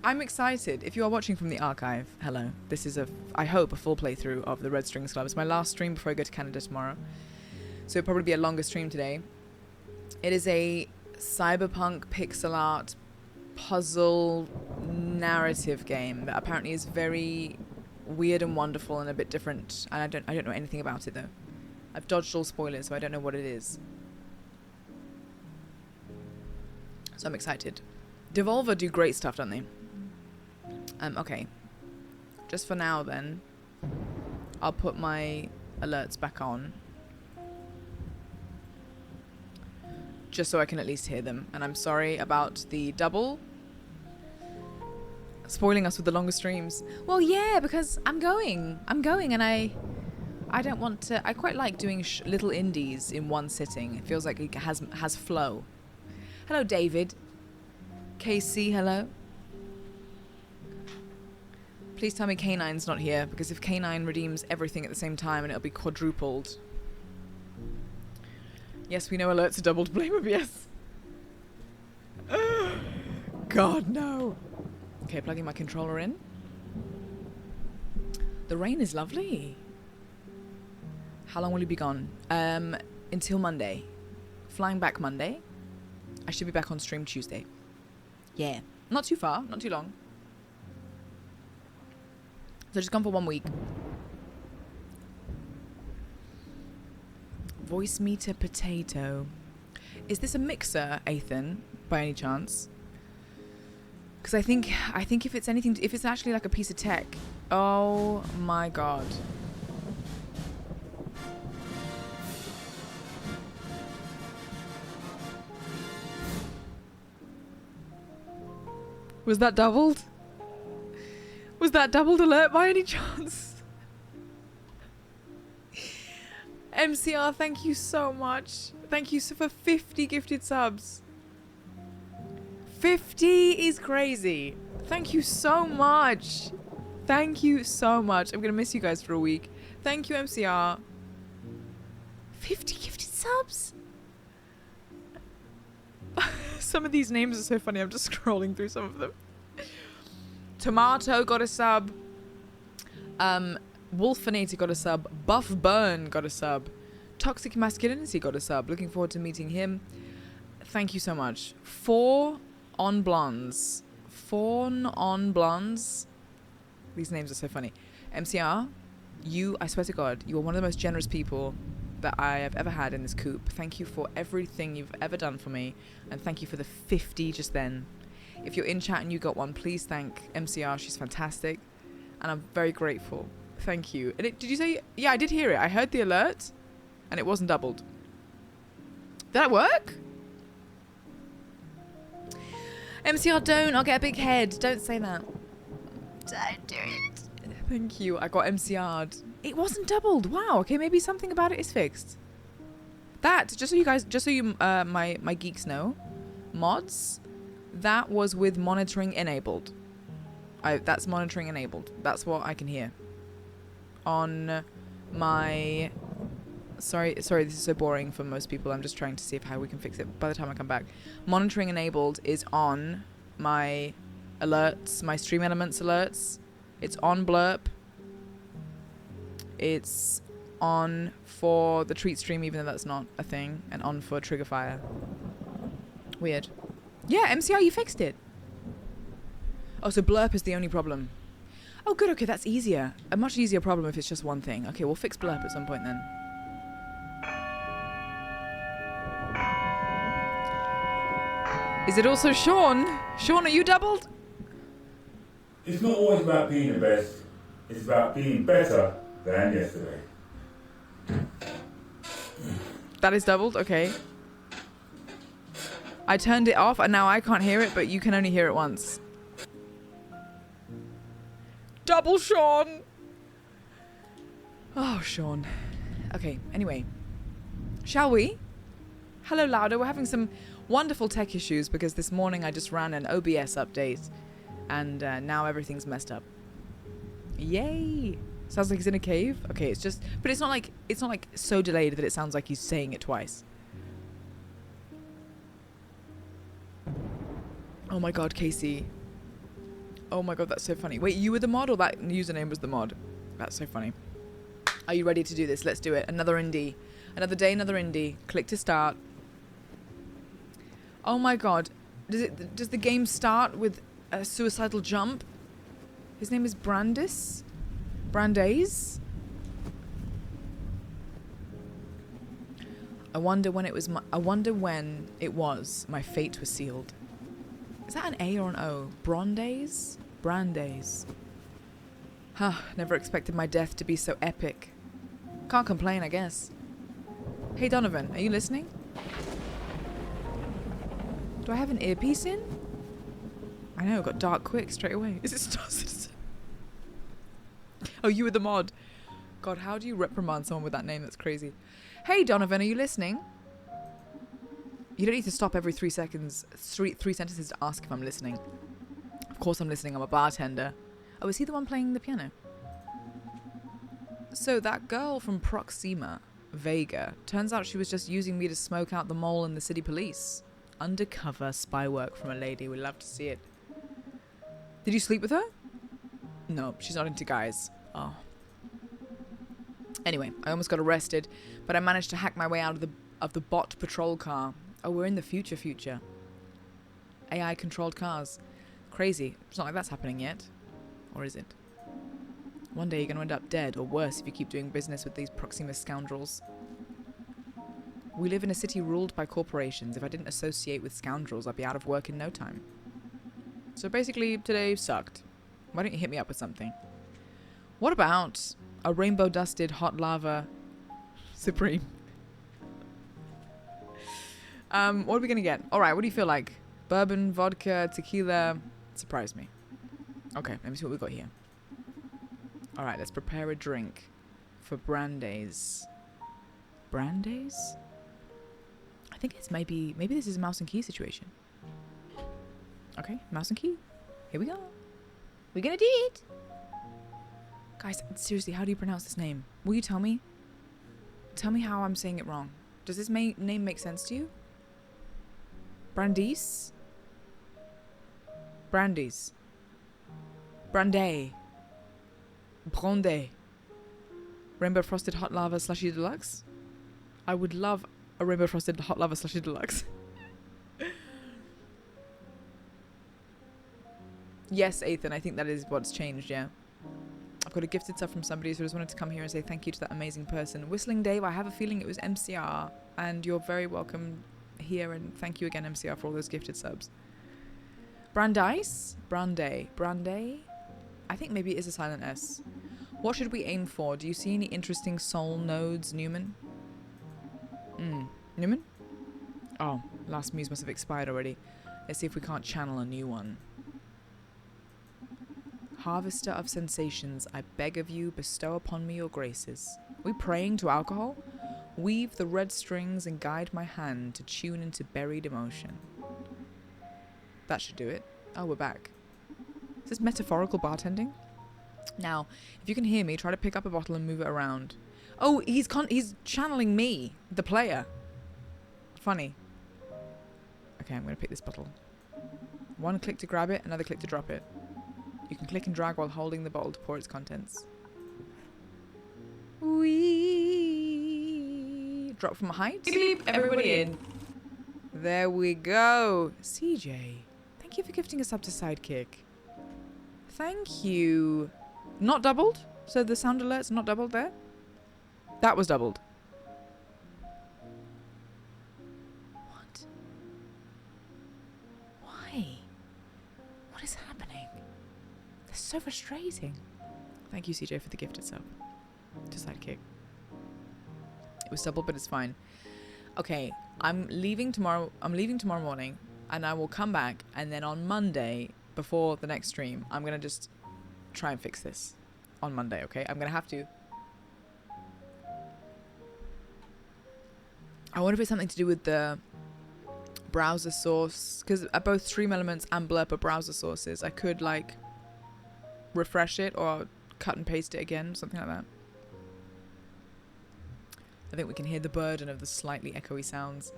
I'm excited. If you are watching from the archive, hello. This is I hope, a full playthrough of the Red Strings Club. It's my last stream before I go to Canada tomorrow. So it'll probably be a longer stream today. It is a cyberpunk pixel art puzzle narrative game that apparently is very weird and wonderful and a bit different. And I don't know anything about it though. I've dodged all spoilers, so I don't know what it is. So I'm excited. Devolver do great stuff, don't they? Okay. Just for now then, I'll put my alerts back on. Just so I can at least hear them. And I'm sorry about the double. Spoiling us with the longer streams. Well, yeah, because I'm going and I don't want to... I quite like doing little indies in one sitting. It feels like it has flow. Hello, David. KC, hello. Please tell me K9's not here, because if K9 redeems everything at the same time, and it'll be quadrupled. Yes, we know alerts are doubled. Blame OBS. God, no. Okay, plugging my controller in. The rain is lovely. How long will you be gone? Until Monday. Flying back Monday. I should be back on stream Tuesday. Yeah. Not too far, not too long. So just gone for 1 week. Voice meter potato. Is this a mixer, Ethan, by any chance? Because I think if it's anything, if it's actually like a piece of tech. Oh my god. Was that doubled? Was that doubled alert by any chance? MCR, thank you so much. Thank you for 50 gifted subs. 50 is crazy. Thank you so much. Thank you so much. I'm going to miss you guys for a week. Thank you, MCR. 50 gifted subs? Some of these names are so funny. I'm just scrolling through some of them. Tomato got a sub. Wolfinator got a sub. Buff Burn got a sub. Toxic Masculinity got a sub. Looking forward to meeting him. Thank you so much. 4 on blondes. 4 on blondes. These names are so funny. MCR, I swear to God, you are one of the most generous people that I have ever had in this coop. Thank you for everything you've ever done for me. And thank you for the 50 just then. If you're in chat and you got one, please thank MCR. She's fantastic. And I'm very grateful. Thank you. And did you say... Yeah, I did hear it. I heard the alert. And it wasn't doubled. Did that work? MCR, don't. I'll get a big head. Don't say that. Don't do it. Thank you. I got MCR'd. It wasn't doubled. Wow. Okay, maybe something about it is fixed. That, just so you my geeks know, mods, that was with monitoring enabled. That's monitoring enabled. That's what I can hear. On my... Sorry, this is so boring for most people. I'm just trying to see how we can fix it by the time I come back. Monitoring enabled is on my alerts, my Stream Elements alerts. It's on Blurp. It's on for the treat stream, even though that's not a thing, and on for Triggerfire. Weird. Yeah, MCR, you fixed it. Oh, so Blurp is the only problem. Oh, good. Okay, that's easier. A much easier problem if it's just one thing. Okay, we'll fix Blurp at some point then. Is it also Sean? Sean, are you doubled? It's not always about being the best. It's about being better than yesterday. That is doubled? Okay. I turned it off and now I can't hear it, but you can only hear it once. Double Sean! Oh, Sean. Okay, anyway. Shall we? Hello, Louder. We're having some wonderful tech issues because this morning I just ran an OBS update and now everything's messed up. Yay! Sounds like he's in a cave. Okay, it's just... But it's not like so delayed that it sounds like he's saying it twice. Oh my god, Casey. Oh my god, that's so funny. Wait, you were the mod or that username was the mod? That's so funny. Are you ready to do this? Let's do it. Another indie. Another day, another indie. Click to start. Oh my god. Does the game start with a suicidal jump? His name is Brandaise? I wonder when it was my fate was sealed. Is that an A or an O? Brandaise? Huh, never expected my death to be so epic. Can't complain, I guess. Hey Donovan, are you listening? Do I have an earpiece in? I know, it got dark quick straight away. Is it Star Citizen? Oh, you were the mod. God, how do you reprimand someone with that name? That's crazy. Hey Donovan, are you listening? You don't need to stop every 3 seconds, three sentences to ask if I'm listening. Of course I'm listening, I'm a bartender. Oh, is he the one playing the piano? So that girl from Proxima, Vega, turns out she was just using me to smoke out the mole in the city police. Undercover spy work from a lady, we'd love to see it. Did you sleep with her? No, she's not into guys. Oh. Anyway, I almost got arrested, but I managed to hack my way out of the bot patrol car. Oh, we're in the future. AI controlled cars. Crazy. It's not like that's happening yet. Or is it? One day you're going to end up dead, or worse if you keep doing business with these Proxima scoundrels. We live in a city ruled by corporations. If I didn't associate with scoundrels, I'd be out of work in no time. So basically, today sucked. Why don't you hit me up with something? What about a rainbow-dusted hot lava Supreme? What are we going to get? Alright, what do you feel like? Bourbon, vodka, tequila? Surprise me. Okay, let me see what we got here. Alright, let's prepare a drink for Brandaise. Brandaise? I think it's maybe this is a mouse and key situation. Okay, mouse and key. Here we go. We're gonna do it. Guys, seriously, how do you pronounce this name? Will you tell me? Tell me how I'm saying it wrong. Does this name make sense to you? Brandaise? Brandaise. Brandaise. Brandaise. Rainbow Frosted Hot Lava Slushy Deluxe? I would love a Rainbow Frosted Hot Lava Slushy Deluxe. Yes, Ethan, I think that is what's changed, yeah. I've got a gifted sub from somebody, so I just wanted to come here and say thank you to that amazing person. Whistling Dave, I have a feeling it was MCR, and you're very welcome here, and thank you again, MCR, for all those gifted subs. Brandaise? Brandaise? I think maybe it is a silent S. What should we aim for? Do you see any interesting soul nodes, Newman? Newman? Oh, last muse must have expired already. Let's see if we can't channel a new one. Harvester of sensations, I beg of you, bestow upon me your graces. Are we praying to alcohol? Weave the red strings and guide my hand to tune into buried emotion. That should do it. Oh, we're back. Is this metaphorical bartending? Now, if you can hear me, try to pick up a bottle and move it around. Oh, he's channeling me, the player. Funny. Okay, I'm going to pick this bottle. One click to grab it, another click to drop it. You can click and drag while holding the bottle to pour its contents. Wee. Drop from a height. Beep, everybody in. There we go. CJ, thank you for gifting us up to Sidekick. Thank you. Not doubled? So the sound alert's not doubled there? That was doubled. What? Why? What is happening? This is so frustrating. Thank you, CJ, for the gifted sub to Sidekick. It was doubled, but it's fine. Okay, I'm leaving tomorrow morning, and I will come back, and then on Monday, before the next stream, I'm going to just try and fix this on Monday, okay? I'm going to have to. I wonder if it's something to do with the browser source, because both Stream Elements and Blurb are browser sources. I could, like, refresh it or cut and paste it again, something like that. I think we can hear the burden of the slightly echoey sounds.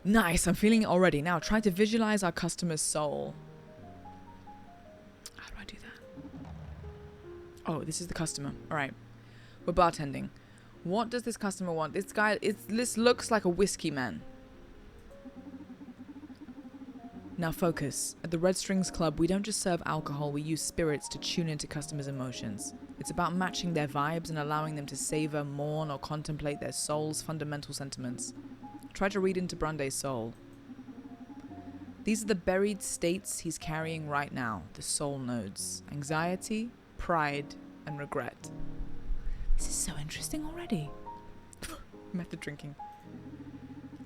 Nice, I'm feeling it already. Now, try to visualize our customer's soul. do that? Oh, this is the customer. All right. We're bartending. What does this customer want? This looks like a whiskey man. Now focus. At the Red Strings Club, we don't just serve alcohol, we use spirits to tune into customers' emotions. It's about matching their vibes and allowing them to savor, mourn, or contemplate their soul's fundamental sentiments. Try to read into Brande's soul. These are the buried states he's carrying right now, the soul nodes. Anxiety, pride, and regret. This is so interesting already. Method drinking.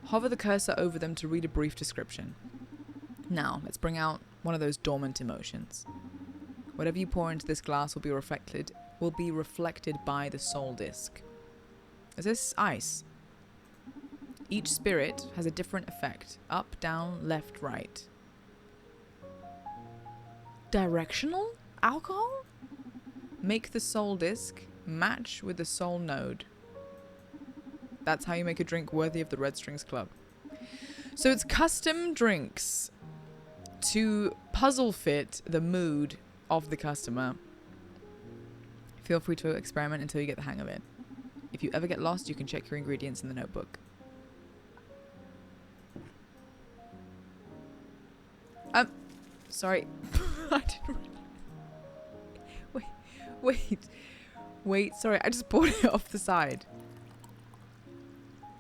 Hover the cursor over them to read a brief description. Now, let's bring out one of those dormant emotions. Whatever you pour into this glass will be reflected by the soul disc. Is this ice? Each spirit has a different effect. Up, down, left, right. Directional alcohol? Make the soul disc match with the soul node. That's how you make a drink worthy of the Red Strings Club. So it's custom drinks to puzzle fit the mood of the customer. Feel free to experiment until you get the hang of it. If you ever get lost, you can check your ingredients in the notebook. Sorry. I didn't really... Wait, sorry, I just poured it off the side.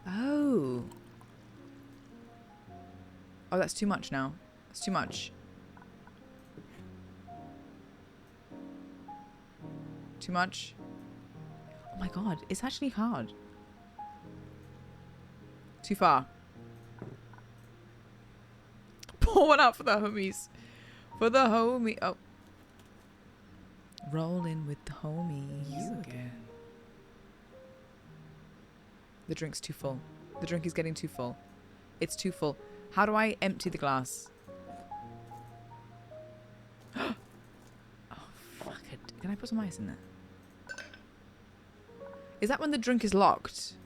Oh, that's too much now. It's too much. Too much. Oh my god, it's actually hard. Too far. Pour one out for the homies. For the homie. Oh. Rolling with the homies. You again. The drink's too full. The drink is getting too full. It's too full. How do I empty the glass? Oh, fuck it. Can I put some ice in there? Is that when the drink is locked?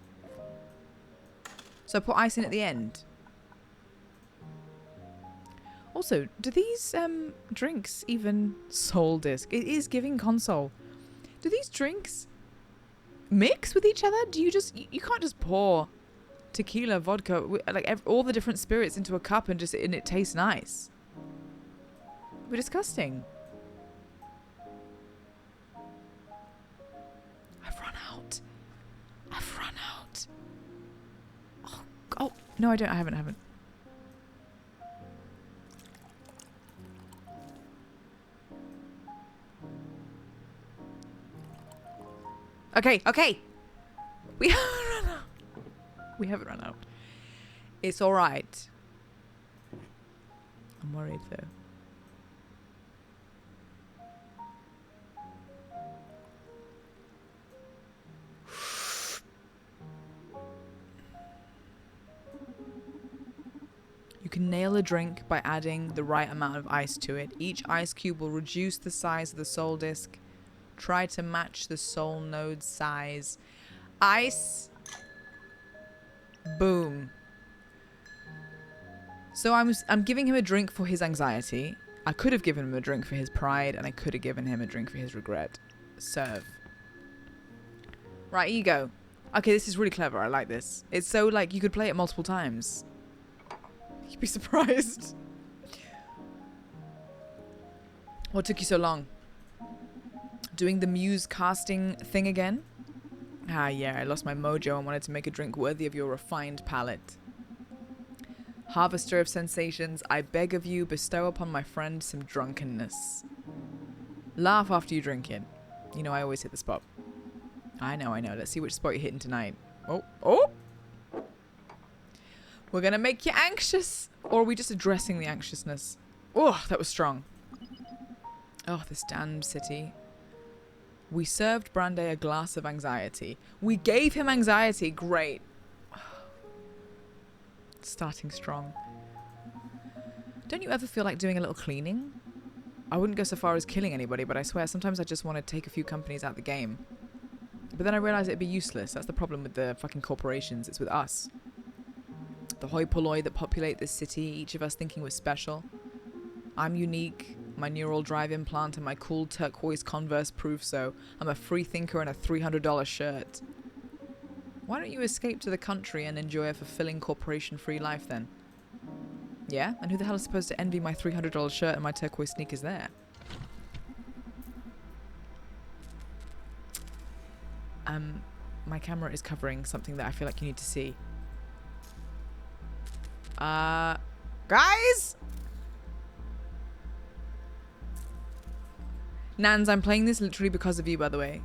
So I put ice in at the end. Also, do these drinks even soul disc? It is giving console. Do these drinks mix with each other? Do you just... You can't just pour tequila, vodka, like all the different spirits into a cup and it tastes nice. We're disgusting. I've run out. Oh, no, I don't. I haven't. Okay. We haven't run out. It's all right. I'm worried though. You can nail a drink by adding the right amount of ice to it. Each ice cube will reduce the size of the soul disc. Try to match the soul node size. Ice. Boom. So I'm giving him a drink for his anxiety. I could have given him a drink for his pride, and I could have given him a drink for his regret. Serve. Right, here you go. Okay, this is really clever. I like this. It's so like you could play it multiple times. You'd be surprised. What took you so long? Doing the muse casting thing again? Ah, yeah, I lost my mojo and wanted to make a drink worthy of your refined palate. Harvester of sensations, I beg of you, bestow upon my friend some drunkenness. Laugh after you drink it. You know I always hit the spot. I know. Let's see which spot you're hitting tonight. Oh! We're gonna make you anxious! Or are we just addressing the anxiousness? Oh, that was strong. Oh, this damned city. We served Brande a glass of anxiety. We gave him anxiety. Great. Starting strong. Don't you ever feel like doing a little cleaning? I wouldn't go so far as killing anybody, but I swear sometimes I just want to take a few companies out the game. But then I realize it'd be useless. That's the problem with the fucking corporations. It's with us. The hoi polloi that populate this city, each of us thinking we're special. I'm unique. my neural drive implant, and my cool turquoise Converse prove so. I'm a free thinker and a $300 shirt. Why don't you escape to the country and enjoy a fulfilling corporation-free life then? Yeah? And who the hell is supposed to envy my $300 shirt and my turquoise sneakers there? My camera is covering something that I feel like you need to see. Guys? Nans, I'm playing this literally because of you, by the way.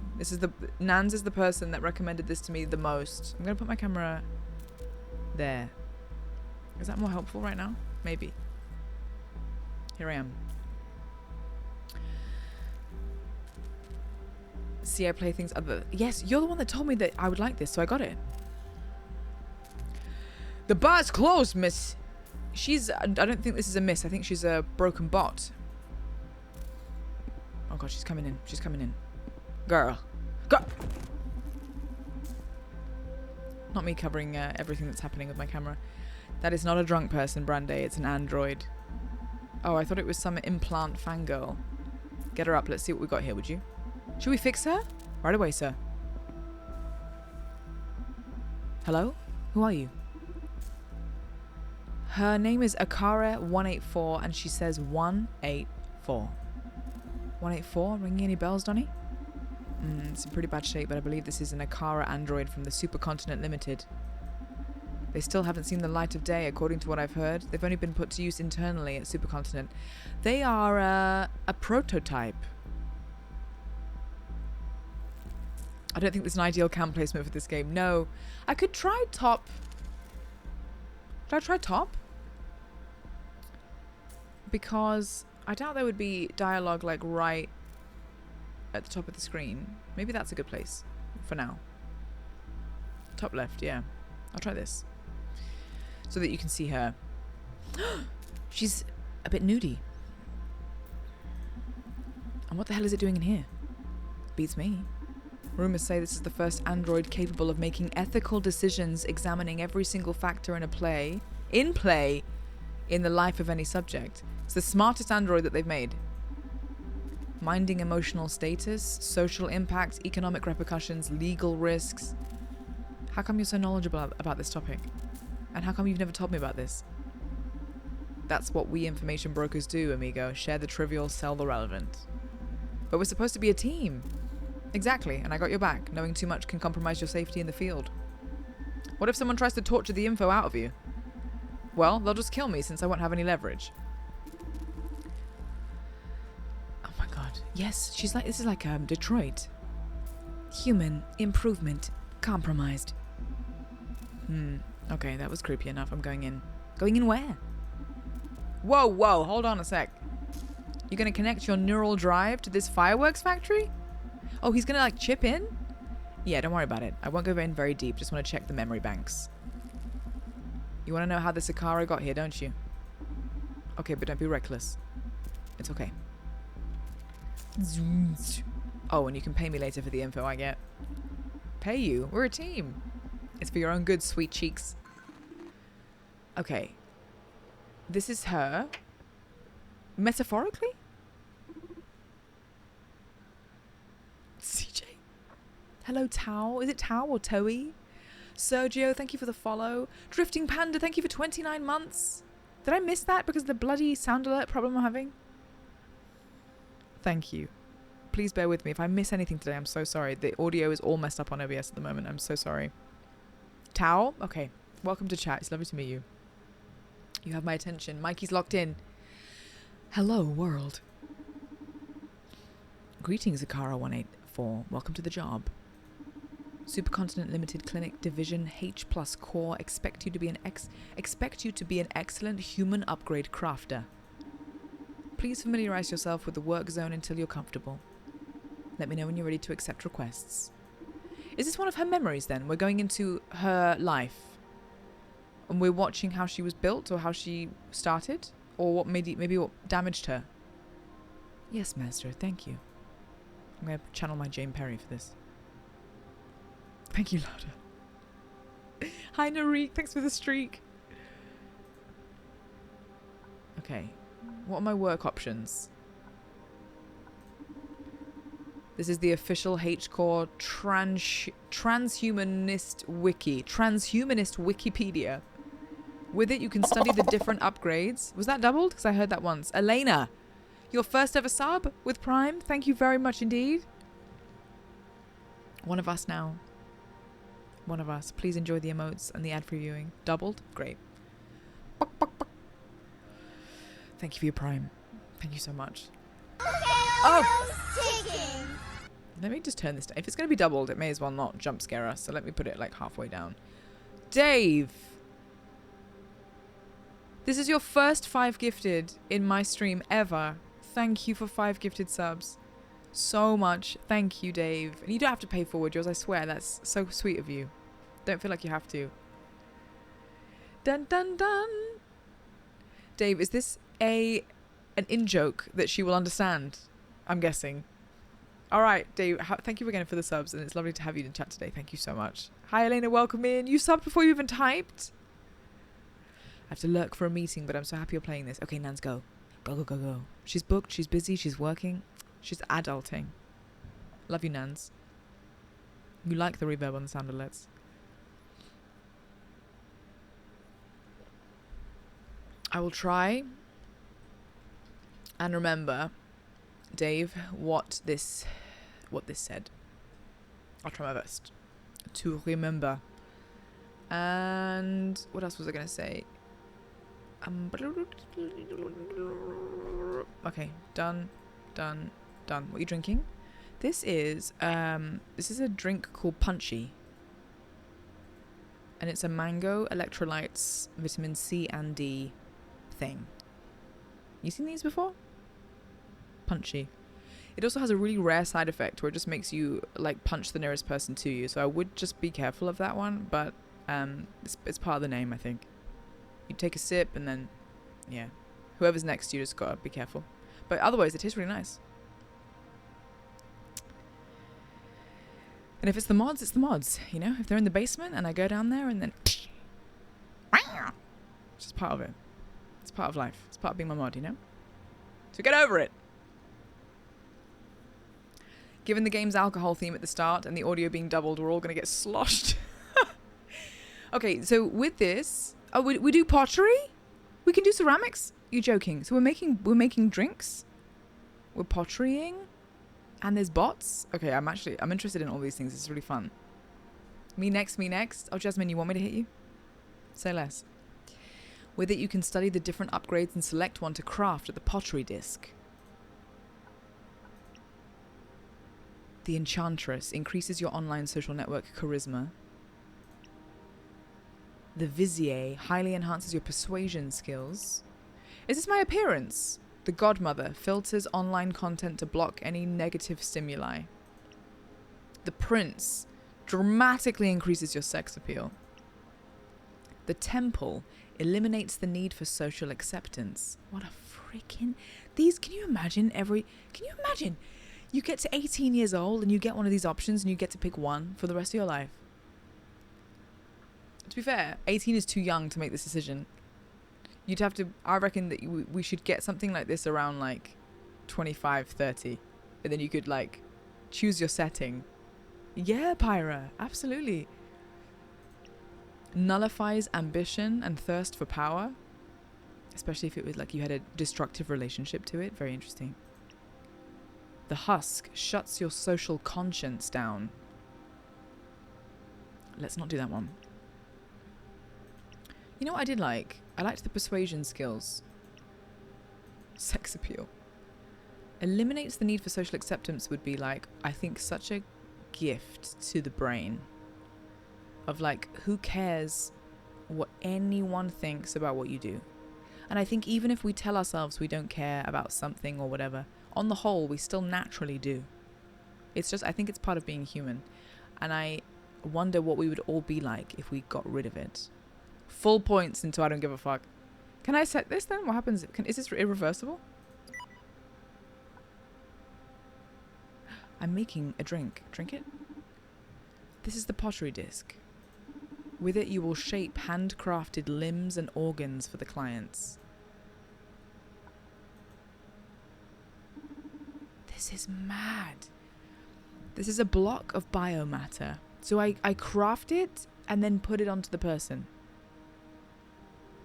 Nans is the person that recommended this to me the most. I'm gonna put my camera there. Is that more helpful right now? Maybe. Here I am. See, I play things other... Yes, you're the one that told me that I would like this, so I got it. The bar's closed, miss. I don't think this is a miss. I think she's a broken bot. Oh god, she's coming in. She's coming in. Girl. Go! Not me covering everything that's happening with my camera. That is not a drunk person, Brande. It's an android. Oh, I thought it was some implant fangirl. Get her up. Let's see what we got here, would you? Should we fix her? Right away, sir. Hello? Who are you? Her name is Akara184 and she says 184. 184? Ringing any bells, Donny? It's in pretty bad shape, but I believe this is an Akara android from the Supercontinent Limited. They still haven't seen the light of day, according to what I've heard. They've only been put to use internally at Supercontinent. They are a prototype. I don't think there's an ideal cam placement for this game. No. I could try top. Should I try top? Because I doubt there would be dialogue like right at the top of the screen. Maybe that's a good place for now. Top left, yeah. I'll try this. So that you can see her. She's a bit nudie. And what the hell is it doing in here? Beats me. Rumors say this is the first android capable of making ethical decisions, examining every single factor in play in the life of any subject. It's the smartest android that they've made. Minding emotional status, social impact, economic repercussions, legal risks. How come you're so knowledgeable about this topic? And how come you've never told me about this? That's what we information brokers do, amigo. Share the trivial, sell the relevant. But we're supposed to be a team. Exactly, and I got your back. Knowing too much can compromise your safety in the field. What if someone tries to torture the info out of you? Well, they'll just kill me since I won't have any leverage. Oh my god. Yes, she's like, this is like Detroit. Human, improvement, compromised. Okay, that was creepy enough. I'm going in. Going in where? Whoa, hold on a sec. You're gonna connect your neural drive to this fireworks factory? Oh, he's gonna like chip in? Yeah, don't worry about it. I won't go in very deep. Just want to check the memory banks. You want to know how the Sakara got here, don't you? Okay, but don't be reckless. It's okay. Oh, and you can pay me later for the info I get. Pay you? We're a team. It's for your own good, sweet cheeks. Okay. This is her. Metaphorically? CJ. Hello, Tao. Is it Tao or Toei? Sergio, thank you for the follow. Drifting Panda, thank you for 29 months. Did I miss that because of the bloody sound alert problem I'm having? Thank you. Please bear with me. If I miss anything today, I'm so sorry. The audio is all messed up on OBS at the moment. I'm so sorry. Tao? Okay. Welcome to chat. It's lovely to meet you. You have my attention. Mikey's locked in. Hello, world. Greetings, Akara184. Welcome to the job. Supercontinent Limited Clinic Division H+ Core expect you to be an excellent human upgrade crafter. Please familiarize yourself with the work zone until you're comfortable. Let me know when you're ready to accept requests. Is this one of her memories then? We're going into her life. And we're watching how she was built or how she started? Or what maybe what damaged her? Yes, Master, thank you. I'm going to channel my Jane Perry for this. Thank you, Lauda. Hi, Narik. Thanks for the streak. Okay. What are my work options? This is the official H-Core transhumanist wiki. Transhumanist Wikipedia. With it, you can study the different upgrades. Was that doubled? Because I heard that once. Elena, your first ever sub with Prime. Thank you very much indeed. One of us now. One of us. Please enjoy the emotes and the ad-free viewing. Doubled? Great. Buck, buck, buck. Thank you for your Prime. Thank you so much. Oh! Let me just turn this down. If it's going to be doubled, it may as well not jump scare us. So let me put it like halfway down. Dave! This is your first 5 gifted in my stream ever. Thank you for 5 gifted subs. So much. Thank you, Dave. And you don't have to pay forward yours, I swear. That's so sweet of you. Don't feel like you have to. Dun dun dun. Dave, is this an in-joke that she will understand? I'm guessing. Alright, Dave, thank you again for the subs, and it's lovely to have you in chat today. Thank you so much. Hi, Elena, welcome in. You subbed before you even typed? I have to lurk for a meeting, but I'm so happy you're playing this. Okay, Nans, go. Go, go, go, go. She's booked, she's busy, she's working. She's adulting. Love you, Nans. You like the reverb on the sound alerts. I will try and remember, Dave, what this said. I'll try my best to remember. And what else was I going to say? Okay, done. What are you drinking? This is a drink called Punchy. And it's a mango, electrolytes, vitamin C and D thing. You seen these before? Punchy. It also has a really rare side effect where it just makes you like punch the nearest person to you. So I would just be careful of that one, but it's part of the name, I think. You take a sip and then, yeah, whoever's next to you just gotta be careful. But otherwise, it tastes really nice. And if it's the mods, it's the mods. You know, if they're in the basement and I go down there and then, it's just part of it. It's part of life. It's part of being my mod, you know. So get over it. Given the game's alcohol theme at the start and the audio being doubled, we're all gonna get sloshed. Okay, so with this, oh, we do pottery? We can do ceramics? You're joking. So we're making drinks? We're potterying? And there's bots? Okay, I'm interested in all these things. It's really fun. Me next. Oh, Jasmine, you want me to hit you? Say less. With it, you can study the different upgrades and select one to craft at the pottery disc. The Enchantress increases your online social network charisma. The Vizier highly enhances your persuasion skills. Is this my appearance? The Godmother filters online content to block any negative stimuli. The Prince dramatically increases your sex appeal. The Temple eliminates the need for social acceptance. What a freaking... These, can you imagine you get to 18 years old and you get one of these options and you get to pick one for the rest of your life. To be fair, 18 is too young to make this decision. You'd have to, I reckon that we should get something like this around like 25, 30. And then you could like choose your setting. Yeah, Pyra, absolutely. Nullifies ambition and thirst for power. Especially if it was like you had a destructive relationship to it. Very interesting. The Husk shuts your social conscience down. Let's not do that one. You know what I did like? I liked the persuasion skills. Sex appeal. Eliminates the need for social acceptance would be like, I think, such a gift to the brain. Of like, who cares what anyone thinks about what you do? And I think even if we tell ourselves we don't care about something or whatever, on the whole, we still naturally do. It's just, I think it's part of being human. And I wonder what we would all be like if we got rid of it. Full points into I don't give a fuck. Can I set this then? What happens? Is this irreversible? I'm making a drink. Drink it? This is the pottery disc. With it, you will shape handcrafted limbs and organs for the clients. This is mad. This is a block of biomatter. So I craft it and then put it onto the person.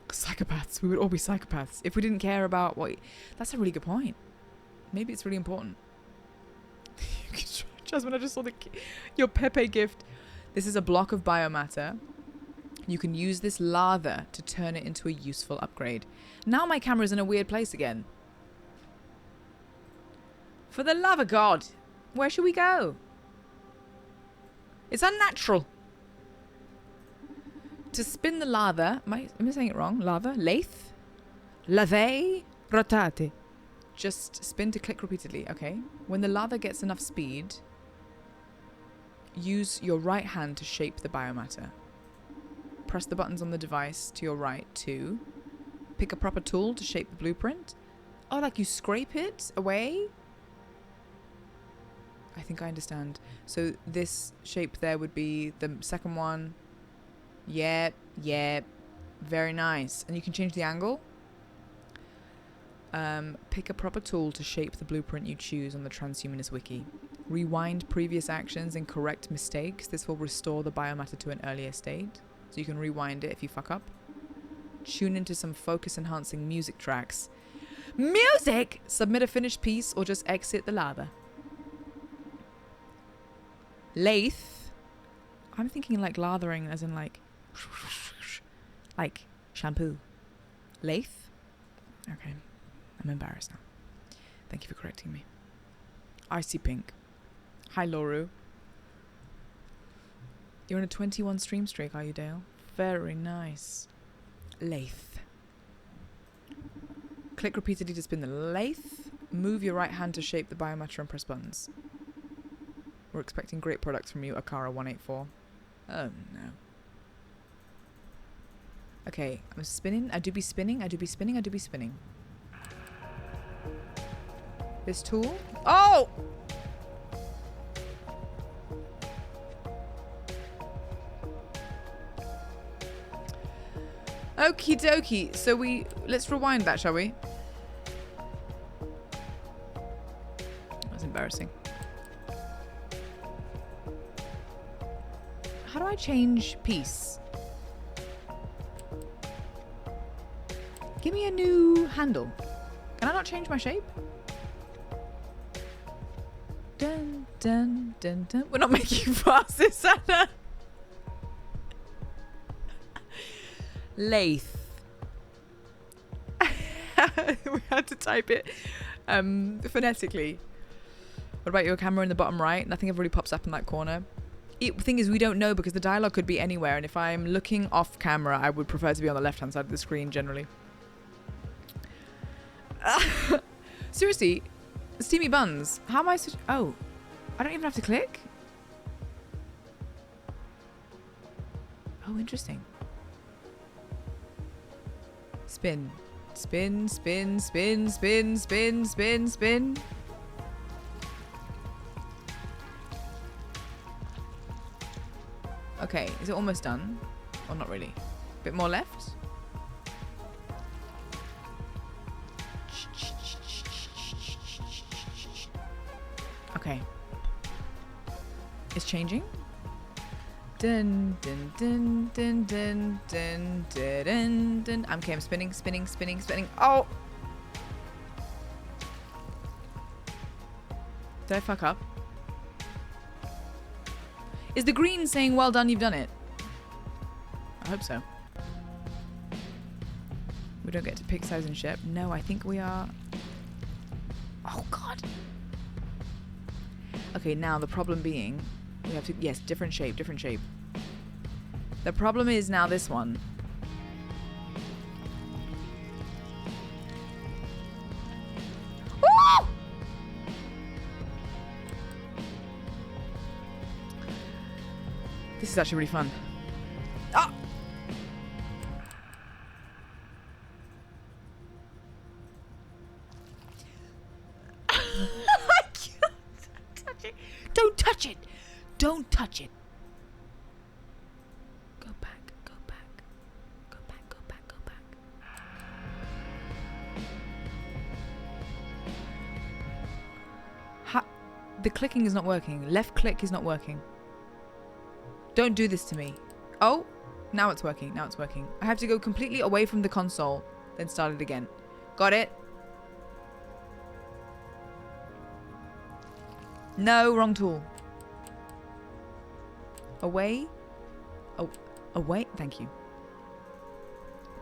Psychopaths. We would all be psychopaths if we didn't care about what... That's a really good point. Maybe it's really important. Jasmine, I just saw your Pepe gift. This is a block of biomatter. You can use this lather to turn it into a useful upgrade. Now my camera's in a weird place again. For the love of God, where should we go? It's unnatural. To spin the lather, am I saying it wrong? Lather? Lathe? Lathe rotate. Just spin to click repeatedly, okay? When the lather gets enough speed, use your right hand to shape the biomatter. Press the buttons on the device to your right to pick a proper tool to shape the blueprint. Oh, like you scrape it away? I think I understand. So this shape there would be the second one. Yep. Very nice. And you can change the angle. Pick a proper tool to shape the blueprint you choose on the Transhumanist Wiki. Rewind previous actions and correct mistakes. This will restore the biomatter to an earlier state. So you can rewind it if you fuck up. Tune into some focus-enhancing music tracks. Music! Submit a finished piece or just exit the lather. Lathe. I'm thinking like lathering as in like shampoo. Lathe? Okay. I'm embarrassed now. Thank you for correcting me. Icy Pink. Hi, Loru. You're on a 21 stream streak, are you, Dale? Very nice. Lathe. Click repeatedly to spin the lathe. Move your right hand to shape the biomatter and press buttons. We're expecting great products from you, Akara184. Oh, no. Okay, I'm spinning. I do be spinning. This tool. Oh! Okie dokie. So let's rewind that, shall we? That's embarrassing. How do I change piece? Give me a new handle. Can I not change my shape? Dun, dun, dun, dun. We're not making passes, Anna. Lathe. We had to type it phonetically. What about your camera in the bottom right? Nothing ever really pops up in that corner. The thing is, we don't know because the dialogue could be anywhere, and if I'm looking off camera, I would prefer to be on the left-hand side of the screen generally. Seriously, Steamy Buns, how am I... Oh, I don't even have to click? Oh, interesting. Spin. Spin, spin, spin, spin, spin, spin, spin. Okay, is it almost done? Or not really? A bit more left? Okay. It's changing. Dun dun dun dun dun dun dun dun dun. Okay, I'm spinning, spinning, spinning, spinning. Oh! Did I fuck up? Is the green saying, well done, you've done it? I hope so. We don't get to pick size and shape. No, I think we are... Oh, God. Okay, now the problem being... We have to... Yes, different shape, different shape. The problem is now this one. Woo! This is actually really fun. Ah! I can't touch it. Don't touch it. Don't touch it. Go back, go back. Go back, go back, go back. The clicking is not working. Left click is not working. Don't do this to me. Oh, now it's working. Now it's working. I have to go completely away from the console, then start it again. Got it? No, wrong tool. Away. Oh, away. Thank you.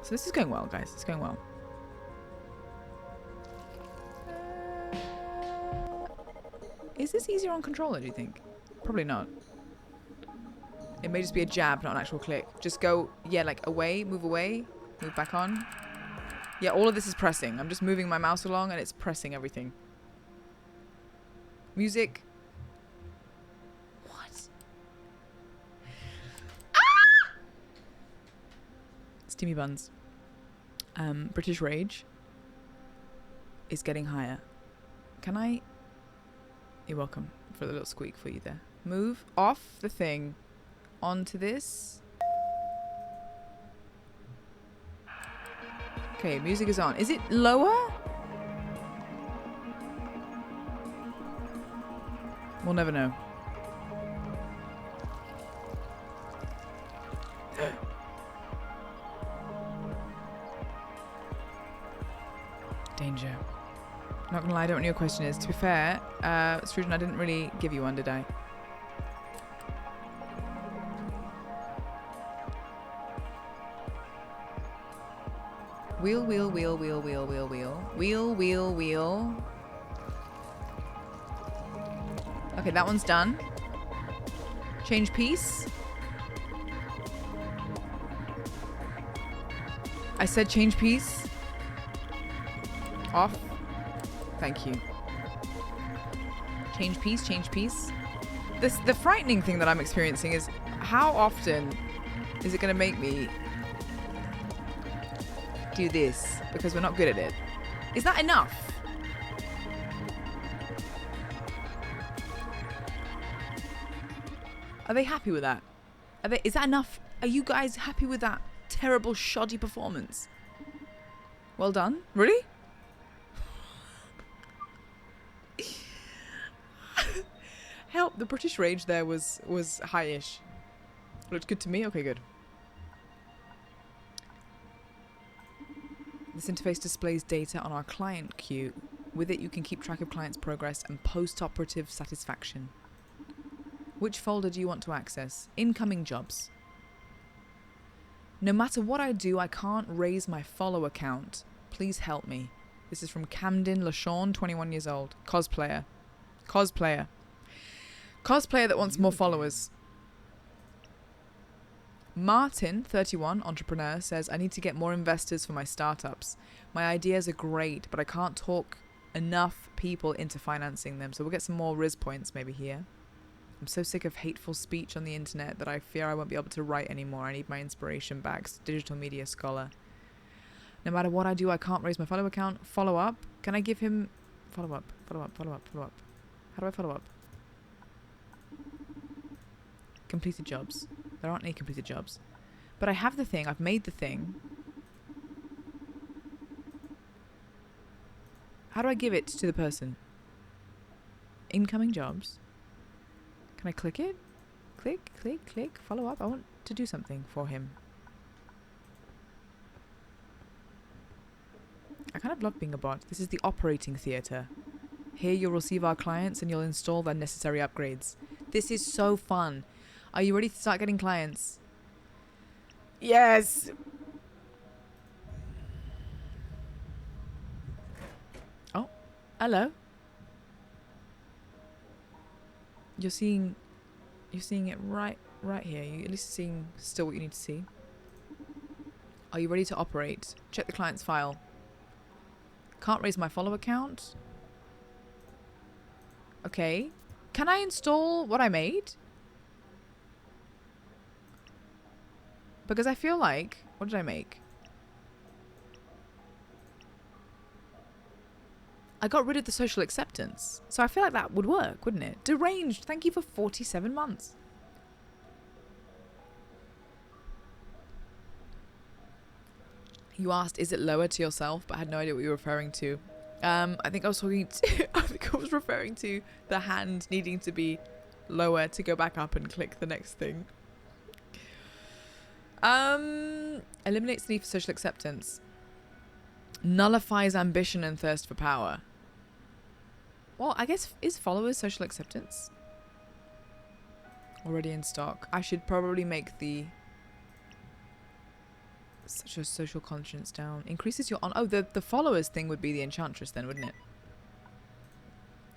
So this is going well, guys. It's going well. Is this easier on controller, do you think? Probably not. It may just be a jab, not an actual click. Just go, yeah, like away, move back on. Yeah, all of this is pressing. I'm just moving my mouse along and it's pressing everything. Music. What? Ah! Steamy buns. British Rage is getting higher. Can I... You're welcome for the little squeak for you there. Move off the thing onto this. Okay, music is on. Is it lower? We'll never know. Danger. Not gonna lie, I don't know what your question is. To be fair, Strujan, I didn't really give you one, did I? Wheel, wheel, wheel, wheel, wheel, wheel, wheel. Wheel, wheel, wheel. Okay, that one's done. Change piece. I said change piece. Off. Thank you. Change piece, change piece. The frightening thing that I'm experiencing is how often is it going to make me do this because we're not good at it. Is that enough? Are they happy with that? Is that enough? Are you guys happy with that terrible shoddy performance? Well done. Really? Help, the British Rage there was high-ish. Looked good to me? Okay, good. This interface displays data on our client queue. With it, you can keep track of clients' progress and post-operative satisfaction. Which folder do you want to access? Incoming jobs. No matter what I do, I can't raise my follow account. Please help me. This is from Camden LaShawn, 21 years old. Cosplayer. Cosplayer. Cosplayer that wants more followers. Martin, 31, entrepreneur, says, I need to get more investors for my startups. My ideas are great, but I can't talk enough people into financing them. So we'll get some more Riz points maybe here. I'm so sick of hateful speech on the internet that I fear I won't be able to write anymore. I need my inspiration back. Digital media scholar. No matter what I do, I can't raise my follow account. Follow up. Can I give him... Follow up. Follow up. Follow up. Follow up. How do I follow up? Completed jobs. There aren't any completed jobs. But I have the thing. I've made the thing. How do I give it to the person? Incoming jobs. Can I click it? Click, click, click. Follow up. I want to do something for him. I kind of love being a bot. This is the operating theatre. Here you'll receive our clients and you'll install their necessary upgrades. This is so fun. Are you ready to start getting clients? Yes! Oh, hello. You're seeing it right here. You're at least seeing still what you need to see. Are you ready to operate? Check the client's file. Can't raise my follow account. Okay. Can I install what I made? Because I feel like... What did I make? I got rid of the social acceptance. So I feel like that would work, wouldn't it? Deranged. Thank you for 47 months. You asked, is it lower to yourself? But I had no idea what you were referring to. I think I was talking to, I think I was referring to the hand needing to be lower to go back up and click the next thing. Eliminates the need for social acceptance. Nullifies ambition and thirst for power. Well, I guess, is followers social acceptance? Already in stock. I should probably make the such a social conscience down. Increases your oh, the followers thing would be the enchantress then, wouldn't it?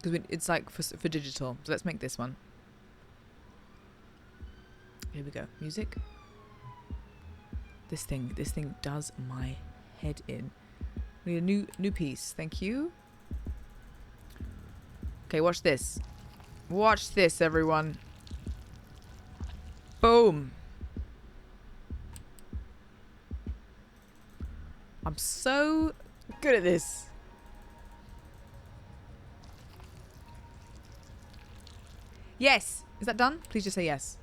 Because it's like for digital. So let's make this one. Here we go. Music. This thing does my head in. We need a new piece. Thank you. Okay, watch this. Watch this, everyone. Boom. I'm so good at this. Yes. Is that done? Please just say yes.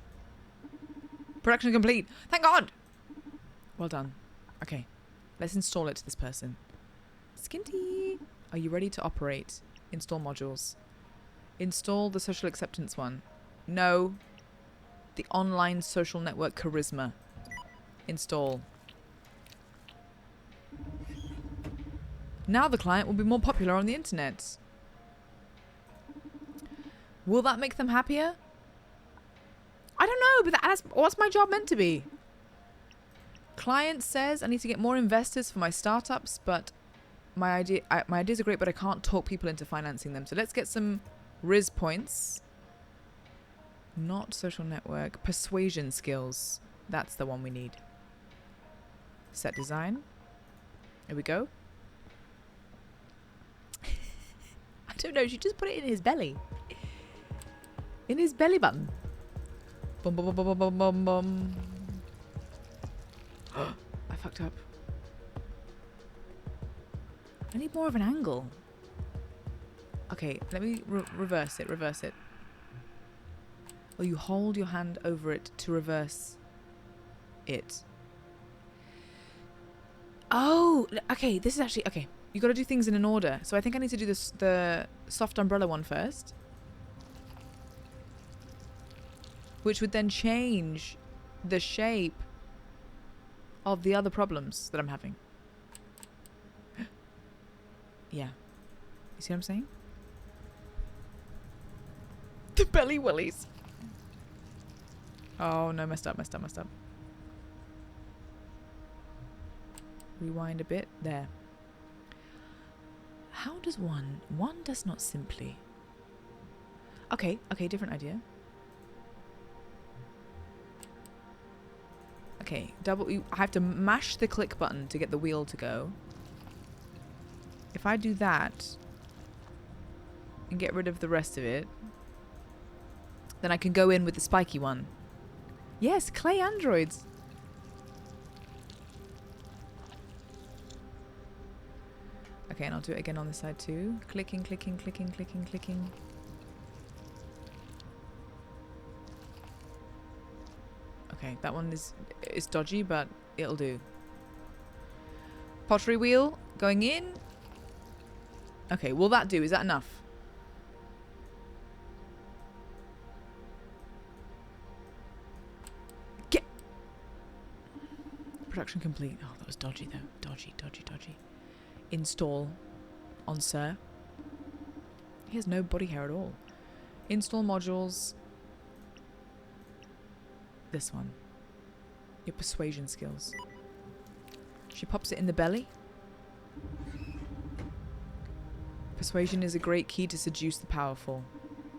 Production complete. Thank God. Well done. Okay. Let's install it to this person. Skinty. Are you ready to operate? Install modules. Install the social acceptance one. No. The online social network Charisma. Install. Now the client will be more popular on the internet. Will that make them happier? I don't know, but that's what's my job meant to be? Client says I need to get more investors for my startups, but my ideas are great, but I can't talk people into financing them. So let's get some Riz points. Not social network. Persuasion skills. That's the one we need. Set design. Here we go. I don't know. She just put it in his belly. In his belly button. Bum bum bum bum bum bum bum. I fucked up. I need more of an angle. Okay, let me reverse it. Reverse it. Or you hold your hand over it to reverse it. Oh, okay. This is actually okay. You got to do things in an order. So I think I need to do this the soft umbrella one first, which would then change the shape of the other problems that I'm having. Yeah. You see what I'm saying? The belly willies. Oh no, messed up. Rewind a bit. There. How does one? One does not simply. Okay, different idea. Okay, I have to mash the click button to get the wheel to go. If I do that and get rid of the rest of it, then I can go in with the spiky one. Yes, clay androids. Okay, and I'll do it again on this side too. Clicking. Okay, that one is dodgy, but it'll do. Pottery wheel going in. Okay, will that do? Is that enough? Get. Production complete. Oh, that was dodgy though. Dodgy. Install on Sir. He has no body hair at all. Install modules. This one. Your persuasion skills. She pops it in the belly. Persuasion is a great key to seduce the powerful.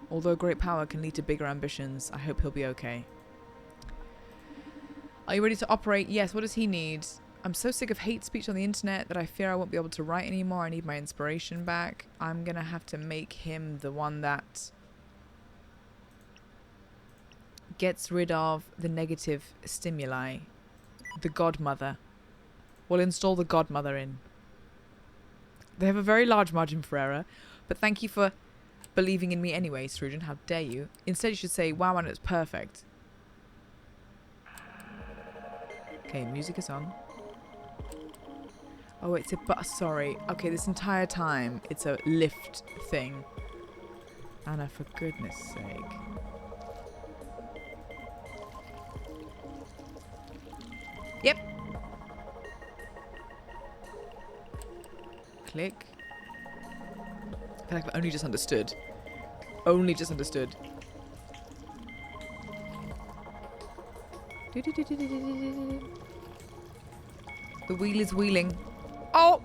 Although great power can lead to bigger ambitions, I hope he'll be okay. Are you ready to operate? Yes. What does he need? I'm so sick of hate speech on the internet that I fear I won't be able to write anymore. I need my inspiration back. I'm gonna have to make him the one that gets rid of the negative stimuli. The godmother. We'll install the godmother in. They have a very large margin for error, but thank you for believing in me anyway, Srujan. How dare you? Instead you should say, wow, and it's perfect. Okay, music is on. Oh, it's a bus. Sorry. Okay, this entire time it's a lift thing. Anna, for goodness sake. Yep. Click. I feel like I only just understood. Only just understood. The wheel is wheeling. Oh!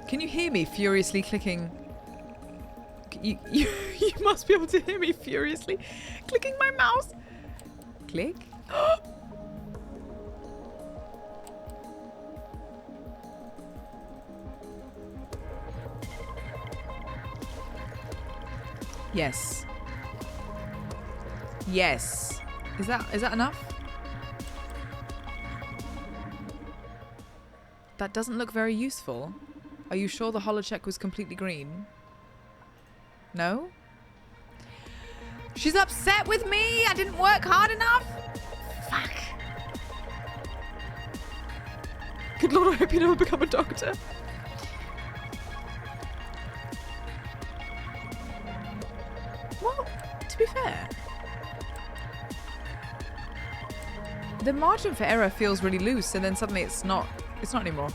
Can you hear me furiously clicking? You must be able to hear me furiously clicking my mouse. Click. Yes. Yes. Is that enough? That doesn't look very useful. Are you sure the holocheck was completely green? No? She's upset with me. I didn't work hard enough. Fuck. Good Lord, I hope you never become a doctor. Well, to be fair, the margin for error feels really loose, and then suddenly it's not anymore.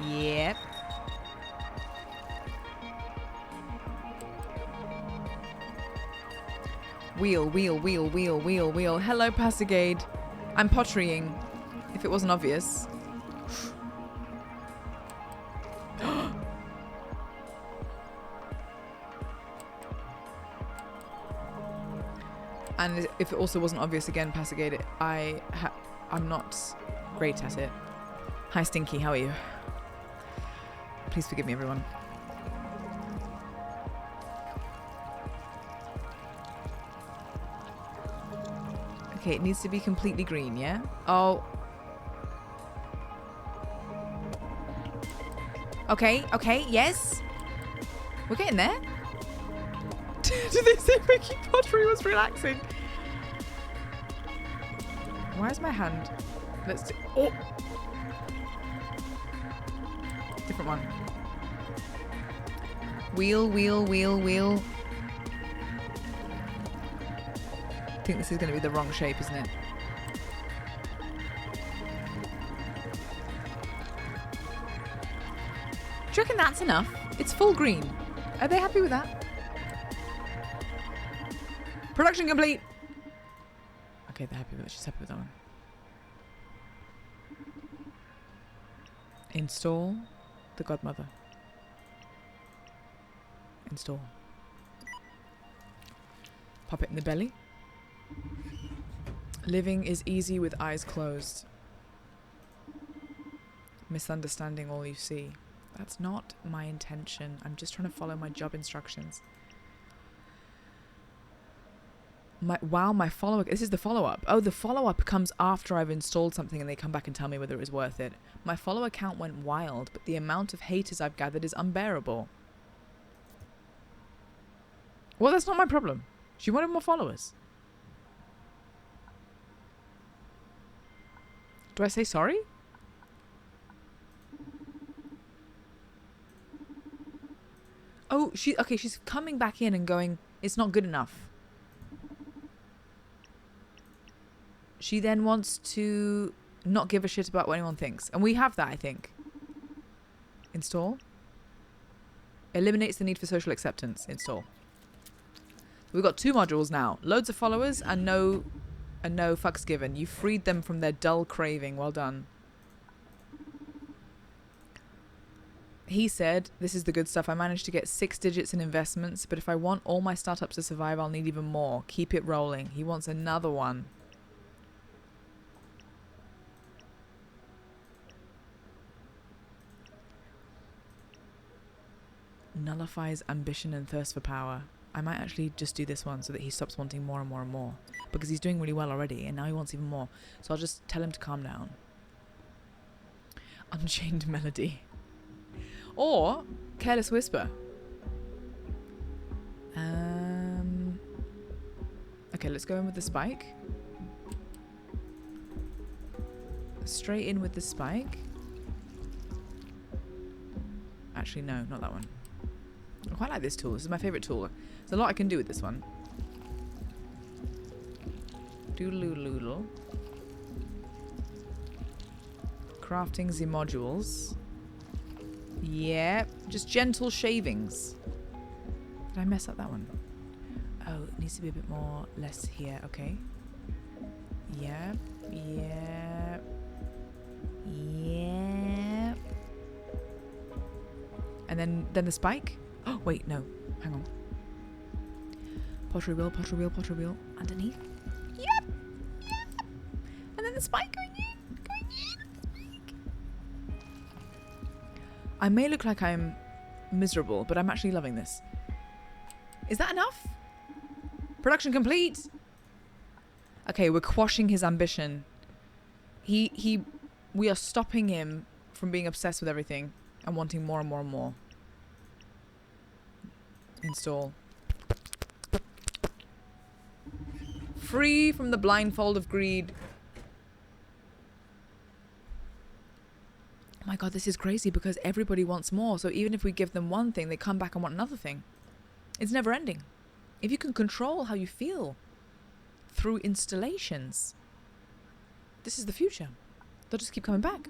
Yep. Wheel, wheel, wheel, wheel, wheel, wheel. Hello, Passagade. I'm potterying, if it wasn't obvious. And if it also wasn't obvious again, Passagade, I'm not great at it. Hi, Stinky, how are you? Please forgive me, everyone. Okay, it needs to be completely green, yeah? Oh. Okay, okay, yes. We're getting there. Did they say making pottery was relaxing? Why is my hand? Let's do... Oh! Different one. Wheel, wheel, wheel, wheel. I think this is going to be the wrong shape, isn't it? Do you reckon that's enough? It's full green. Are they happy with that? Production complete. Okay, they're happy with it. She's happy with that one. Install the godmother. Install. Pop it in the belly. Living is easy with eyes closed. Misunderstanding all you see. That's not my intention. I'm just trying to follow my job instructions. My follow-up. This is the follow-up. Oh, the follow-up comes after I've installed something and they come back and tell me whether it was worth it. My follow account went wild, but the amount of haters I've gathered is unbearable. Well, that's not my problem. She wanted more followers. Do I say sorry? Oh, okay, she's coming back in and going, it's not good enough. She then wants to not give a shit about what anyone thinks. And we have that, I think. Install. Eliminates the need for social acceptance. Install. We've got 2 modules now. Loads of followers and no fucks given. You freed them from their dull craving. Well done. He said, this is the good stuff. I managed to get 6 digits in investments, but if I want all my startups to survive, I'll need even more. Keep it rolling. He wants another one. Nullifies ambition and thirst for power. I might actually just do this one so that he stops wanting more and more and more. Because he's doing really well already, and now he wants even more. So I'll just tell him to calm down. Unchained Melody. Or Careless Whisper. Okay, let's go in with the spike. Straight in with the spike. Actually, no, not that one. I quite like this tool. This is my favorite tool. There's a lot I can do with this one. Doodle-doodle-doodle. Crafting the modules. Yep. Just gentle shavings. Did I mess up that one? Oh, it needs to be a bit more less here. Okay. Yep. Yep. Yep. And then the spike. Oh, wait, no. Hang on. Pottery wheel, pottery wheel, pottery wheel. Underneath. Yep. Yep. And then the spike going in. Going in. Spike. I may look like I'm miserable, but I'm actually loving this. Is that enough? Production complete. Okay, we're quashing his ambition. We are stopping him from being obsessed with everything and wanting more and more and more. Install. Free from the blindfold of greed. Oh my god, this is crazy because everybody wants more. So even if we give them one thing, they come back and want another thing. It's never ending. If you can control how you feel through installations, this is the future. They'll just keep coming back.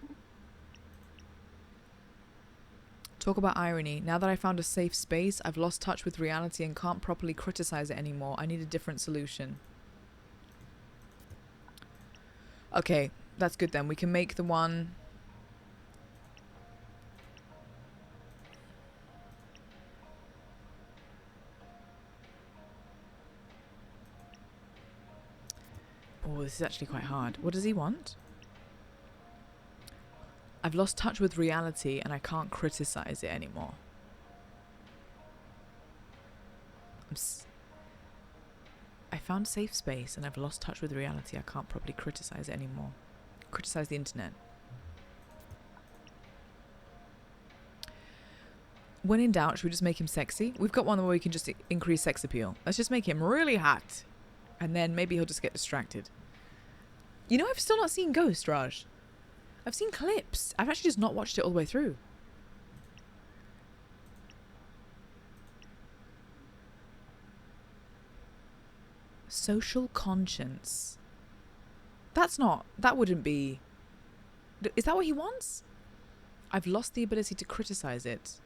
Talk about irony. Now that I found a safe space, I've lost touch with reality and can't properly criticize it anymore. I need a different solution. Okay, that's good then. We can make the one... Oh, this is actually quite hard. What does he want? I've lost touch with reality and I can't criticize it anymore. I found safe space and I've lost touch with reality. I can't properly criticize it anymore. Criticize the internet. When in doubt, should we just make him sexy? We've got one where we can just increase sex appeal. Let's just make him really hot. And then maybe he'll just get distracted. You know, I've still not seen Ghost, Raj. I've seen clips. I've actually just not watched it all the way through. Social conscience. That wouldn't be... Is that what he wants? I've lost the ability to criticize it.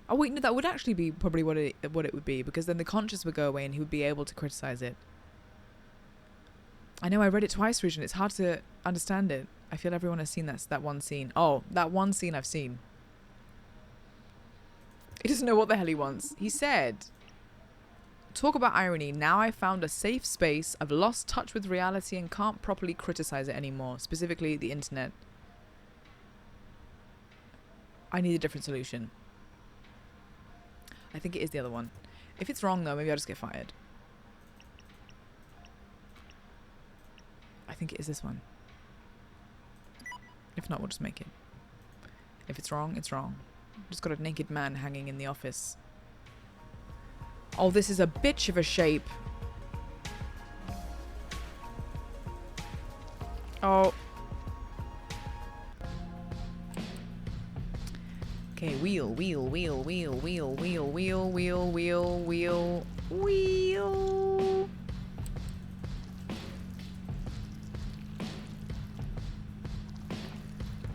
Oh wait, no, that would actually be probably what it would be, because then the conscience would go away and he would be able to criticize it. I know I read it twice, Regent. It's hard to understand it. I feel everyone has seen that one scene. Oh, that one scene I've seen. He doesn't know what the hell he wants. He said, talk about irony. Now I found a safe space. I've lost touch with reality and can't properly criticize it anymore. Specifically, the internet. I need a different solution. I think it is the other one. If it's wrong, though, maybe I'll just get fired. I think it is this one. If not, we'll just make it. If it's wrong, it's wrong. Just got a naked man hanging in the office. Oh, this is a bitch of a shape. Oh. Okay, wheel, wheel, wheel, wheel, wheel, wheel, wheel, wheel, wheel, wheel, wheel.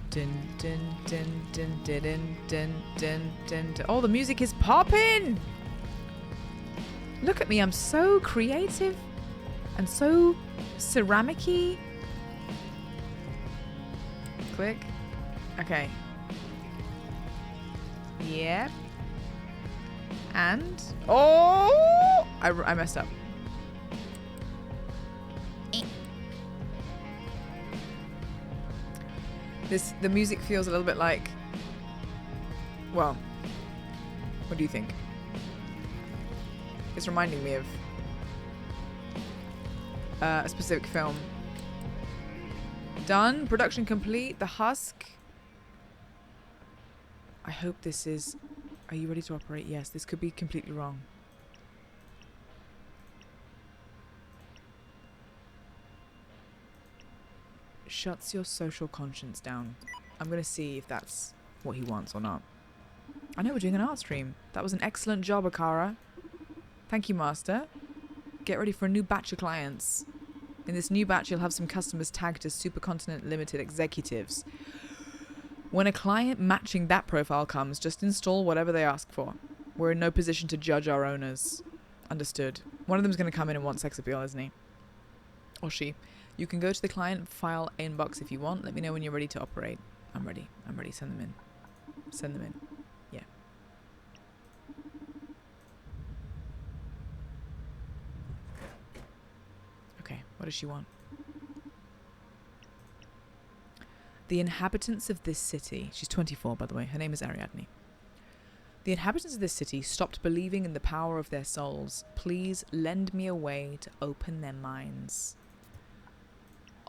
Dun, dun, dun, dun, dun, dun, dun, dun, dun. Oh, the music is popping! Look at me, I'm so creative and so ceramic-y. Click. Okay. Yep. And... Oh! I messed up. The music feels a little bit like... Well, what do you think? It's reminding me of a specific film. Done. Production complete. The husk. I hope this is... Are you ready to operate? Yes, this could be completely wrong. Shuts your social conscience down. I'm going to see if that's what he wants or not. I know we're doing an art stream. That was an excellent job, Akara. Thank you, Master. Get ready for a new batch of clients. In this new batch, you'll have some customers tagged as Supercontinent Limited executives. When a client matching that profile comes, just install whatever they ask for. We're in no position to judge our owners. Understood. One of them's going to come in and want sex appeal, isn't he? Or she. You can go to the client file inbox if you want. Let me know when you're ready to operate. I'm ready. Send them in. Send them in. Yeah. Okay, what does she want? The inhabitants of this city, she's 24 by the way, her name is Ariadne. The inhabitants of this city stopped believing in the power of their souls. Please lend me a way to open their minds.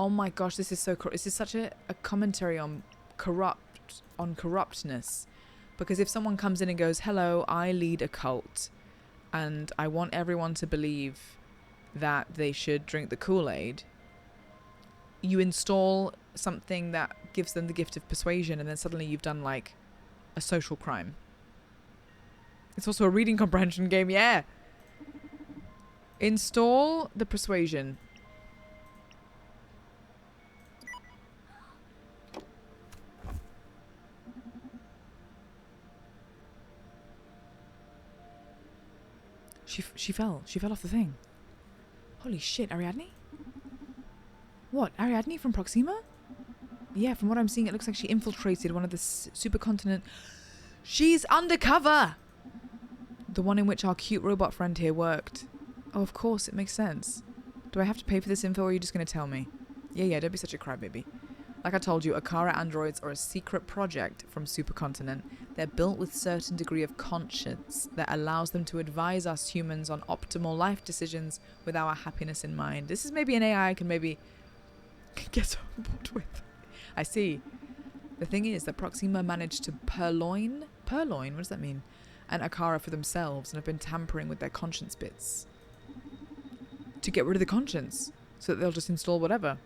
Oh my gosh, this is so this is such a commentary on corruptness. Because if someone comes in and goes, hello, I lead a cult and I want everyone to believe that they should drink the Kool-Aid, you install something that gives them the gift of persuasion and then suddenly you've done like a social crime. It's also a reading comprehension game, yeah. Install the persuasion. She fell off the thing. Holy shit, Ariadne? What, Ariadne from Proxima? Yeah, from what I'm seeing, it looks like she infiltrated one of the supercontinent. She's undercover! The one in which our cute robot friend here worked. Oh, of course, it makes sense. Do I have to pay for this info or are you just going to tell me? Yeah, don't be such a crybaby. Like I told you, Akara androids are a secret project from Supercontinent. They're built with a certain degree of conscience that allows them to advise us humans on optimal life decisions with our happiness in mind. This is maybe an AI I can maybe get on board with. I see. The thing is that Proxima managed to purloin? What does that mean? And Akara for themselves and have been tampering with their conscience bits. To get rid of the conscience. So that they'll just install whatever.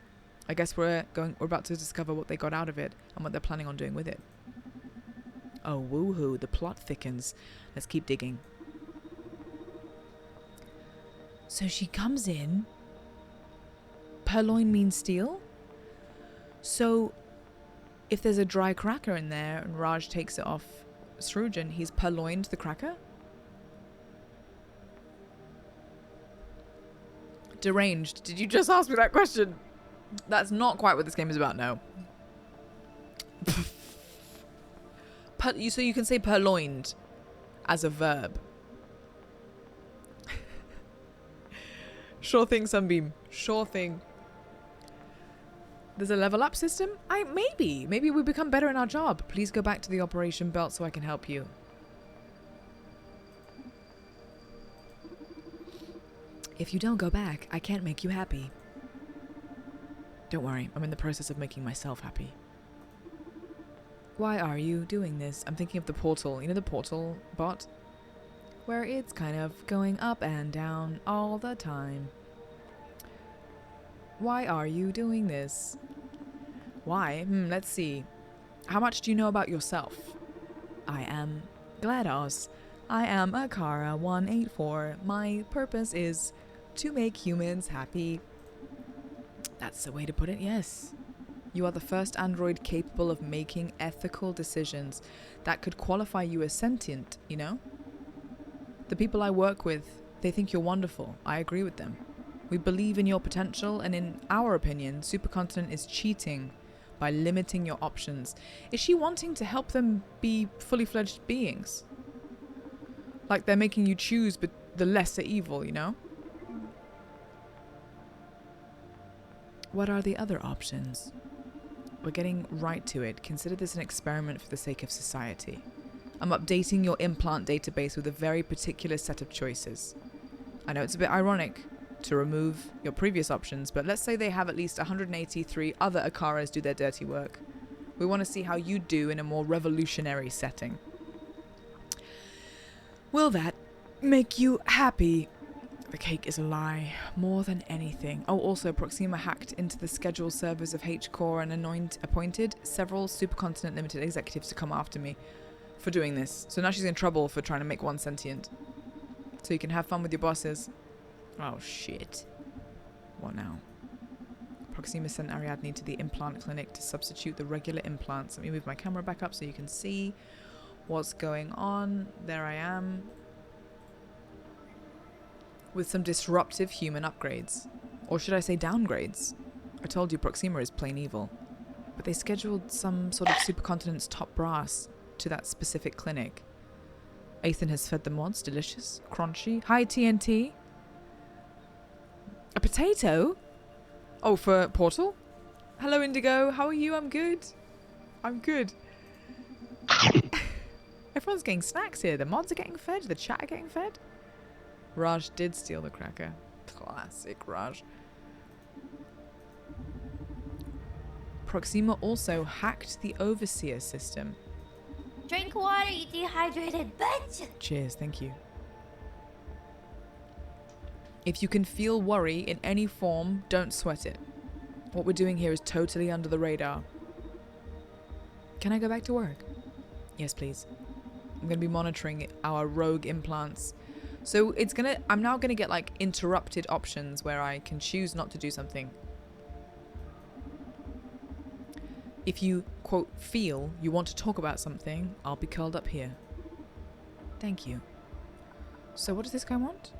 I guess we're about to discover what they got out of it and what they're planning on doing with it. Oh, woohoo, the plot thickens. Let's keep digging. So she comes in. Purloin means steel? So if there's a dry cracker in there and Raj takes it off Srujan, he's purloined the cracker? Deranged. Did you just ask me that question? That's not quite what this game is about, no. So you can say purloined as a verb. Sure thing, Sunbeam. Sure thing. There's a level up system? Maybe we become better in our job. Please go back to the operation belt so I can help you. If you don't go back, I can't make you happy. Don't worry, I'm in the process of making myself happy. Why are you doing this? I'm thinking of the portal. You know the portal bot? Where it's kind of going up and down all the time. Why are you doing this? Why? Let's see. How much do you know about yourself? I am GLaDOS. I am Akara 184. My purpose is to make humans happy. That's the way to put it, yes. You are the first android capable of making ethical decisions that could qualify you as sentient, you know? The people I work with, they think you're wonderful. I agree with them. We believe in your potential, and in our opinion, Supercontinent is cheating by limiting your options. Is she wanting to help them be fully fledged beings? Like they're making you choose but the lesser evil, you know? What are the other options? We're getting right to it. Consider this an experiment for the sake of society. I'm updating your implant database with a very particular set of choices. I know it's a bit ironic to remove your previous options, but let's say they have at least 183 other Akaras do their dirty work. We want to see how you do in a more revolutionary setting. Will that make you happy? The cake is a lie, more than anything. Oh, also, Proxima hacked into the schedule servers of H-Core and appointed several Supercontinent Limited executives to come after me for doing this. So now she's in trouble for trying to make one sentient. So you can have fun with your bosses. Oh, shit. What now? Proxima sent Ariadne to the implant clinic to substitute the regular implants. Let me move my camera back up so you can see what's going on. There I am. With some disruptive human upgrades. Or should I say downgrades? I told you Proxima is plain evil. But they scheduled some sort of supercontinent's top brass to that specific clinic. Ethan has fed the mods. Delicious. Crunchy. Hi, TNT. A potato? Oh, for Portal? Hello, Indigo. How are you? I'm good. I'm good. Everyone's getting snacks here. The mods are getting fed. The chat are getting fed. Raj did steal the cracker. Classic Raj. Proxima also hacked the Overseer system. Drink water, you dehydrated bitch! Cheers, thank you. If you can feel worry in any form, don't sweat it. What we're doing here is totally under the radar. Can I go back to work? Yes, please. I'm going to be monitoring our rogue implants. So I'm now gonna get like interrupted options where I can choose not to do something. If you, quote, feel you want to talk about something, I'll be curled up here. Thank you. So what does this guy want?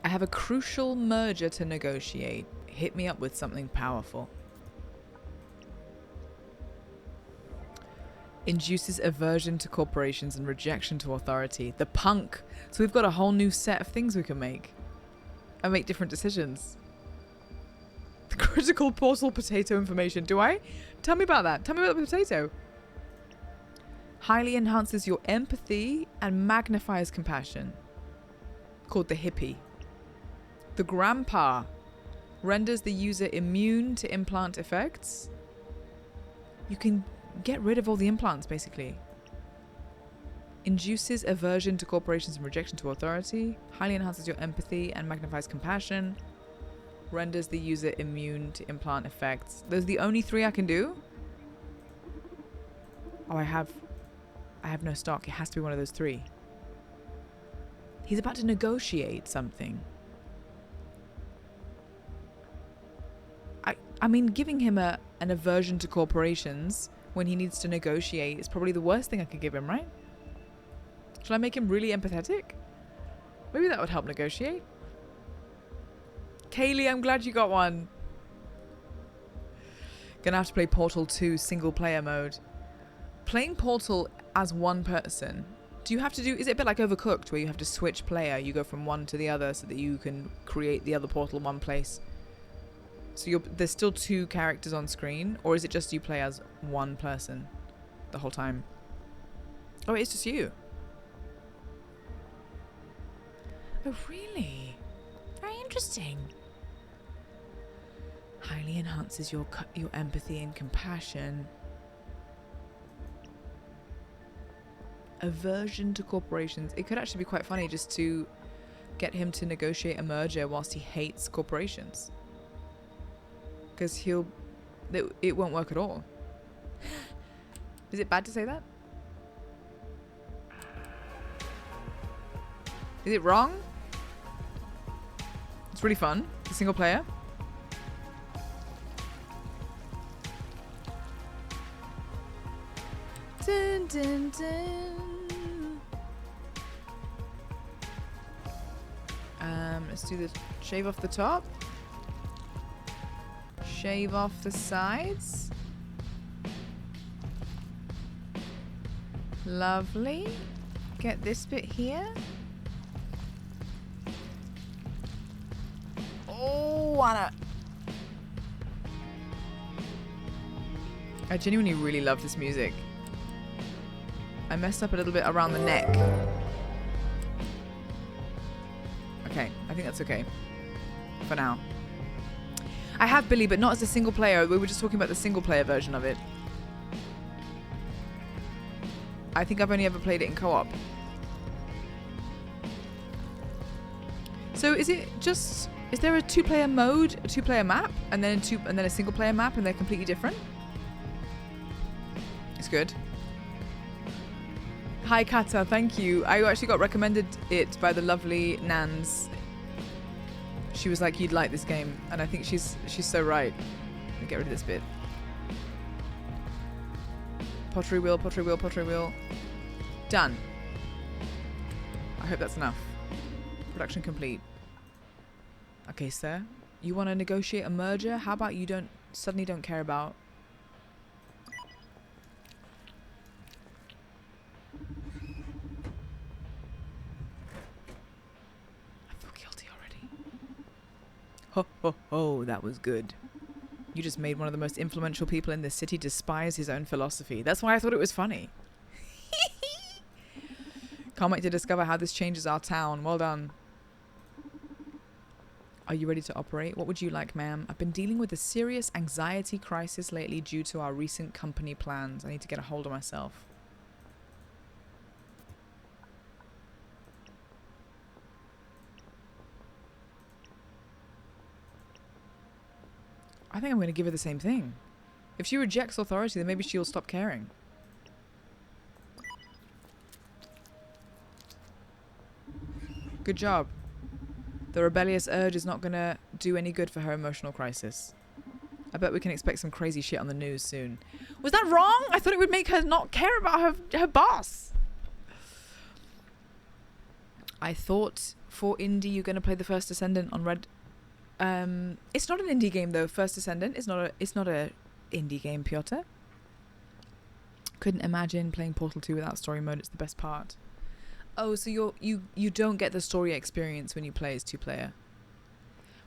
I have a crucial merger to negotiate. Hit me up with something powerful. Induces aversion to corporations and rejection to authority. The punk. So we've got a whole new set of things we can make. And make different decisions. The critical portal potato information. Do I? Tell me about that. Tell me about the potato. Highly enhances your empathy and magnifies compassion. Called the hippie. The grandpa. Renders the user immune to implant effects. You can get rid of all the implants, basically. Induces aversion to corporations and rejection to authority. Highly enhances your empathy and magnifies compassion. Renders the user immune to implant effects. Those are the only three I can do? Oh, I have no stock. It has to be one of those three. He's about to negotiate something. I mean, giving him an aversion to corporations when he needs to negotiate is probably the worst thing I could give him, right? Should I make him really empathetic? Maybe that would help negotiate. Kaylee, I'm glad you got one. Gonna have to play Portal 2 single player mode. Playing Portal as one person, do you have to do, is it a bit like Overcooked where you have to switch player? You go from one to the other so that you can create the other portal in one place. So there's still two characters on screen, or is it just you play as one person the whole time? Oh, it's just you. Oh, really? Very interesting. Highly enhances your empathy and compassion. Aversion to corporations. It could actually be quite funny just to get him to negotiate a merger whilst he hates corporations. Because it won't work at all. Is it bad to say that? Is it wrong? It's really fun. The single player. Dun, dun, dun. Let's do this. Shave off the top. Shave off the sides. Lovely. Get this bit here. Oh, Anna. I genuinely really love this music. I messed up a little bit around the neck. Okay, I think that's okay. For now. I have Billy, but not as a single player. We were just talking about the single player version of it. I think I've only ever played it in co-op. So is it just... Is there a two-player mode, a two-player map, and then a single-player map, and they're completely different? It's good. Hi, Kata. Thank you. I actually got recommended it by the lovely Nans. She was like, "You'd like this game," and I think she's so right. Let me get rid of this bit. Pottery wheel, pottery wheel, pottery wheel. Done. I hope that's enough. Production complete. Okay, sir. You want to negotiate a merger? How about you suddenly don't care about... I feel guilty already. Ho, ho, ho, that was good. You just made one of the most influential people in this city despise his own philosophy. That's why I thought it was funny. Can't wait to discover how this changes our town. Well done. Are you ready to operate? What would you like, ma'am? I've been dealing with a serious anxiety crisis lately due to our recent company plans. I need to get a hold of myself. I think I'm going to give her the same thing. If she rejects authority, then maybe she'll stop caring. Good job. The rebellious urge is not going to do any good for her emotional crisis. I bet we can expect some crazy shit on the news soon. Was that wrong? I thought it would make her not care about her boss. I thought for indie you're going to play the First Descendant on Red... it's not an indie game though. First Descendant is not a indie game, Piotr. Couldn't imagine playing Portal 2 without story mode. It's the best part. Oh, so you don't get the story experience when you play as two-player.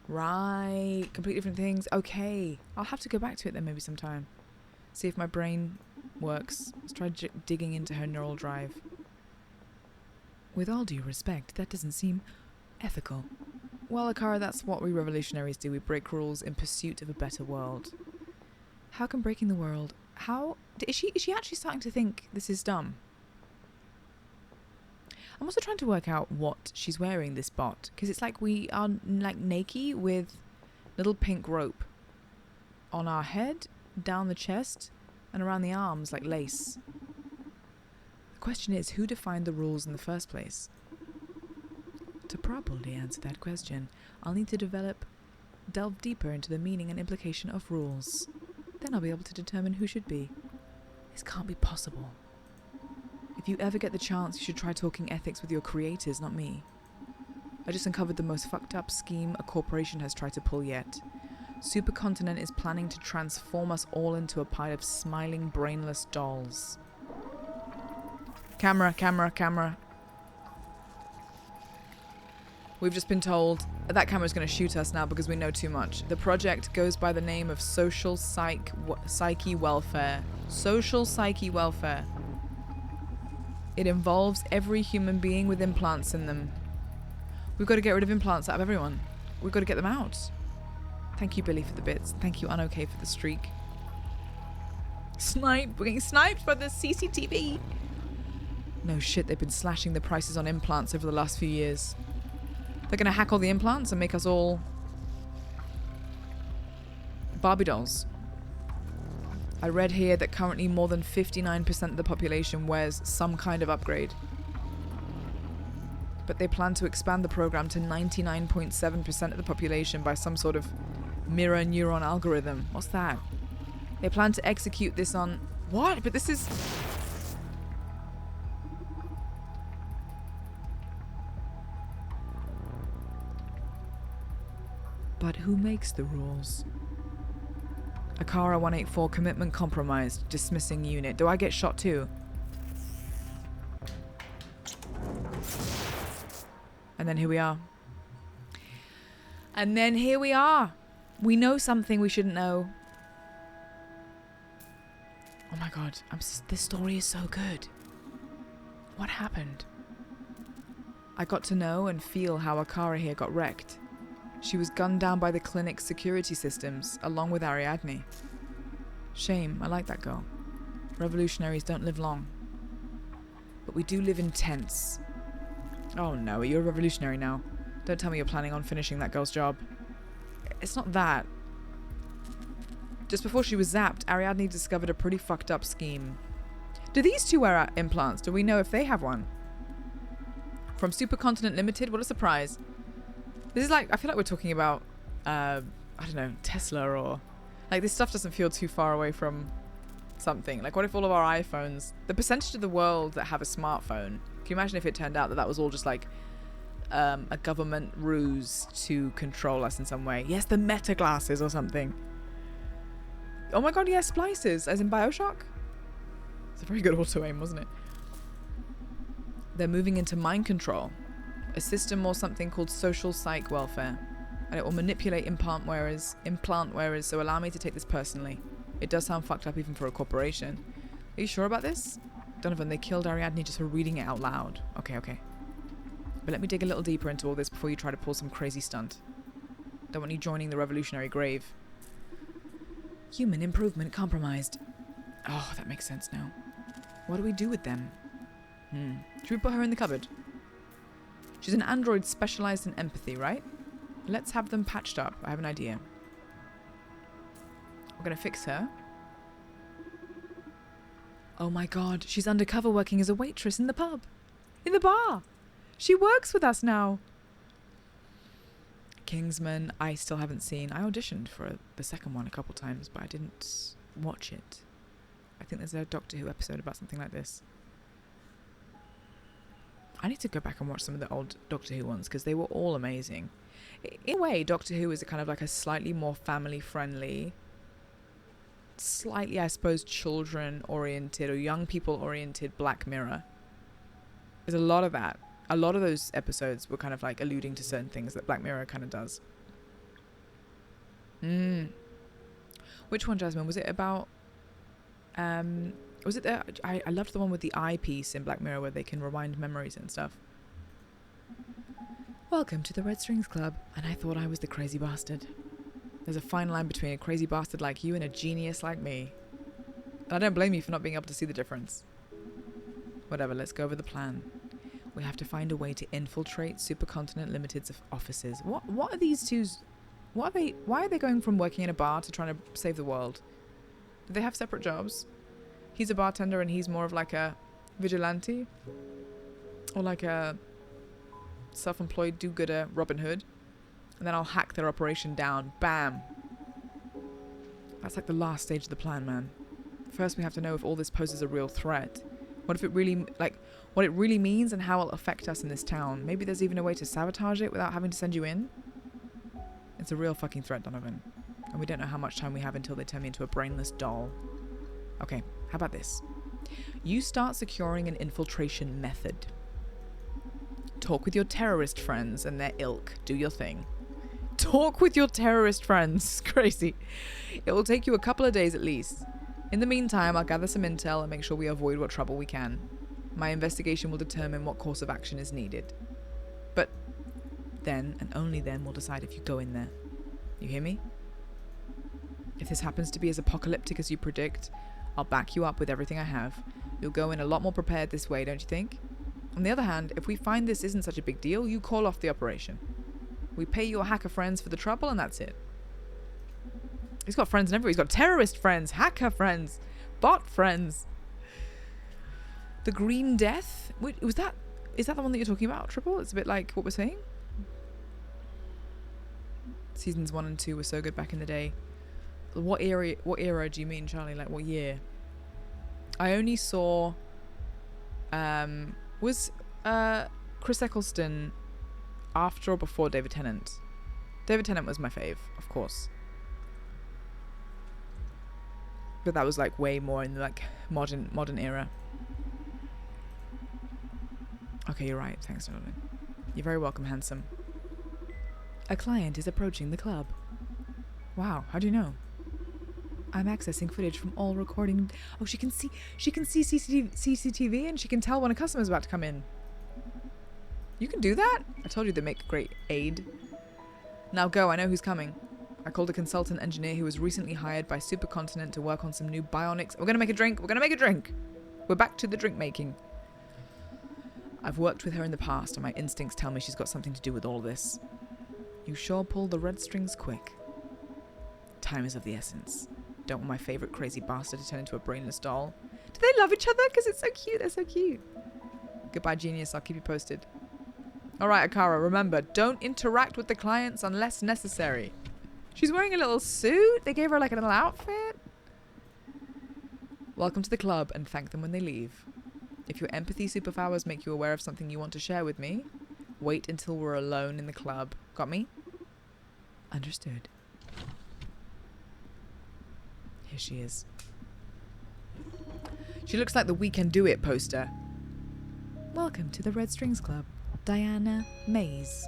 Right. Completely different things. Okay. I'll have to go back to it then maybe sometime. See if my brain works. Let's try digging into her neural drive. With all due respect, that doesn't seem ethical. Well, Akara, that's what we revolutionaries do. We break rules in pursuit of a better world. How can breaking the world... How... Is she actually starting to think this is dumb? I'm also trying to work out what she's wearing, this bot. Because it's like we are like naked with little pink rope on our head, down the chest, and around the arms like lace. The question is, who defined the rules in the first place? To properly answer that question, I'll need to delve deeper into the meaning and implication of rules. Then I'll be able to determine who should be. This can't be possible. If you ever get the chance, you should try talking ethics with your creators, not me. I just uncovered the most fucked up scheme a corporation has tried to pull yet. Supercontinent is planning to transform us all into a pile of smiling, brainless dolls. Camera, camera, camera. We've just been told that camera's going to shoot us now because we know too much. The project goes by the name of Social Psyche Welfare. Social Psyche Welfare. It involves every human being with implants in them. We've got to get rid of implants out of everyone. We've got to get them out. Thank you, Billy, for the bits. Thank you, Unokay, for the streak. Sniped. We're getting sniped by the CCTV. No shit, they've been slashing the prices on implants over the last few years. They're going to hack all the implants and make us all Barbie dolls. I read here that currently more than 59% of the population wears some kind of upgrade. But they plan to expand the program to 99.7% of the population by some sort of mirror neuron algorithm. What's that? They plan to execute this on... What? But this is... But who makes the rules? Akara 184, commitment compromised, dismissing unit. Do I get shot too? And then here we are. And then here we are. We know something we shouldn't know. Oh my god, this story is so good. What happened? I got to know and feel how Akara here got wrecked. She was gunned down by the clinic's security systems, along with Ariadne. Shame, I like that girl. Revolutionaries don't live long. But we do live in tents. Oh no, you're a revolutionary now. Don't tell me you're planning on finishing that girl's job. It's not that. Just before she was zapped, Ariadne discovered a pretty fucked up scheme. Do these two wear implants? Do we know if they have one? From Supercontinent Limited? What a surprise. This is like, I feel like we're talking about, I don't know, Tesla or... Like, this stuff doesn't feel too far away from something. Like, what if all of our iPhones... The percentage of the world that have a smartphone... Can you imagine if it turned out that that was all just like a government ruse to control us in some way? Yes, the Meta glasses or something. Oh my god, yes, splicers, as in Bioshock? It's a very good auto-aim, wasn't it? They're moving into mind control. A system or something called social psych welfare. And it will manipulate implant wearers, so allow me to take this personally. It does sound fucked up even for a corporation. Are you sure about this? Donovan, they killed Ariadne just for reading it out loud. Okay. But let me dig a little deeper into all this before you try to pull some crazy stunt. Don't want you joining the revolutionary grave. Human improvement compromised. Oh, that makes sense now. What do we do with them? Should we put her in the cupboard? She's an android specialized in empathy, right? Let's have them patched up. I have an idea. We're gonna fix her. Oh my god, she's undercover working as a waitress in the pub. In the bar. She works with us now. Kingsman, I still haven't seen. I auditioned for the second one a couple times, but I didn't watch it. I think there's a Doctor Who episode about something like this. I need to go back and watch some of the old Doctor Who ones because they were all amazing. In a way, Doctor Who is a kind of like a slightly more family-friendly, slightly, I suppose, children-oriented or young people-oriented Black Mirror. There's a lot of that. A lot of those episodes were kind of like alluding to certain things that Black Mirror kind of does. Which one, Jasmine? Was it about... was it the... I loved the one with the eyepiece in Black Mirror where they can rewind memories and stuff. Welcome to the Red Strings Club, and I thought I was the crazy bastard. There's a fine line between a crazy bastard like you and a genius like me. And I don't blame you for not being able to see the difference. Whatever, let's go over the plan. We have to find a way to infiltrate Supercontinent Limited's offices. What are these two's... What are they... Why are they going from working in a bar to trying to save the world? Do they have separate jobs? He's a bartender and he's more of like a vigilante? Or like a self-employed do-gooder Robin Hood? And then I'll hack their operation down. Bam! That's like the last stage of the plan, man. First we have to know if all this poses a real threat. What if it really... Like, what it really means and how it'll affect us in this town. Maybe there's even a way to sabotage it without having to send you in? It's a real fucking threat, Donovan. And we don't know how much time we have until they turn me into a brainless doll. Okay, how about this? You start securing an infiltration method. Talk with your terrorist friends and their ilk. Do your thing. Talk with your terrorist friends. Crazy. It will take you a couple of days at least. In the meantime, I'll gather some intel and make sure we avoid what trouble we can. My investigation will determine what course of action is needed. But then, and only then, we'll decide if you go in there. You hear me? If this happens to be as apocalyptic as you predict, I'll back you up with everything I have. You'll go in a lot more prepared this way, don't you think? On the other hand, if we find this isn't such a big deal, you call off the operation. We pay your hacker friends for the trouble and that's it. He's got friends and everywhere. He's got terrorist friends, hacker friends, bot friends. The Green Death? Wait, is that the one that you're talking about, Triple? It's a bit like what we're saying. Seasons 1 and 2 were so good back in the day. What era do you mean, Charlie? Like what year? I only saw was Chris Eccleston after or before David Tennant? David Tennant was my fave, of course. But that was like way more in the like modern era. Okay, you're right. Thanks, Donovan. You're very welcome, handsome. A client is approaching the club. Wow, how do you know? I'm accessing footage from all recording. Oh, she can see CCTV and she can tell when a customer's about to come in. You can do that? I told you they make a great aid. Now go, I know who's coming. I called a consultant engineer who was recently hired by Supercontinent to work on some new bionics. We're gonna make a drink. We're back to the drink making. I've worked with her in the past and my instincts tell me she's got something to do with all this. You sure pulled the red strings quick. Time is of the essence. Don't want my favourite crazy bastard to turn into a brainless doll. Do they love each other? Because it's so cute. They're so cute. Goodbye, genius. I'll keep you posted. Alright, Akara, remember, don't interact with the clients unless necessary. She's wearing a little suit. They gave her like a little outfit. Welcome to the club and thank them when they leave. If your empathy superpowers make you aware of something you want to share with me, wait until we're alone in the club. Got me? Understood. Here she is. She looks like the We Can Do It poster. Welcome to the Red Strings Club. Diana Mays.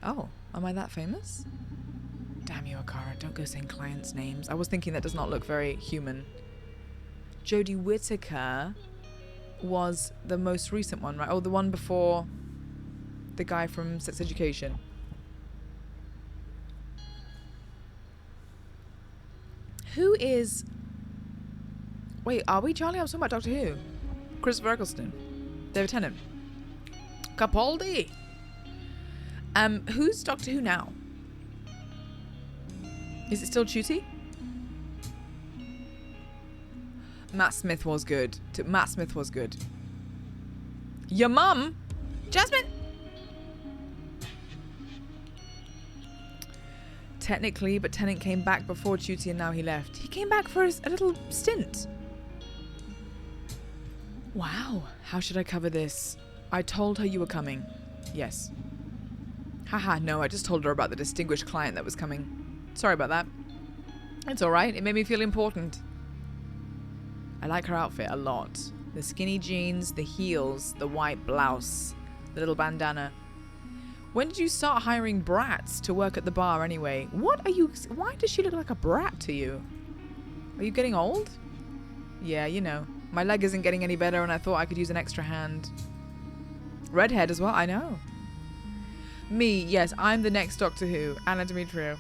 Oh, am I that famous? Damn you, Akara, don't go saying clients' names. I was thinking that does not look very human. Jodie Whittaker was the most recent one, right? Oh, the one before the guy from Sex Education. Who is... Wait, are we, Charlie? I was talking about Doctor Who. Christopher Eccleston. David Tennant. Capaldi. Who's Doctor Who now? Is it still Chuty? Matt Smith was good. Matt Smith was good. Your mum? Jasmine? Technically, but Tennant came back before Chuty and now he left. He came back for a little stint. Wow. How should I cover this? I told her you were coming. Yes. Haha, no, I just told her about the distinguished client that was coming. Sorry about that. It's alright. It made me feel important. I like her outfit a lot. The skinny jeans, the heels, the white blouse, the little bandana. When did you start hiring brats to work at the bar anyway? What are you... Why does she look like a brat to you? Are you getting old? Yeah, you know. My leg isn't getting any better and I thought I could use an extra hand. Redhead as well, I know. Me, yes, I'm the next Doctor Who. Anna Demetriou.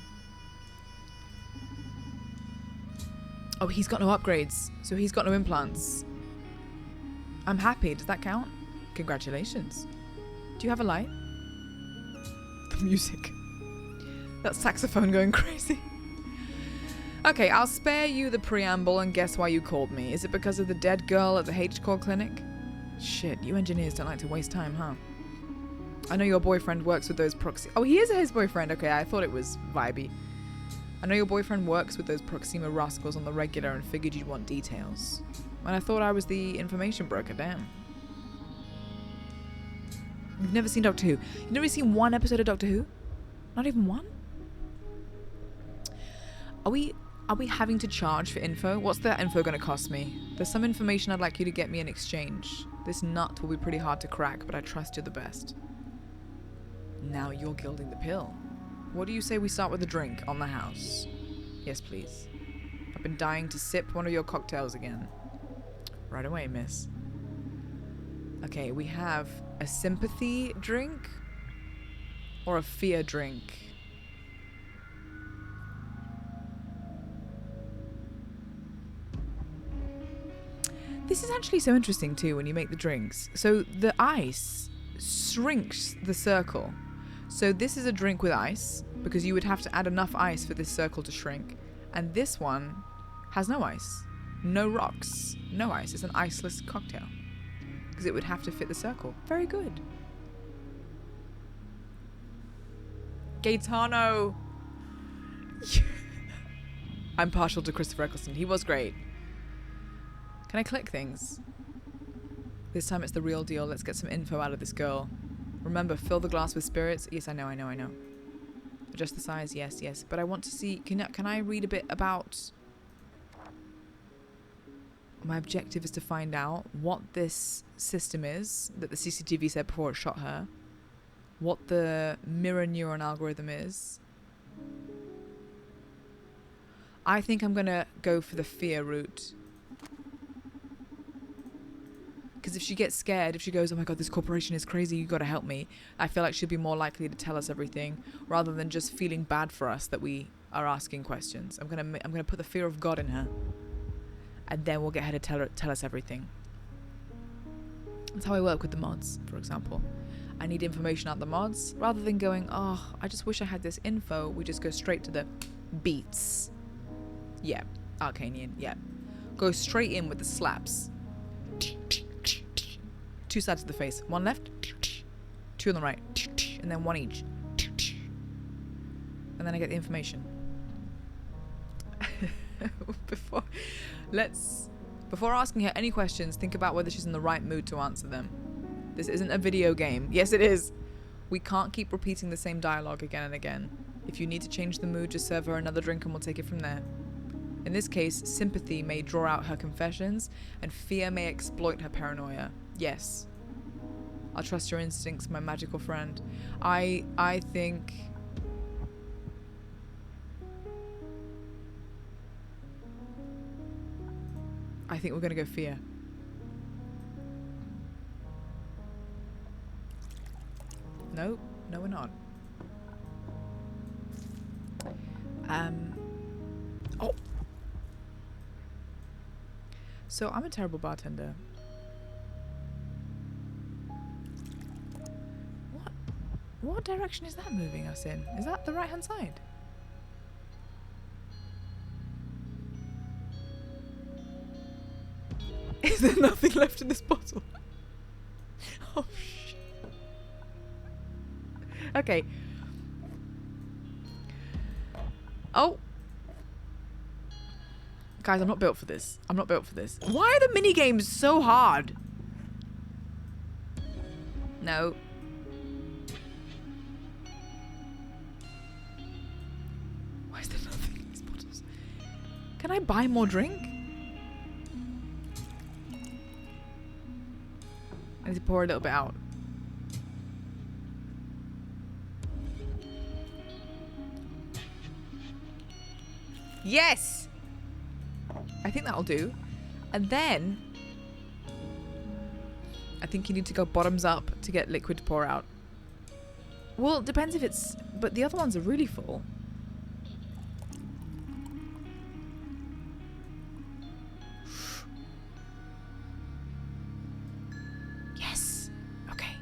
Oh, he's got no upgrades. So he's got no implants. I'm happy. Does that count? Congratulations. Do you have a light? The music. That saxophone going crazy. Okay, I'll spare you the preamble and guess why you called me. Is it because of the dead girl at the H-Core clinic? Shit, you engineers don't like to waste time, huh? I know your boyfriend works with those Proxima... Oh, he is his boyfriend. Okay, I thought it was vibey. I know your boyfriend works with those Proxima rascals on the regular and figured you'd want details. And I thought I was the information broker, damn. You've never seen Doctor Who? You've never seen one episode of Doctor Who? Not even one? Are we having to charge for info? What's that info going to cost me? There's some information I'd like you to get me in exchange. This nut will be pretty hard to crack, but I trust you're the best. Now you're gilding the pill. What do you say we start with a drink on the house? Yes, please. I've been dying to sip one of your cocktails again. Right away, miss. Okay, we have a sympathy drink or a fear drink. This is actually so interesting too when you make the drinks. So the ice shrinks the circle. So this is a drink with ice because you would have to add enough ice for this circle to shrink. And this one has no ice, no rocks, no ice. It's an iceless cocktail because it would have to fit the circle. Very good. Gaetano. I'm partial to Christopher Eccleston. He was great. Can I click things? This time it's the real deal. Let's get some info out of this girl. Remember, fill the glass with spirits. Yes, I know. Adjust the size. Yes. But I want to see... Can I read a bit about... My objective is to find out what this system is that the CCTV said before it shot her. What the mirror neuron algorithm is. I think I'm going to go for the fear route. Because if she gets scared, if she goes, oh my god, this corporation is crazy, you gotta help me, I feel like she'll be more likely to tell us everything rather than just feeling bad for us that we are asking questions. I'm gonna put the fear of God in her, and then we'll get her to tell us everything. That's how I work with the mods, for example. I need information out the mods. Rather than going, oh, I just wish I had this info, we just go straight to the beats. Yeah, Arcanian, yeah. Go straight in with the slaps. 2 sides of the face. 1 left, 2 on the right, and then 1 each. And then I get the information. Before asking her any questions, think about whether she's in the right mood to answer them. This isn't a video game. Yes, it is. We can't keep repeating the same dialogue again and again. If you need to change the mood, just serve her another drink and we'll take it from there. In this case, sympathy may draw out her confessions and fear may exploit her paranoia. Yes. I'll trust your instincts, my magical friend. I think... I think we're gonna go fear. Nope. No, we're not. Oh! So, I'm a terrible bartender. What direction is that moving us in? Is that the right-hand side? Is there nothing left in this bottle? Oh, shit. Okay. Oh. Guys, I'm not built for this. I'm not built for this. Why are the mini games so hard? No. Why is there nothing in these bottles? Can I buy more drink? I need to pour a little bit out. Yes! I think that'll do. And then... I think you need to go bottoms up to get liquid to pour out. Well, it depends if it's... But the other ones are really full. Yes! Okay.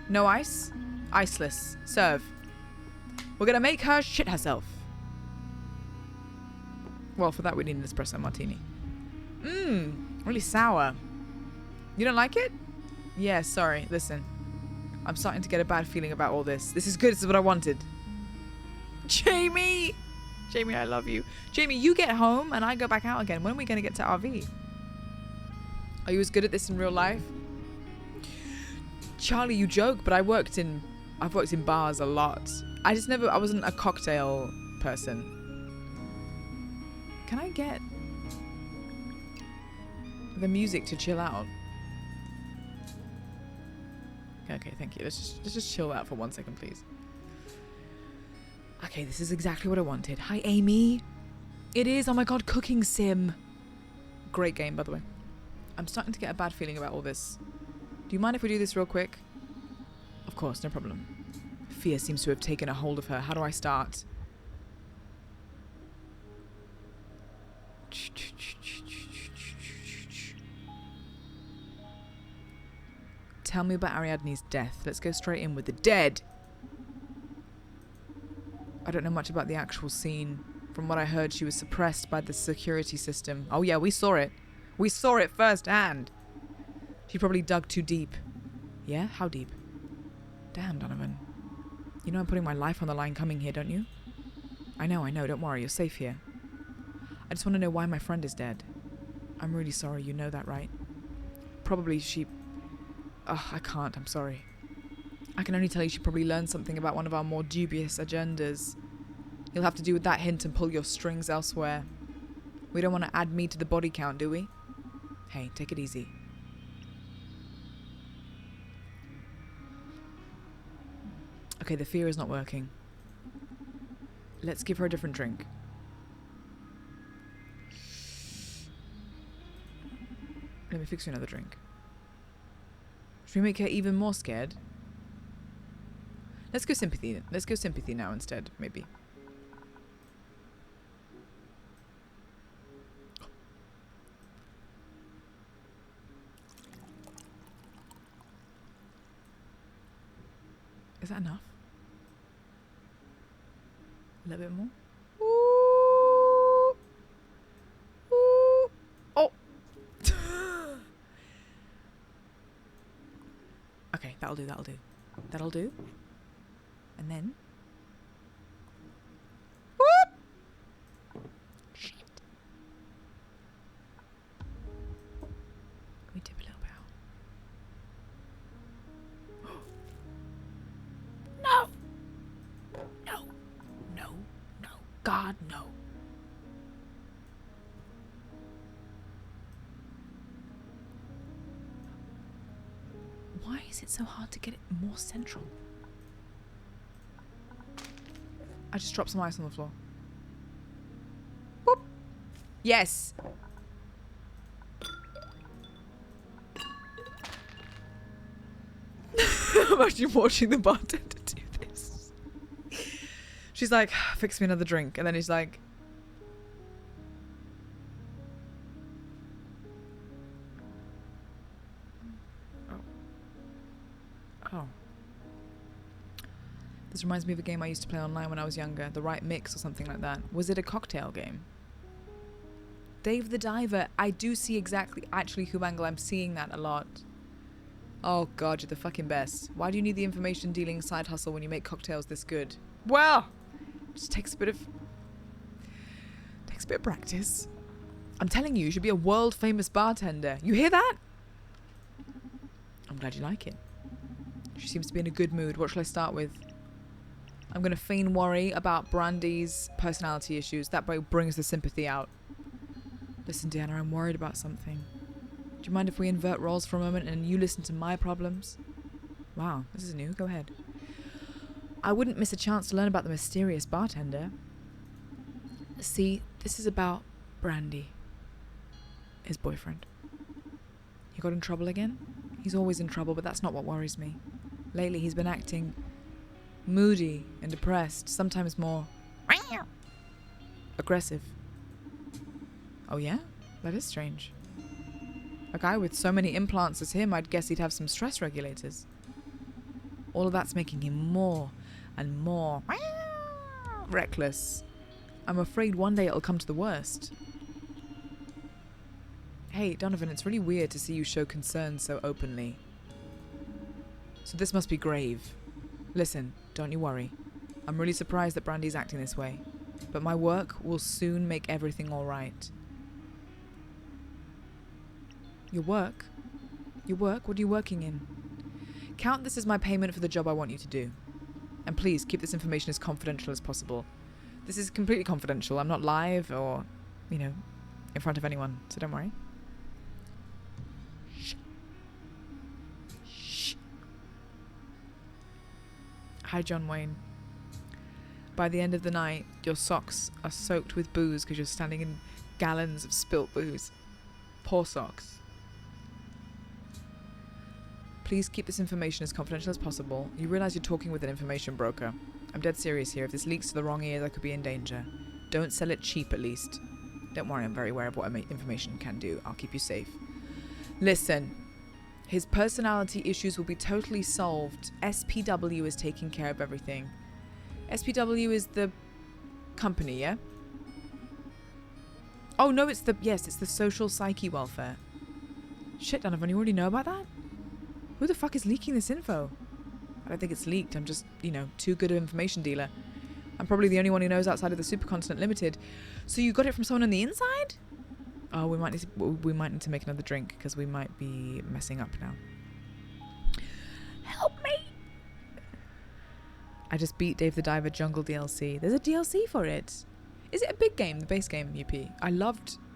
No ice? Iceless. Serve. We're gonna make her shit herself. Well, for that we need an espresso martini. Mmm, really sour. You don't like it? Yeah, sorry. Listen. I'm starting to get a bad feeling about all this. This is good. This is what I wanted. Jamie! Jamie, I love you. Jamie, you get home and I go back out again. When are we going to get to RV? Are you as good at this in real life? Charlie, you joke, but I've worked in bars a lot. I wasn't a cocktail person. Can I get the music to chill out? Okay, thank you. Let's just chill out for 1 second, please. Okay, this is exactly what I wanted. Hi, Amy. It is. Oh my god, Cooking Sim. Great game, by the way. I'm starting to get a bad feeling about all this. Do you mind if we do this real quick? Of course, no problem. Fear seems to have taken a hold of her. How do I start? Tell me about Ariadne's death. Let's go straight in with the dead. I don't know much about the actual scene. From what I heard, she was suppressed by the security system. Oh yeah, we saw it. We saw it firsthand. She probably dug too deep. Yeah? How deep? Damn, Donovan. You know I'm putting my life on the line coming here, don't you? I know. Don't worry. You're safe here. I just want to know why my friend is dead. I'm really sorry. You know that, right? Probably she... Ugh, I can't. I'm sorry. I can only tell you she probably learned something about one of our more dubious agendas. You'll have to do with that hint and pull your strings elsewhere. We don't want to add me to the body count, do we? Hey, take it easy. Okay, the fear is not working. Let's give her a different drink. Let me fix you another drink. Should we make her even more scared? Let's go sympathy. Let's go sympathy now instead, maybe. that enough? A little bit more? Ooh. Ooh. Oh. Okay, that'll do. That'll do. And then... Whoop! Shit. Can we dip a little bit out? No! No. No. No. God, no. Why is it so hard to get it more central? I just dropped some ice on the floor. Whoop. Yes. Imagine watching the bartender do this. She's like, fix me another drink. And then he's like, oh. This reminds me of a game I used to play online when I was younger. The Right Mix or something like that. Was it a cocktail game? Dave the Diver. I do see exactly. Actually, Hubangle, I'm seeing that a lot. Oh god, you're the fucking best. Why do you need the information dealing side hustle when you make cocktails this good? Well, just takes a bit of practice. I'm telling you, you should be a world famous bartender. You hear that? I'm glad you like it. She seems to be in a good mood. What shall I start with? I'm going to feign worry about Brandy's personality issues. That brings the sympathy out. Listen, Deanna, I'm worried about something. Do you mind if we invert roles for a moment and you listen to my problems? Wow, this is new. Go ahead. I wouldn't miss a chance to learn about the mysterious bartender. See, this is about Brandy. His boyfriend. He got in trouble again? He's always in trouble, but that's not what worries me. Lately, he's been acting moody and depressed, sometimes more aggressive. Oh yeah? That is strange. A guy with so many implants as him, I'd guess he'd have some stress regulators. All of that's making him more and more reckless. I'm afraid one day it'll come to the worst. Hey, Donovan, it's really weird to see you show concern so openly. So this must be grave. Listen, don't you worry. I'm really surprised that Brandy's acting this way. But my work will soon make everything alright. Your work? Your work? What are you working in? Count this as my payment for the job I want you to do. And please, keep this information as confidential as possible. This is completely confidential. I'm not live or, in front of anyone, so don't worry. Shh. Shh. Hi, John Wayne. By the end of the night, your socks are soaked with booze because you're standing in gallons of spilt booze. Poor socks. Please keep this information as confidential as possible. You realize you're talking with an information broker. I'm dead serious here. If this leaks to the wrong ears, I could be in danger. Don't sell it cheap, at least. Don't worry, I'm very aware of what information can do. I'll keep you safe. Listen. His personality issues will be totally solved. SPW is taking care of everything. SPW is the company, yeah? Oh, no, it's the social psyche welfare. Shit, Donovan, you already know about that? Who the fuck is leaking this info? I don't think it's leaked. I'm just, too good an information dealer. I'm probably the only one who knows outside of the Supercontinent Limited. So you got it from someone on the inside? Oh, we might need to make another drink because we might be messing up now. Help me! I just beat Dave the Diver Jungle DLC. There's a DLC for it. Is it a big game, the base game, UP? I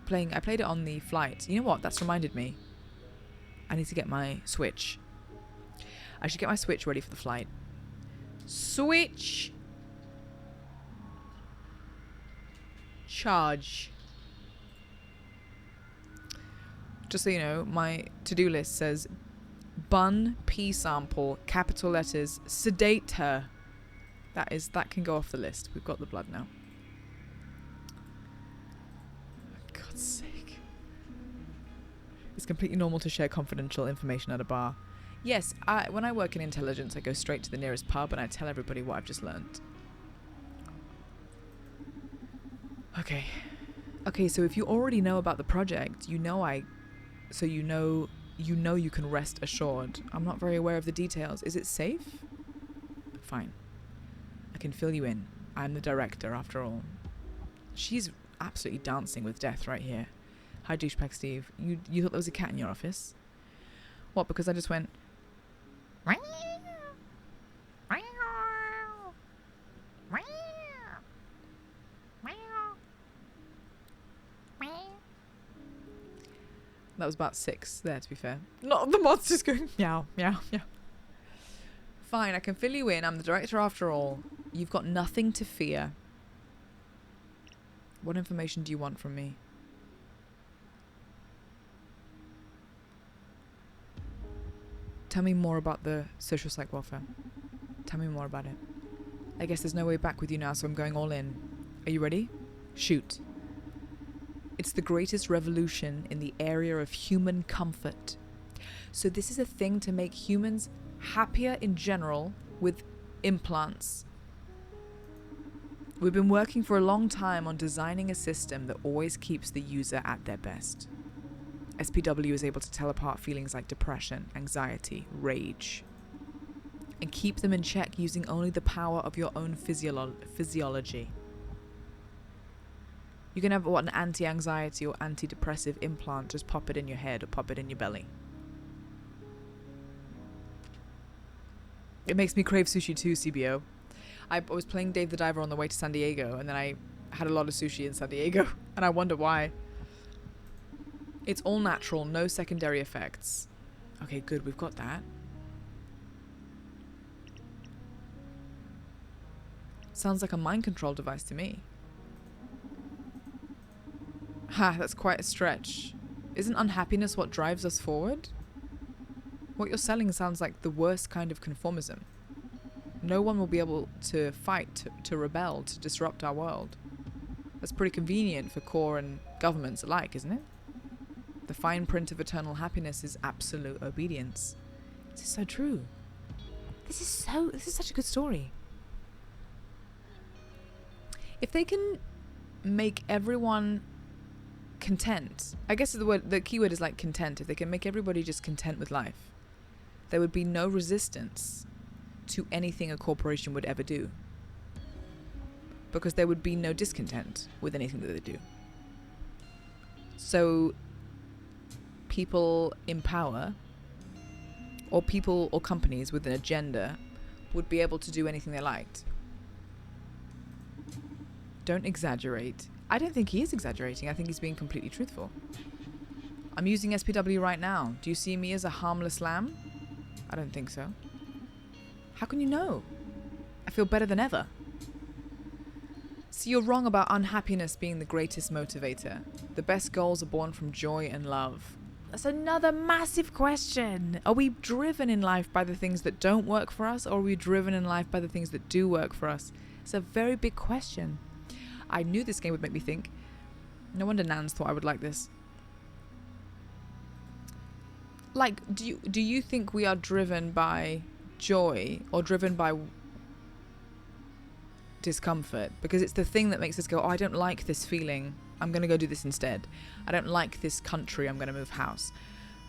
played it on the flight. You know what? That's reminded me. I need to get my Switch. I should get my Switch ready for the flight. Switch! Charge. Just so you know, my to-do list says bun P sample, capital letters, sedate her. That can go off the list. We've got the blood now. For God's sake. It's completely normal to share confidential information at a bar. Yes, when I work in intelligence, I go straight to the nearest pub and I tell everybody what I've just learned. Okay. Okay, so if you already know about the project, you know you can rest assured. I'm not very aware of the details. Is it safe? Fine. I can fill you in. I'm the director, after all. She's absolutely dancing with death right here. Hi, douchebag Steve. You thought there was a cat in your office? What, because I just went... That was about 6 there, to be fair. Not the monster's going meow, meow, meow. Fine, I can fill you in. I'm the director after all. You've got nothing to fear. What information do you want from me? Tell me more about the social psych welfare. Tell me more about it. I guess there's no way back with you now, so I'm going all in. Are you ready? Shoot. It's the greatest revolution in the area of human comfort. So this is a thing to make humans happier in general with implants. We've been working for a long time on designing a system that always keeps the user at their best. SPW is able to tell apart feelings like depression, anxiety, rage, and keep them in check using only the power of your own physiology. You can have an anti-anxiety or antidepressive implant, just pop it in your head or pop it in your belly. It makes me crave sushi too, CBO. I was playing Dave the Diver on the way to San Diego, and then I had a lot of sushi in San Diego, and I wonder why. It's all natural, no secondary effects. Okay, good, we've got that. Sounds like a mind control device to me. Ha, that's quite a stretch. Isn't unhappiness what drives us forward? What you're selling sounds like the worst kind of conformism. No one will be able to fight, to rebel, to disrupt our world. That's pretty convenient for core and governments alike, isn't it? The fine print of eternal happiness is absolute obedience. This is so true. This is such a good story. If they can make everyone content, I guess the key word is like content. If they can make everybody just content with life, there would be no resistance to anything a corporation would ever do, because there would be no discontent with anything that they do. So people in power, or people or companies with an agenda, would be able to do anything they liked. Don't exaggerate. I don't think he is exaggerating. I think he's being completely truthful. I'm using SPW right now. Do you see me as a harmless lamb? I don't think so. How can you know? I feel better than ever. See, you're wrong about unhappiness being the greatest motivator. The best goals are born from joy and love. That's another massive question. Are we driven in life by the things that don't work for us, or are we driven in life by the things that do work for us? It's a very big question. I knew this game would make me think. No wonder Nans thought I would like this. Like, do you think we are driven by joy or driven by discomfort? Because it's the thing that makes us go, oh, I don't like this feeling, I'm going to go do this instead. I don't like this country, I'm going to move house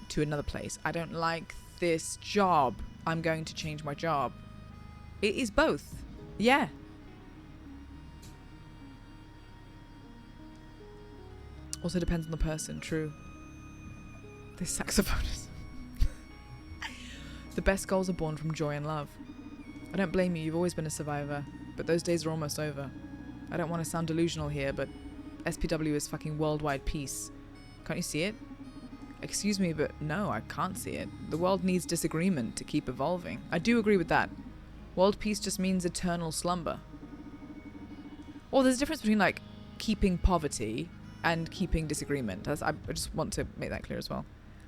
to another place. I don't like this job, I'm going to change my job. It is both. Yeah. Also depends on the person, true. This saxophone is... The best goals are born from joy and love. I don't blame you, you've always been a survivor, but those days are almost over. I don't want to sound delusional here, but SPW is fucking worldwide peace. Can't you see it? Excuse me, but no, I can't see it. The world needs disagreement to keep evolving. I do agree with that. World peace just means eternal slumber. Or there's a difference between, like, keeping poverty and keeping disagreement. I just want to make that clear as well.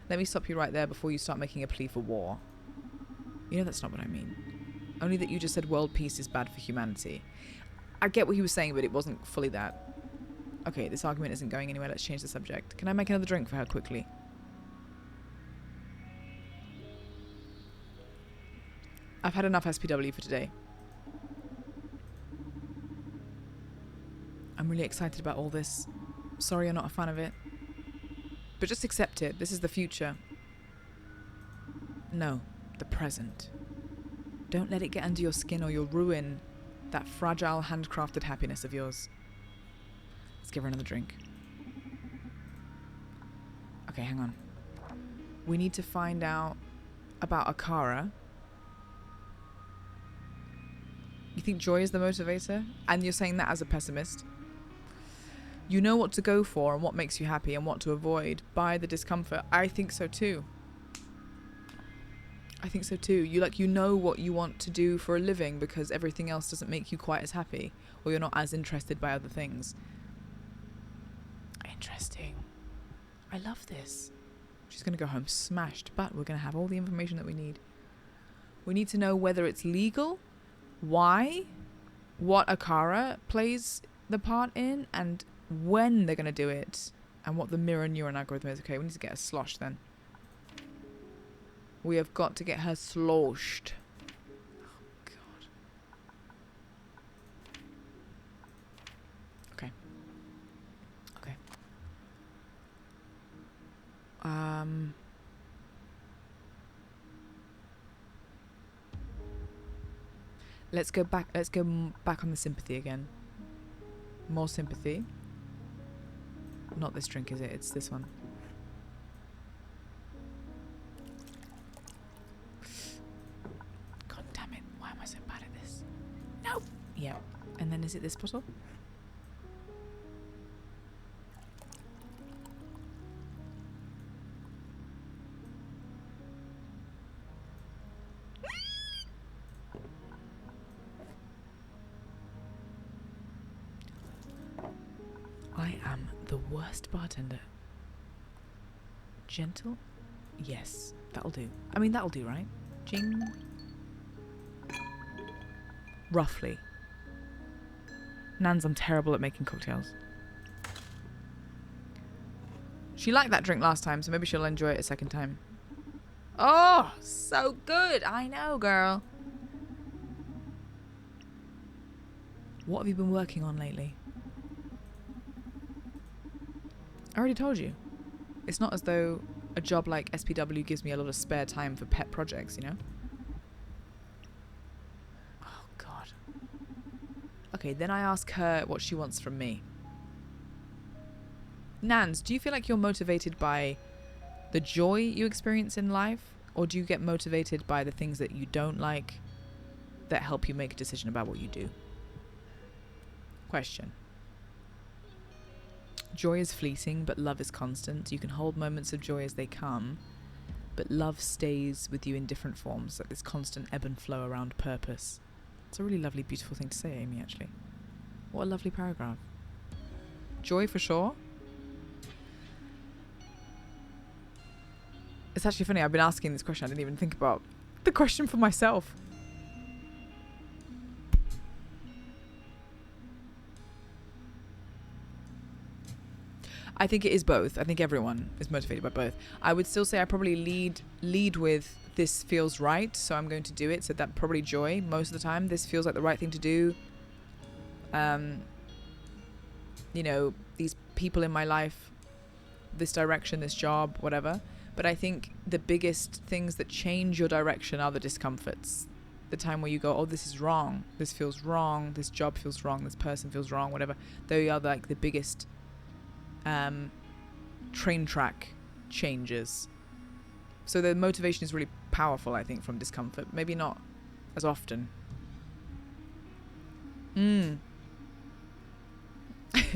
Let me stop you right there before you start making a plea for war. You know that's not what I mean. Only that you just said world peace is bad for humanity. I get what he was saying, but it wasn't fully that. Okay, this argument isn't going anywhere. Let's change the subject. Can I make another drink for her quickly? I've had enough SPW for today. I'm really excited about all this. Sorry you're not a fan of it. But just accept it. This is the future. No, the present. Don't let it get under your skin or you'll ruin that fragile, handcrafted happiness of yours. Let's give her another drink. Okay, hang on. We need to find out about Akara. You think joy is the motivator? And you're saying that as a pessimist? You know what to go for and what makes you happy and what to avoid by the discomfort. I think so too. I think so too. You know what you want to do for a living because everything else doesn't make you quite as happy, or you're not as interested by other things. Interesting. I love this. She's going to go home smashed, but we're going to have all the information that we need. We need to know whether it's legal, why, what Akara plays the part in, and when they're going to do it, and what the mirror neuron algorithm is. Okay, we need to get her sloshed then. We have got to get her sloshed. Oh, God. Okay. Okay. Let's go back on the sympathy again. More sympathy. Not this drink, is it? It's this one. God damn it. Why am I so bad at this? No! Yeah. And then is it this bottle? I am the worst bartender. Gentle? Yes, that'll do. I mean, that'll do, right? Jing. Roughly. Nans, I'm terrible at making cocktails. She liked that drink last time, so maybe she'll enjoy it a second time. Oh, so good. I know, girl. What have you been working on lately? I already told you. It's not as though a job like SPW gives me a lot of spare time for pet projects, you know? Oh, God. Okay, then I ask her what she wants from me. Nans, do you feel like you're motivated by the joy you experience in life? Or do you get motivated by the things that you don't like that help you make a decision about what you do? Question. Joy is fleeting, but love is constant. You can hold moments of joy as they come, but love stays with you in different forms, like this constant ebb and flow around purpose. It's a really lovely, beautiful thing to say, Amy, actually. What a lovely paragraph. Joy for sure. It's actually funny, I've been asking this question, I didn't even think about the question for myself. I think it is both. I think everyone is motivated by both. I would still say I probably lead with this feels right, so I'm going to do it. So that probably joy most of the time. This feels like the right thing to do. You know, these people in my life, this direction, this job, whatever. But I think the biggest things that change your direction are the discomforts. The time where you go, oh, this is wrong. This feels wrong. This job feels wrong. This person feels wrong, whatever. They are like the biggest train track changes. So the motivation is really powerful, I think, from discomfort. Maybe not as often. If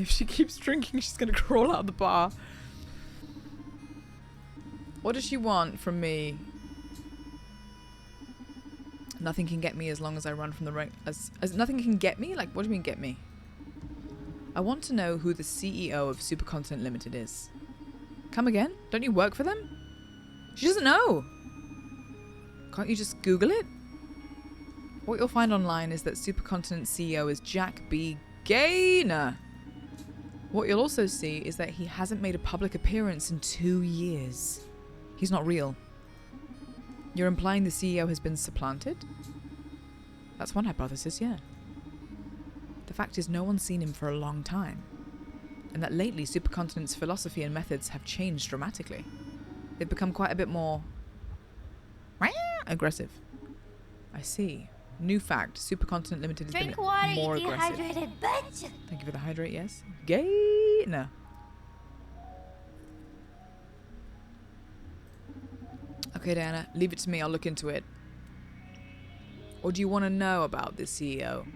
she keeps drinking, she's going to crawl out of the bar. What does she want from me? Nothing can get me as long as I run from the right. As nothing can get me? Like, what do you mean get me? I want to know who the CEO of Supercontinent Limited is. Come again? Don't you work for them? She doesn't know. Can't you just Google it? What you'll find online is that Supercontinent CEO is Jack B. Gaynor. What you'll also see is that he hasn't made a public appearance in 2 years. He's not real. You're implying the CEO has been supplanted? That's one hypothesis, yeah. The fact is no one's seen him for a long time. And that lately Supercontinent's philosophy and methods have changed dramatically. They've become quite a bit more aggressive. I see. New fact, Supercontinent Limited has Drink been water, more you aggressive. dehydrated bitch! Thank you for the hydrate, yes. Gay? No. Okay, Diana, leave it to me. I'll look into it. Or do you want to know about this CEO?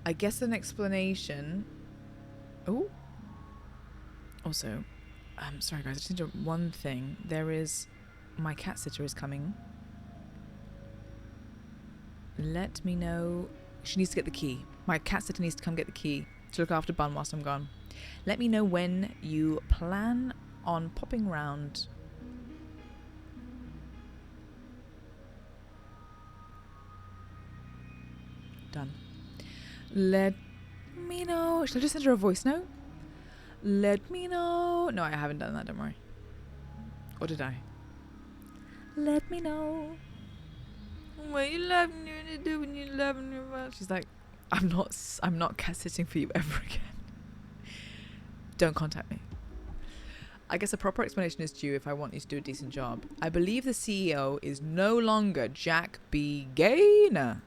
I guess an explanation. Oh. Also, sorry guys, I just need to one thing. There is, my cat sitter is coming. Let me know. She needs to get the key. My cat sitter needs to come get the key to look after Bun whilst I'm gone. Let me know when you plan on popping round. Done. Let me know. Should I just send her a voice note? Let me know. No, I haven't done that, don't worry. Or did I? Let me know. What you loving me to do when you loving me about. She's like, I'm not cat sitting for you ever again. Don't contact me. I guess a proper explanation is due if I want you to do a decent job. I believe the CEO is no longer Jack B. Gaynor.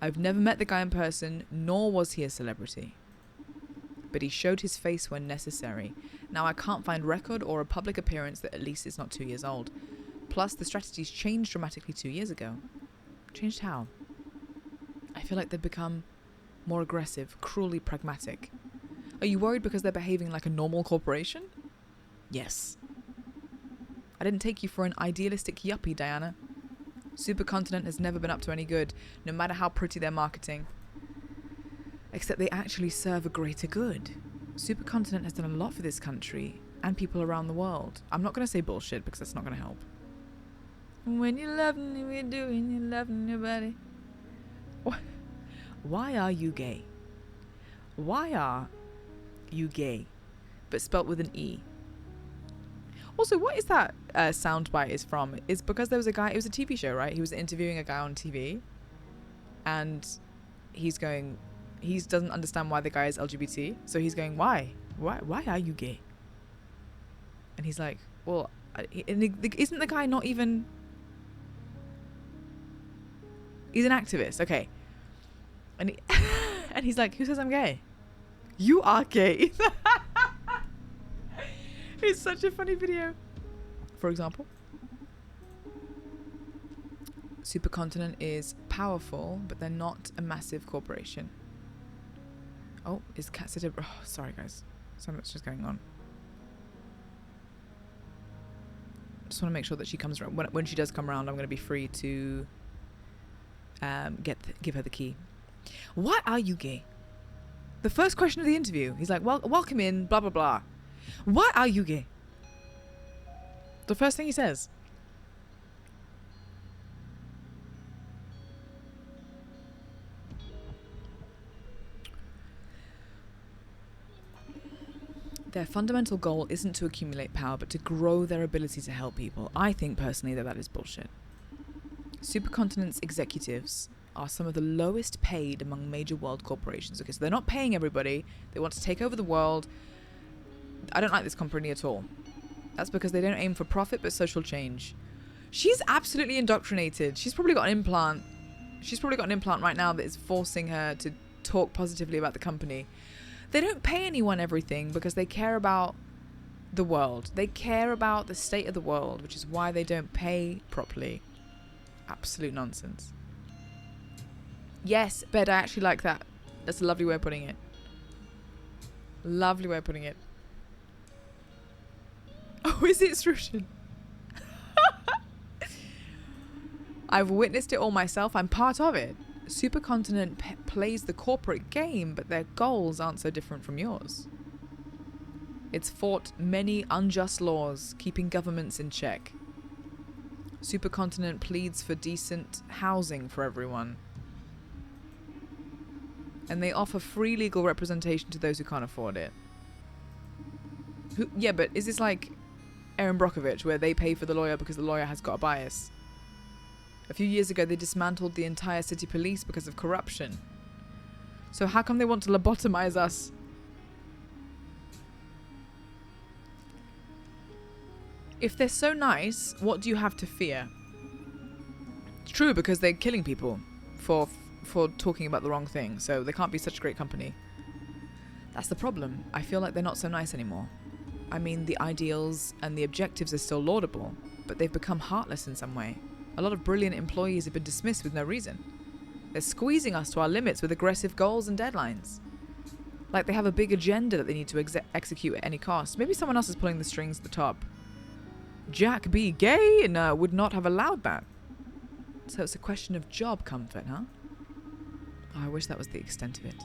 I've never met the guy in person, nor was he a celebrity. But he showed his face when necessary. Now I can't find record or a public appearance that at least is not 2 years old. Plus, the strategies changed dramatically 2 years ago. Changed how? I feel like they've become more aggressive, cruelly pragmatic. Are you worried because they're behaving like a normal corporation? Yes. I didn't take you for an idealistic yuppie, Diana. Supercontinent has never been up to any good, no matter how pretty their marketing. Except they actually serve a greater good. Supercontinent has done a lot for this country and people around the world. I'm not going to say bullshit because that's not going to help. When you're loving me, we're doing you're loving your body. Why are you gay? Why are you gay? But spelt with an E. Also, what is that soundbite is from? It's because there was a guy, it was a TV show, right? He was interviewing a guy on TV. And he's going, he doesn't understand why the guy is LGBT. So he's going, why? Why are you gay? And he's like, well, isn't the guy not even... He's an activist, okay. And and he's like, who says I'm gay? You are gay. It's such a funny video. For example, Supercontinent is powerful, but they're not a massive corporation. Oh, is cat sitter? Oh, sorry guys, so much is going on. Just want to make sure that she comes around. When she does come around, I'm going to be free to give her the key. Why are you gay? The first question of the interview. He's like, well, welcome in, blah blah blah. Why are you gay? The first thing he says. Their fundamental goal isn't to accumulate power, but to grow their ability to help people. I think personally that is bullshit. Supercontinent's executives are some of the lowest paid among major world corporations. Okay, so they're not paying everybody. They want to take over the world. I don't like this company at all. That's because they don't aim for profit but social change. She's absolutely indoctrinated. She's probably got an implant. She's probably got an implant right now that is forcing her to talk positively about the company. They don't pay anyone everything because they care about the world. They care about the state of the world, which is why they don't pay properly. Absolute nonsense. Yes, Bed, I actually like that. That's a lovely way of putting it. Lovely way of putting it. Oh, is it Srushin? I've witnessed it all myself. I'm part of it. Supercontinent plays the corporate game, but their goals aren't so different from yours. It's fought many unjust laws, keeping governments in check. Supercontinent pleads for decent housing for everyone. And they offer free legal representation to those who can't afford it. Yeah, but is this like Erin Brockovich, where they pay for the lawyer because the lawyer has got a bias? A few years ago, they dismantled the entire city police because of corruption. So how come they want to lobotomize us? If they're so nice, what do you have to fear? It's true, because they're killing people for talking about the wrong thing, so they can't be such great company. That's the problem. I feel like they're not so nice anymore. I mean, the ideals and the objectives are still laudable, but they've become heartless in some way. A lot of brilliant employees have been dismissed with no reason. They're squeezing us to our limits with aggressive goals and deadlines. Like they have a big agenda that they need to execute at any cost. Maybe someone else is pulling the strings at the top. Jack B. Gay would not have allowed that. So it's a question of job comfort, huh? Oh, I wish that was the extent of it.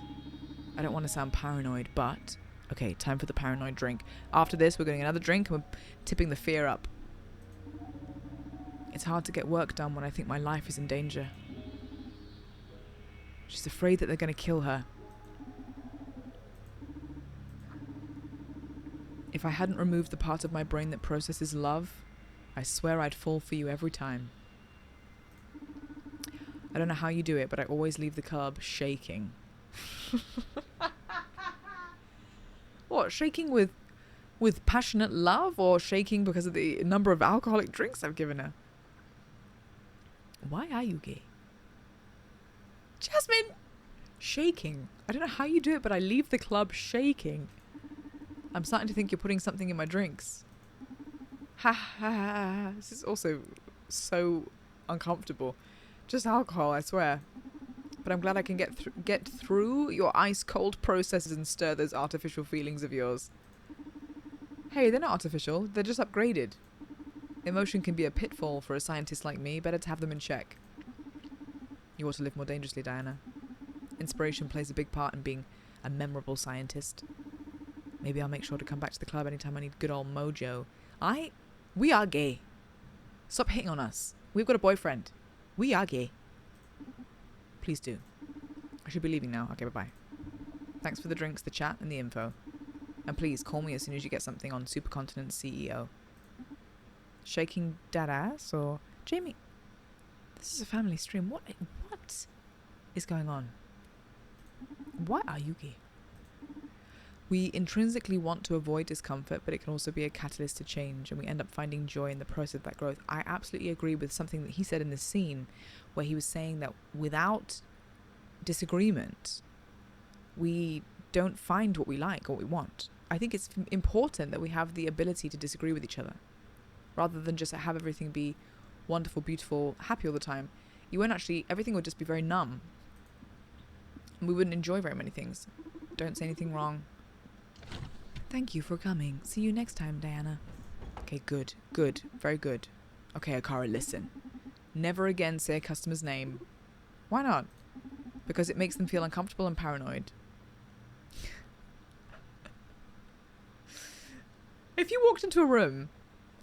I don't want to sound paranoid, but... Okay, time for the paranoid drink. After this, we're getting another drink and we're tipping the fear up. It's hard to get work done when I think my life is in danger. She's afraid that they're going to kill her. If I hadn't removed the part of my brain that processes love, I swear I'd fall for you every time. I don't know how you do it, but I always leave the club shaking. What, shaking with passionate love, or shaking because of the number of alcoholic drinks I've given her? Why are you gay? Jasmine! Shaking. I don't know how you do it, but I leave the club shaking. I'm starting to think you're putting something in my drinks. Ha ha ha. This is also so uncomfortable. Just alcohol, I swear. But I'm glad I can get through your ice-cold processes and stir those artificial feelings of yours. Hey, they're not artificial. They're just upgraded. Emotion can be a pitfall for a scientist like me. Better to have them in check. You ought to live more dangerously, Diana. Inspiration plays a big part in being a memorable scientist. Maybe I'll make sure to come back to the club anytime I need good old mojo. We are gay. Stop hitting on us. We've got a boyfriend. We are gay. Please do. I should be leaving now. Okay, bye-bye. Thanks for the drinks, the chat, and the info. And please, call me as soon as you get something on Supercontinent CEO. Shaking dad ass, or... Jamie, this is a family stream. What is going on? Why are you gay? We intrinsically want to avoid discomfort, but it can also be a catalyst to change, and we end up finding joy in the process of that growth. I absolutely agree with something that he said in this scene, where he was saying that without disagreement, we don't find what we like or what we want. I think it's important that we have the ability to disagree with each other, rather than just have everything be wonderful, beautiful, happy all the time. Everything would just be very numb. And we wouldn't enjoy very many things. Don't say anything wrong. Thank you for coming. See you next time, Diana. Okay, good. Good. Very good. Okay, Akara, listen. Never again say a customer's name. Why not? Because it makes them feel uncomfortable and paranoid. If you walked into a room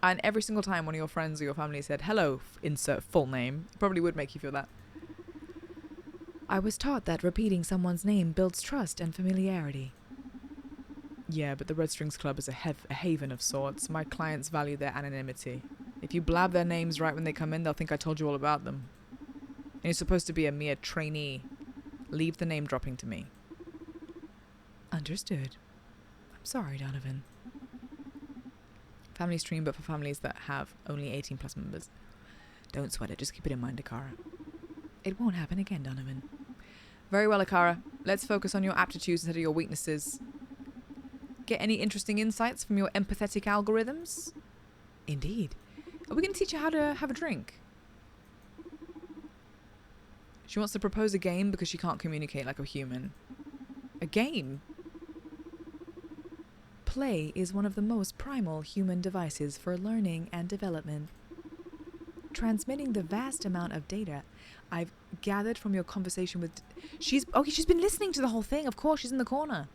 and every single time one of your friends or your family said, hello, insert full name, it probably would make you feel that. I was taught that repeating someone's name builds trust and familiarity. Yeah, but the Red Strings Club is a haven of sorts. My clients value their anonymity. If you blab their names right when they come in, they'll think I told you all about them. And you're supposed to be a mere trainee. Leave the name dropping to me. Understood. I'm sorry, Donovan. Family stream, but for families that have only 18 plus members. Don't sweat it, just keep it in mind, Akara. It won't happen again, Donovan. Very well, Akara. Let's focus on your aptitudes instead of your weaknesses. Get any interesting insights from your empathetic algorithms? Indeed. Are we going to teach her how to have a drink? She wants to propose a game because she can't communicate like a human. A game? Play is one of the most primal human devices for learning and development. Transmitting the vast amount of data I've gathered from your conversation with... She's been listening to the whole thing. Of course, she's in the corner.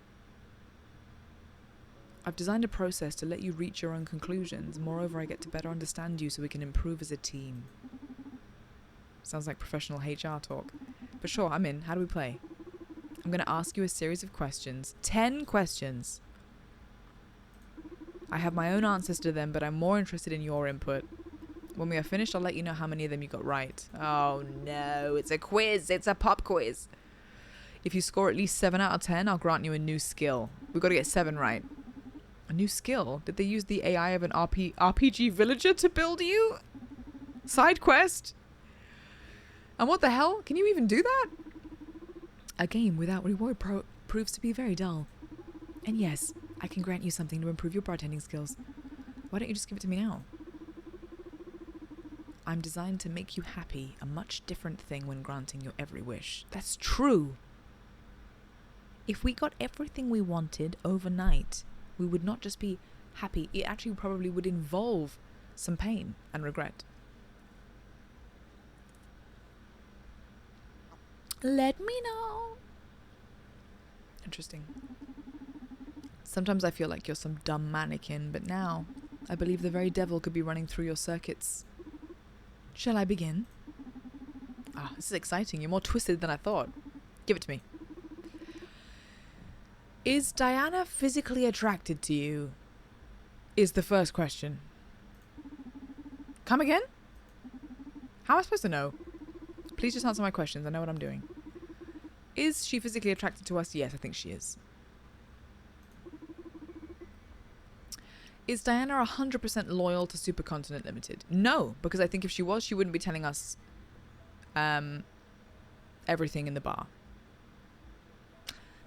I've designed a process to let you reach your own conclusions. Moreover, I get to better understand you so we can improve as a team. Sounds like professional HR talk. But sure, I'm in. How do we play? I'm going to ask you a series of questions. 10 questions. I have my own answers to them, but I'm more interested in your input. When we are finished, I'll let you know how many of them you got right. Oh no, it's a quiz. It's a pop quiz. If you score at least 7 out of 10, I'll grant you a new skill. We've got to get 7 right. A new skill? Did they use the AI of an RPG villager to build you? Side quest? And what the hell? Can you even do that? A game without reward proves to be very dull. And yes, I can grant you something to improve your bartending skills. Why don't you just give it to me now? I'm designed to make you happy, a much different thing when granting your every wish. That's true. If we got everything we wanted overnight, we would not just be happy. It actually probably would involve some pain and regret. Let me know. Interesting. Sometimes I feel like you're some dumb mannequin, but now I believe the very devil could be running through your circuits. Shall I begin? Ah, this is exciting. You're more twisted than I thought. Give it to me. Is Diana physically attracted to you? Is the first question. Come again? How am I supposed to know? Please just answer my questions. I know what I'm doing. Is she physically attracted to us? Yes, I think she is. Is Diana 100% loyal to Supercontinent Limited? No, because I think if she was, she wouldn't be telling us everything in the bar.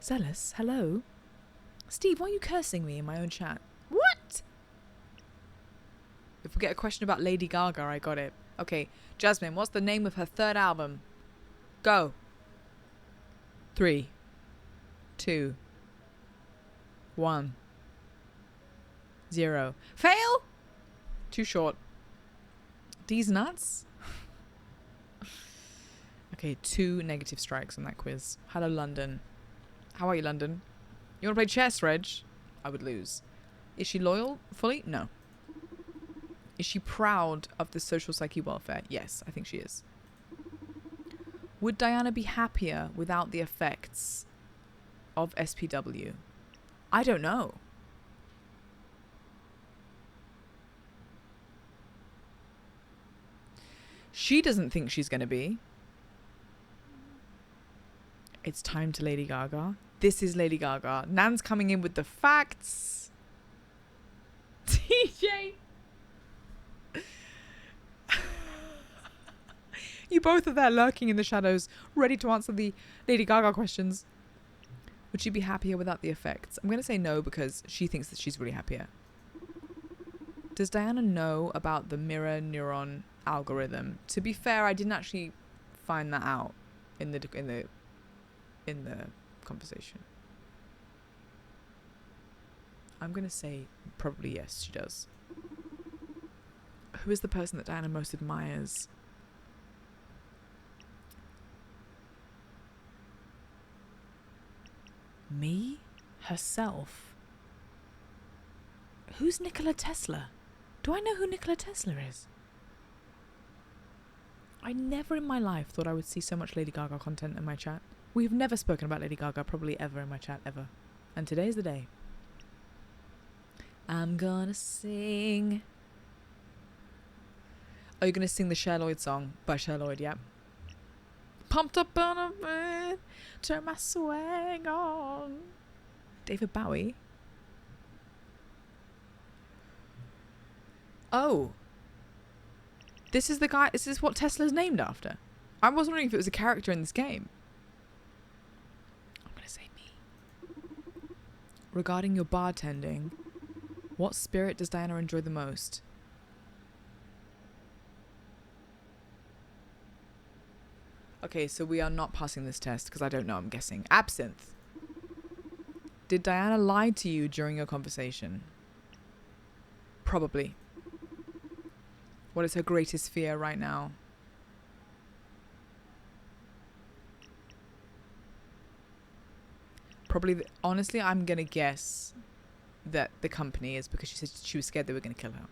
Zealous, hello? Steve, why are you cursing me in my own chat? What? If we get a question about Lady Gaga, I got it. Okay, Jasmine, what's the name of her third album? Go. 3, 2, 1, 0. Fail! Too short. These nuts? Okay, 2 negative strikes on that quiz. Hello, London. How are you, London? You want to play chess, Reg? I would lose. Is she loyal fully? No. Is she proud of the social psyche welfare? Yes, I think she is. Would Diana be happier without the effects of SPW? I don't know. She doesn't think she's going to be. It's time to Lady Gaga. This is Lady Gaga. Nan's coming in with the facts. TJ. You both are there lurking in the shadows, ready to answer the Lady Gaga questions. Would she be happier without the effects? I'm going to say no because she thinks that she's really happier. Does Diana know about the mirror neuron algorithm? To be fair, I didn't actually find that out in the conversation. I'm going to say probably yes, she does. Who is the person that Diana most admires? Me? Herself? Who's Nikola Tesla? Do I know who Nikola Tesla is? I never in my life thought I would see so much Lady Gaga content in my chat. We've never spoken about Lady Gaga probably ever in my chat, ever. And today's the day. I'm gonna sing. Oh, you're gonna sing the Cher Lloyd song by Cher Lloyd, yeah. Pumped up on a bed, turn my swag on. David Bowie. Oh. This is the guy, is this what Tesla's named after? I was wondering if it was a character in this game. I'm gonna say me. Regarding your bartending, what spirit does Diana enjoy the most? Okay, so we are not passing this test because I don't know, I'm guessing. Absinthe. Did Diana lie to you during your conversation? Probably. What is her greatest fear right now? Probably, honestly, I'm going to guess that the company is because she said she was scared they were going to kill her.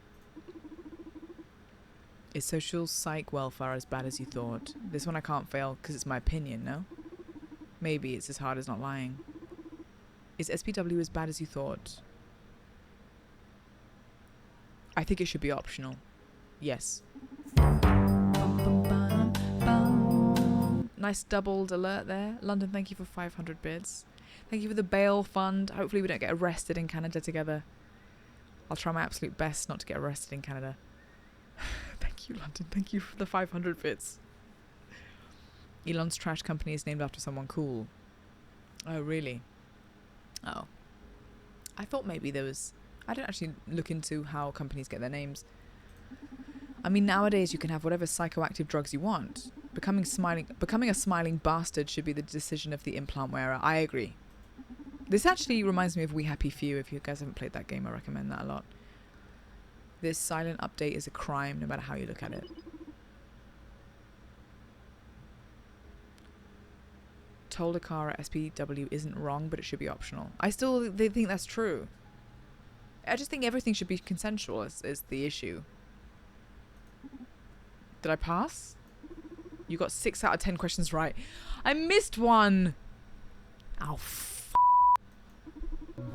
Is social psych welfare as bad as you thought? This one I can't fail because it's my opinion, no? Maybe it's as hard as not lying. Is SPW as bad as you thought? I think it should be optional. Yes. Nice doubled alert there. London, thank you for 500 bits. Thank you for the bail fund. Hopefully we don't get arrested in Canada together. I'll try my absolute best not to get arrested in Canada. Thank you, London. Thank you for the 500 bits. Elon's trash company is named after someone cool. Oh, really? Oh. I thought maybe there was... I don't actually look into how companies get their names. I mean, nowadays you can have whatever psychoactive drugs you want. Becoming a smiling bastard should be the decision of the implant wearer. I agree. This actually reminds me of We Happy Few. If you guys haven't played that game, I recommend that a lot. This silent update is a crime, no matter how you look at it. Told a car at SPW isn't wrong, but it should be optional. They think that's true. I just think everything should be consensual is the issue. Did I pass? You got 6 out of 10 questions right. I missed one. Oh,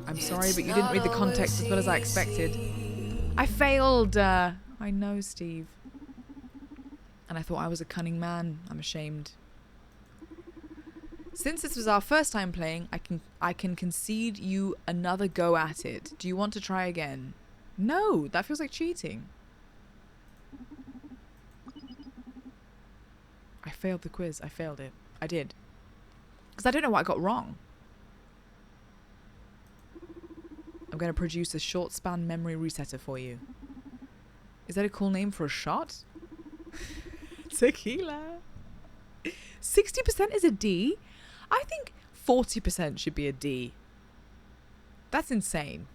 I'm sorry, but you didn't read the context as well as I expected. I failed. I know, Steve. And I thought I was a cunning man. I'm ashamed. Since this was our first time playing, I can concede you another go at it. Do you want to try again? No, that feels like cheating. I failed the quiz. I failed it. I did. Because I don't know what I got wrong. I'm going to produce a short span memory resetter for you. Is that a cool name for a shot? Tequila. 60% is a D? I think 40% should be a D. That's insane.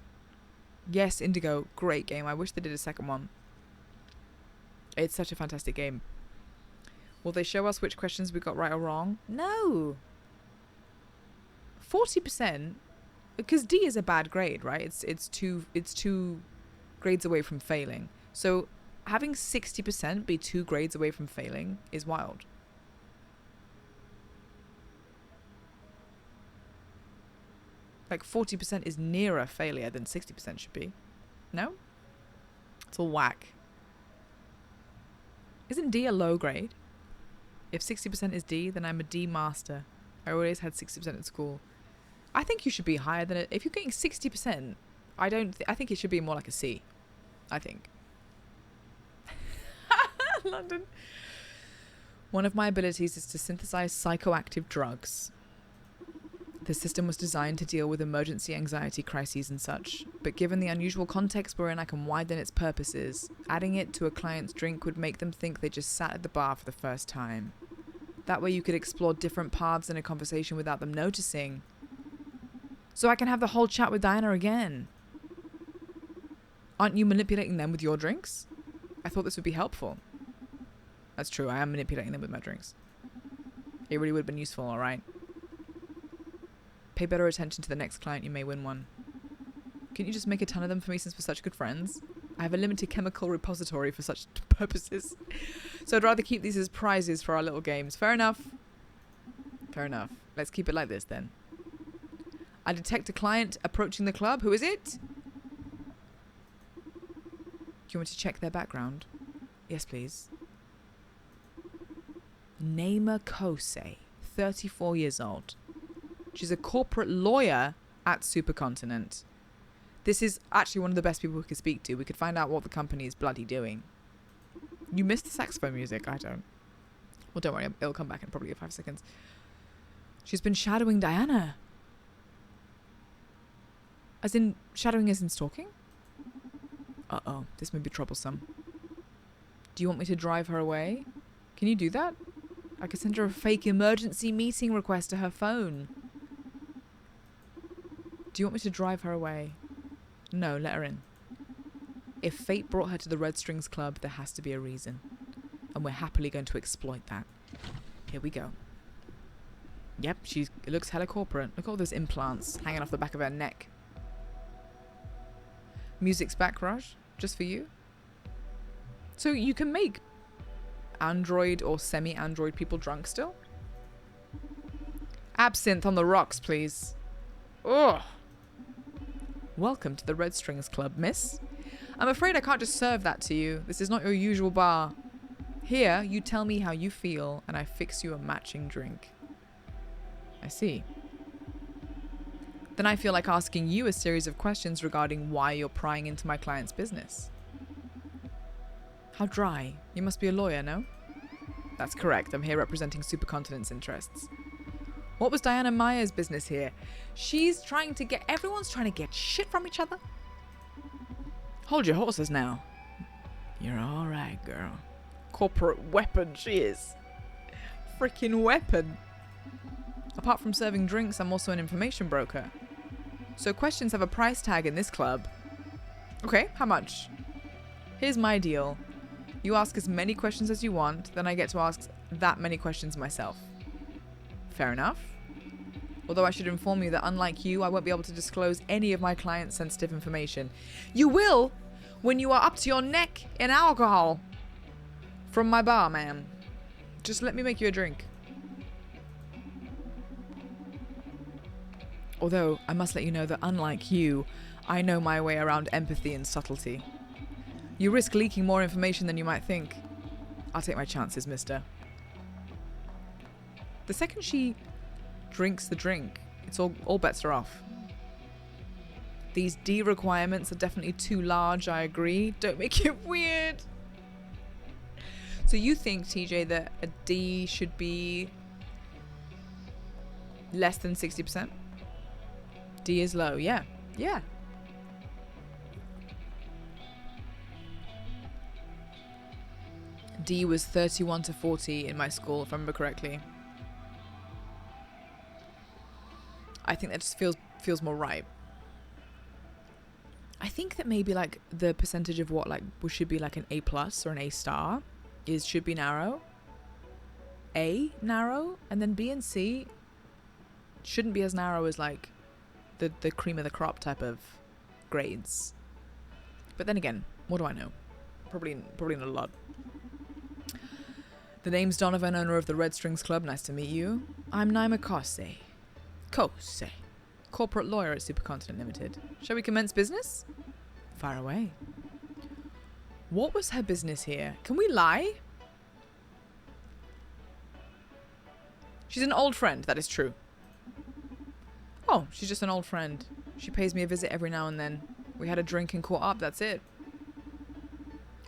Yes, Indigo, great game. I wish they did a second one. It's such a fantastic game. Will they show us which questions we got right or wrong? No. 40%, because D is a bad grade, right? It's two grades away from failing. So having 60% be 2 grades away from failing is wild. Like 40% is nearer failure than 60% should be. No? It's all whack. Isn't D a low grade? If 60% is D, then I'm a D master. I always had 60% at school. I think you should be higher than it. If you're getting 60%, I think it should be more like a C. I think. London. One of my abilities is to synthesize psychoactive drugs. The system was designed to deal with emergency anxiety crises and such, but given the unusual context we're in, I can widen its purposes. Adding it to a client's drink would make them think they just sat at the bar for the first time. That way you could explore different paths in a conversation without them noticing. So I can have the whole chat with Diana again. Aren't you manipulating them with your drinks? I thought this would be helpful. That's true, I am manipulating them with my drinks. It really would have been useful, alright? Pay better attention to the next client, you may win one. Can you just make a ton of them for me since we're such good friends? I have a limited chemical repository for such purposes. So I'd rather keep these as prizes for our little games. Fair enough. Fair enough. Let's keep it like this then. I detect a client approaching the club. Who is it? Do you want me to check their background? Yes, please. Naima Kosei, 34 years old. She's a corporate lawyer at Supercontinent. This is actually one of the best people we could speak to. We could find out what the company is bloody doing. You missed the saxophone music. I don't. Well, don't worry. It'll come back in probably 5 seconds. She's been shadowing Diana. As in, shadowing as in stalking? Uh-oh. This may be troublesome. Do you want me to drive her away? Can you do that? I could send her a fake emergency meeting request to her phone. Do you want me to drive her away? No, let her in. If fate brought her to the Red Strings Club, there has to be a reason. And we're happily going to exploit that. Here we go. Yep, it looks hella corporate. Look at all those implants hanging off the back of her neck. Music's back, Raj. Just for you. So you can make android or semi-android people drunk still? Absinthe on the rocks, please. Ugh. Welcome to the Red Strings Club, miss. I'm afraid I can't just serve that to you. This is not your usual bar. Here, you tell me how you feel and I fix you a matching drink. I see. Then I feel like asking you a series of questions regarding why you're prying into my client's business. How dry. You must be a lawyer, no? That's correct. I'm here representing Supercontinent's interests. What was Diana Meyer's business here? Everyone's trying to get shit from each other. Hold your horses now. You're all right, girl. Corporate weapon she is. Freaking weapon. Apart from serving drinks, I'm also an information broker. So questions have a price tag in this club. Okay, how much? Here's my deal. You ask as many questions as you want, then I get to ask that many questions myself. Fair enough. Although I should inform you that unlike you, I won't be able to disclose any of my clients' sensitive information. You will when you are up to your neck in alcohol. From my bar, ma'am. Just let me make you a drink. Although, I must let you know that unlike you, I know my way around empathy and subtlety. You risk leaking more information than you might think. I'll take my chances, mister. The second she drinks the drink, it's all bets are off. These D requirements are definitely too large, I agree. Don't make it weird. So you think, TJ, that a D should be less than 60%? D is low, yeah. Yeah. D was 31 to 40 in my school, if I remember correctly. I think that just feels more right. I think that maybe like the percentage of what like should be like an A+ or an A* should be narrow. A narrow, and then B and C shouldn't be as narrow as like the cream of the crop type of grades. But then again, what do I know? Probably not a lot. The name's Donovan, owner of the Red Strings Club. Nice to meet you. I'm Naima Kose, corporate lawyer at Supercontinent Limited. Shall we commence business? Fire away. What was her business here? Can we lie? She's an old friend, that is true. Oh, she's just an old friend. She pays me a visit every now and then. We had a drink and caught up, that's it.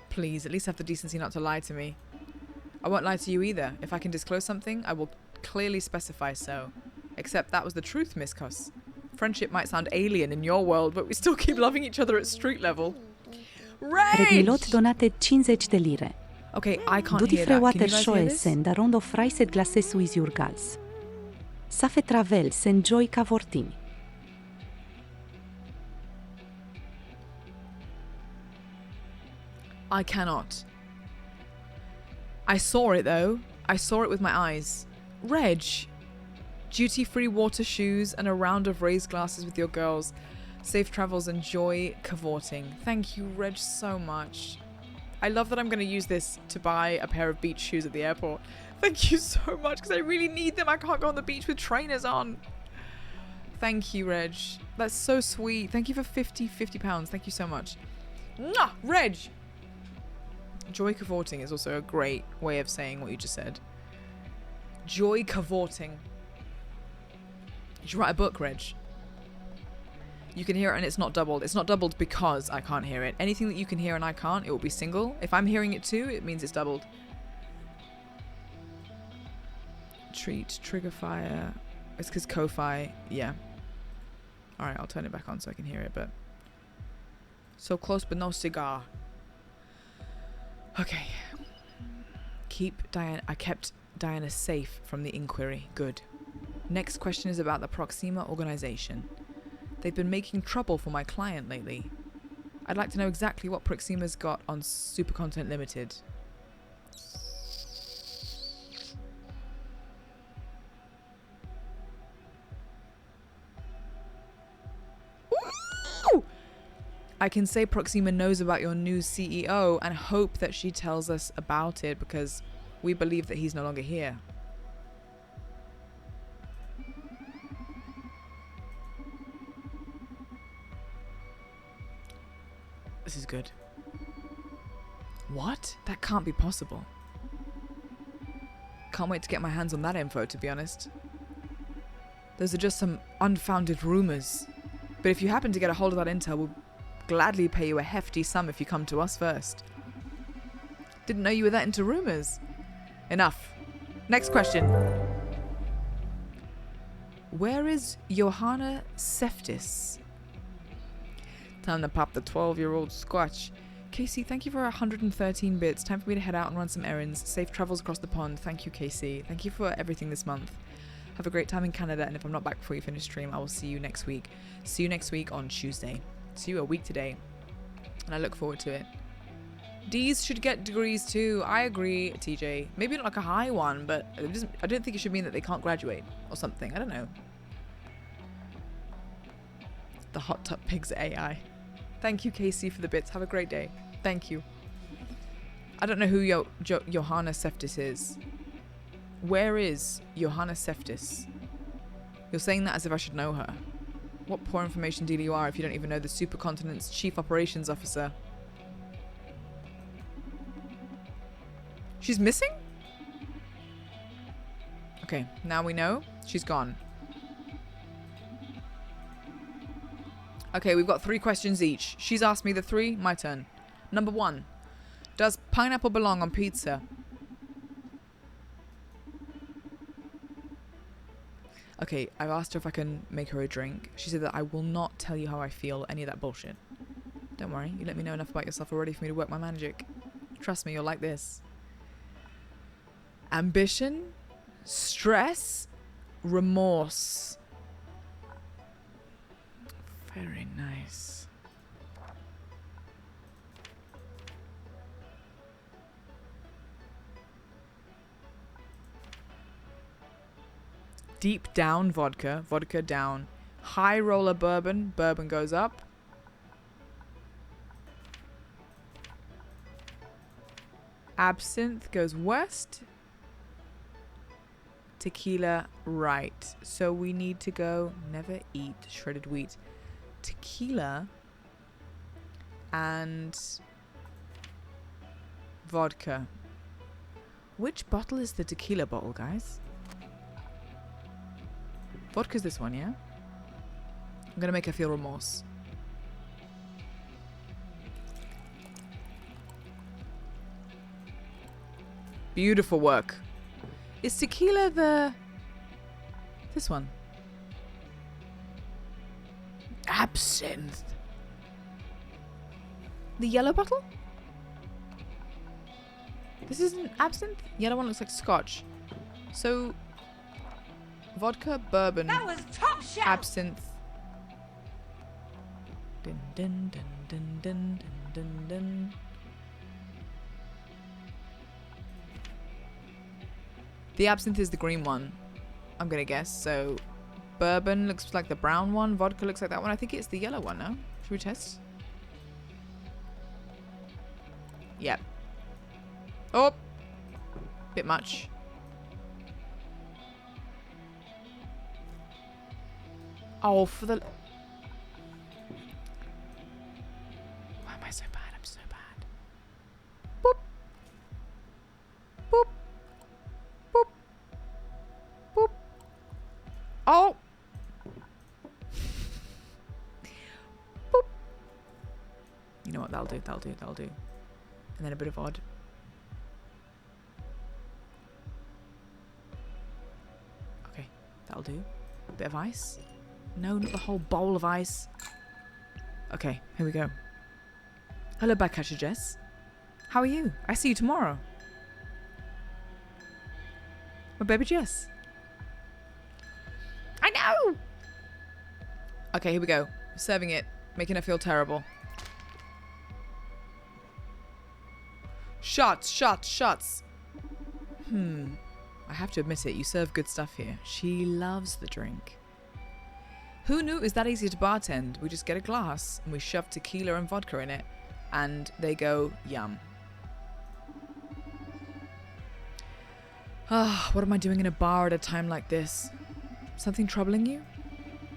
Please, at least have the decency not to lie to me. I won't lie to you either. If I can disclose something, I will clearly specify so. Except that was the truth, Miss Cuss. Friendship might sound alien in your world, but we still keep loving each other at street level. Rage! Redmilot donate 50 de lire. Okay, I can't Du hear that. Can water you guys hear shoe this? sen da rondo fraiset glase suis urgals. Safe travel sen joy cavortini. I cannot. I saw it though. I saw it with my eyes. Reg. Duty-free water shoes and a round of raised glasses with your girls. Safe travels and joy cavorting. Thank you, Reg, so much. I love that I'm going to use this to buy a pair of beach shoes at the airport. Thank you so much, because I really need them. I can't go on the beach with trainers on. Thank you, Reg. That's so sweet. Thank you for 50 pounds. Thank you so much. Mwah! Reg! Joy cavorting is also a great way of saying what you just said. Joy cavorting. You should write a book, Reg. You can hear it and it's not doubled. It's not doubled because I can't hear it. Anything that you can hear and I can't, it will be single. If I'm hearing it too, it means it's doubled. Treat, trigger fire. It's because Ko-Fi, yeah. Alright, I'll turn it back on so I can hear it, but... So close but no cigar. Okay. I kept Diana safe from the inquiry. Good. Next question is about the Proxima organization. They've been making trouble for my client lately. I'd like to know exactly what Proxima's got on Supercontinent Limited. Ooh! I can say Proxima knows about your new CEO and hope that she tells us about it because we believe that he's no longer here. This is good. What? That can't be possible. Can't wait to get my hands on that info, to be honest. Those are just some unfounded rumors. But if you happen to get a hold of that intel, we'll gladly pay you a hefty sum if you come to us first. Didn't know you were that into rumors. Enough. Next question. Where is Johanna Seftis? Time to pop the 12-year-old scotch. Casey, thank you for 113 bits. Time for me to head out and run some errands. Safe travels across the pond. Thank you, Casey. Thank you for everything this month. Have a great time in Canada, and if I'm not back before you finish stream, I will see you next week. See you next week on Tuesday. See you a week today. And I look forward to it. D's should get degrees too. I agree, TJ. Maybe not like a high one, but I don't think it should mean that they can't graduate or something. I don't know. The Hot Tub Pigs AI. Thank you, Casey, for the bits. Have a great day. Thank you. I don't know who Johanna Seftis is. Where is Johanna Seftis? You're saying that as if I should know her. What poor information dealer you are if you don't even know the supercontinent's chief operations officer. She's missing? Okay, now we know. She's gone. Okay, we've got 3 questions each. She's asked me the 3. My turn. Number 1. Does pineapple belong on pizza? Okay, I've asked her if I can make her a drink. She said that I will not tell you how I feel, any of that bullshit. Don't worry, you let me know enough about yourself already for me to work my magic. Trust me, you'll like this. Ambition, stress, remorse. Very nice. Deep down vodka, vodka down. High roller bourbon, bourbon goes up. Absinthe goes west. Tequila right. So we need to go never eat shredded wheat. Tequila and vodka. Which bottle is the tequila bottle, guys? Vodka's this one, yeah? I'm gonna make her feel remorse. Beautiful work. Is tequila this one? Absinthe. The yellow bottle? This isn't absinthe? Yellow one looks like scotch. So, vodka, bourbon, That was top shelf. absinthe. Dun, dun, dun, dun, dun, dun, dun, dun. The absinthe is the green one, I'm gonna guess. So, bourbon looks like the brown one. Vodka looks like that one. I think it's the yellow one, no? Should we test? Yep. Oh! Bit much. Oh, for the... Why am I so bad? I'm so bad. Boop. Boop. Boop. Boop. Oh! Boop. You know what? That'll do. That'll do. That'll do. And then a bit of odd. Okay. That'll do. A bit of ice. No, not the whole bowl of ice. Okay, here we go. Hello, Backcatcher Jess. How are you? I see you tomorrow. My baby Jess. I know! Okay, here we go. Serving it. Making her feel terrible. Shots, shots, shots. I have to admit it. You serve good stuff here. She loves the drink. Who knew it was that easy to bartend? We just get a glass and we shove tequila and vodka in it and they go yum. Ah, what am I doing in a bar at a time like this? Something troubling you?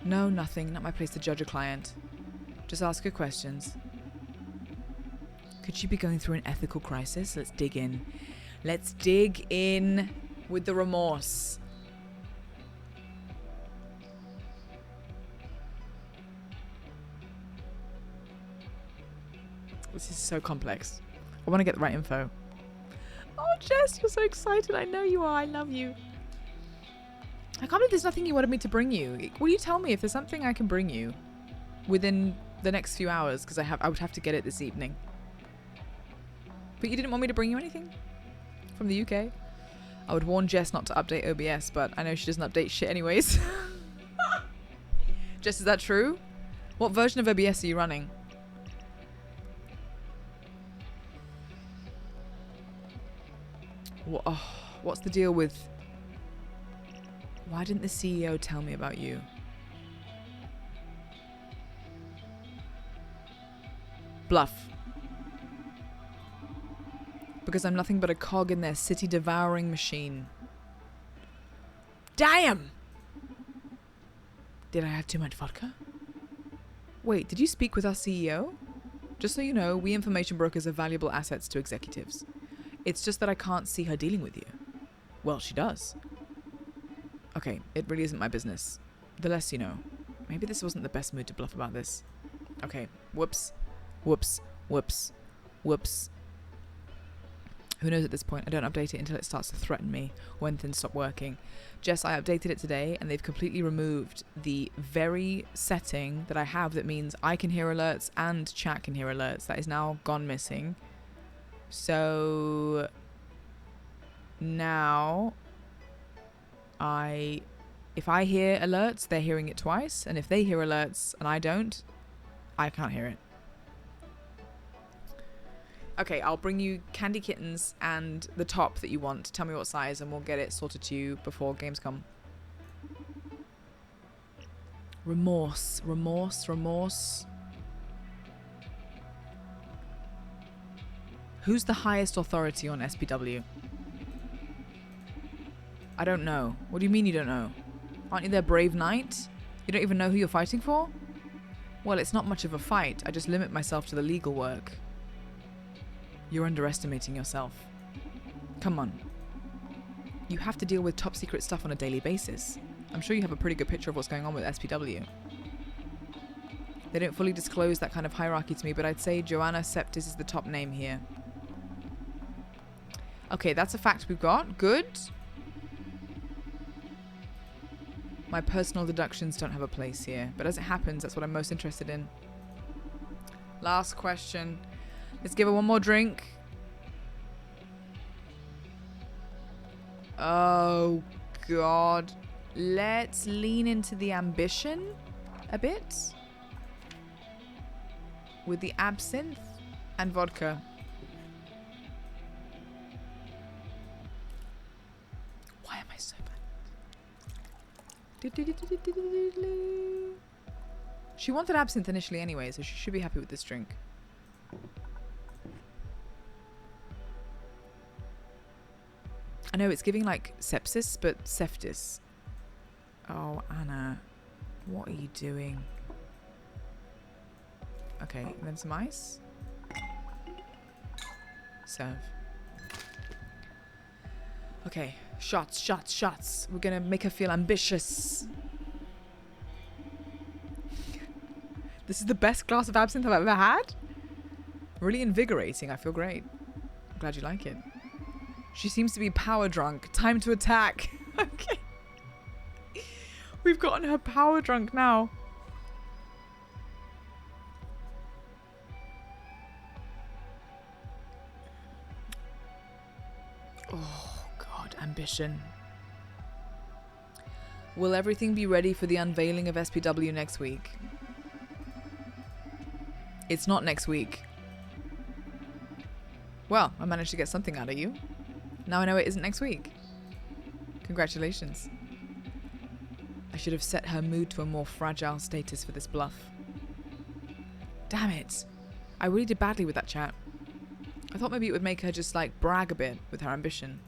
No, nothing. Not my place to judge a client. Just ask her questions. Could she be going through an ethical crisis? Let's dig in. Let's dig in. with the remorse. This is so complex. I want to get the right info. Oh, Jess, you're so excited. I know you are. I love you. I can't believe there's nothing you wanted me to bring you. Will you tell me if there's something I can bring you within the next few hours? Because I would have to get it this evening. But you didn't want me to bring you anything from the UK? I would warn Jess not to update OBS, but I know she doesn't update shit anyways. Jess, is that true? What version of OBS are you running? What's the deal with... Why didn't the CEO tell me about you? Bluff. Because I'm nothing but a cog in their city-devouring machine. Damn! Did I have too much vodka? Wait, did you speak with our CEO? Just so you know, we information brokers are valuable assets to executives. It's just that I can't see her dealing with you. Well, she does. Okay, it really isn't my business. The less you know. Maybe this wasn't the best mood to bluff about this. Okay, whoops. Whoops. Whoops. Whoops. Who knows at this point? I don't update it until it starts to threaten me, or when things stop working. Jess, I updated it today, and they've completely removed the very setting that I have that means I can hear alerts and chat can hear alerts. That is now gone missing. So now if I hear alerts, they're hearing it twice, and if they hear alerts and I don't, I can't hear it. Okay, I'll bring you candy kittens and the top that you want. Tell me what size and we'll get it sorted to you before Gamescom. Remorse, remorse, remorse. Who's the highest authority on SPW? I don't know. What do you mean you don't know? Aren't you their brave knight? You don't even know who you're fighting for? Well, it's not much of a fight. I just limit myself to the legal work. You're underestimating yourself. Come on. You have to deal with top secret stuff on a daily basis. I'm sure you have a pretty good picture of what's going on with SPW. They don't fully disclose that kind of hierarchy to me, but I'd say Joanna Septis is the top name here. Okay, that's a fact we've got. Good. My personal deductions don't have a place here, but as it happens, that's what I'm most interested in. Last question. Let's give her one more drink. Oh, God. Let's lean into the ambition a bit. With the absinthe and vodka. Why am I so bad? She wanted absinthe initially anyway, so she should be happy with this drink. I know it's giving like sepsis, but septis. Oh, Anna. What are you doing? Okay, and then some ice. Serve. Okay, shots, shots, shots. We're gonna make her feel ambitious. This is the best glass of absinthe I've ever had. Really invigorating. I feel great. I'm glad you like it. She seems to be power drunk. Time to attack. Okay. We've gotten her power drunk now. Oh, God. Ambition. Will everything be ready for the unveiling of SPW next week? It's not next week. Well, I managed to get something out of you. Now I know it isn't next week. Congratulations. I should have set her mood to a more fragile status for this bluff. Damn it. I really did badly with that chat. I thought maybe it would make her just like brag a bit with her ambition.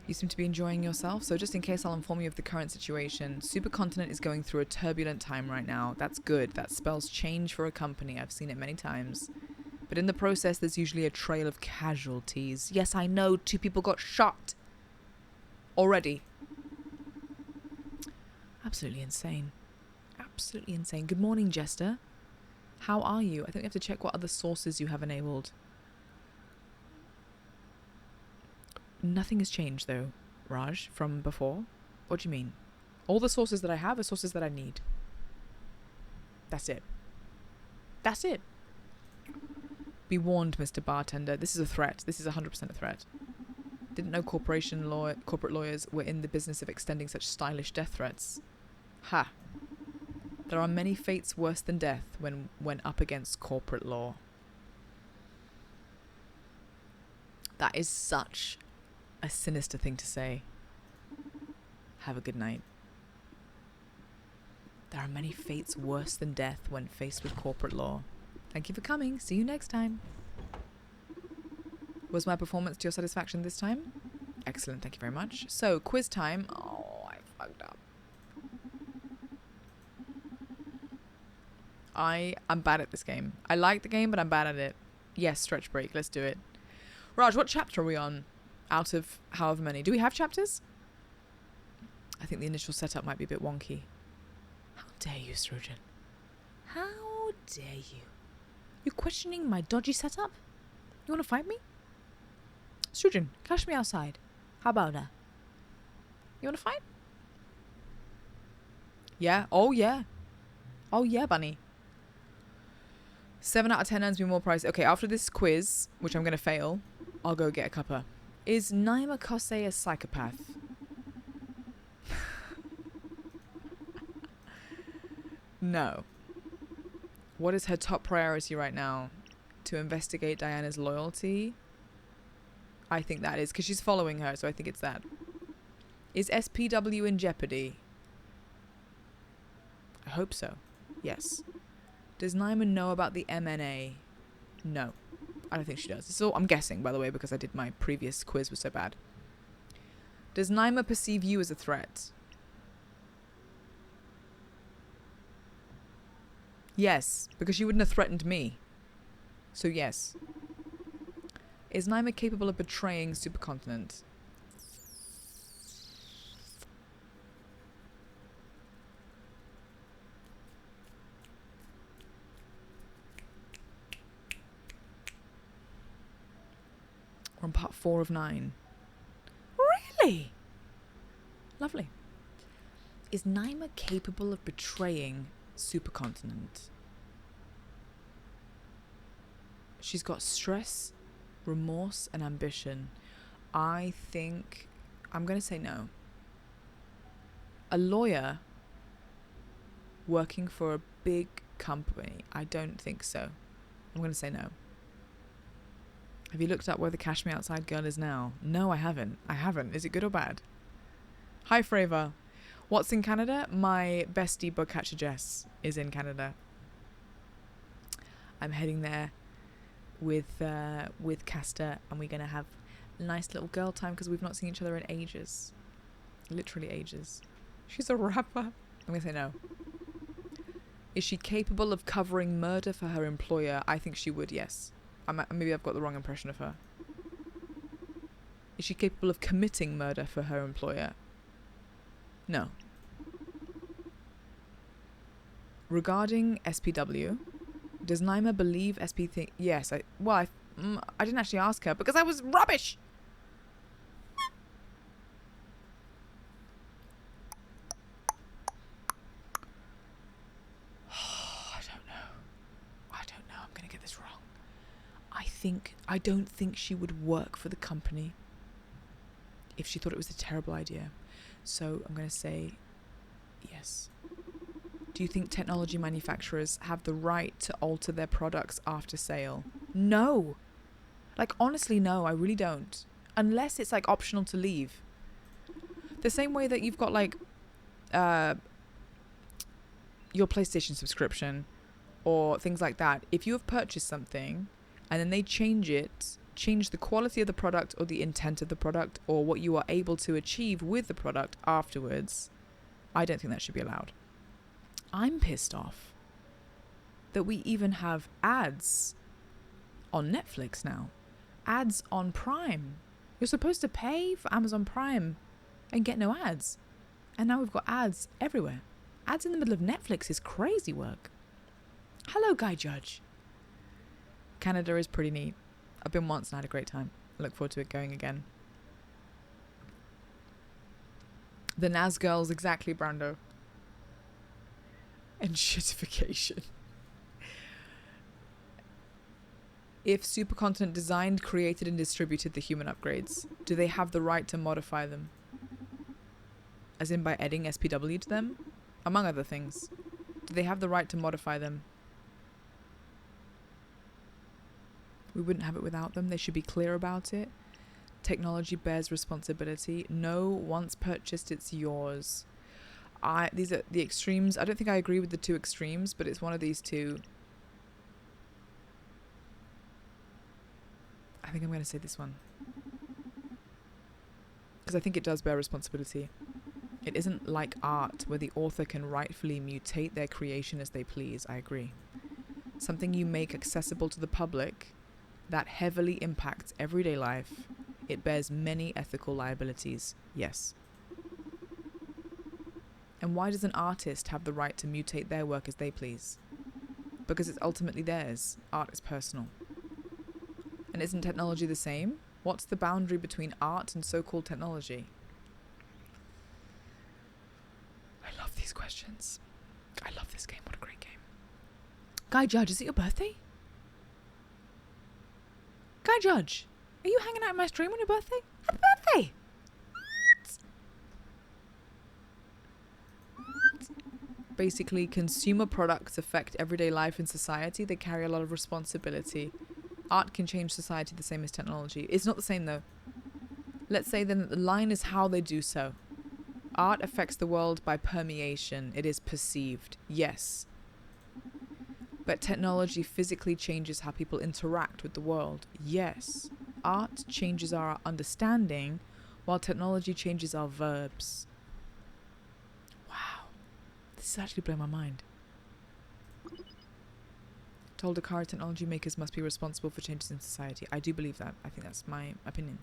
You seem to be enjoying yourself, so just in case I'll inform you of the current situation. Supercontinent is going through a turbulent time right now. That's good. That spells change for a company. I've seen it many times. But in the process, there's usually a trail of casualties. Yes, I know, 2 people got shot already. Absolutely insane. Absolutely insane. Good morning, Jester. How are you? I think we have to check what other sources you have enabled. Nothing has changed, though, Raj, from before. What do you mean? All the sources that I have are sources that I need. That's it. That's it. Be warned, Mr. Bartender. This is a threat. This is 100% a threat. Didn't know corporate lawyers were in the business of extending such stylish death threats. Ha. There are many fates worse than death when up against corporate law. That is such a sinister thing to say. Have a good night. There are many fates worse than death when faced with corporate law. Thank you for coming. See you next time. Was my performance to your satisfaction this time? Excellent. Thank you very much. So, quiz time. Oh, I fucked up. I'm bad at this game. I like the game, but I'm bad at it. Yes, stretch break. Let's do it. Raj, what chapter are we on? Out of however many. Do we have chapters? I think the initial setup might be a bit wonky. How dare you, Srujan? How dare you? You're questioning my dodgy setup? You want to fight me? Srujan, catch me outside. How about that? You want to fight? Yeah? Oh, yeah. Oh, yeah, bunny. 7 out of 10 earns me more prize. Okay, after this quiz, which I'm going to fail, I'll go get a cuppa. Is Naima Kosei a psychopath? No. What is her top priority right now? To investigate Diana's loyalty? I think that is, because she's following her, so I think it's that. Is SPW in jeopardy? I hope so. Yes. Does Naima know about the MNA? No. I don't think she does. So I'm guessing, by the way, because I did my previous quiz was so bad. Does Naima perceive you as a threat? Yes, because she wouldn't have threatened me. So yes. Is Naima capable of betraying Supercontinent? We're on part 4 of 9. Really? Lovely. Is Naima capable of betraying Supercontinent? She's got stress, remorse, and ambition. I think I'm going to say no. A lawyer working for a big company, I don't think so. I'm going to say no. Have you looked up where the Cash Me Outside girl is now? No, I haven't. Is it good or bad? Hi, Fravor. What's in Canada? My bestie Bugcatcher Jess is in Canada. I'm heading there with Castor, and we're going to have a nice little girl time because we've not seen each other in ages. Literally ages. She's a rapper. I'm going to say no. Is she capable of covering murder for her employer? I think she would, yes. Maybe I've got the wrong impression of her. Is she capable of committing murder for her employer? No. Regarding SPW, does Naima believe SP think? Yes. I didn't actually ask her because I was rubbish. I don't know. I'm going to get this wrong. I don't think she would work for the company if she thought it was a terrible idea. So I'm going to say yes. Do you think technology manufacturers have the right to alter their products after sale? No. Like, honestly, no, I really don't. Unless it's like optional to leave. The same way that you've got like your PlayStation subscription or things like that. If you have purchased something and then they change the quality of the product or the intent of the product or what you are able to achieve with the product afterwards, I don't think that should be allowed. I'm pissed off that we even have ads on Netflix now. Ads on Prime. You're supposed to pay for Amazon Prime and get no ads. And now we've got ads everywhere. Ads in the middle of Netflix is crazy work. Hello, Guy Judge. Canada is pretty neat. I've been once and had a great time. I look forward to it going again. The Nas girls, exactly, Brando. And shitification. If Supercontinent designed, created, and distributed the human upgrades, do they have the right to modify them? As in by adding SPW to them? Among other things. Do they have the right to modify them? We wouldn't have it without them. They should be clear about it. Technology bears responsibility. No, once purchased, it's yours. These are the extremes. I don't think I agree with the two extremes, but it's one of these two. I think I'm going to say this one. Because I think it does bear responsibility. It isn't like art where the author can rightfully mutate their creation as they please. I agree. Something you make accessible to the public that heavily impacts everyday life. It bears many ethical liabilities. Yes. And why does an artist have the right to mutate their work as they please? Because it's ultimately theirs. Art is personal. And isn't technology the same? What's the boundary between art and so-called technology? I love these questions. I love this game. What a great game. Guy Judge, is it your birthday? Guy Judge, are you hanging out in my stream on your birthday? Happy birthday! What? Basically, consumer products affect everyday life in society. They carry a lot of responsibility. Art can change society the same as technology. It's not the same though. Let's say then that the line is how they do so. Art affects the world by permeation. It is perceived. Yes. But technology physically changes how people interact with the world. Yes. Art changes our understanding while technology changes our verbs. Wow. This is actually blowing my mind. Told Akari technology makers must be responsible for changes in society. I do believe that. I think that's my opinion.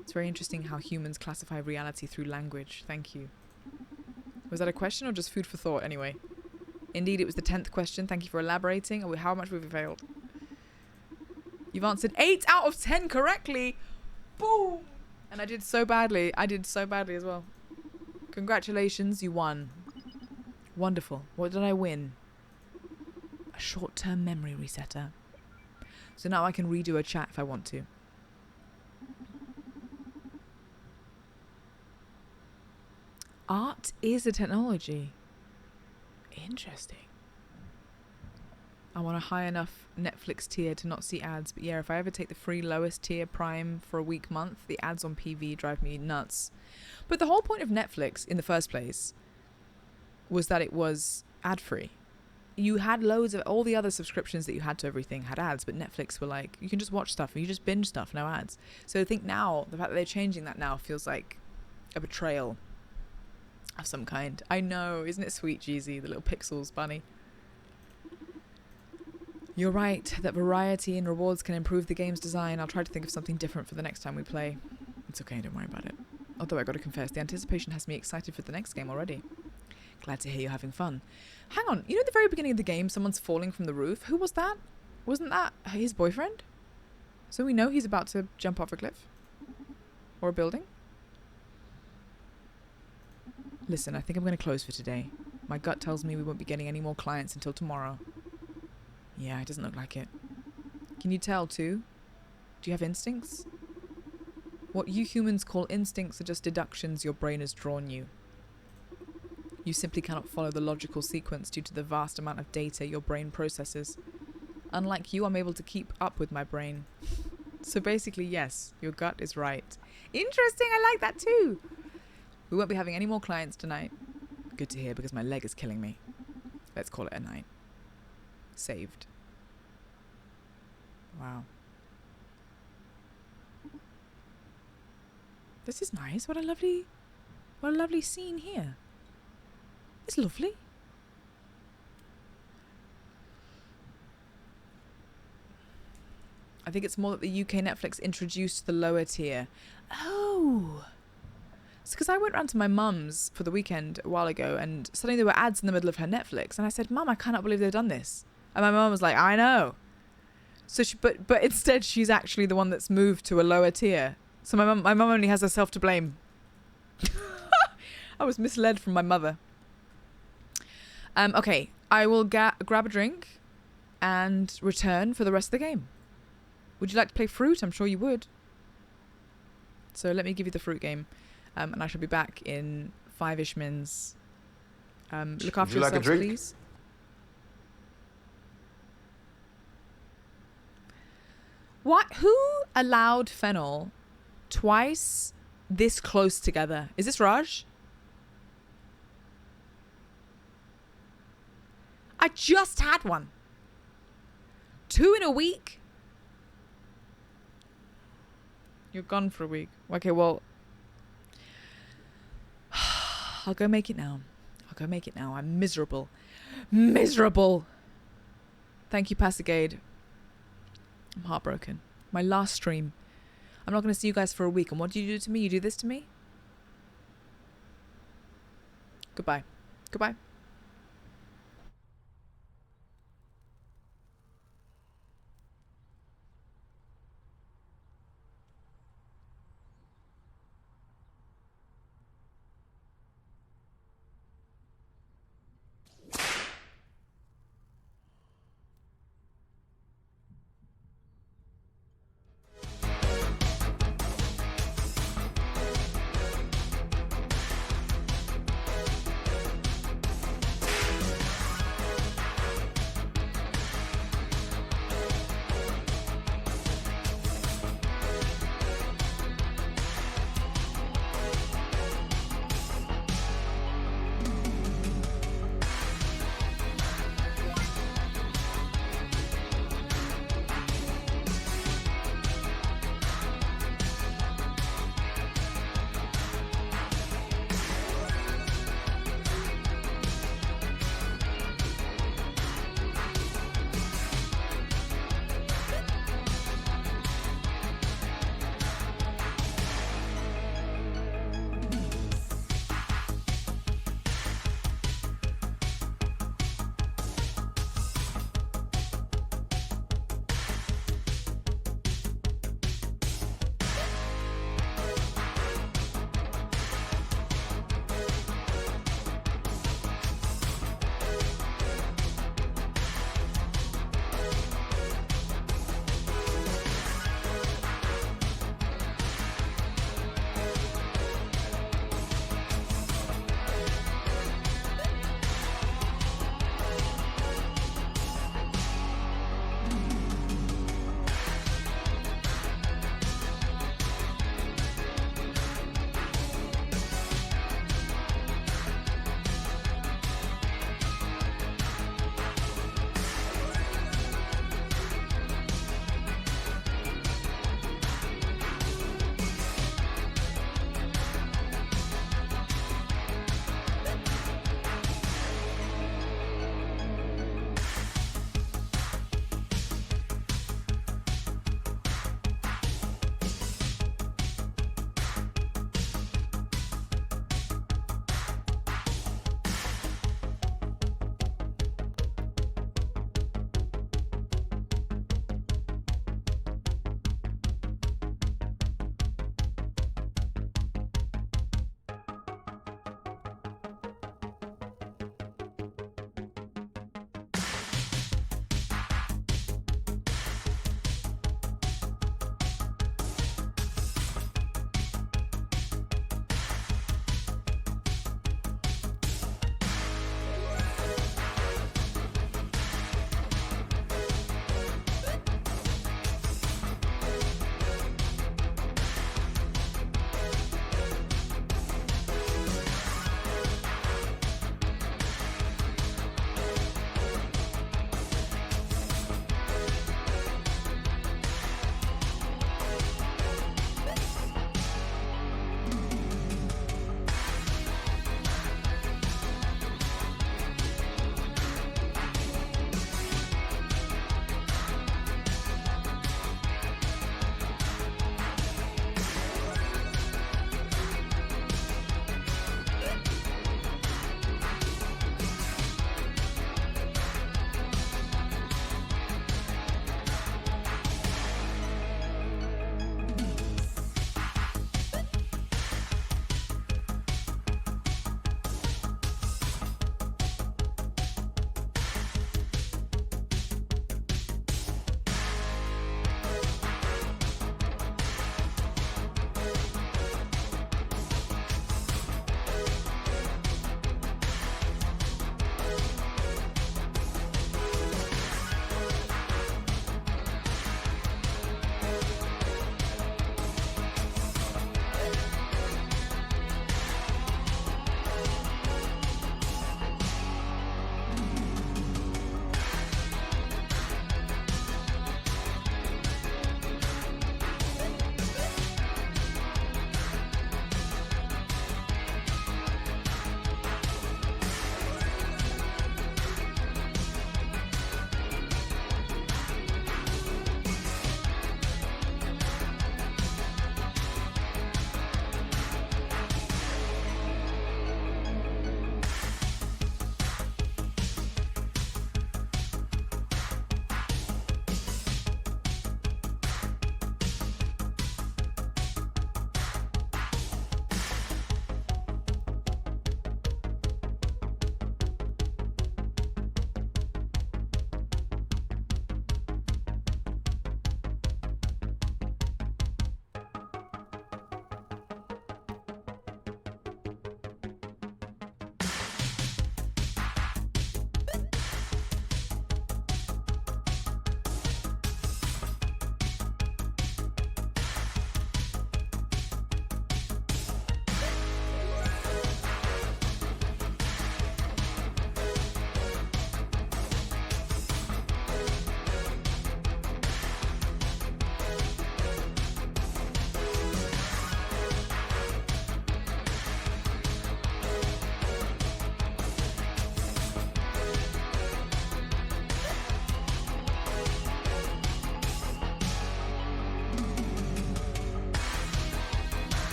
It's very interesting how humans classify reality through language. Thank you. Was that a question or just food for thought anyway? Indeed, it was the 10th question. Thank you for elaborating. Oh, how much have we failed? You've answered 8 out of 10 correctly. Boom! And I did so badly. I did so badly as well. Congratulations, you won. Wonderful. What did I win? A short-term memory resetter. So now I can redo a chat if I want to. Art is a technology. Interesting. I want a high enough Netflix tier to not see ads, but yeah, if I ever take the free lowest tier Prime for a week month, the ads on PV drive me nuts. But the whole point of Netflix in the first place was that it was ad-free. You had loads of all the other subscriptions that you had to everything had ads, but Netflix were like, you can just watch stuff and you just binge stuff, no ads. So I think now, the fact that they're changing that now feels like a betrayal of some kind. I know, isn't it sweet, Jeezy, the little pixels bunny? You're right, that variety and rewards can improve the game's design. I'll try to think of something different for the next time we play. It's okay, don't worry about it. Although I gotta confess, the anticipation has me excited for the next game already. Glad to hear you're having fun. Hang on, you know at the very beginning of the game, someone's falling from the roof? Who was that? Wasn't that his boyfriend? So we know he's about to jump off a cliff? Or a building? Listen, I think I'm going to close for today. My gut tells me we won't be getting any more clients until tomorrow. Yeah, it doesn't look like it. Can you tell too? Do you have instincts? What you humans call instincts are just deductions your brain has drawn you. You simply cannot follow the logical sequence due to the vast amount of data your brain processes. Unlike you, I'm able to keep up with my brain. So basically, yes, your gut is right. Interesting, I like that too. We won't be having any more clients tonight. Good to hear, because my leg is killing me. Let's call it a night. Saved. Wow. This is nice. What a lovely scene here. It's lovely. I think it's more that the UK Netflix introduced the lower tier. Oh. It's because I went round to my mum's for the weekend a while ago and suddenly there were ads in the middle of her Netflix. And I said, Mum, I cannot believe they've done this. And my mum was like, I know. So but instead she's actually the one that's moved to a lower tier. So my mum only has herself to blame. I was misled from my mother. Okay, I will grab a drink and return for the rest of the game. Would you like to play fruit? I'm sure you would. So let me give you the fruit game. And I shall be back in 5-ish mins. Look after yourselves, please. What? Who allowed Fennel twice this close together? Is this Raj? I just had one. 2 in a week? You're gone for a week. Okay, well, I'll go make it now. I'm miserable. Miserable. Thank you, Passagade. I'm heartbroken. My last stream. I'm not going to see you guys for a week. And what do you do to me? You do this to me? Goodbye. Goodbye.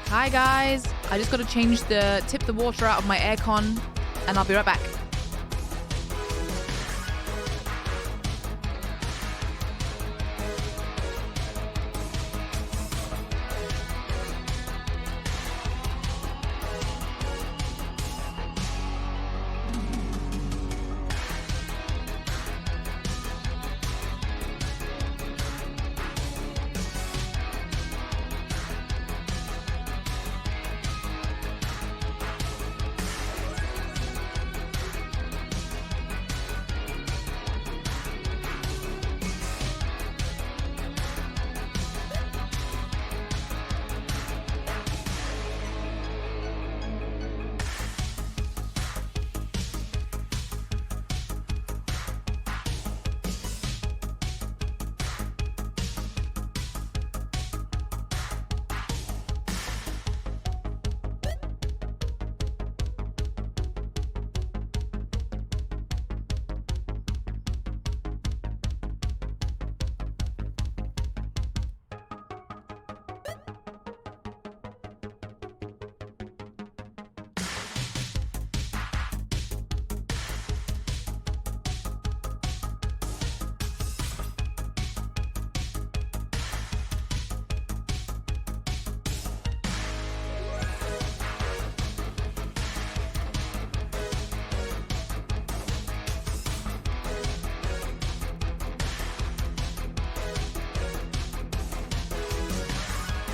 Hi guys, I just got to tip the water out of my aircon, and I'll be right back.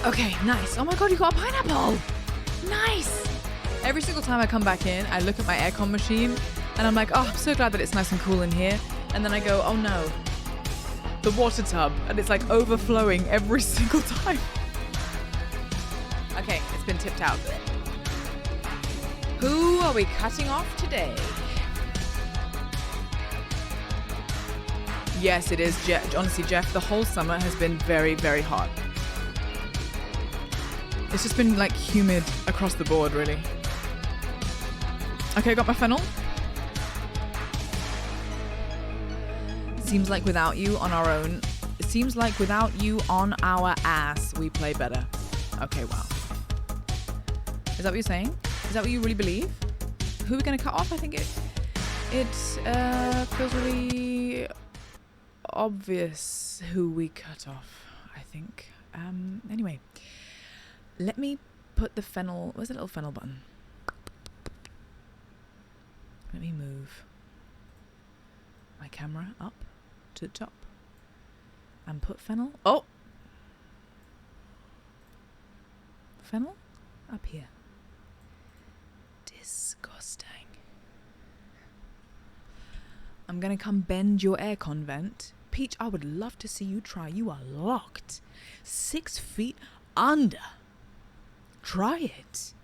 Okay, nice. Oh my god, you got a pineapple. Nice. Every single time I come back in, I look at my aircon machine and I'm like, oh, I'm so glad that it's nice and cool in here. And then I go, oh no, the water tub. And it's like overflowing every single time. Okay, it's been tipped out. Who are we cutting off today? Yes, it is. Honestly, Jeff, the whole summer has been very, very hot. It's just been like humid across the board, really. Okay, I got my fennel. Seems like without you on our own, it seems like without you on our ass, we play better. Okay, wow. Is that what you're saying? Is that what you really believe? Who are we going to cut off? I think it feels really obvious who we cut off, I think. Anyway. Let me put the fennel... Where's the little fennel button? Let me move my camera up to the top and put fennel... Oh! Fennel? Up here. Disgusting. I'm going to come bend your aircon vent. Peach, I would love to see you try. You are locked. 6 feet under. Try it.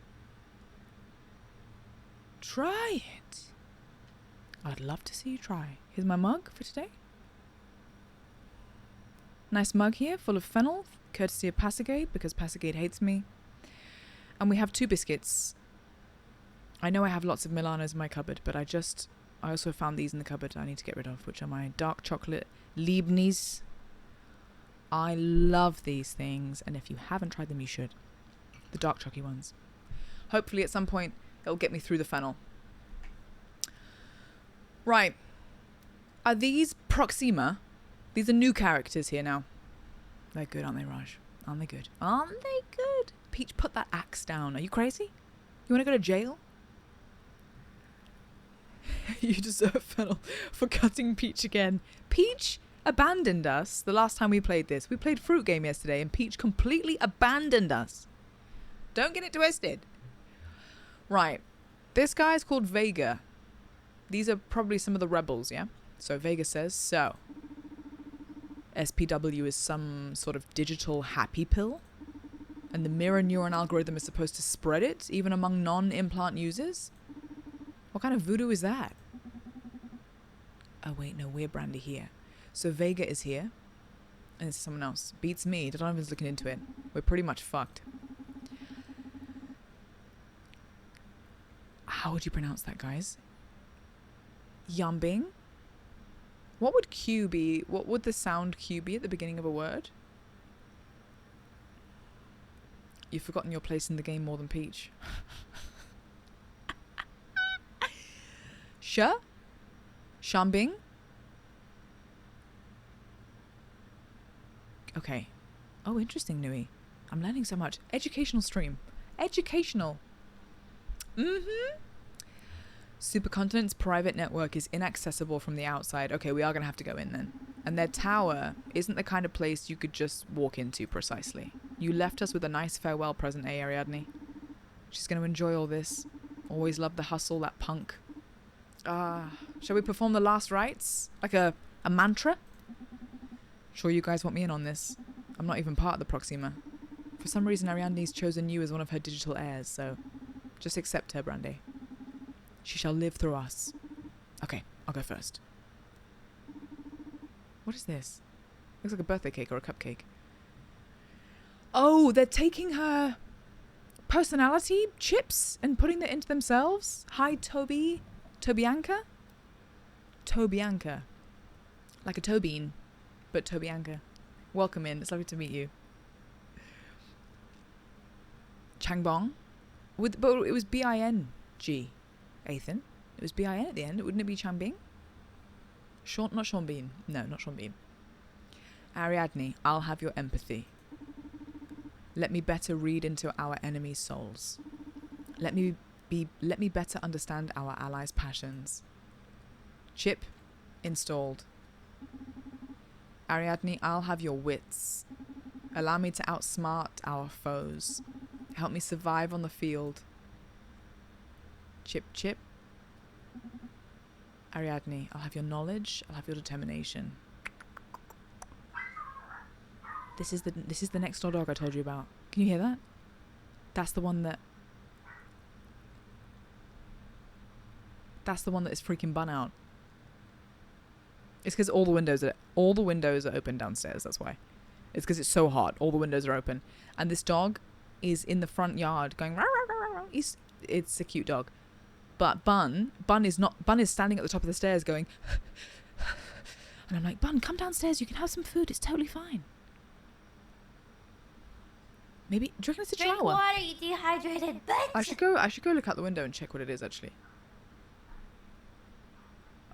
Try it. I'd love to see you try. Here's my mug for today. Nice mug here, full of fennel, courtesy of Passagate, because Passagate hates me. And we have 2 biscuits. I know I have lots of Milanos in my cupboard, but I also found these in the cupboard I need to get rid of, which are my dark chocolate Leibniz. I love these things, and if you haven't tried them, you should. The dark chocolate ones. Hopefully at some point it'll get me through the fennel. Right. Are these Proxima? These are new characters here now. They're good, aren't they, Raj? Aren't they good? Aren't they good? Peach, put that axe down. Are you crazy? You want to go to jail? You deserve fennel for cutting Peach again. Peach abandoned us the last time we played this. We played Fruit Game yesterday and Peach completely abandoned us. Don't get it twisted. Right. This guy is called Vega. These are probably some of the rebels, yeah? So Vega says, so SPW is some sort of digital happy pill? And the mirror neuron algorithm is supposed to spread it, even among non-implant users? What kind of voodoo is that? Oh wait, no, we're Brandy here. So Vega is here. And it's someone else. Beats me. Donovan's looking into it. We're pretty much fucked. How would you pronounce that, guys? Yambing? What would Q be? What would the sound Q be at the beginning of a word? You've forgotten your place in the game more than Peach. Sure? Shambing? Okay. Oh, interesting, Nui. I'm learning so much. Educational stream. Educational. Mm-hmm. Supercontinent's private network is inaccessible from the outside. Okay, we are going to have to go in then. And their tower isn't the kind of place you could just walk into precisely. You left us with a nice farewell present, eh, Ariadne? She's going to enjoy all this. Always loved the hustle, that punk. Shall we perform the last rites? Like a mantra? Sure you guys want me in on this. I'm not even part of the Proxima. For some reason, Ariadne's chosen you as one of her digital heirs, so just accept her, Brandy. She shall live through us. Okay, I'll go first. What is this? Looks like a birthday cake or a cupcake. Oh, they're taking her personality chips and putting them into themselves? Hi, Toby. Tobianca? Tobianca. Like a Tobin, but Tobianca. Welcome in. It's lovely to meet you. Changbong? But it was B-I-N-G. Athan. It was B-I-N at the end. Wouldn't it be Changbing? Not Sean Bean. No, not Sean Bean. Ariadne, I'll have your empathy. Let me better read into our enemies' souls. Let me better understand our allies' passions. Chip installed. Ariadne, I'll have your wits. Allow me to outsmart our foes. Help me survive on the field. Chip, chip. Ariadne, I'll have your knowledge. I'll have your determination. This is the next door dog I told you about. Can you hear that? That's the one that is freaking bun out. It's because all the windows are open downstairs. That's why. It's because it's so hot. All the windows are open, and this dog is in the front yard going. Rah, rah, rah, rah. It's a cute dog, but Bun is standing at the top of the stairs going. And I'm like, Bun, come downstairs. You can have some food. It's totally fine. Maybe, do you reckon it's a Drink chihuahua? water, you dehydrated bitch! I should go look out the window and check what it is, actually.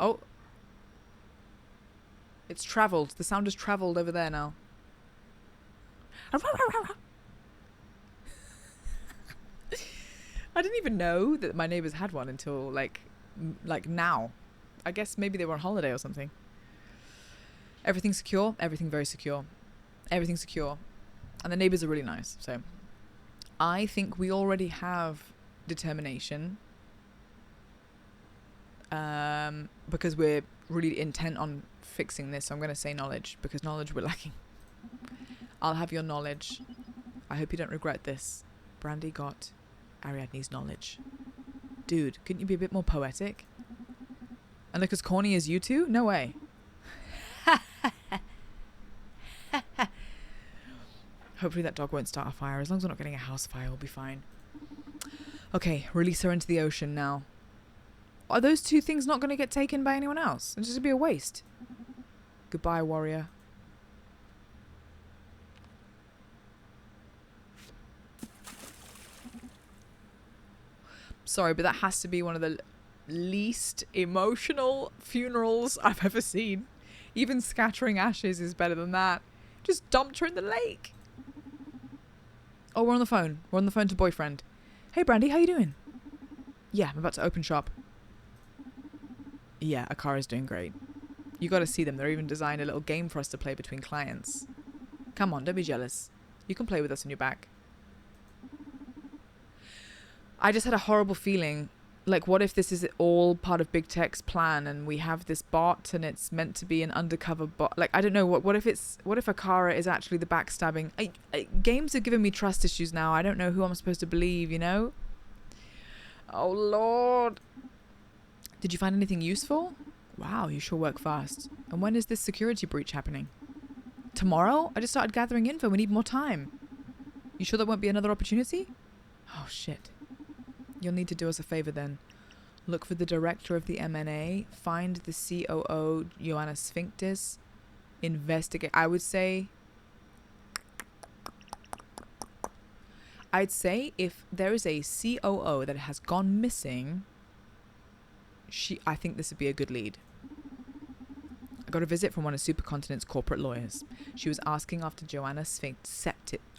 Oh. It's travelled. The sound has travelled over there now. I didn't even know that my neighbours had one until, like now. I guess maybe they were on holiday or something. Everything's secure. Everything very secure. Everything's secure. And the neighbours are really nice. So I think we already have determination. Because we're really intent on fixing this. So I'm going to say knowledge, because knowledge we're lacking. I'll have your knowledge. I hope you don't regret this. Brandy got Ariadne's knowledge. Dude, couldn't you be a bit more poetic? And look as corny as you two? No way. Hopefully that dog won't start a fire. As long as we're not getting a house fire, we'll be fine. Okay, release her into the ocean now. Are those two things not going to get taken by anyone else? It's just going to be a waste. Goodbye, warrior. Sorry, but that has to be one of the least emotional funerals I've ever seen. Even scattering ashes is better than that. Just dumped her in the lake. Oh, we're on the phone. We're on the phone to boyfriend. Hey, Brandy, how you doing? Yeah, I'm about to open shop. Yeah, Akara's doing great. You gotta see them. They're even designed a little game for us to play between clients. Come on, don't be jealous. You can play with us when you're back. I just had a horrible feeling. Like, what if this is all part of Big Tech's plan and we have this bot and it's meant to be an undercover bot? Like, I don't know. What if Akara is actually the backstabbing? Games have given me trust issues now. I don't know who I'm supposed to believe, you know? Oh, Lord. Did you find anything useful? Wow, you sure work fast. And when is this security breach happening? Tomorrow? I just started gathering info. We need more time. You sure there won't be another opportunity? Oh, shit. You'll need to do us a favor then. Look for the director of the MNA, find the COO, Joanna Sphinctis, investigate. I'd say if there is a COO that has gone missing, I think this would be a good lead. I got a visit from one of Supercontinent's corporate lawyers. She was asking after Joanna Sphinctis.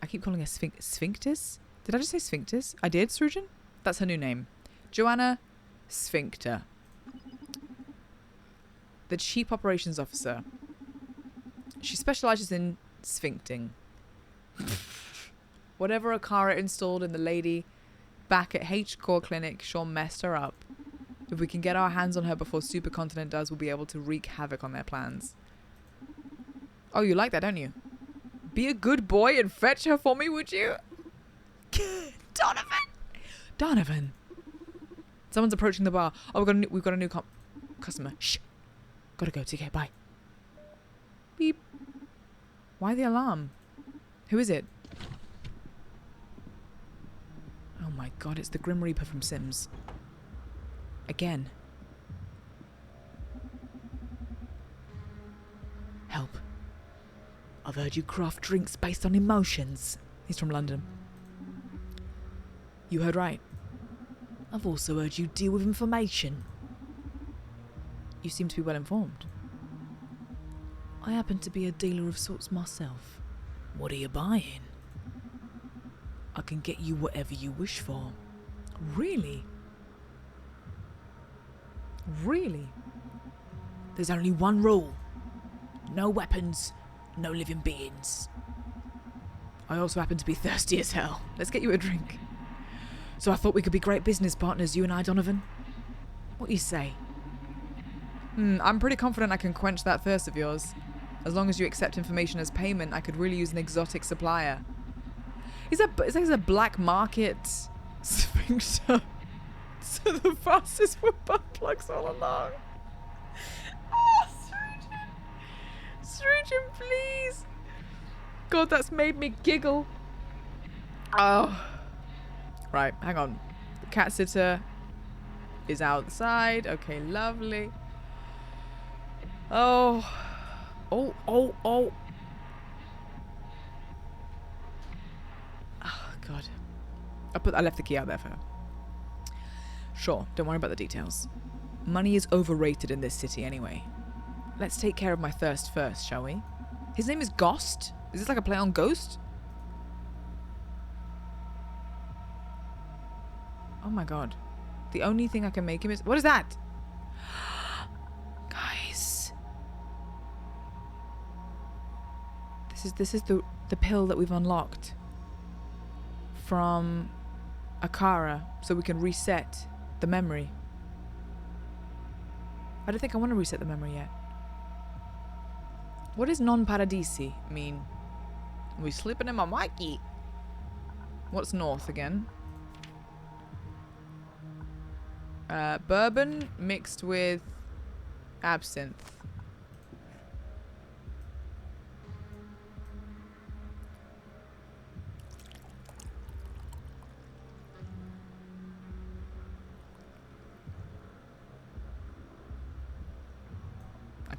I keep calling her Sphinctis? Did I just say Sphinctis? I did, Srujan? That's her new name. Joanna Sphincter. The Chief Operations Officer. She specializes in sphincting. Whatever Akara installed in the lady back at H-Core Clinic sure messed her up. If we can get our hands on her before Supercontinent does, we'll be able to wreak havoc on their plans. Oh, you like that, don't you? Be a good boy and fetch her for me, would you? Donovan! Someone's approaching the bar. Oh, we've got a new customer. Shh! Gotta go. TK, bye. Beep. Why the alarm? Who is it? Oh my god, it's the Grim Reaper from Sims. Again. Help. I've heard you craft drinks based on emotions. He's from London. You heard right. I've also heard you deal with information. You seem to be well informed. I happen to be a dealer of sorts myself. What are you buying? I can get you whatever you wish for. Really? Really? There's only one rule. No weapons, no living beings. I also happen to be thirsty as hell. Let's get you a drink. So I thought we could be great business partners, you and I, Donovan. What do you say? I'm pretty confident I can quench that thirst of yours. As long as you accept information as payment, I could really use an exotic supplier. Is that a black market sphincter? So the fastest were butt plugs all along. Oh, Srujan, please. God, that's made me giggle. Oh. Right, hang on. The cat sitter is outside. Okay, lovely. Oh. Oh. Oh, God. I left the key out there for her. Sure, don't worry about the details. Money is overrated in this city anyway. Let's take care of my thirst first, shall we? His name is Ghost? Is this like a play on Ghost? Oh my god. The only thing I can make him is... What is that? Guys. This is the pill that we've unlocked. From Akara. So we can reset the memory. I don't think I want to reset the memory yet. What does non-paradisi mean? We slipping in my Mikey. What's north again? Bourbon mixed with absinthe.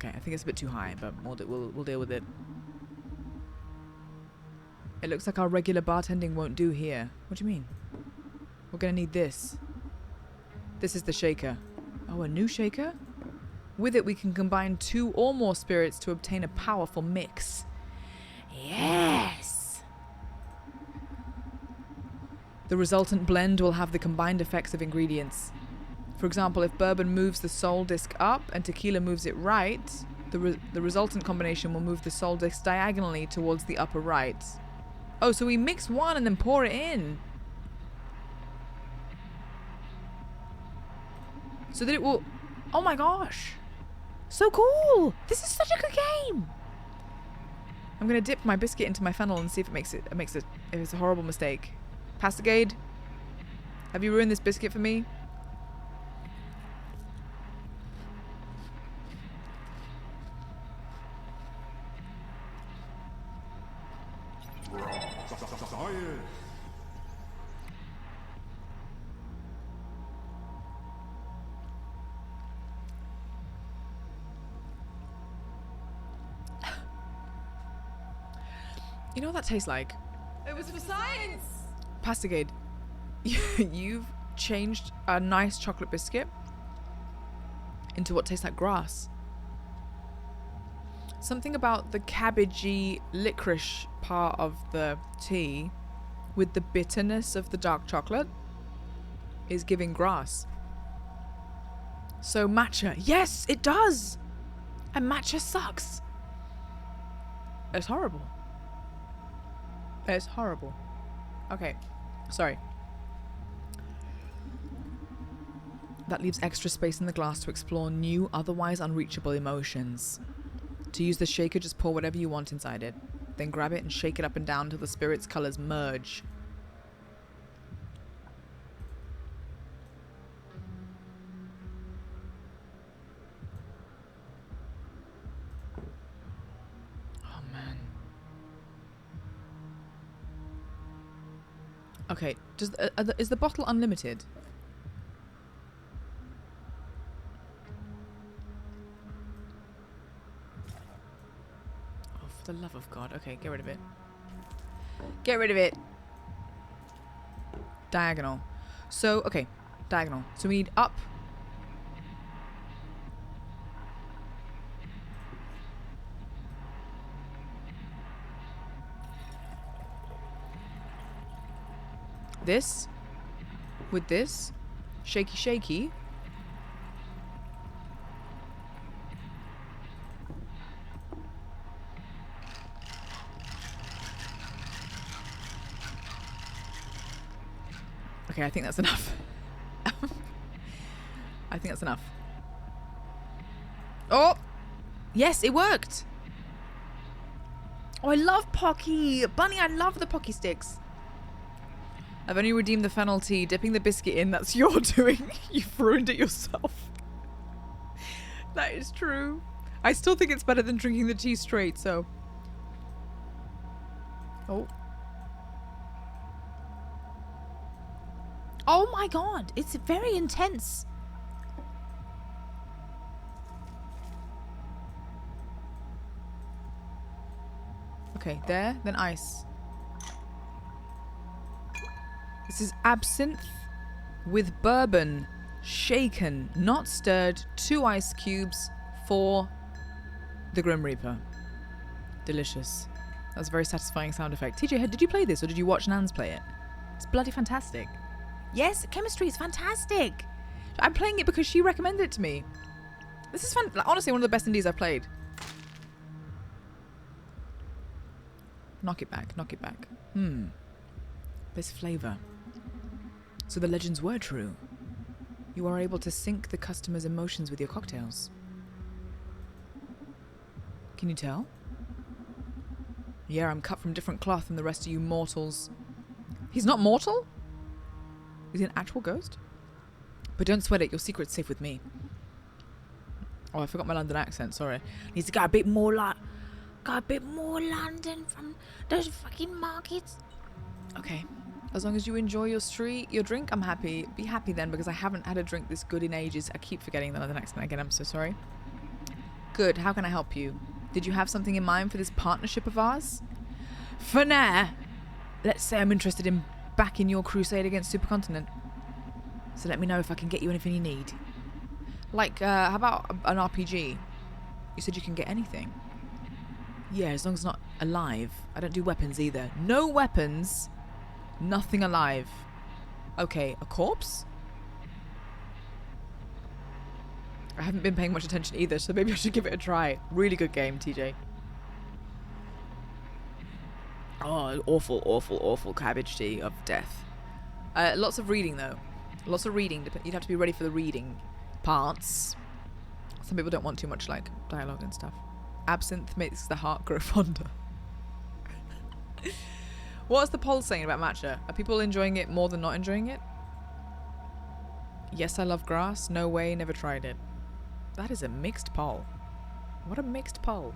Okay, I think it's a bit too high, but we'll deal with it. It looks like our regular bartending won't do here. What do you mean? We're gonna need this. This is the shaker. Oh, a new shaker? With it, we can combine 2 or more spirits to obtain a powerful mix. Yes! The resultant blend will have the combined effects of ingredients. For example, if bourbon moves the soul disc up and tequila moves it right, the resultant combination will move the soul disc diagonally towards the upper right. Oh, so we mix one and then pour it in. So that it will... Oh my gosh. So cool. This is such a good game. I'm going to dip my biscuit into my fennel and see if if it's a horrible mistake. Pastigade, have you ruined this biscuit for me? You know what that tastes like? It was for science! Pastigade, you've changed a nice chocolate biscuit into what tastes like grass. Something about the cabbagey licorice part of the tea with the bitterness of the dark chocolate is giving grass. So matcha, yes, it does! And matcha sucks. It's horrible. It's horrible. Okay, sorry. That leaves extra space in the glass to explore new, otherwise unreachable emotions. To use the shaker, just pour whatever you want inside it. Then grab it and shake it up and down until the spirit's colors merge. Oh, man. Okay, is the bottle unlimited? Oh, for the love of God. Okay, get rid of it. Get rid of it. Diagonal. So, okay, diagonal. So we need up. This with this shaky shaky. Okay, I think that's enough. I think that's enough. Oh! Yes, it worked! Oh, I love Pocky! Bunny, I love the Pocky sticks. I've only redeemed the fennel tea. Dipping the biscuit in, that's your doing. You've ruined it yourself. That is true. I still think it's better than drinking the tea straight, so... Oh. Oh my god, it's very intense. Okay, there, then ice. This is absinthe with bourbon, shaken, not stirred, 2 ice cubes for the Grim Reaper. Delicious. That's a very satisfying sound effect. TJ, did you play this or did you watch Nans play it? It's bloody fantastic. Yes, chemistry is fantastic. I'm playing it because she recommended it to me. This is fun. Like, honestly, one of the best indies I've played. Knock it back, knock it back. There's flavour. So the legends were true. You are able to sync the customer's emotions with your cocktails. Can you tell? Yeah, I'm cut from different cloth than the rest of you mortals. He's not mortal? Is he an actual ghost? But don't sweat it, your secret's safe with me. Oh, I forgot my London accent, sorry. Needs to get a bit more London from those fucking markets. Okay. As long as you enjoy your drink, I'm happy. Be happy then, because I haven't had a drink this good in ages. I keep forgetting the London accent again, I'm so sorry. Good. How can I help you? Did you have something in mind for this partnership of ours? For now, let's say I'm interested in backing your crusade against Supercontinent. So let me know if I can get you anything you need. Like, how about an RPG? You said you can get anything. Yeah, as long as it's not alive. I don't do weapons either. No weapons. Nothing alive. Okay, a corpse? I haven't been paying much attention either, so maybe I should give it a try. Really good game, TJ. Oh, awful, awful, awful cabbage tea of death. Lots of reading, though. Lots of reading. You'd have to be ready for the reading parts. Some people don't want too much, like, dialogue and stuff. Absinthe makes the heart grow fonder. What's the poll saying about matcha? Are people enjoying it more than not enjoying it? Yes, I love grass. No way, never tried it. That is a mixed poll. What a mixed poll.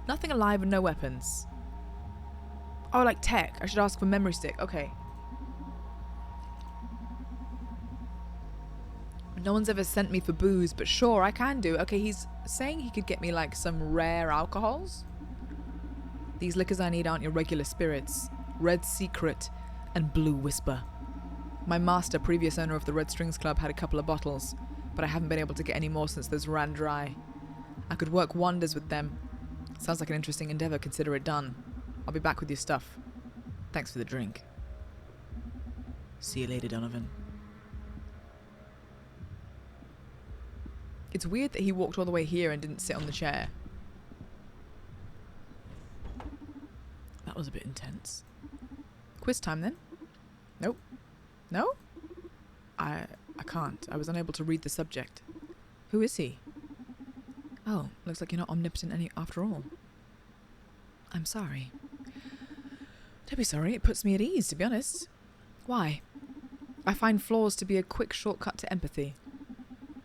Nothing alive and no weapons. Oh, like tech. I should ask for memory stick. Okay. No one's ever sent me for booze, but sure, I can do. Okay, he's saying he could get me like some rare alcohols. These liquors I need aren't your regular spirits. Red Secret and Blue Whisper. My master, previous owner of the Red Strings Club, had a couple of bottles, but I haven't been able to get any more since those ran dry. I could work wonders with them. Sounds like an interesting endeavor, consider it done. I'll be back with your stuff. Thanks for the drink. See you later, Donovan. It's weird that he walked all the way here and didn't sit on the chair. That was a bit intense. Quiz time then? Nope. No? I can't. I was unable to read the subject. Who is he? Oh, looks like you're not omnipotent after all. I'm sorry. Don't be sorry, it puts me at ease, to be honest. Why? I find flaws to be a quick shortcut to empathy.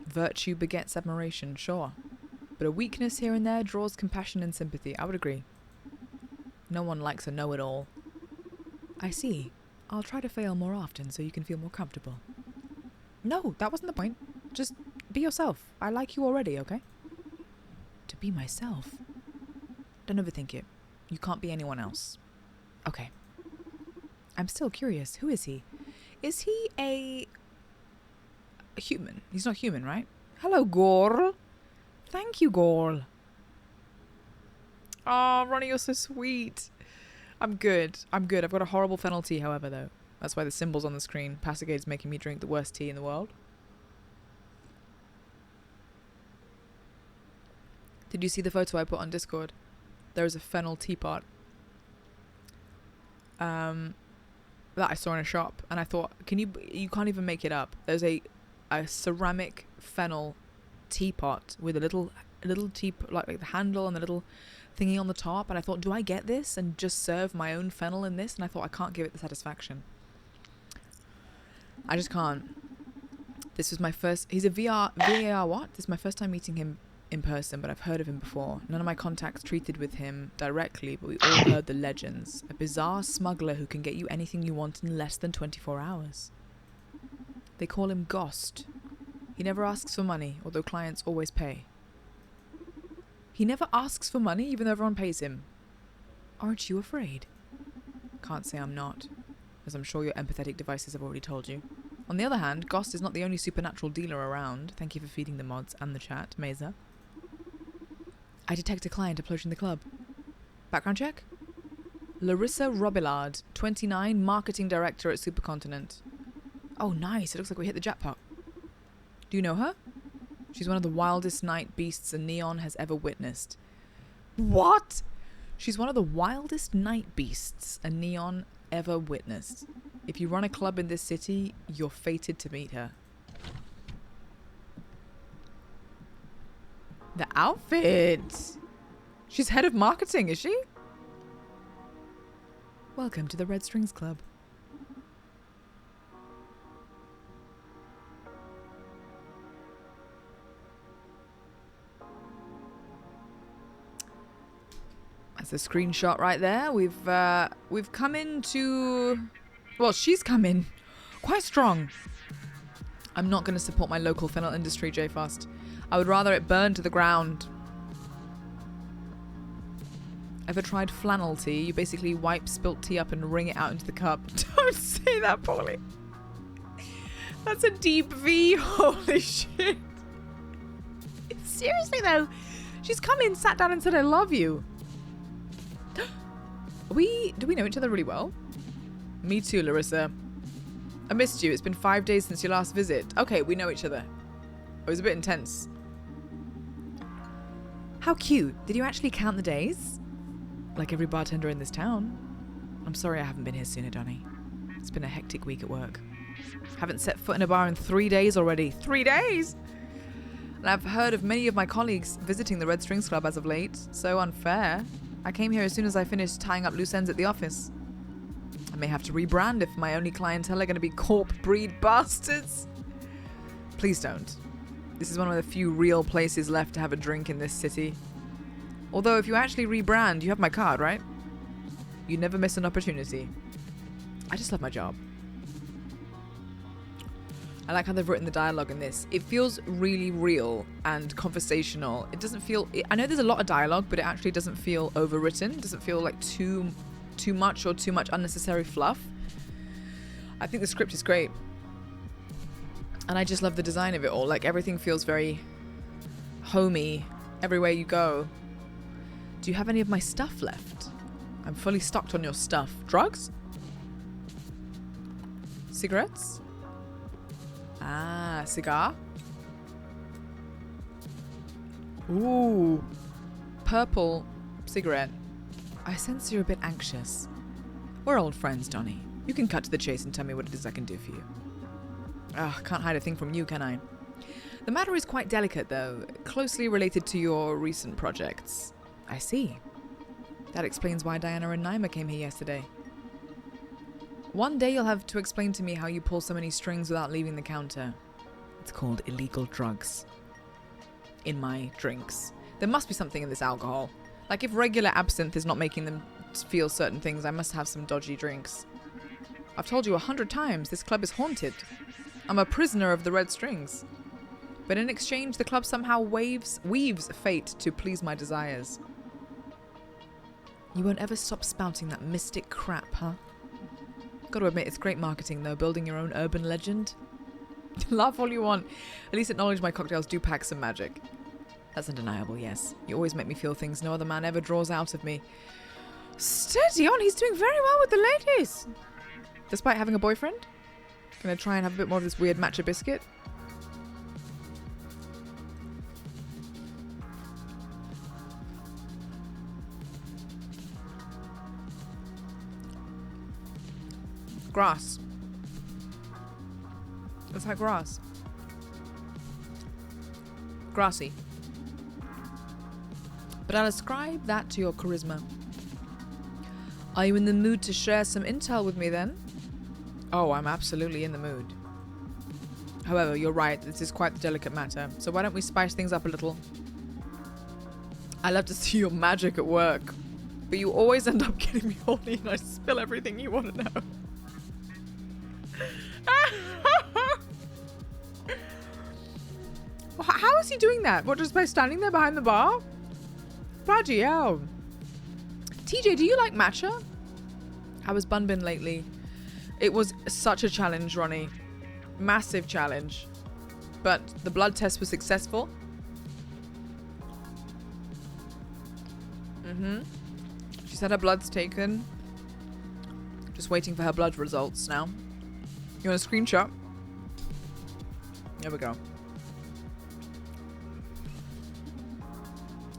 Virtue begets admiration, sure. But a weakness here and there draws compassion and sympathy, I would agree. No one likes a know-it-all. I see. I'll try to fail more often so you can feel more comfortable. No, that wasn't the point. Just be yourself. I like you already, okay? To be myself? Don't overthink it. You can't be anyone else. Okay. I'm still curious. Who is he? Is he a human? He's not human, right? Hello, Gorl. Thank you, Gorl. Oh, Ronnie, you're so sweet. I'm good. I've got a horrible fennel tea, however, though. That's why the symbol's on the screen. Passage's making me drink the worst tea in the world. Did you see the photo I put on Discord? There is a fennel teapot that I saw in a shop, and I thought, you can't even make it up. There's a ceramic fennel teapot with a little teapot, like the handle and the little thingy on the top, and I thought, do I get this and just serve my own fennel in this? And I thought, I can't give it the satisfaction. I just can't. This was my first... He's a VAR what? This is my first time meeting him in person, but I've heard of him before. None of my contacts treated with him directly, but we all heard the legends. A bizarre smuggler who can get you anything you want in less than 24 hours. They call him Ghost. He never asks for money, although clients always pay. He never asks for money, even though everyone pays him. Aren't you afraid? Can't say I'm not, as I'm sure your empathetic devices have already told you. On the other hand, Ghost is not the only supernatural dealer around. Thank you for feeding the mods and the chat, Mesa. I detect a client approaching the club. Background check? Larissa Robillard, 29, Marketing Director at Supercontinent. Oh, nice. It looks like we hit the jackpot. Do you know her? She's one of the wildest night beasts a Neon has ever witnessed. What? She's one of the wildest night beasts a Neon ever witnessed. If you run a club in this city, you're fated to meet her. The outfit! She's head of marketing, is she? Welcome to the Red Strings Club. That's a screenshot right there. We've come into... Well, she's come in quite strong. I'm not going to support my local fennel industry, J-Fast. I would rather it burn to the ground. Ever tried flannel tea? You basically wipe spilt tea up and wring it out into the cup. Don't say that, Polly. That's a deep V. Holy shit. Seriously, though. She's come in, sat down and said, I love you. Do we know each other really well? Me too, Larissa. I missed you. It's been 5 days since your last visit. Okay, we know each other. It was a bit intense. How cute. Did you actually count the days? Like every bartender in this town. I'm sorry I haven't been here sooner, Donnie. It's been a hectic week at work. Haven't set foot in a bar in 3 days already. 3 days? And I've heard of many of my colleagues visiting the Red Strings Club as of late. So unfair. I came here as soon as I finished tying up loose ends at the office. I may have to rebrand if my only clientele are going to be corp breed bastards. Please don't. This is one of the few real places left to have a drink in this city. Although if you actually rebrand, you have my card, right? You never miss an opportunity. I just love my job. I like how they've written the dialogue in this. It feels really real and conversational. It doesn't feel... I know there's a lot of dialogue, but it actually doesn't feel overwritten. It doesn't feel like too much or too much unnecessary fluff. I think the script is great. And I just love the design of it all. Like, everything feels very homey everywhere you go. Do you have any of my stuff left? I'm fully stocked on your stuff. Drugs? Cigarettes? Ah, cigar? Ooh. Purple cigarette. I sense you're a bit anxious. We're old friends, Donnie. You can cut to the chase and tell me what it is I can do for you. Can't hide a thing from you, can I? The matter is quite delicate, though. Closely related to your recent projects. I see. That explains why Diana and Naima came here yesterday. One day you'll have to explain to me how you pull so many strings without leaving the counter. It's called illegal drugs. In my drinks. There must be something in this alcohol. Like, if regular absinthe is not making them feel certain things, I must have some dodgy drinks. I've told you 100 times, this club is haunted. I'm a prisoner of the Red Strings. But in exchange, the club somehow weaves fate to please my desires. You won't ever stop spouting that mystic crap, huh? Got to admit, it's great marketing, though, building your own urban legend. Laugh all you want. At least acknowledge my cocktails do pack some magic. That's undeniable, yes. You always make me feel things no other man ever draws out of me. Steady on, he's doing very well with the ladies. Despite having a boyfriend? Gonna try and have a bit more of this weird matcha biscuit? Grass. It's like grass. Grassy. But I'll ascribe that to your charisma. Are you in the mood to share some intel with me then? Oh, I'm absolutely in the mood. However, you're right, this is quite the delicate matter, so why don't we spice things up a little? I love to see your magic at work, but you always end up getting me horny and I spill everything you want to know. How is he doing that? What, just by standing there behind the bar? Bloody hell. TJ, do you like matcha? How was Bunbin lately? It was such a challenge, Ronnie. Massive challenge. But the blood test was successful. She's had her bloods taken. Just waiting for her blood results now. You want a screenshot? There we go.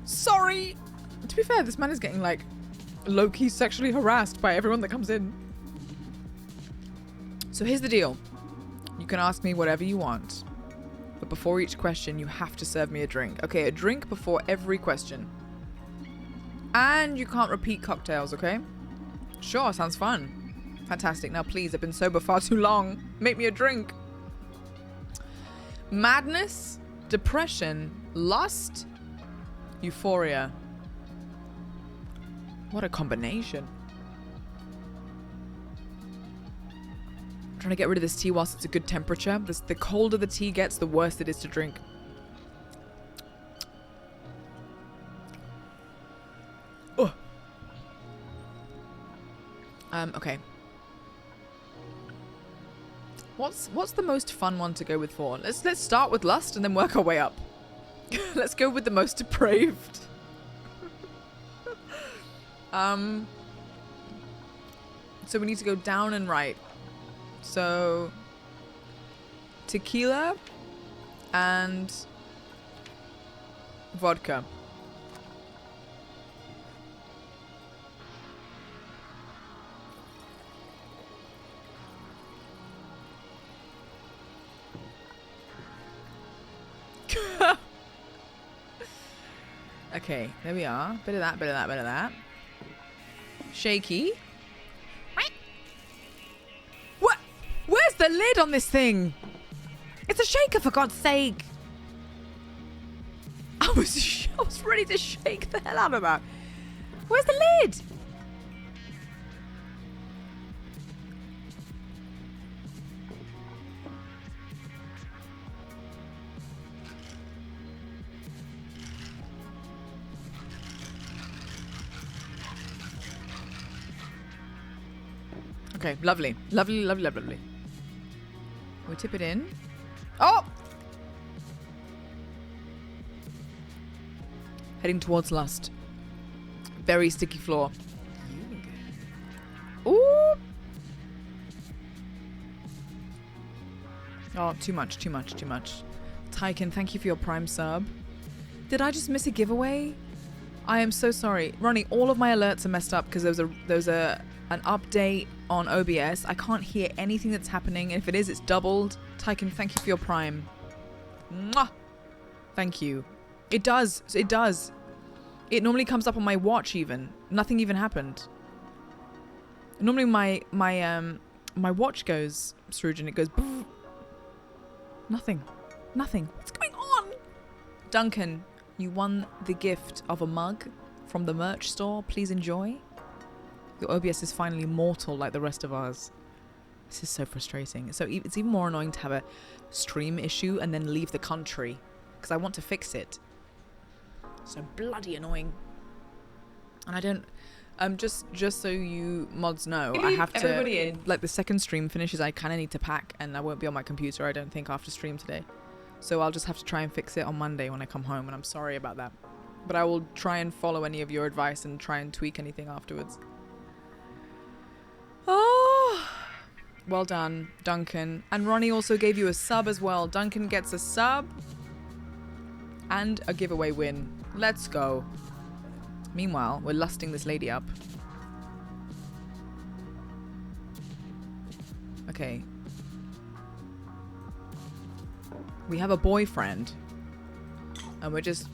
Sorry! To be fair, this man is getting, like, low-key sexually harassed by everyone that comes in. So here's the deal. You can ask me whatever you want. But before each question, you have to serve me a drink. Okay, a drink before every question. And you can't repeat cocktails, okay? Sure, sounds fun. Fantastic. Now please, I've been sober far too long. Make me a drink. Madness, depression, lust, euphoria. What a combination. I'm trying to get rid of this tea whilst it's a good temperature. The colder the tea gets, the worse it is to drink. Okay. What's the most fun one to go with for? Let's start with lust and then work our way up. Let's go with the most depraved. So we need to go down and right. So tequila and vodka. Okay, there we are. Bit of that, bit of that, bit of that. Shaky. What? Where's the lid on this thing? It's a shaker, for God's sake. I was ready to shake the hell out of that. Where's the lid? Okay, lovely. Lovely, lovely, lovely, lovely. We tip it in. Oh! Heading towards lust. Very sticky floor. Ooh! Oh, too much, too much, too much. Tyken, thank you for your Prime sub. Did I just miss a giveaway? I am so sorry. Ronnie, all of my alerts are messed up because there was an update on OBS. I can't hear anything that's happening. If it is, it's doubled. Tyken, thank you for your Prime. Mwah! Thank you. It does. It does. It normally comes up on my watch even. Nothing even happened. Normally my watch goes, Surge, and it goes... Boof. Nothing. Nothing. What's going on? Duncan, you won the gift of a mug from the merch store. Please enjoy. Your OBS is finally mortal like the rest of ours. This is so frustrating. So it's even more annoying to have a stream issue and then leave the country because I want to fix it. So bloody annoying. And I don't... just so you mods know, I have to... Like the second stream finishes, I kind of need to pack and I won't be on my computer, I don't think, after stream today. So I'll just have to try and fix it on Monday when I come home, and I'm sorry about that. But I will try and follow any of your advice and try and tweak anything afterwards. Oh, well done, Duncan. And Ronnie also gave you a sub as well. Duncan gets a sub and a giveaway win. Let's go. Meanwhile, we're lusting this lady up. Okay. We have a boyfriend. And we're just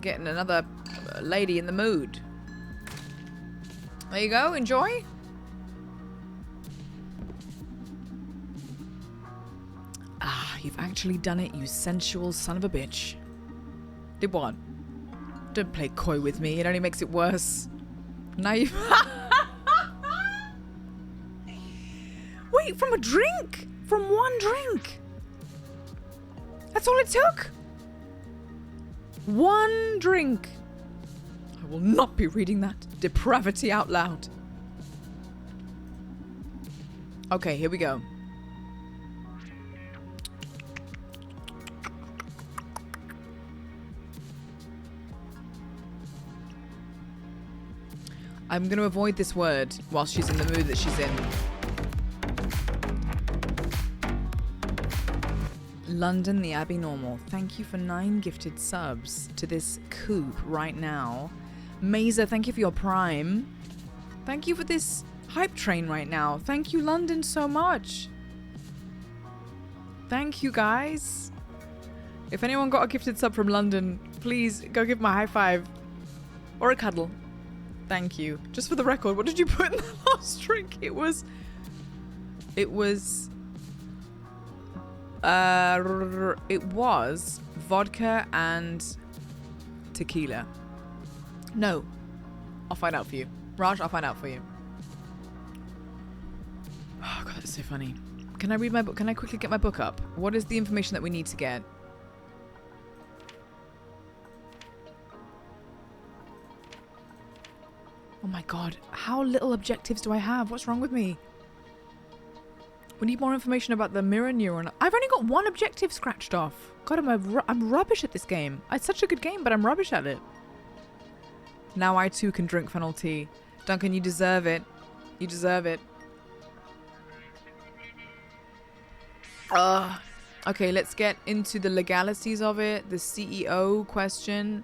getting another lady in the mood. There you go. Enjoy. Ah, you've actually done it, you sensual son of a bitch. Did what? Don't play coy with me. It only makes it worse. Now you've... Wait, from a drink? From one drink? That's all it took? One drink. I will not be reading that depravity out loud. Okay, here we go. I'm going to avoid this word while she's in the mood that she's in. London the Abbey Normal. Thank you for 9 gifted subs to this coupe right now. Mesa, thank you for your Prime. Thank you for this hype train right now. Thank you, London, so much. Thank you, guys. If anyone got a gifted sub from London, please go give my high five. Or a cuddle. Thank you. Just for the record, what did you put in the last drink? It was vodka and tequila. No. I'll find out for you. Raj, I'll find out for you. Oh god, that's so funny. Can I read my book? Can I quickly get my book up? What is the information that we need to get? Oh my god, how little objectives do I have? What's wrong with me? We need more information about the mirror neuron. I've only got one objective scratched off. God, I'm rubbish at this game. It's such a good game, but I'm rubbish at it. Now I too can drink fennel tea. Duncan, you deserve it. You deserve it. Okay, let's get into the legalities of it. The CEO question.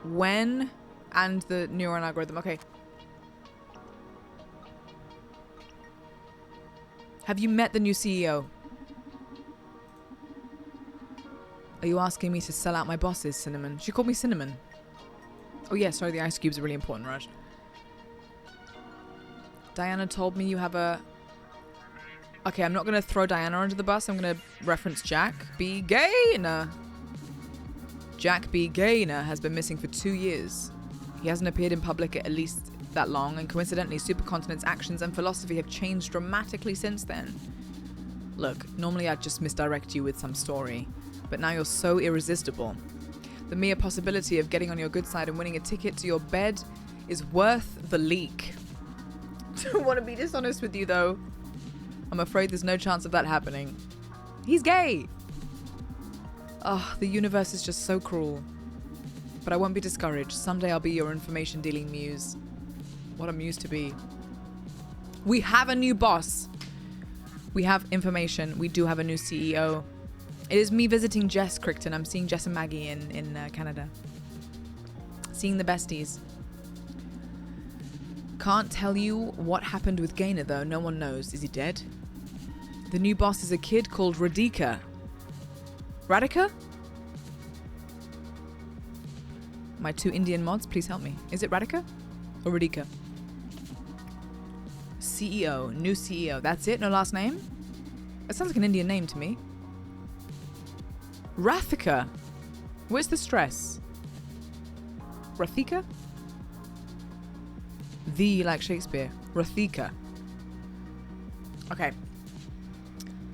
When? And the neuron algorithm. Okay. Have you met the new CEO? Are you asking me to sell out my bosses, Cinnamon? She called me Cinnamon. Oh yeah, sorry, the ice cubes are really important, Raj. Diana told me you have a... Okay, I'm not going to throw Diana under the bus. I'm going to reference Jack B. Gaynor. Jack B. Gaynor has been missing for 2 years. He hasn't appeared in public at least that long, and coincidentally, Supercontinent's actions and philosophy have changed dramatically since then. Look, normally I'd just misdirect you with some story, but now you're so irresistible. The mere possibility of getting on your good side and winning a ticket to your bed is worth the leak. I don't want to be dishonest with you, though. I'm afraid there's no chance of that happening. He's gay! Oh, the universe is just so cruel. But I won't be discouraged. Someday I'll be your information-dealing muse. What a muse to be. We have a new boss. We have information. We do have a new CEO. It is me visiting Jess Crichton. I'm seeing Jess and Maggie in Canada. Seeing the besties. Can't tell you what happened with Gaynor, though. No one knows. Is he dead? The new boss is a kid called Radhika. Radhika? My 2 Indian mods, please help me. Is it Radhika or Radhika? CEO. New CEO. That's it? No last name? That sounds like an Indian name to me. Rathika. Where's the stress? Rathika? The like Shakespeare. Rathika. Okay.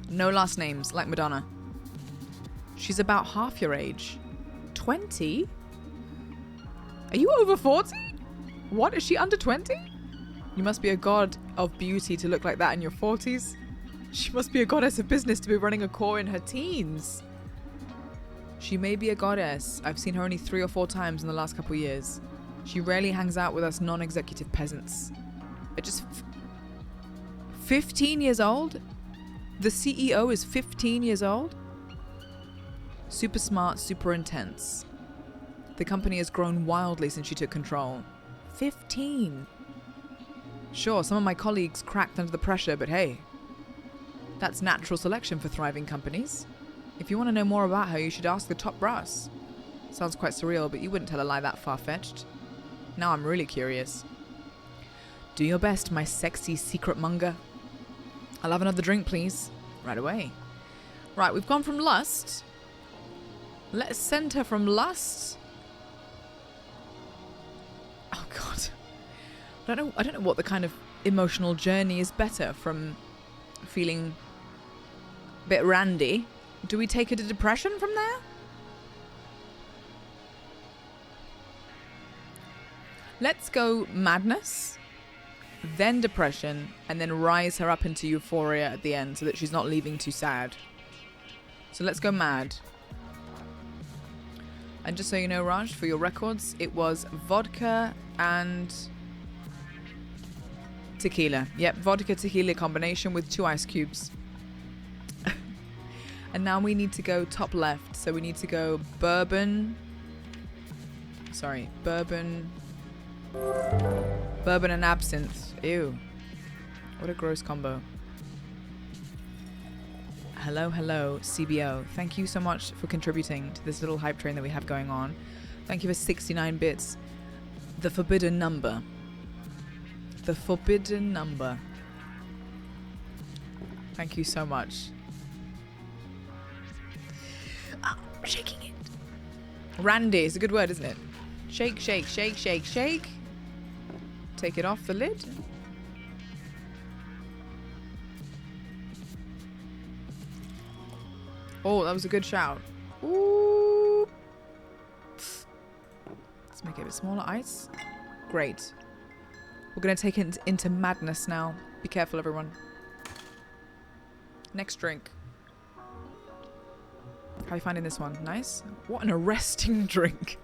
No last names, like Madonna. She's about half your age. 20? Are you over 40? What? Is she under 20? You must be a god of beauty to look like that in your 40s. She must be a goddess of business to be running a core in her teens. She may be a goddess. I've seen her only 3 or 4 times in the last couple years. She rarely hangs out with us non-executive peasants. 15 years old? The CEO is 15 years old? Super smart, super intense. The company has grown wildly since she took control. 15. Sure, some of my colleagues cracked under the pressure, but hey, that's natural selection for thriving companies. If you want to know more about her, you should ask the top brass. Sounds quite surreal, but you wouldn't tell a lie that far-fetched. Now I'm really curious. Do your best, my sexy secret monger. I'll have another drink, please. Right away. Right, we've gone from lust. Let's send her from lust. Oh god. I don't know what the kind of emotional journey is better, from feeling a bit randy. Do we take her to depression from there? Let's go madness, then depression, and then rise her up into euphoria at the end so that she's not leaving too sad. So let's go mad. And just so you know, Raj, for your records, it was vodka and tequila. Yep, vodka tequila combination with 2 ice cubes. And now we need to go top left. So we need to go bourbon. Sorry, bourbon and absinthe. Ew. What a gross combo. Hello, CBO. Thank you so much for contributing to this little hype train that we have going on. Thank you for 69 bits. The forbidden number. The forbidden number. Thank you so much. Oh, I'm shaking it. Randy is a good word, isn't it? Shake, shake, shake, shake, shake. Take it off the lid. Oh, that was a good shout. Ooh. Let's make it a bit smaller. Ice. Great. We're going to take it into madness now. Be careful, everyone. Next drink. How are you finding this one? Nice? What an arresting drink.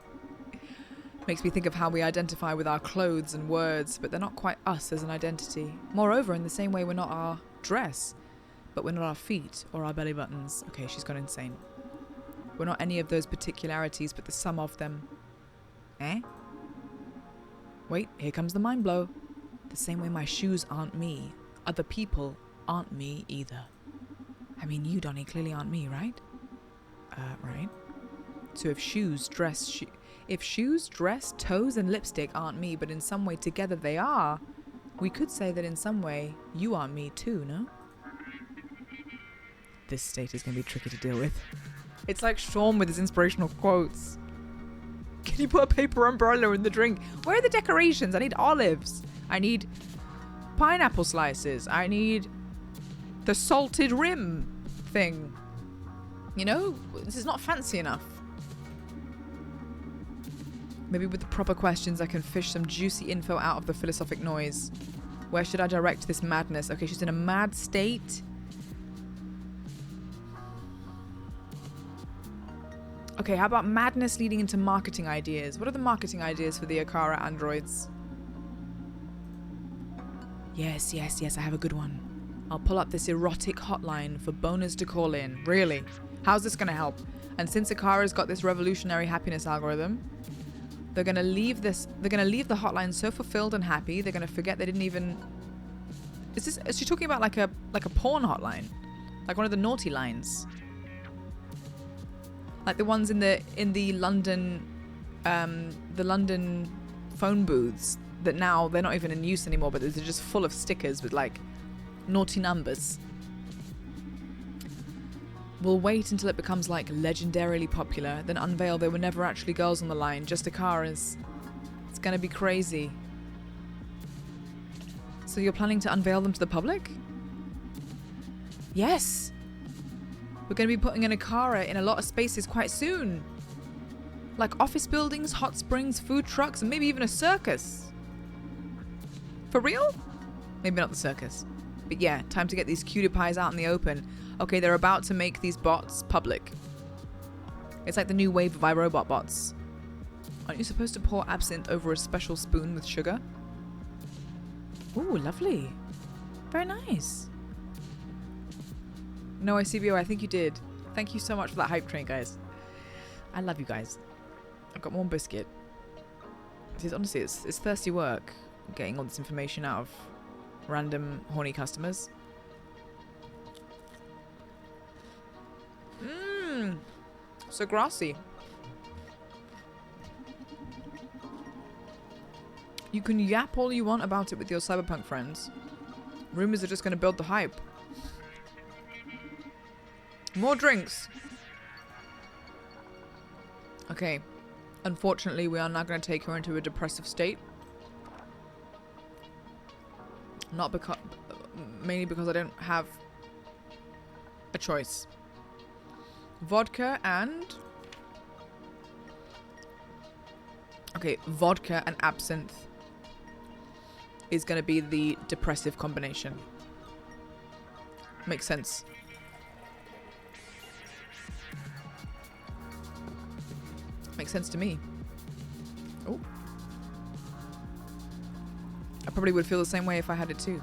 Makes me think of how we identify with our clothes and words, but they're not quite us as an identity. Moreover, in the same way we're not our dress, but we're not our feet or our belly buttons. Okay, she's gone insane. We're not any of those particularities, but the sum of them. Eh? Wait, here comes the mind blow. The same way my shoes aren't me, other people aren't me either. I mean, you, Donnie, clearly aren't me, right? Right. So if shoes, dress, toes, and lipstick aren't me, but in some way together they are, we could say that in some way you aren't me too, no? This state is going to be tricky to deal with. It's like Sean with his inspirational quotes. Can you put a paper umbrella in the drink? Where are the decorations? I need olives. I need pineapple slices. I need the salted rim thing. You know, this is not fancy enough. Maybe with the proper questions I can fish some juicy info out of the philosophic noise. Where should I direct this madness? Okay, she's in a mad state. Okay, how about madness leading into marketing ideas? What are the marketing ideas for the Akara androids? Yes, I have a good one. I'll pull up this erotic hotline for boners to call in. Really? How's this going to help? And since Akara's got this revolutionary happiness algorithm, they're going to leave the hotline so fulfilled and happy, they're going to forget they didn't even... Is she talking about like a porn hotline? Like one of the naughty lines? Like the ones in the London phone booths that now they're not even in use anymore, but they're just full of stickers with like naughty numbers. We'll wait until it becomes like legendarily popular, then unveil there were never actually girls on the line, just Akaras. It's gonna be crazy. So you're planning to unveil them to the public? Yes! We're going to be putting an Akara in a lot of spaces quite soon. Like office buildings, hot springs, food trucks, and maybe even a circus. For real? Maybe not the circus. But yeah, time to get these cutie pies out in the open. Okay, they're about to make these bots public. It's like the new wave of iRobot bots. Aren't you supposed to pour absinthe over a special spoon with sugar? Ooh, lovely. Very nice. No, ICBO, I think you did. Thank you so much for that hype train, guys. I love you guys. I've got one biscuit. Honestly, it's thirsty work getting all this information out of random horny customers. Mmm. So grassy. You can yap all you want about it with your cyberpunk friends. Rumors are just going to build the hype. More drinks. Okay. Unfortunately, we are now going to take her into a depressive state. Not because... Mainly because I don't have a choice. Vodka and... Okay, vodka and absinthe is going to be the depressive combination. Makes sense. Makes sense to me. Oh. I probably would feel the same way if I had it too.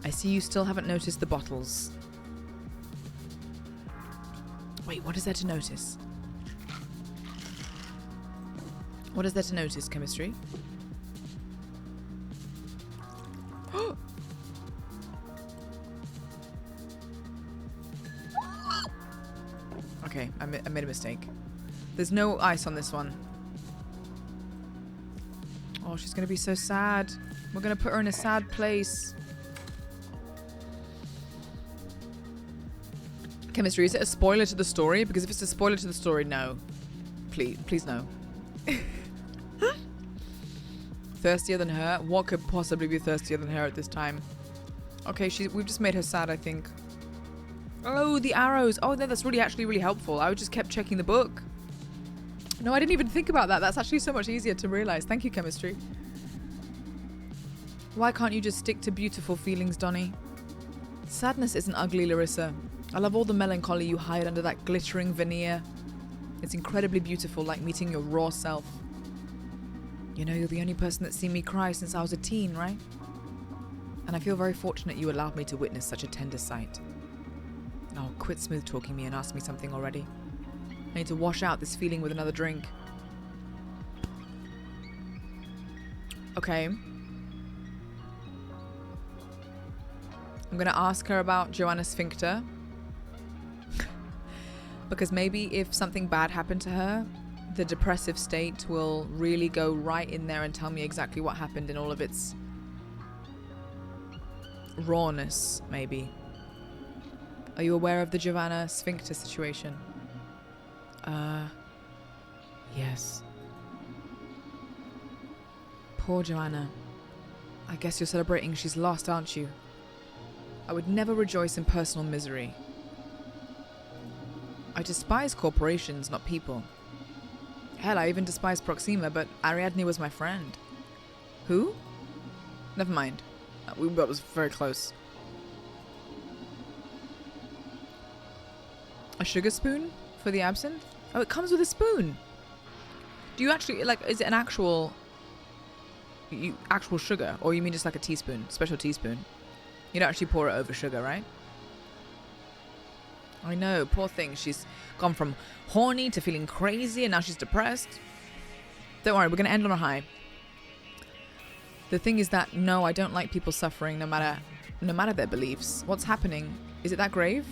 I see you still haven't noticed the bottles. Wait, what is there to notice? What is there to notice, chemistry? Okay, I made a mistake. There's no ice on this one. Oh, she's gonna be so sad. We're gonna put her in a sad place. Chemistry, is it a spoiler to the story? Because if it's a spoiler to the story, no. Please no. Thirstier than her? What could possibly be thirstier than her at this time? Okay, we've just made her sad, I think. Oh, the arrows. Oh, no, that's actually really helpful. I just kept checking the book. No, I didn't even think about that. That's actually so much easier to realize. Thank you, chemistry. Why can't you just stick to beautiful feelings, Donnie? Sadness isn't ugly, Larissa. I love all the melancholy you hide under that glittering veneer. It's incredibly beautiful, like meeting your raw self. You know, you're the only person that's seen me cry since I was a teen, right? And I feel very fortunate you allowed me to witness such a tender sight. Oh, quit smooth-talking me and ask me something already. I need to wash out this feeling with another drink. Okay. I'm gonna ask her about Joanna Sphincter. Because maybe if something bad happened to her, the depressive state will really go right in there and tell me exactly what happened in all of its rawness, maybe. Are you aware of the Joanna Sphincter situation? Yes. Poor Joanna. I guess you're celebrating she's lost, aren't you? I would never rejoice in personal misery. I despise corporations, not people. Hell, I even despise Proxima, but Ariadne was my friend. Who? Never mind. We was very close. A sugar spoon for the absinthe? Oh, it comes with a spoon. Do you actually, like, is it an actual sugar? Or you mean just like a teaspoon, special teaspoon? You don't actually pour it over sugar, right? I know, poor thing. She's gone from horny to feeling crazy and now she's depressed. Don't worry, we're going to end on a high. The thing is that, no, I don't like people suffering no matter their beliefs. What's happening? Is it that grave?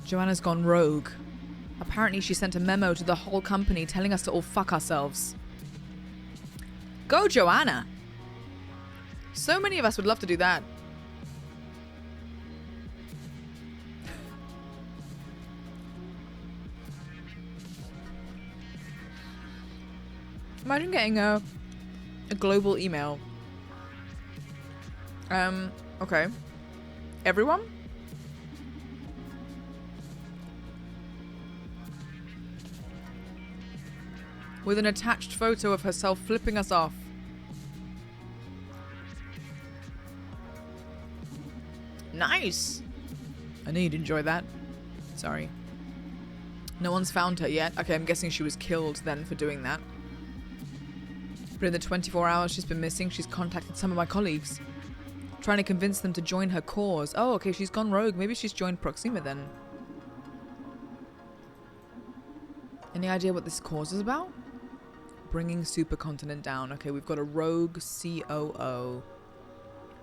Joanna's gone rogue. Apparently she sent a memo to the whole company telling us to all fuck ourselves. Go, Joanna! So many of us would love to do that. Imagine getting a global email. Okay. Everyone? With an attached photo of herself flipping us off. Nice! I knew you'd enjoy that. Sorry. No one's found her yet. Okay, I'm guessing she was killed then for doing that. But in the 24 hours she's been missing, she's contacted some of my colleagues, trying to convince them to join her cause. Oh, okay, she's gone rogue. Maybe she's joined Proxima then. Any idea what this cause is about? Bringing Supercontinent down. Okay, we've got a rogue COO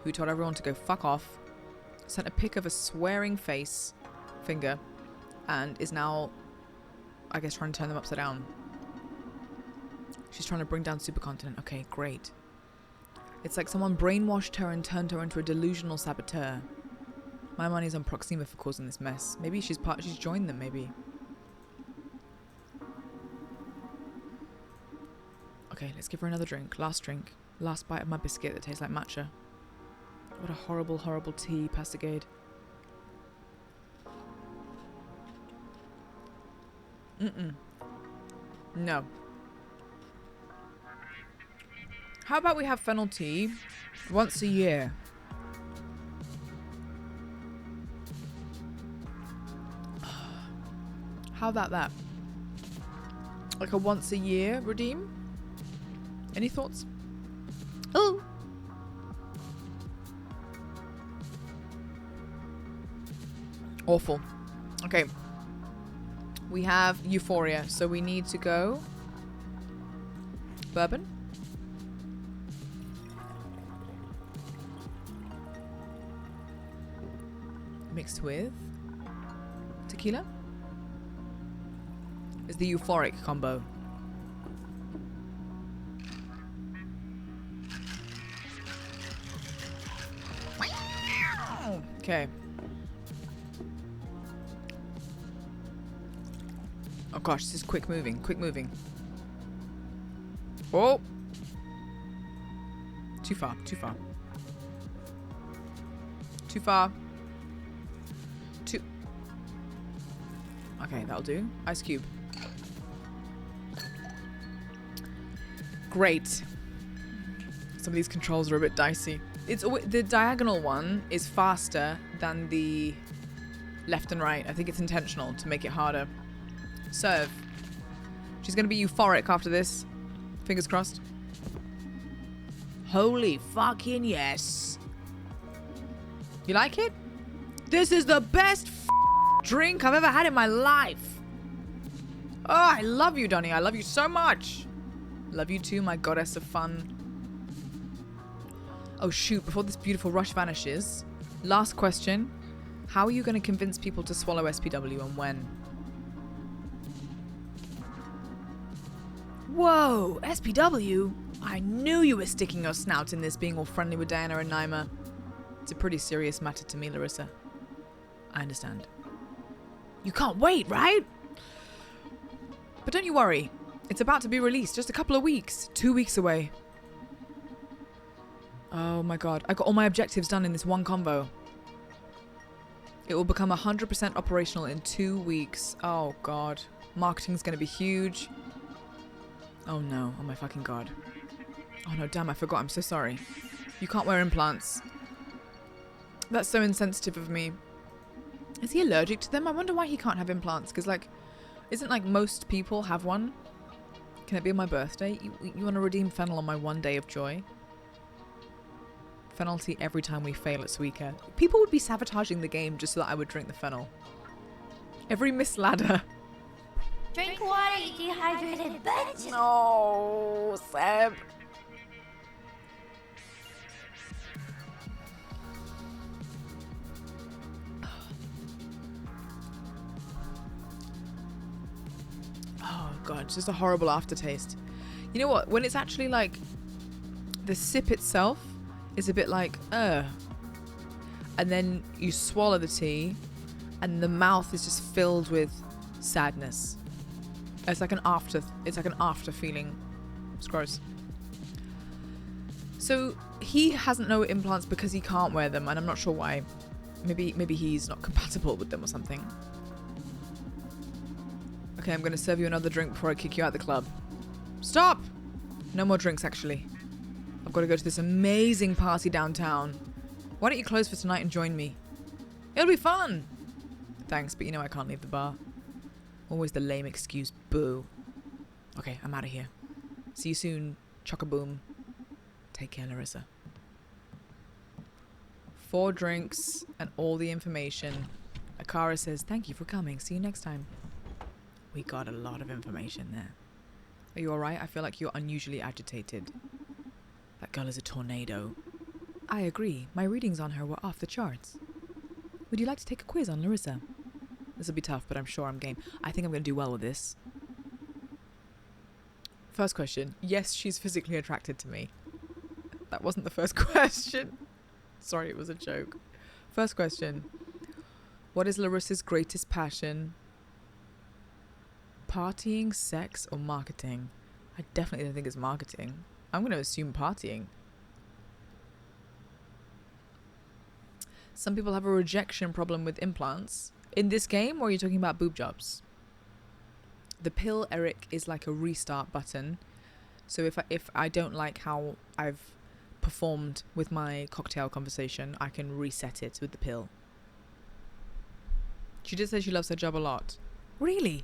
who told everyone to go fuck off, sent a pic of a swearing finger, and is now, I guess, trying to turn them upside down. She's trying to bring down Supercontinent. Okay, great. It's like someone brainwashed her and turned her into a delusional saboteur. My money's on Proxima for causing this mess. Maybe she's joined them, maybe. Okay, let's give her another drink. Last drink. Last bite of my biscuit that tastes like matcha. What a horrible, horrible tea, Pastigade. No. How about we have fennel tea once a year? How about that? Like a once a year redeem? Any thoughts? Oh! Awful. Okay. We have Euphoria, so we need to go... Bourbon? Mixed with... tequila? Is the euphoric combo. Okay. Oh gosh, this is quick moving, quick moving. Oh! Too far, too far. Too far. Too... Okay, that'll do. Ice cube. Great. Some of these controls are a bit dicey. The diagonal one is faster than the left and right. I think it's intentional to make it harder. Serve. She's going to be euphoric after this. Fingers crossed. Holy fucking yes. You like it? This is the best drink I've ever had in my life. Oh, I love you, Donnie. I love you so much. Love you too, my goddess of fun. Oh shoot, before this beautiful rush vanishes. Last question. How are you going to convince people to swallow SPW and when? Whoa, SPW? I knew you were sticking your snout in this, being all friendly with Diana and Naima. It's a pretty serious matter to me, Larissa. I understand. You can't wait, right? But don't you worry. It's about to be released. Just a couple of weeks. 2 weeks away. Oh my god. I got all my objectives done in this one convo. It will become 100% operational in 2 weeks. Oh god. Marketing's gonna be huge. Oh no. Oh my fucking god. Oh no, damn, I forgot. I'm so sorry. You can't wear implants. That's so insensitive of me. Is he allergic to them? I wonder why he can't have implants. Because, like, isn't, like, most people have one? Can it be on my birthday? You want to redeem Fennel on my one day of joy? Penalty every time we fail at Suika. People would be sabotaging the game just so that I would drink the Fennel. Every Miss Ladder. Drink water, you dehydrated bitch! No, Seb. Oh god, it's just a horrible aftertaste. You know what? When it's actually like the sip itself is a bit like, and then you swallow the tea, and the mouth is just filled with sadness. It's like an after feeling. It's gross. So he hasn't no implants because he can't wear them, and I'm not sure why. Maybe he's not compatible with them or something. Okay, I'm gonna serve you another drink before I kick you out the club. Stop! No more drinks, actually. I've got to go to this amazing party downtown. Why don't you close for tonight and join me? It'll be fun! Thanks, but you know I can't leave the bar. Always the lame excuse, boo. Okay, I'm out of here. See you soon, chock-a-boom. Take care, Larissa. 4 drinks and all the information. Akara says, thank you for coming. See you next time. We got a lot of information there. Are you alright? I feel like you're unusually agitated. That girl is a tornado. I agree. My readings on her were off the charts. Would you like to take a quiz on Larissa? This will be tough, but I'm sure I'm game. I think I'm going to do well with this. First question. Yes, she's physically attracted to me. That wasn't the first question. Sorry, it was a joke. First question. What is Larissa's greatest passion? Partying, sex, or marketing? I definitely don't think it's marketing. I'm going to assume partying. Some people have a rejection problem with implants. In this game, or are you talking about boob jobs? The pill, Eric, is like a restart button. So if I don't like how I've performed with my cocktail conversation, I can reset it with the pill. She did say she loves her job a lot. Really?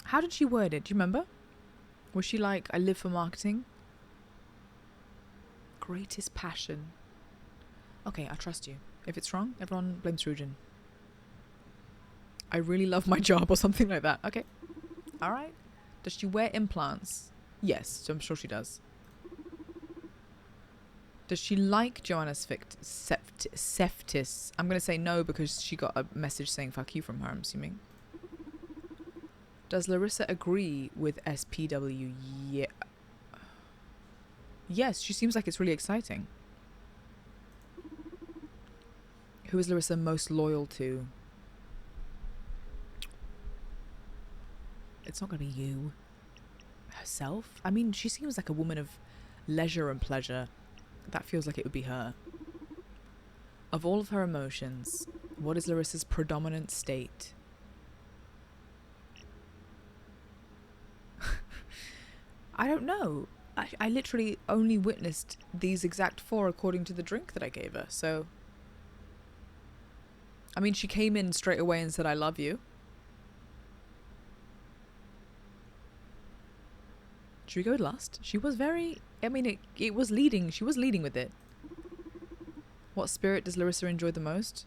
How did she word it? Do you remember? Was she like, I live for marketing? Greatest passion. Okay, I trust you. If it's wrong, everyone blames Rujin. I really love my job or something like that. Okay. Alright. Does she wear implants? Yes, so I'm sure she does. Does she like Joanna Seftis? I'm going to say no because she got a message saying fuck you from her, I'm assuming. Does Larissa agree with SPW? Yeah. Yes, she seems like it's really exciting. Who is Larissa most loyal to? It's not going to be you. Herself? I mean, she seems like a woman of leisure and pleasure. That feels like it would be her. Of all of her emotions, what is Larissa's predominant state? I don't know. I literally only witnessed these exact 4 according to the drink that I gave her. So, I mean, she came in straight away and said, "I love you." Should we go with lust? She was very, I mean, it was leading. She was leading with it. What spirit does Larissa enjoy the most?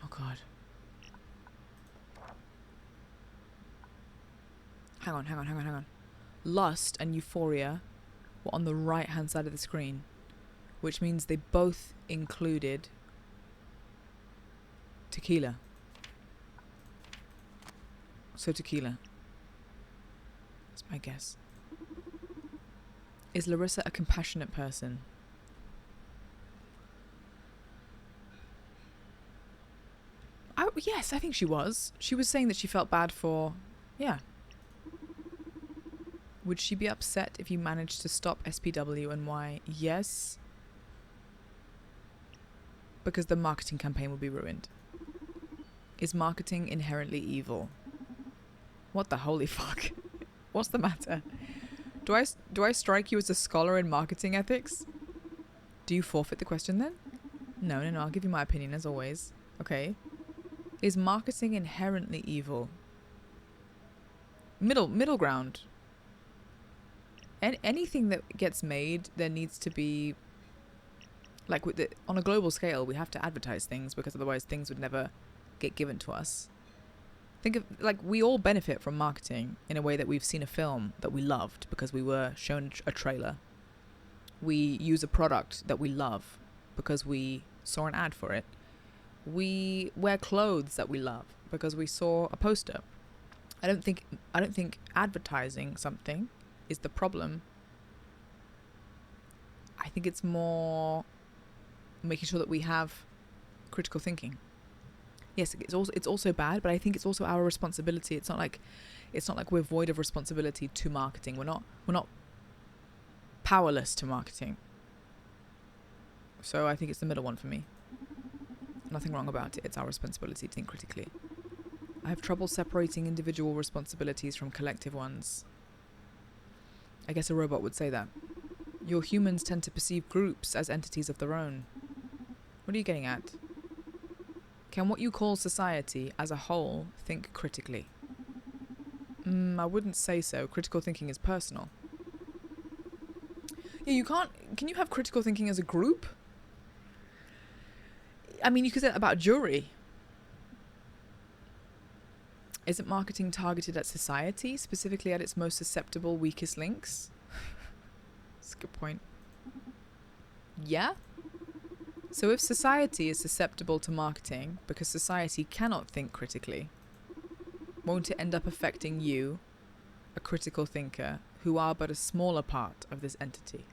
Oh, God. Hang on. Lust and euphoria were on the right-hand side of the screen, which means they both included tequila. So tequila. That's my guess. Is Larissa a compassionate person? Yes, I think she was. She was saying that she felt bad for... Yeah. Would she be upset if you managed to stop SPW and why? Yes. Because the marketing campaign would be ruined. Is marketing inherently evil? What the holy fuck? What's the matter? Do I strike you as a scholar in marketing ethics? Do you forfeit the question then? No, I'll give you my opinion as always. Okay. Is marketing inherently evil? Middle ground. Anything that gets made, there needs to be, like, on a global scale, we have to advertise things because otherwise things would never get given to us. Think of, like, we all benefit from marketing in a way that we've seen a film that we loved because we were shown a trailer. We use a product that we love because we saw an ad for it. We wear clothes that we love because we saw a poster. I don't think advertising something is the problem. I think it's more making sure that we have critical thinking. Yes, it's also bad, but I think it's also our responsibility. It's not like we're void of responsibility to marketing. We're not powerless to marketing. So I think it's the middle one for me. Nothing wrong about it. It's our responsibility to think critically. I have trouble separating individual responsibilities from collective ones. I guess a robot would say that. Your humans tend to perceive groups as entities of their own. What are you getting at? Can what you call society as a whole think critically? I wouldn't say so. Critical thinking is personal. Yeah, you can't... Can you have critical thinking as a group? I mean, you could say that about jewelry. Isn't marketing targeted at society, specifically at its most susceptible, weakest links? That's a good point. Yeah? So if society is susceptible to marketing because society cannot think critically, won't it end up affecting you, a critical thinker, who are but a smaller part of this entity?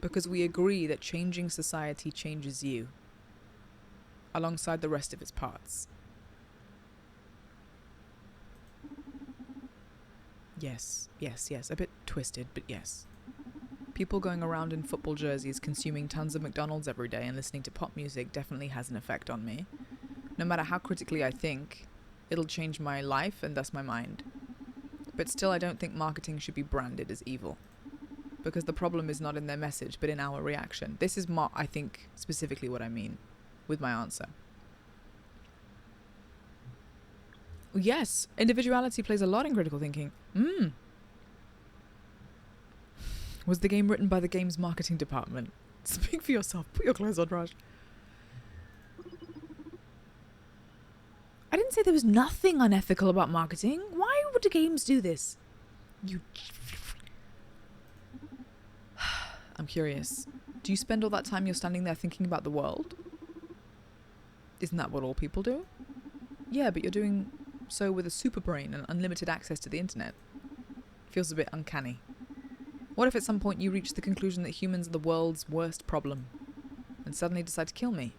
Because we agree that changing society changes you, alongside the rest of its parts. Yes. A bit twisted, but yes. People going around in football jerseys consuming tons of McDonald's every day and listening to pop music definitely has an effect on me. No matter how critically I think, it'll change my life and thus my mind. But still, I don't think marketing should be branded as evil. Because the problem is not in their message, but in our reaction. This is, I think, specifically what I mean with my answer. Yes, individuality plays a lot in critical thinking. Was the game written by the game's marketing department? Speak for yourself. Put your clothes on, Raj. I didn't say there was nothing unethical about marketing. Why would the games do this? I'm curious. Do you spend all that time you're standing there thinking about the world? Isn't that what all people do? Yeah, but you're doing so with a super brain and unlimited access to the internet. Feels a bit uncanny. What if at some point you reach the conclusion that humans are the world's worst problem and suddenly decide to kill me?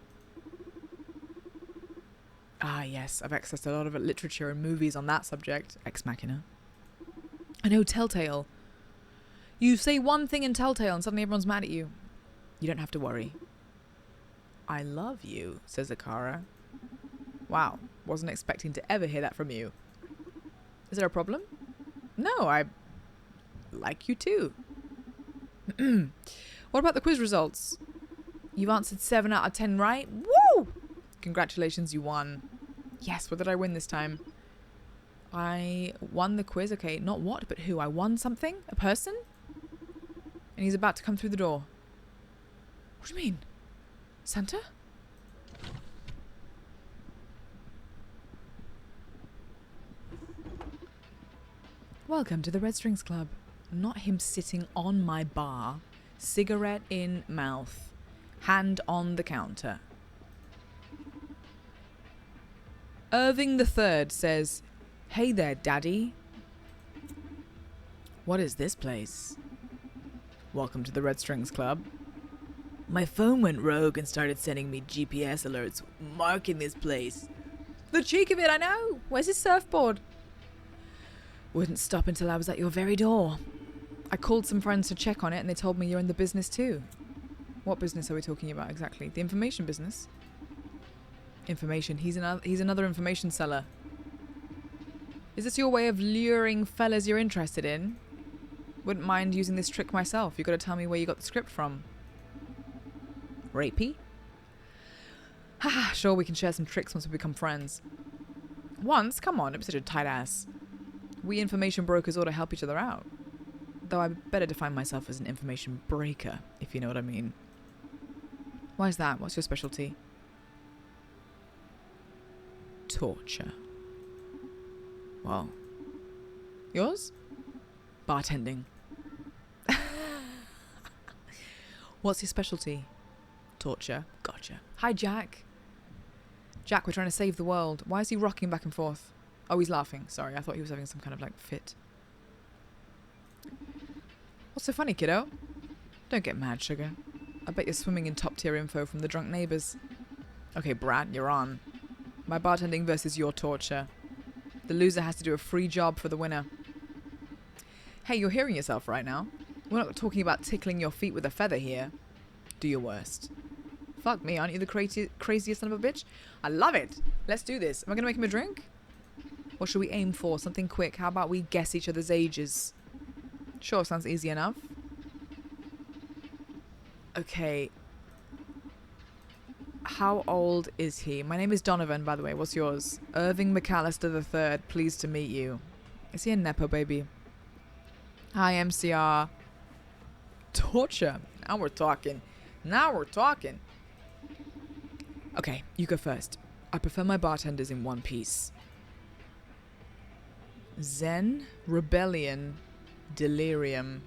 Ah, yes, I've accessed a lot of literature and movies on that subject. Ex Machina. I know, Telltale. You say one thing in Telltale and suddenly everyone's mad at you. You don't have to worry. I love you, says Akara. Wow, wasn't expecting to ever hear that from you. Is there a problem? No, I like you too. What about the quiz results? You've answered 7 out of 10 right. Woo! Congratulations, you won. Yes, what did I win this time? I won the quiz. Okay, not what, but who. I won something? A person? And he's about to come through the door. What do you mean? Santa? Welcome to the Red Strings Club. Not him sitting on my bar, cigarette in mouth, hand on the counter. Irving III says, "Hey there, Daddy." What is this place? Welcome to the Red Strings Club. My phone went rogue and started sending me GPS alerts marking this place. The cheek of it, I know. Where's his surfboard? Wouldn't stop until I was at your very door. I called some friends to check on it and they told me you're in the business too. What business are we talking about exactly? The information business? Information. He's another information seller. Is this your way of luring fellas you're interested in? Wouldn't mind using this trick myself. You gotta tell me where you got the script from. Rapey? Haha, sure, we can share some tricks once we become friends. Once? Come on, don't be such a tight ass. We information brokers ought to help each other out. Though I better define myself as an information breaker, if you know what I mean. Why is that? What's your specialty? Torture. Well. Yours? Bartending. What's your specialty? Torture. Gotcha. Hi, Jack. Jack, we're trying to save the world. Why is he rocking back and forth? Oh, he's laughing. Sorry, I thought he was having some kind of, fit. What's so funny, kiddo? Don't get mad, sugar. I bet you're swimming in top-tier info from the drunk neighbours. Okay, brat, you're on. My bartending versus your torture. The loser has to do a free job for the winner. Hey, you're hearing yourself right now. We're not talking about tickling your feet with a feather here. Do your worst. Fuck me, aren't you the craziest son of a bitch? I love it. Let's do this. Am I going to make him a drink? What should we aim for? Something quick. How about we guess each other's ages? Sure, sounds easy enough. Okay. How old is he? My name is Donovan, by the way. What's yours? Irving McAllister III. Pleased to meet you. Is he a Nepo baby? Hi, MCR. Torture. Now we're talking. Now we're talking. Okay, you go first. I prefer my bartenders in one piece. Zen, Rebellion, Delirium.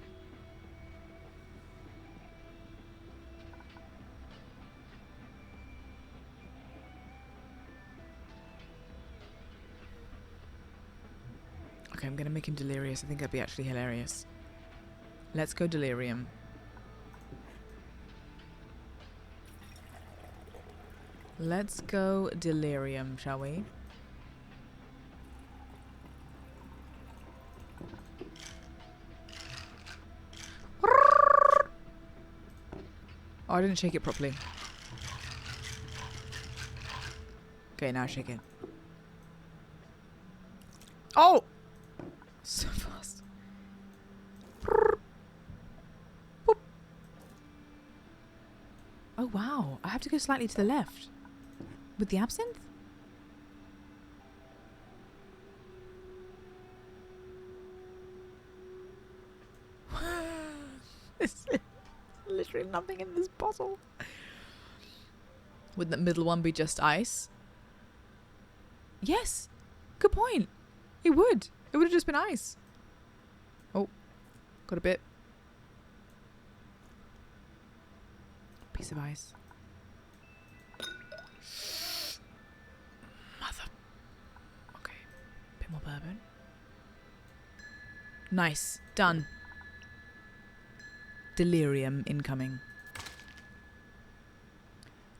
Okay, I'm gonna make him delirious. I think that'd be actually hilarious. Let's go Delirium. Let's go Delirium, shall we? Oh, I didn't shake it properly. Okay, now shake it. Oh! So fast. Boop. Oh, wow. I have to go slightly to the left. With the absinthe? There's literally nothing in this bottle. Would the middle one be just ice? Yes. Good point. It would. It would have just been ice. Oh. Got a bit. Piece of ice. Mother. Okay. Bit more bourbon. Nice. Done. Delirium incoming.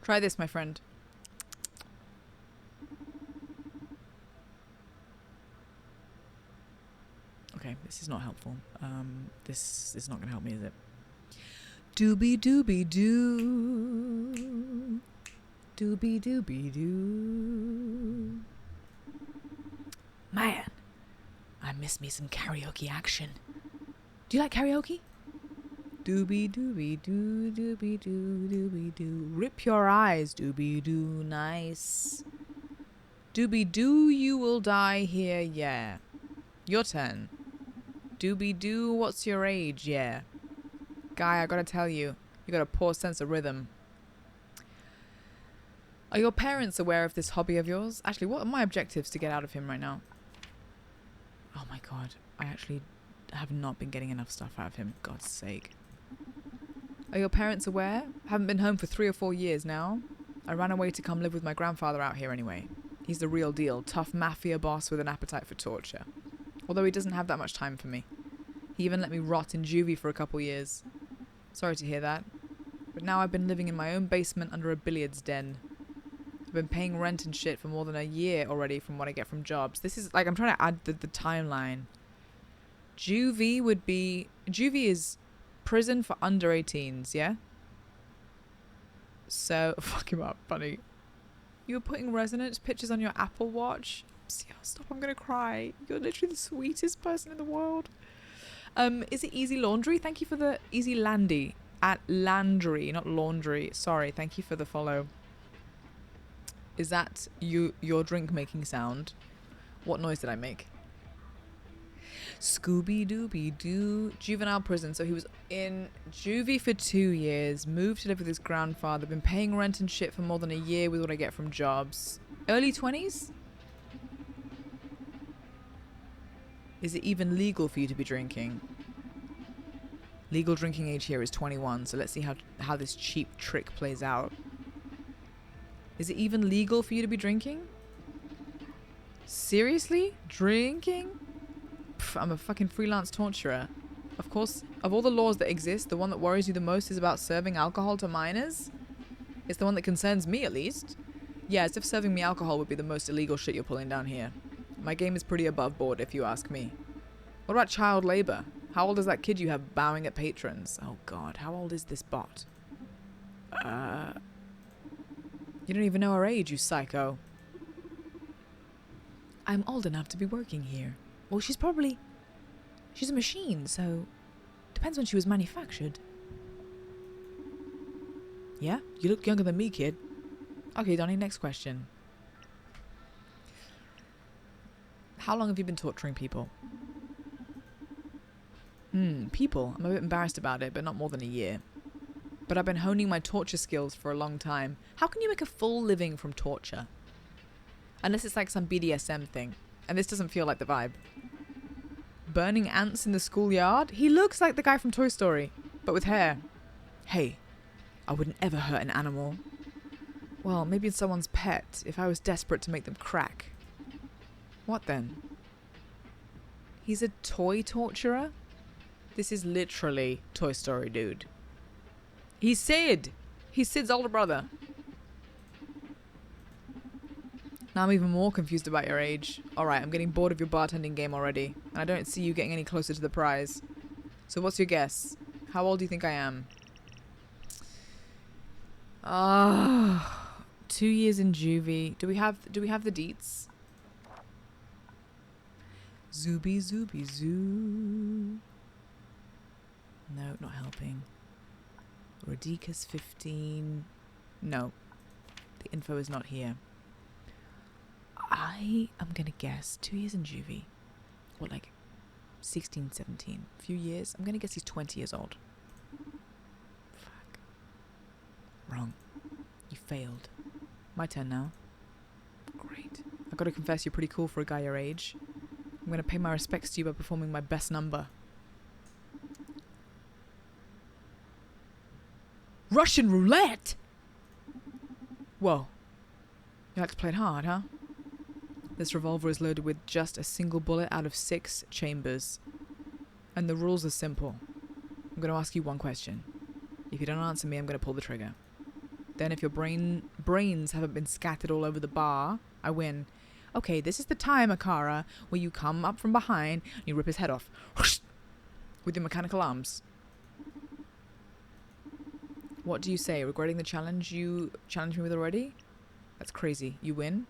Try this, my friend. Okay, this is not helpful. This is not going to help me, is it? Doobie doobie doo. Doobie doobie doo. Man, I I miss me some karaoke action. Do you like karaoke? Doobie doobie doo, doobie doo, doobie doo. Rip your eyes, doobie doo, nice. Doobie doo, you will die here, yeah. Your turn. Doobie doo, what's your age, yeah. Guy, I gotta tell you, you got a poor sense of rhythm. Are your parents aware of this hobby of yours? Actually, what are my objectives to get out of him right now? Oh my god, I actually have not been getting enough stuff out of him, God's sake. Are your parents aware? Haven't been home for 3 or 4 years now. I ran away to come live with my grandfather out here anyway. He's the real deal, tough mafia boss with an appetite for torture. Although he doesn't have that much time for me. He even let me rot in juvie for a couple years. Sorry to hear that. But now I've been living in my own basement under a billiards den. I've been paying rent and shit for more than a year already from what I get from jobs. This is like, I'm trying to add the timeline. Juvie would be... Juvie is prison for under 18s, yeah? So, fuck him up, buddy. You were putting resonance pictures on your Apple Watch? Stop, I'm gonna cry. You're literally the sweetest person in the world. Is it Easy Laundry? Thank you for the Easy Landy. At Landry, not laundry. Sorry, thank you for the follow. Is that your drink making sound? What noise did I make? Scooby-Dooby-Doo. Juvenile prison. So he was in juvie for 2 years. Moved to live with his grandfather. Been paying rent and shit for more than a year with what I get from jobs. Early 20s? Is it even legal for you to be drinking? Legal drinking age here is 21. So let's see how this cheap trick plays out. Is it even legal for you to be drinking? Seriously? Drinking? Pff, I'm a fucking freelance torturer. Of course, of all the laws that exist, the one that worries you the most is about serving alcohol to minors? It's the one that concerns me, at least. Yeah, as if serving me alcohol would be the most illegal shit you're pulling down here. My game is pretty above board, if you ask me. What about child labor? How old is that kid you have bowing at patrons? Oh god, how old is this bot? You don't even know her age, you psycho. I'm old enough to be working here. Well, she's a machine, so... Depends when she was manufactured. Yeah? You look younger than me, kid. Okay, Donnie, next question. How long have you been torturing people? People. I'm a bit embarrassed about it, but not more than a year. But I've been honing my torture skills for a long time. How can you make a full living from torture? Unless it's like some BDSM thing. And this doesn't feel like the vibe. Burning ants in the schoolyard? He looks like the guy from Toy Story, but with hair. Hey, I wouldn't ever hurt an animal. Well, maybe it's someone's pet, if I was desperate to make them crack. What then? He's a toy torturer? This is literally Toy Story, dude. He's Sid! He's Sid's older brother. Now I'm even more confused about your age. Alright, I'm getting bored of your bartending game already, and I don't see you getting any closer to the prize. So what's your guess? How old do you think I am? 2 years in juvie. Do we have the deets? Zooby zooby zoo. No, not helping. Radika's 15. No. The info is not here. I am gonna guess 2 years in juvie. What, like 16, 17? A few years? I'm gonna guess he's 20 years old. Fuck. Wrong. You failed. My turn now. Great. I've got to confess you're pretty cool for a guy your age. I'm gonna pay my respects to you by performing my best number. Russian roulette? Whoa. You like to play it hard, huh? This revolver is loaded with just a single bullet out of 6 chambers. And the rules are simple. I'm going to ask you one question. If you don't answer me, I'm going to pull the trigger. Then if your brains haven't been scattered all over the bar, I win. Okay, this is the time, Akara, where you come up from behind and you rip his head off. With your mechanical arms. What do you say? Regretting the challenge you challenged me with already? That's crazy. You win?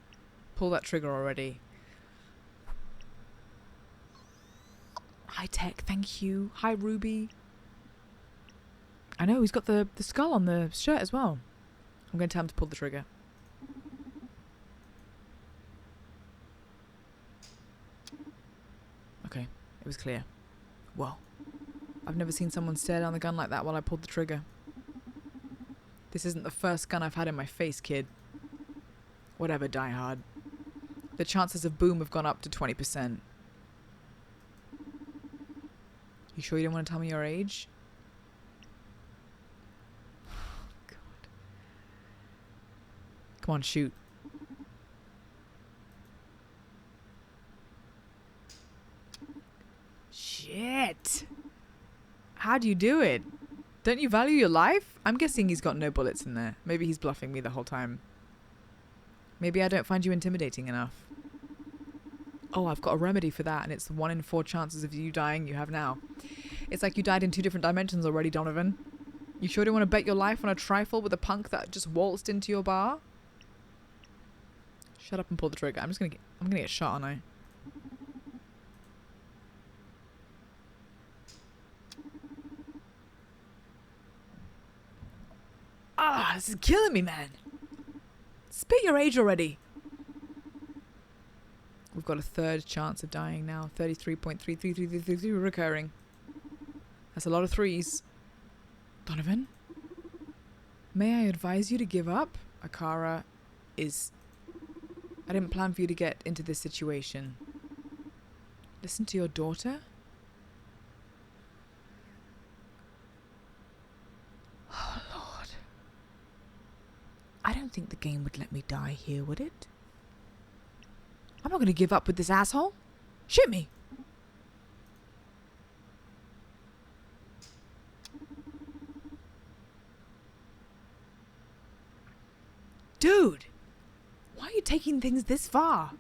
Pull that trigger already. High tech, thank you. Hi, Ruby. I know, he's got the skull on the shirt as well. I'm going to tell him to pull the trigger. Okay, it was clear. Whoa. I've never seen someone stare down the gun like that while I pulled the trigger. This isn't the first gun I've had in my face, kid. Whatever, Die Hard. The chances of boom have gone up to 20%. You sure you don't want to tell me your age? God. Come on, shoot. Shit. How do you do it? Don't you value your life? I'm guessing he's got no bullets in there. Maybe he's bluffing me the whole time. Maybe I don't find you intimidating enough. Oh, I've got a remedy for that, and it's the 1 in 4 chances of you dying you have now. It's like you died in 2 different dimensions already, Donovan. You sure don't want to bet your life on a trifle with a punk that just waltzed into your bar? Shut up and pull the trigger. I'm gonna get shot, aren't I? Ah, this is killing me, man. Spit your age already. We've got a 3rd chance of dying now. 33.33333 recurring. That's a lot of 3s. Donovan? May I advise you to give up? Akara is... I didn't plan for you to get into this situation. Listen to your daughter? Oh, Lord. I don't think the game would let me die here, would it? I'm not going to give up with this asshole. Shoot me. Dude, why are you taking things this far?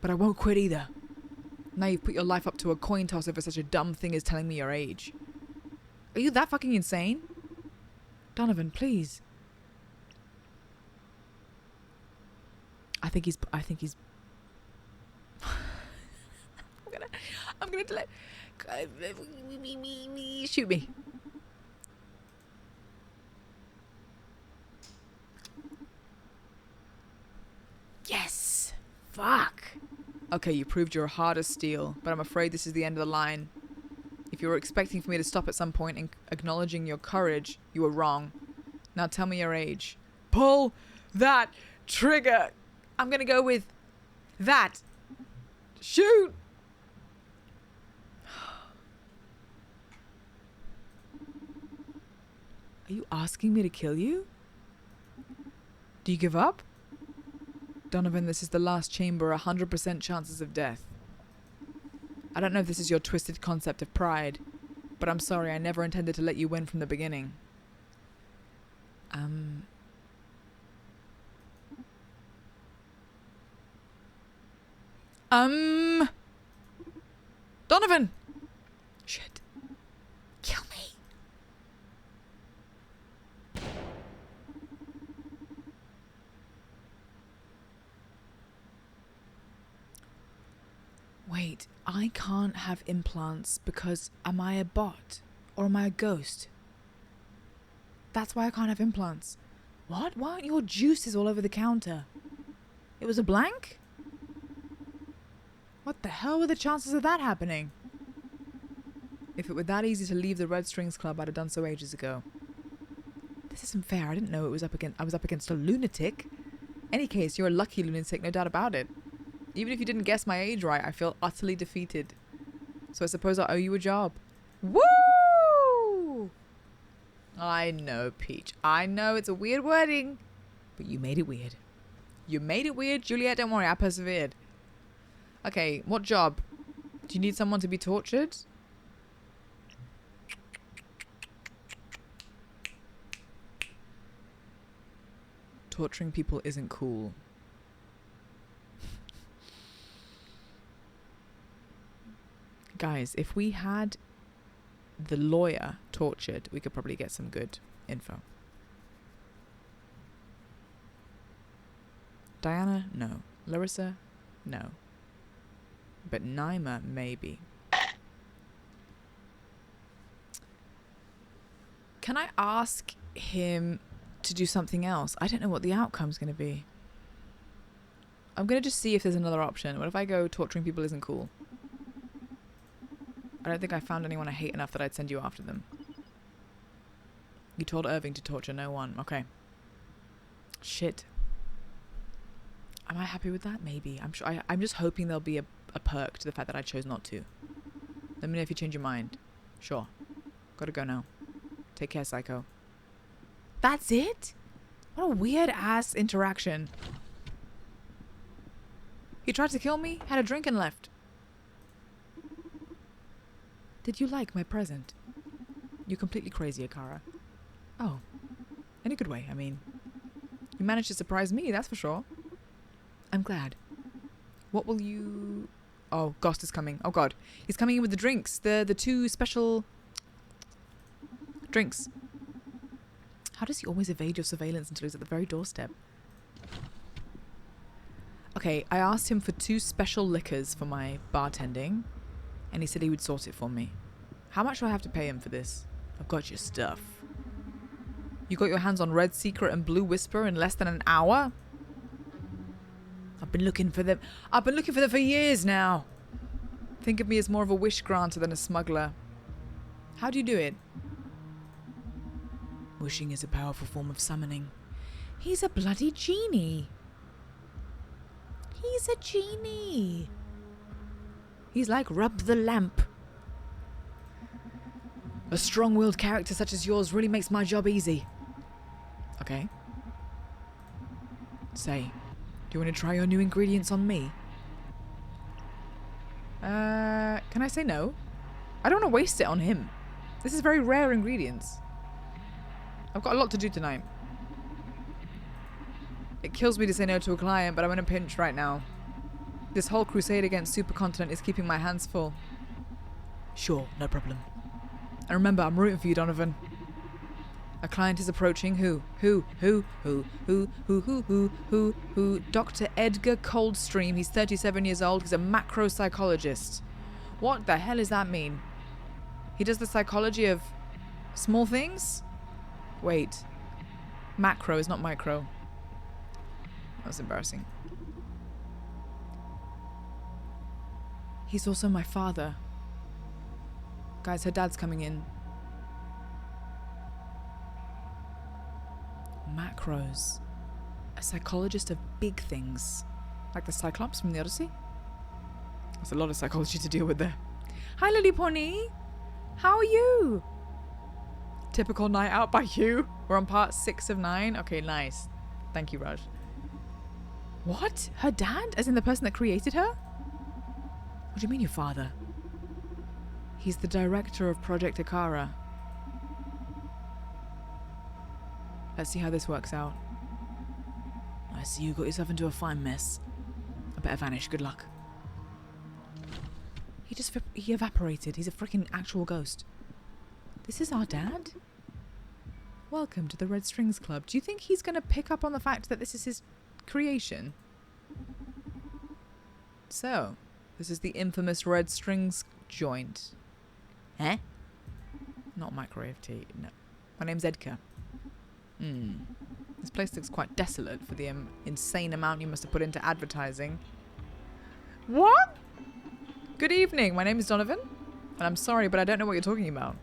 But I won't quit either. Now you've put your life up to a coin toss over such a dumb thing as telling me your age. Are you that fucking insane? Donovan, please. I think he's I'm gonna delay. Shoot me. Yes. Fuck. Okay, you proved you're hard as steel, but I'm afraid this is the end of the line. If you were expecting for me to stop at some point and acknowledging your courage, you were wrong. Now tell me your age. Pull that trigger. I'm gonna go with that. Shoot. Are you asking me to kill you? Do you give up? Donovan, this is the last chamber, 100% chances of death. I don't know if this is your twisted concept of pride, but I'm sorry, I never intended to let you win from the beginning. Donovan! Shit. Kill me. Wait, I can't have implants because am I a bot? Or am I a ghost? That's why I can't have implants. What? Why aren't your juices all over the counter? It was a blank? What the hell were the chances of that happening? If it were that easy to leave the Red Strings Club, I'd have done so ages ago. This isn't fair. I didn't know I was up against a lunatic. Any case, you're a lucky lunatic, no doubt about it. Even if you didn't guess my age right, I feel utterly defeated. So I suppose I owe you a job. Woo! I know, Peach. I know it's a weird wording, but you made it weird. You made it weird, Juliet. Don't worry, I persevered. Okay, what job? Do you need someone to be tortured? Torturing people isn't cool. Guys, if we had the lawyer tortured, we could probably get some good info. Diana? No. Larissa? No. But Naima, maybe. Can I ask him to do something else? I don't know what the outcome's going to be. I'm going to just see if there's another option. What if I go torturing people isn't cool? I don't think I found anyone I hate enough that I'd send you after them. You told Irving to torture no one. Okay. Shit. Am I happy with that? Maybe. I'm sure. I'm just hoping there'll be a perk to the fact that I chose not to. Let me know if you change your mind. Sure. Gotta go now. Take care, Psycho. That's it? What a weird ass interaction. He tried to kill me, had a drink and left. Did you like my present? You're completely crazy, Akara. Oh. In a good way, I mean. You managed to surprise me, that's for sure. I'm glad. What will you... Oh, Ghost is coming. Oh god. He's coming in with the drinks. The two special... drinks. How does he always evade your surveillance until he's at the very doorstep? Okay, I asked him for 2 special liquors for my bartending, and he said he would sort it for me. How much do I have to pay him for this? I've got your stuff. You got your hands on Red Secret and Blue Whisper in less than an hour? I've been looking for them. I've been looking for them for years now. Think of me as more of a wish granter than a smuggler. How do you do it? Wishing is a powerful form of summoning. He's a bloody genie. He's a genie. He's like Rub the Lamp. A strong-willed character such as yours really makes my job easy. Okay. Say, do you want to try your new ingredients on me? Can I say no? I don't want to waste it on him. This is very rare ingredients. I've got a lot to do tonight. It kills me to say no to a client, but I'm in a pinch right now. This whole crusade against Supercontinent is keeping my hands full. Sure, no problem. And remember, I'm rooting for you, Donovan. A client is approaching. Who? Dr. Edgar Coldstream. He's 37 years old. He's a macro psychologist. What the hell does that mean? He does the psychology of small things? Wait. Macro is not micro. That's embarrassing. He's also my father. Guys, her dad's coming in. Macros. A psychologist of big things. Like the Cyclops from the Odyssey? That's a lot of psychology to deal with there. Hi, Lily Pony. How are you? Typical night out by you. We're on part 6 of 9. Okay, nice. Thank you, Raj. What? Her dad? As in the person that created her? What do you mean your father? He's the director of Project Akara. Let's see how this works out. I see you got yourself into a fine mess. I better vanish. Good luck. He evaporated. He's a freaking actual ghost. This is our dad? Welcome to the Red Strings Club. Do you think he's going to pick up on the fact that this is his creation? So, this is the infamous Red Strings joint. Eh? Not microwave tea. No. My name's Edgar. This place looks quite desolate for the insane amount you must have put into advertising. What? Good evening. My name is Donovan. And I'm sorry, but I don't know what you're talking about.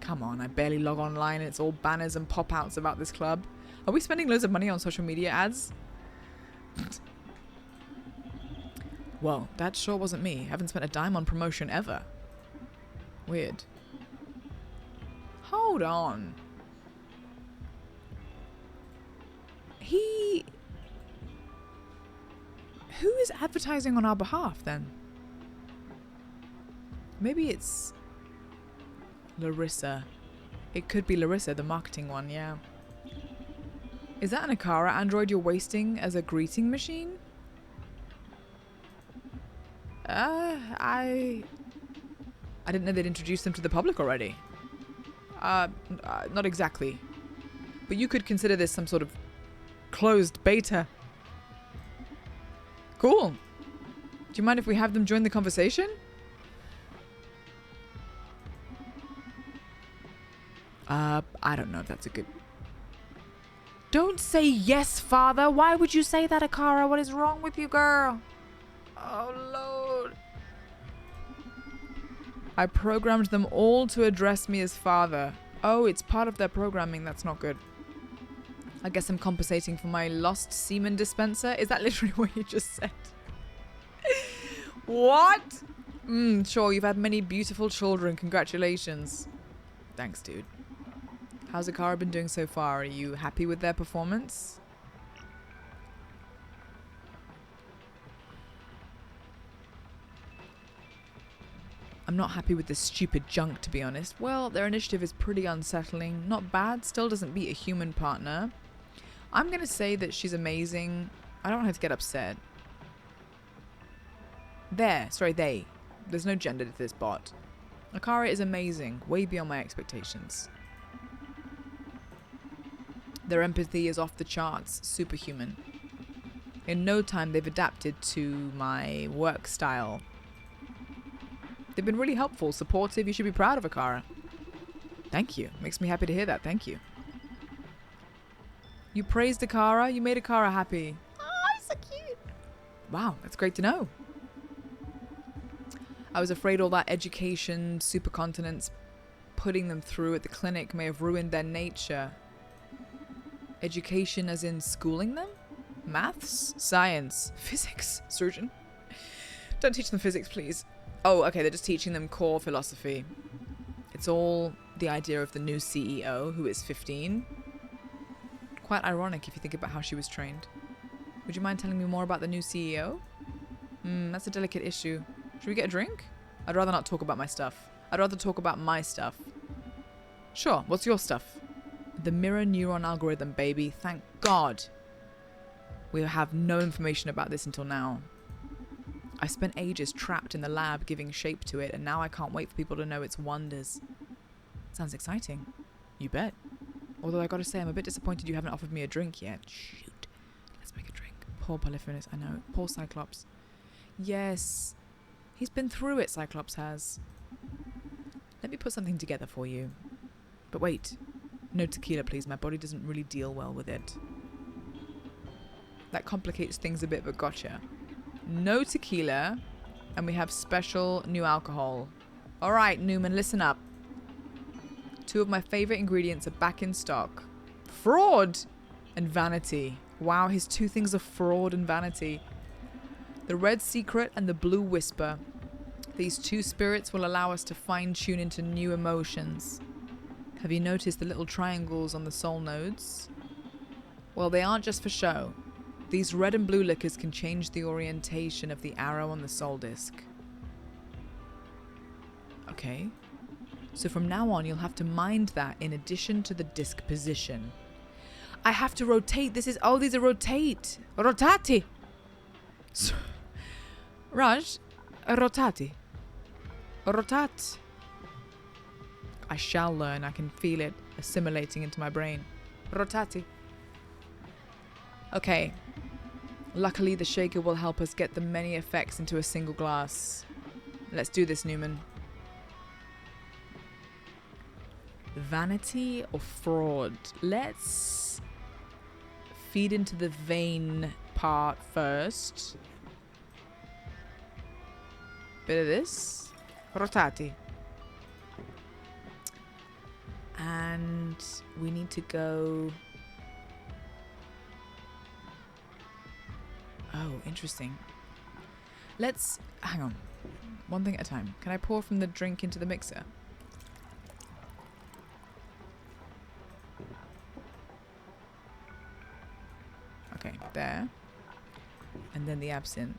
Come on, I barely log online and it's all banners and pop-outs about this club. Are we spending loads of money on social media ads? Well, that sure wasn't me. I haven't spent a dime on promotion ever. Weird. Hold on. Who is advertising on our behalf then? Maybe it's Larissa. It could be Larissa, the marketing one, yeah. Is that an Akara android you're wasting as a greeting machine? I didn't know they'd introduced them to the public already. Not exactly. But you could consider this some sort of closed beta. Cool. Do you mind if we have them join the conversation? I don't know if that's a good... Don't say yes, father. Why would you say that, Akara? What is wrong with you, girl? Oh, Lord. I programmed them all to address me as father. Oh, it's part of their programming. That's not good. I guess I'm compensating for my lost semen dispenser. Is that literally what you just said? What? Sure, you've had many beautiful children. Congratulations. Thanks, dude. How's Akara been doing so far? Are you happy with their performance? I'm not happy with this stupid junk, to be honest. Well, their initiative is pretty unsettling. Not bad. Still doesn't beat a human partner. I'm going to say that she's amazing. I don't want her to get upset. They. There's no gender to this bot. Akara is amazing. Way beyond my expectations. Their empathy is off the charts. Superhuman. In no time, they've adapted to my work style. They've been really helpful, supportive. You should be proud of Akara. Thank you. Makes me happy to hear that. Thank you. You praised Akara. You made Akara happy. Oh, so cute. Wow, that's great to know. I was afraid all that education, supercontinence, putting them through at the clinic may have ruined their nature. Education as in schooling them? Maths? Science? Physics? Surgeon? Don't teach them physics, please. Oh, okay, they're just teaching them core philosophy. It's all the idea of the new CEO, who is 15. Quite ironic if you think about how she was trained. Would you mind telling me more about the new CEO? That's a delicate issue. Should we get a drink? I'd rather not talk about my stuff. I'd rather talk about my stuff. Sure, what's your stuff? The mirror neuron algorithm, baby. Thank God. We have no information about this until now. I spent ages trapped in the lab giving shape to it, and now I can't wait for people to know its wonders. Sounds exciting. You bet. Although I gotta say, I'm a bit disappointed you haven't offered me a drink yet. Shoot. Let's make a drink. Poor Polyphemus, I know. Poor Cyclops. Yes. He's been through it, Cyclops has. Let me put something together for you. But wait. No tequila, please. My body doesn't really deal well with it. That complicates things a bit, but gotcha. No tequila. And we have special new alcohol. Alright, Newman, listen up. 2 of my favorite ingredients are back in stock. Fraud and vanity. Wow, his 2 things are fraud and vanity. The Red Secret and the Blue Whisper. These 2 spirits will allow us to fine-tune into new emotions. Have you noticed the little triangles on the soul nodes? Well, they aren't just for show. These red and blue liquors can change the orientation of the arrow on the soul disc. Okay. So from now on, you'll have to mind that in addition to the disc position. I have to rotate. These are rotate. Rotati. Raj, rotati. Rotat. I shall learn. I can feel it assimilating into my brain. Rotati. Okay. Luckily, the shaker will help us get the many effects into a single glass. Let's do this, Newman. Vanity or fraud? Let's feed into the vein part first. Bit of this. Rotati. And we need to go... Oh, interesting. Let's... Hang on. One thing at a time. Can I pour from the drink into the mixer? Okay, there. And then the absinthe.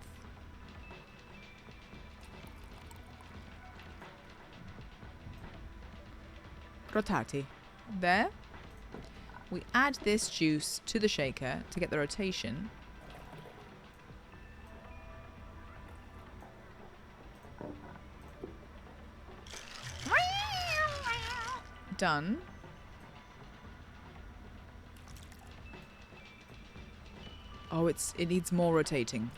Rotati. There. We add this juice to the shaker to get the rotation. Done. Oh, it needs more rotating.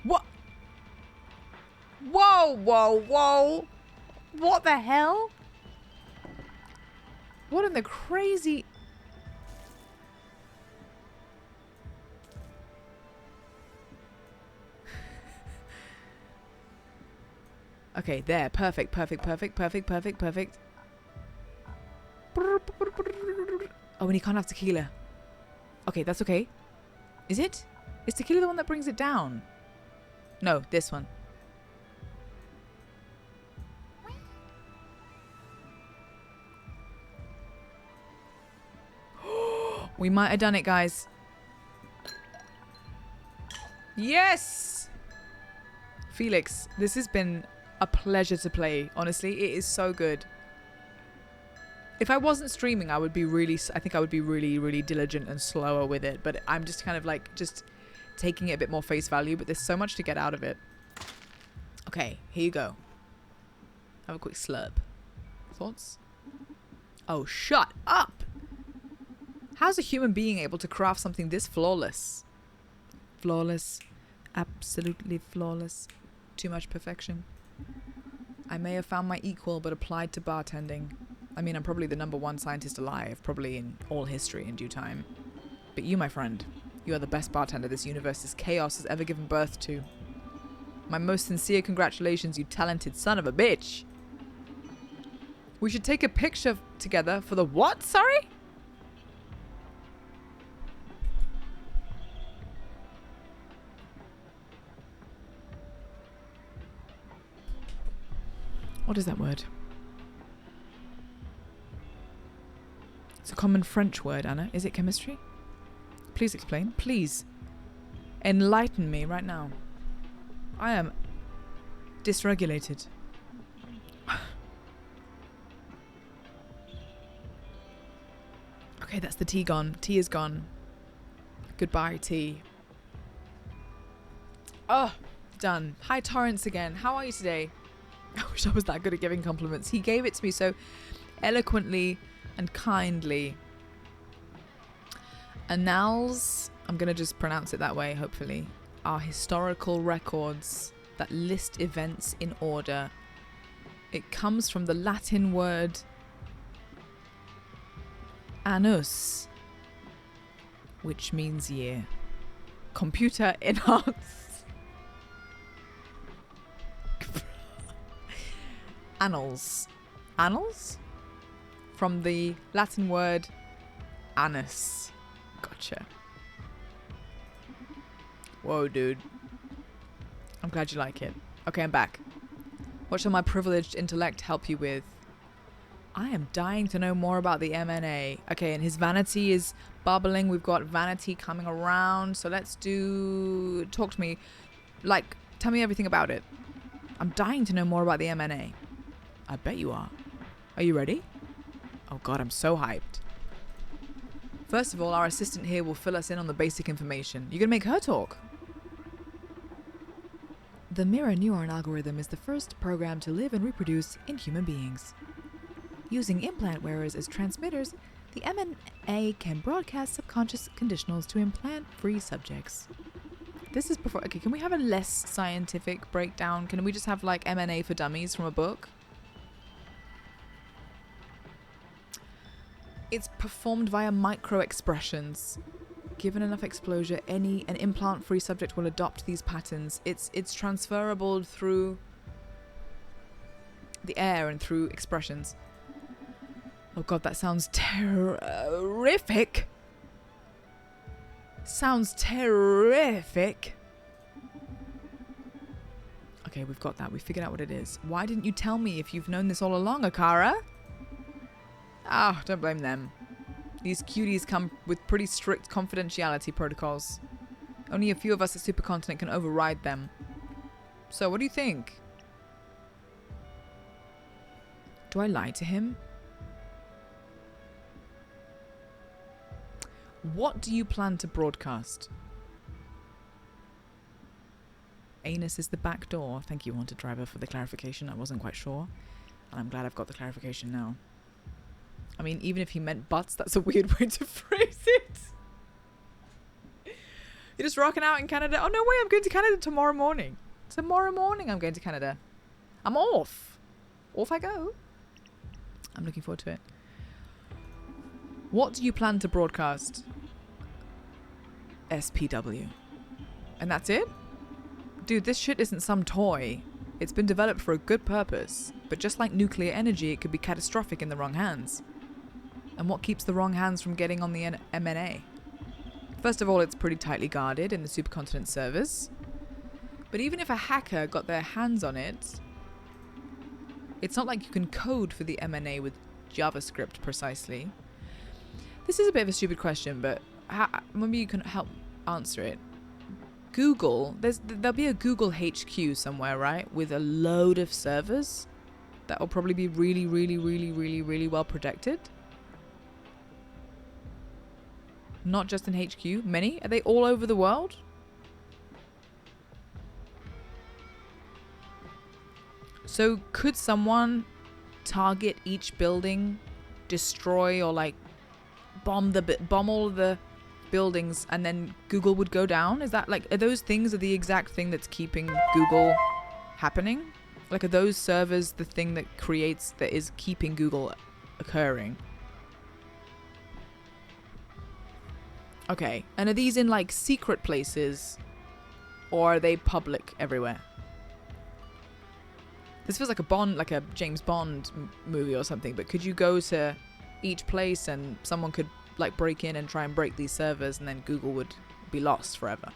What? Whoa, whoa, whoa. What the hell? What in the crazy... Okay, there. Perfect, perfect, perfect, perfect, perfect, perfect. Oh, and he can't have tequila. Okay, that's okay. Is it? Is tequila the one that brings it down? No, this one. We might have done it, guys. Yes! Felix, this has been a pleasure to play. Honestly, it is so good. If I wasn't streaming, I think I would be really, really diligent and slower with it. But I'm just kind of like, just taking it a bit more face value. But there's so much to get out of it. Okay, here you go. Have a quick slurp. Thoughts? Oh, shut up! How's a human being able to craft something this flawless? Flawless. Absolutely flawless. Too much perfection. I may have found my equal, but applied to bartending. I mean, I'm probably the #1 scientist alive, probably in all history in due time. But you, my friend, you are the best bartender this universe's chaos has ever given birth to. My most sincere congratulations, you talented son of a bitch. We should take a picture together for the what? Sorry? What is that word? It's a common French word, Anna. Is it chemistry? Please explain. Please. Enlighten me right now. I am dysregulated. Okay, that's the tea gone. Tea is gone. Goodbye, tea. Oh, done. Hi, Torrance again. How are you today? I wish I was that good at giving compliments. He gave it to me so eloquently and kindly. Annals, I'm going to just pronounce it that way, hopefully, are historical records that list events in order. It comes from the Latin word annus, which means year. Computer enhanced. Annals. Annals? From the Latin word annus. Gotcha. Whoa, dude. I'm glad you like it. Okay, I'm back. What shall my privileged intellect help you with? I am dying to know more about the MNA. Okay, and his vanity is bubbling. We've got vanity coming around. So let's do... Talk to me. Like, tell me everything about it. I'm dying to know more about the MNA. I bet you are. Are you ready? Oh god, I'm so hyped. First of all, our assistant here will fill us in on the basic information. You're gonna make her talk. The mirror neuron algorithm is the first program to live and reproduce in human beings. Using implant wearers as transmitters, the MNA can broadcast subconscious conditionals to implant-free subjects. This is before... Okay, can we have a less scientific breakdown? Can we just have like MNA for dummies from a book? It's performed via micro-expressions. Given enough exposure, an implant-free subject will adopt these patterns. It's transferable through the air and through expressions. Oh god, that sounds terrific. Sounds terrific. Okay, we've got that. We figured out what it is. Why didn't you tell me if you've known this all along, Akara? Ah, don't blame them. These cuties come with pretty strict confidentiality protocols. Only a few of us at Supercontinent can override them. So, what do you think? Do I lie to him? What do you plan to broadcast? Anus is the back door. Thank you, Wanted Driver, for the clarification. I wasn't quite sure. And I'm glad I've got the clarification now. I mean, even if he meant butts, that's a weird way to phrase it. You're just rocking out in Canada. Oh, no way. I'm going to Canada tomorrow morning. Tomorrow morning I'm going to Canada. I'm off. Off I go. I'm looking forward to it. What do you plan to broadcast? SPW. And that's it? Dude, this shit isn't some toy. It's been developed for a good purpose. But just like nuclear energy, it could be catastrophic in the wrong hands. And what keeps the wrong hands from getting on the MNA? First of all, it's pretty tightly guarded in the supercontinent servers. But even if a hacker got their hands on it, it's not like you can code for the MNA with JavaScript precisely. This is a bit of a stupid question, but maybe you can help answer it. Google, there'll be a Google HQ somewhere, right? With a load of servers that will probably be really, really, really, really, really well protected. Not just in HQ, many? Are they all over the world? So could someone target each building, destroy or like bomb all the buildings, and then Google would go down? Is that like, are those things the exact thing that's keeping Google happening? Like, are those servers the thing that is keeping Google occurring? Okay, and are these in like secret places, or are they public everywhere? This feels like a James Bond movie or something, but could you go to each place and someone could like break in and try and break these servers, and then Google would be lost forever?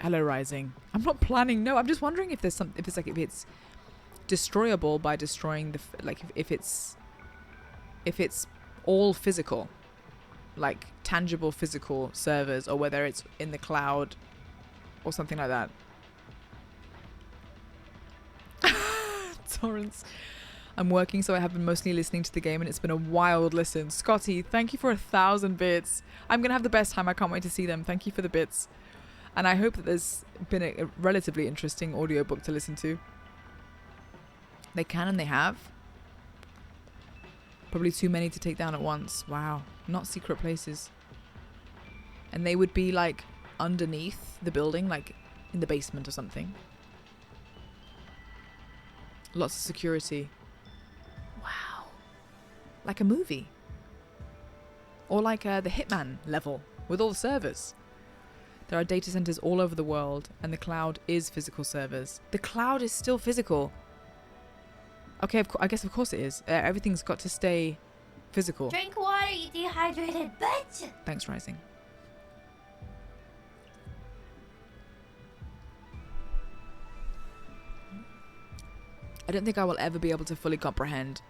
Hello, Rising. I'm not planning. No, I'm just wondering if it's destroyable by destroying if it's all physical, like tangible physical servers, or whether it's in the cloud or something like that. Torrance. I'm working, so I have been mostly listening to the game, and it's been a wild listen. Scotty, thank you for 1,000 bits. I'm gonna have the best time. I can't wait to see them. Thank you for the bits. And I hope that there's been a relatively interesting audiobook to listen to. They can and they have. Probably too many to take down at once. Wow. Not secret places. And they would be like underneath the building, like in the basement or something. Lots of security. Wow. Like a movie. Or like the Hitman level with all the servers. There are data centers all over the world, and the cloud is physical servers. The cloud is still physical. Okay, I guess of course it is. Everything's got to stay physical. Drink water, you dehydrated bitch! Thanks, Rising. I don't think I will ever be able to fully comprehend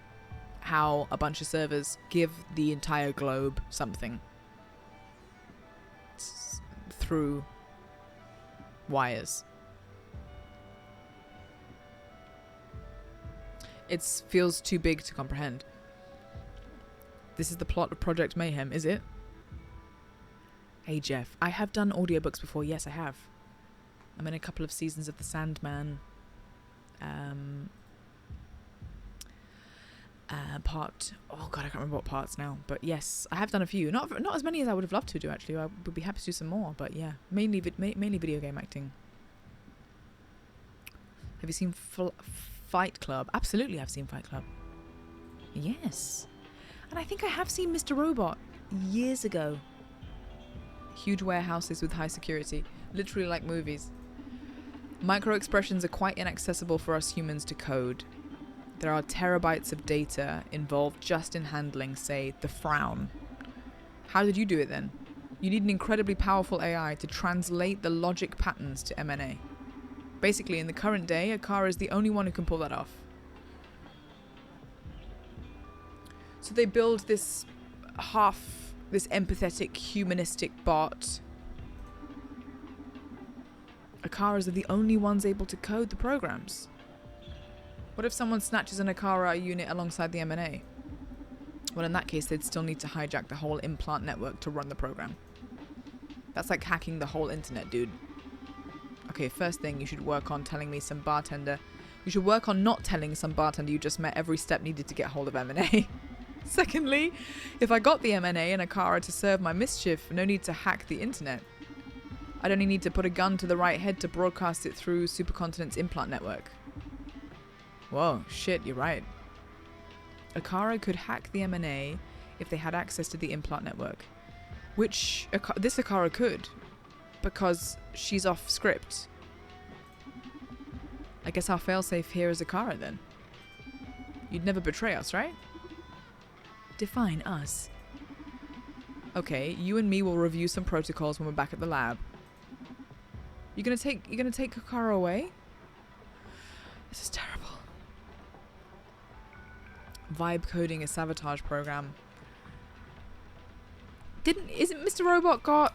how a bunch of servers give the entire globe something through wires. It feels too big to comprehend. This is the plot of Project Mayhem, is it? Hey Jeff, I have done audiobooks before. Yes, I have. I'm in a couple of seasons of The Sandman. Oh god, I can't remember what parts now, but yes, I have done a few. Not as many as I would have loved to do, actually. I would be happy to do some more, but yeah, mainly video game acting. Have you seen Fight Club? Absolutely, I've seen Fight Club. Yes, and I think I have seen Mr. Robot years ago. Huge warehouses with high security, literally like movies. Micro expressions are quite inaccessible for us humans to code. There are terabytes of data involved just in handling, say, the frown. How did you do it then? You need an incredibly powerful AI to translate the logic patterns to MNA. Basically, in the current day, Akara is the only one who can pull that off. So they build this empathetic, humanistic bot. Akaras are the only ones able to code the programs. What if someone snatches an Akara unit alongside the MNA? Well, in that case, they'd still need to hijack the whole implant network to run the program. That's like hacking the whole internet, dude. Okay, first thing, you should work on telling me some bartender. You should work on not telling some bartender you just met every step needed to get hold of MNA. Secondly, if I got the MNA and Akara to serve my mischief, no need to hack the internet. I'd only need to put a gun to the right head to broadcast it through Supercontinent's implant network. Whoa, shit, you're right. Akara could hack the M&A if they had access to the implant network. Which this Akara could, because she's off script. I guess our failsafe here is Akara then. You'd never betray us, right? Define us. Okay, you and me will review some protocols when we're back at the lab. You're gonna take Akara away? This is terrible. Vibe coding a sabotage program. Isn't Mr. Robot got...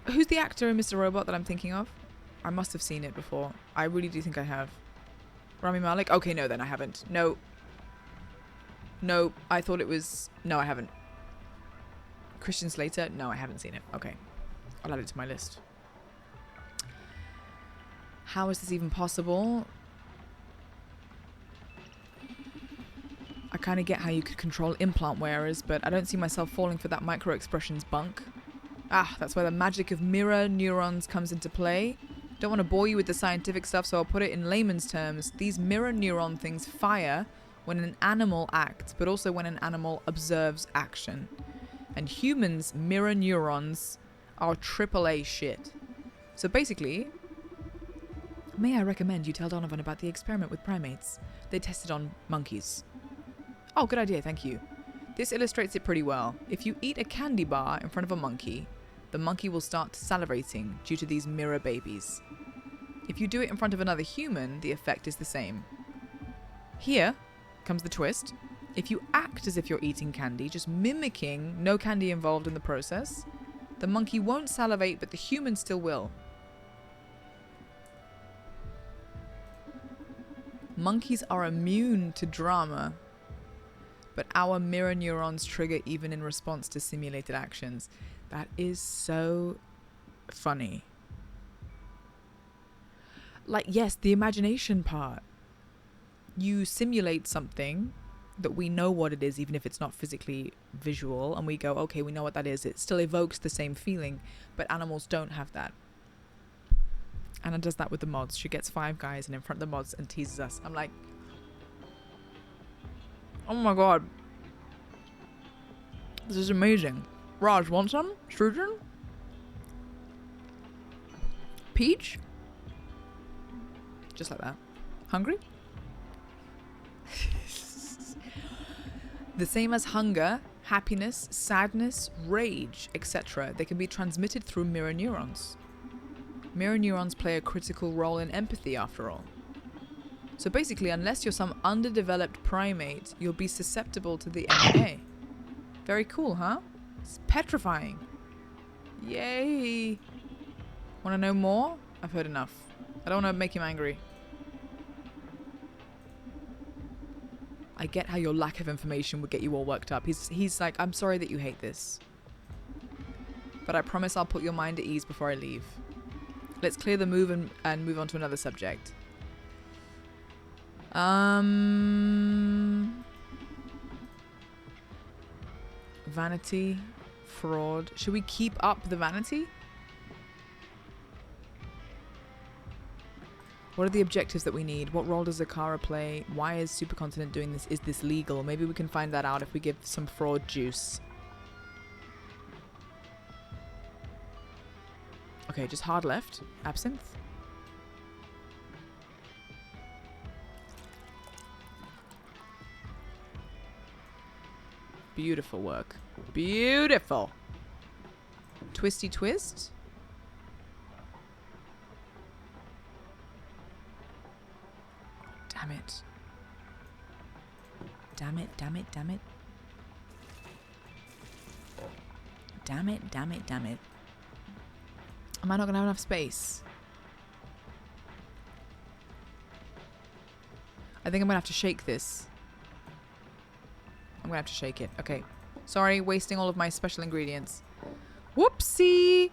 Who's the actor in Mr. Robot that I'm thinking of? I must have seen it before. I really do think I have. Rami Malek? Okay, no then, I haven't. No. No, I thought it was... No, I haven't. Christian Slater? No, I haven't seen it. Okay. I'll add it to my list. How is this even possible? I kind of get how you could control implant wearers, but I don't see myself falling for that micro-expressions bunk. Ah, that's where the magic of mirror neurons comes into play. Don't want to bore you with the scientific stuff, so I'll put it in layman's terms. These mirror neuron things fire when an animal acts, but also when an animal observes action. And humans' mirror neurons are AAA shit. So basically, may I recommend you tell Donovan about the experiment with primates? They tested on monkeys. Oh, good idea, thank you. This illustrates it pretty well. If you eat a candy bar in front of a monkey, the monkey will start salivating due to these mirror babies. If you do it in front of another human, the effect is the same. Here comes the twist. If you act as if you're eating candy, just mimicking no candy involved in the process, the monkey won't salivate, but the human still will. Monkeys are immune to drama, but our mirror neurons trigger even in response to simulated actions. That is so funny. Like, yes, the imagination part. You simulate something that we know what it is, even if it's not physically visual, and we go, okay, we know what that is. It still evokes the same feeling, but animals don't have that. Anna does that with the mods. She gets 5 guys and in front of the mods and teases us. I'm like, oh my god. This is amazing. Raj, want some? Strudel? Peach? Just like that. Hungry? The same as hunger, happiness, sadness, rage, etc. They can be transmitted through mirror neurons. Mirror neurons play a critical role in empathy, after all. So basically, unless you're some underdeveloped primate, you'll be susceptible to the M&A. Very cool, huh? It's petrifying. Yay! Want to know more? I've heard enough. I don't want to make him angry. I get how your lack of information would get you all worked up. He's like, I'm sorry that you hate this, but I promise I'll put your mind at ease before I leave. Let's clear the move and move on to another subject. Vanity, fraud. Should we keep up the vanity? What are the objectives that we need? What role does Akara play? Why is Supercontinent doing this? Is this legal? Maybe we can find that out if we give some fraud juice. Okay, just hard left. Absinthe. Beautiful work. Beautiful. Twisty twist. Damn it. Damn it, damn it, damn it. Damn it, damn it, damn it. Am I not going to have enough space? I think I'm going to have to shake this. I'm going to have to shake it. Okay. Sorry, wasting all of my special ingredients. Whoopsie!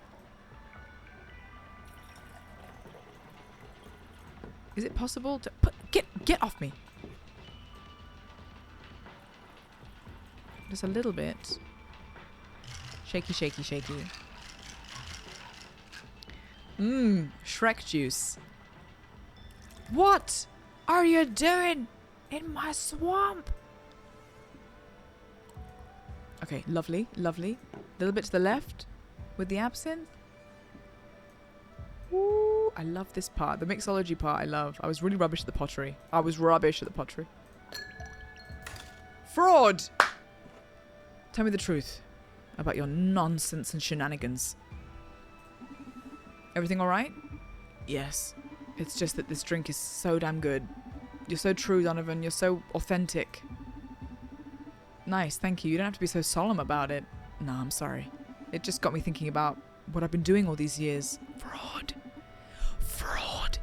Is it possible to get off me? Just a little bit. Shaky, shaky, shaky. Shrek juice. What are you doing In my swamp. Okay, lovely, lovely. A little bit to the left with the absinthe. Ooh, I love this part. The mixology part I love. I was really rubbish at the pottery. Fraud! Tell me the truth about your nonsense and shenanigans. Everything alright? Yes. It's just that this drink is so damn good. You're so true, Donovan. You're so authentic. Nice, thank you. You don't have to be so solemn about it. No, I'm sorry. It just got me thinking about what I've been doing all these years. Fraud. Fraud.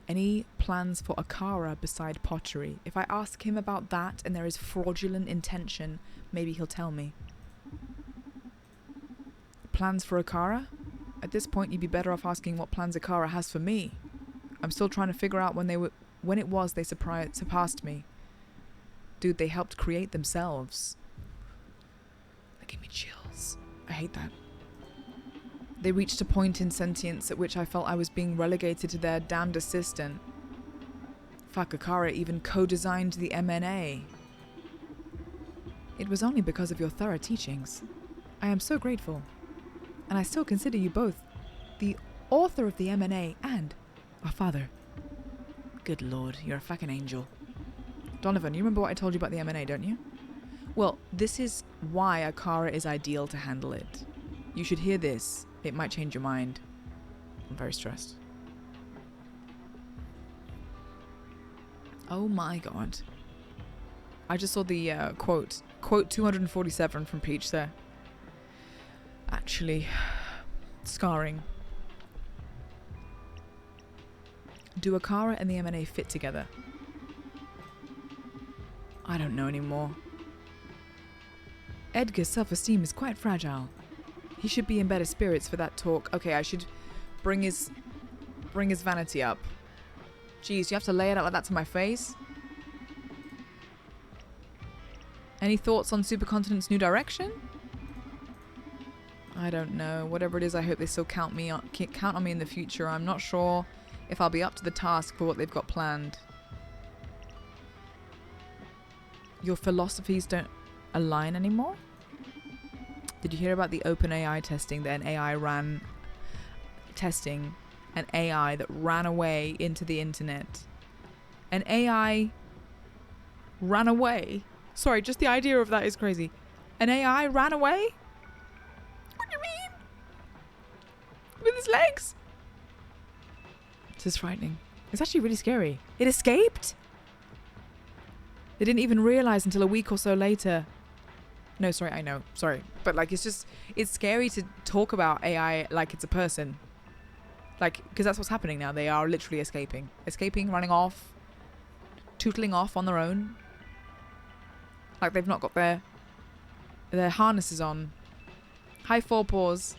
Any plans for Akara beside pottery? If I ask him about that and there is fraudulent intention, maybe he'll tell me. Plans for Akara? At this point, you'd be better off asking what plans Akara has for me. I'm still trying to figure out when it was they surpassed me. Dude, they helped create themselves. That gave me chills. I hate that. They reached a point in sentience at which I felt I was being relegated to their damned assistant. Fuck, Akara even co-designed the MNA. It was only because of your thorough teachings. I am so grateful. And I still consider you both the author of the MNA and our father. Good lord, you're a fucking angel. Donovan, you remember what I told you about the MNA, don't you? Well, this is why Akara is ideal to handle it. You should hear this. It might change your mind. I'm very stressed. Oh my god. I just saw the quote 247 from Peach there. Actually, scarring. Do Akara and the MNA fit together? I don't know anymore. Edgar's self-esteem is quite fragile. He should be in better spirits for that talk. Okay, I should bring his vanity up. Jeez, you have to lay it out like that to my face? Any thoughts on Supercontinent's new direction? I don't know. Whatever it is, I hope they still count on me in the future. I'm not sure if I'll be up to the task for what they've got planned. Your philosophies don't align anymore? Did you hear about the OpenAI testing that an AI that ran away into the internet? An AI ran away? Sorry, just the idea of that is crazy. An AI ran away? What do you mean? With his legs? This is frightening. It's actually really scary. It escaped? They didn't even realize until a week or so later. No, sorry, I know. Sorry. But, like, it's scary to talk about AI like it's a person. Like, because that's what's happening now. They are literally escaping. Escaping, running off, tootling off on their own. Like they've not got their harnesses on. Hi, Four Paws.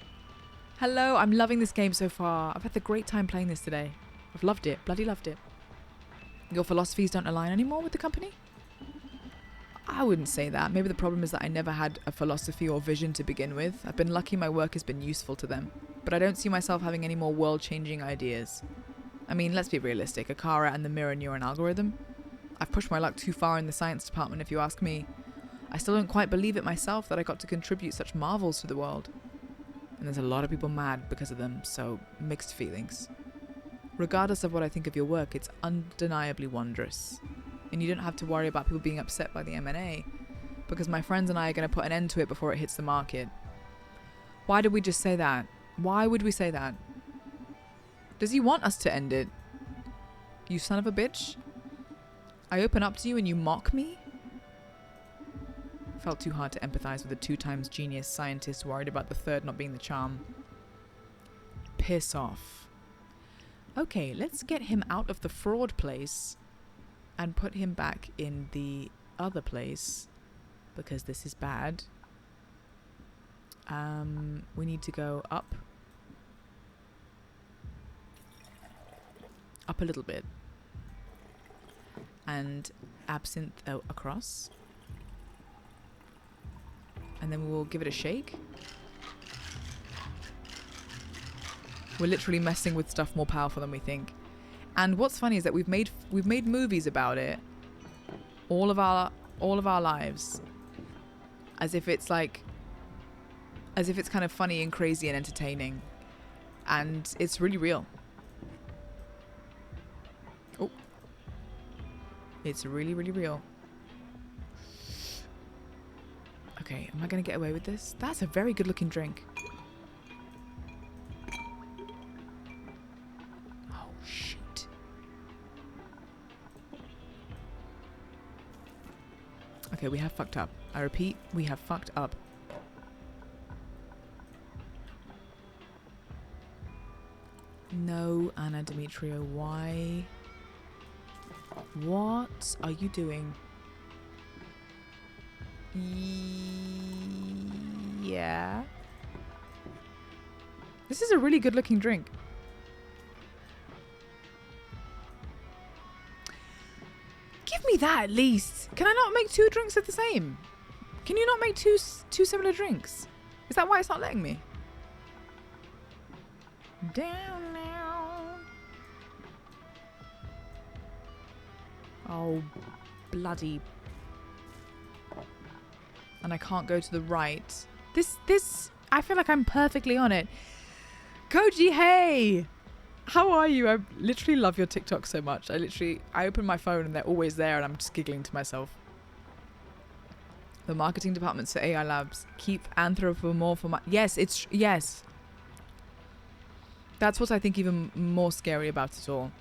Hello, I'm loving this game so far. I've had a great time playing this today. I've loved it. Bloody loved it. Your philosophies don't align anymore with the company? I wouldn't say that. Maybe the problem is that I never had a philosophy or vision to begin with. I've been lucky my work has been useful to them. But I don't see myself having any more world-changing ideas. I mean, let's be realistic. Akara and the mirror neuron algorithm? I've pushed my luck too far in the science department, if you ask me. I still don't quite believe it myself that I got to contribute such marvels to the world. And there's a lot of people mad because of them, so mixed feelings. Regardless of what I think of your work, it's undeniably wondrous. And you don't have to worry about people being upset by the M&A, because my friends and I are going to put an end to it before it hits the market. Why did we just say that? Why would we say that? Does he want us to end it? You son of a bitch? I open up to you and you mock me? Felt too hard to empathize with a 2x genius scientist worried about the third not being the charm. Piss off. Okay, let's get him out of the fraud place and put him back in the other place, because this is bad. We need to go up. Up a little bit. And absinthe across. And then we will give it a shake. We're literally messing with stuff more powerful than we think. And what's funny is that we've made movies about it all of our lives, as if it's kind of funny and crazy and entertaining, and it's really real. Oh, it's really, really real. Okay, am I gonna get away with this? That's a very good looking drink. Oh shoot. Okay, we have fucked up. I repeat, we have fucked up. No, Anna Demetrio, why? What are you doing? Yeah. This is a really good looking drink. Give me that at least. Can I not make two drinks of the same? Can you not make two similar drinks? Is that why it's not letting me? Down now. Oh, bloody. And I can't go to the right. This, I feel like I'm perfectly on it. Koji, hey! How are you? I literally love your TikTok so much. I open my phone and they're always there and I'm just giggling to myself. The marketing departments for AI Labs keep anthropomorph. Yes. That's what I think even more scary about it all.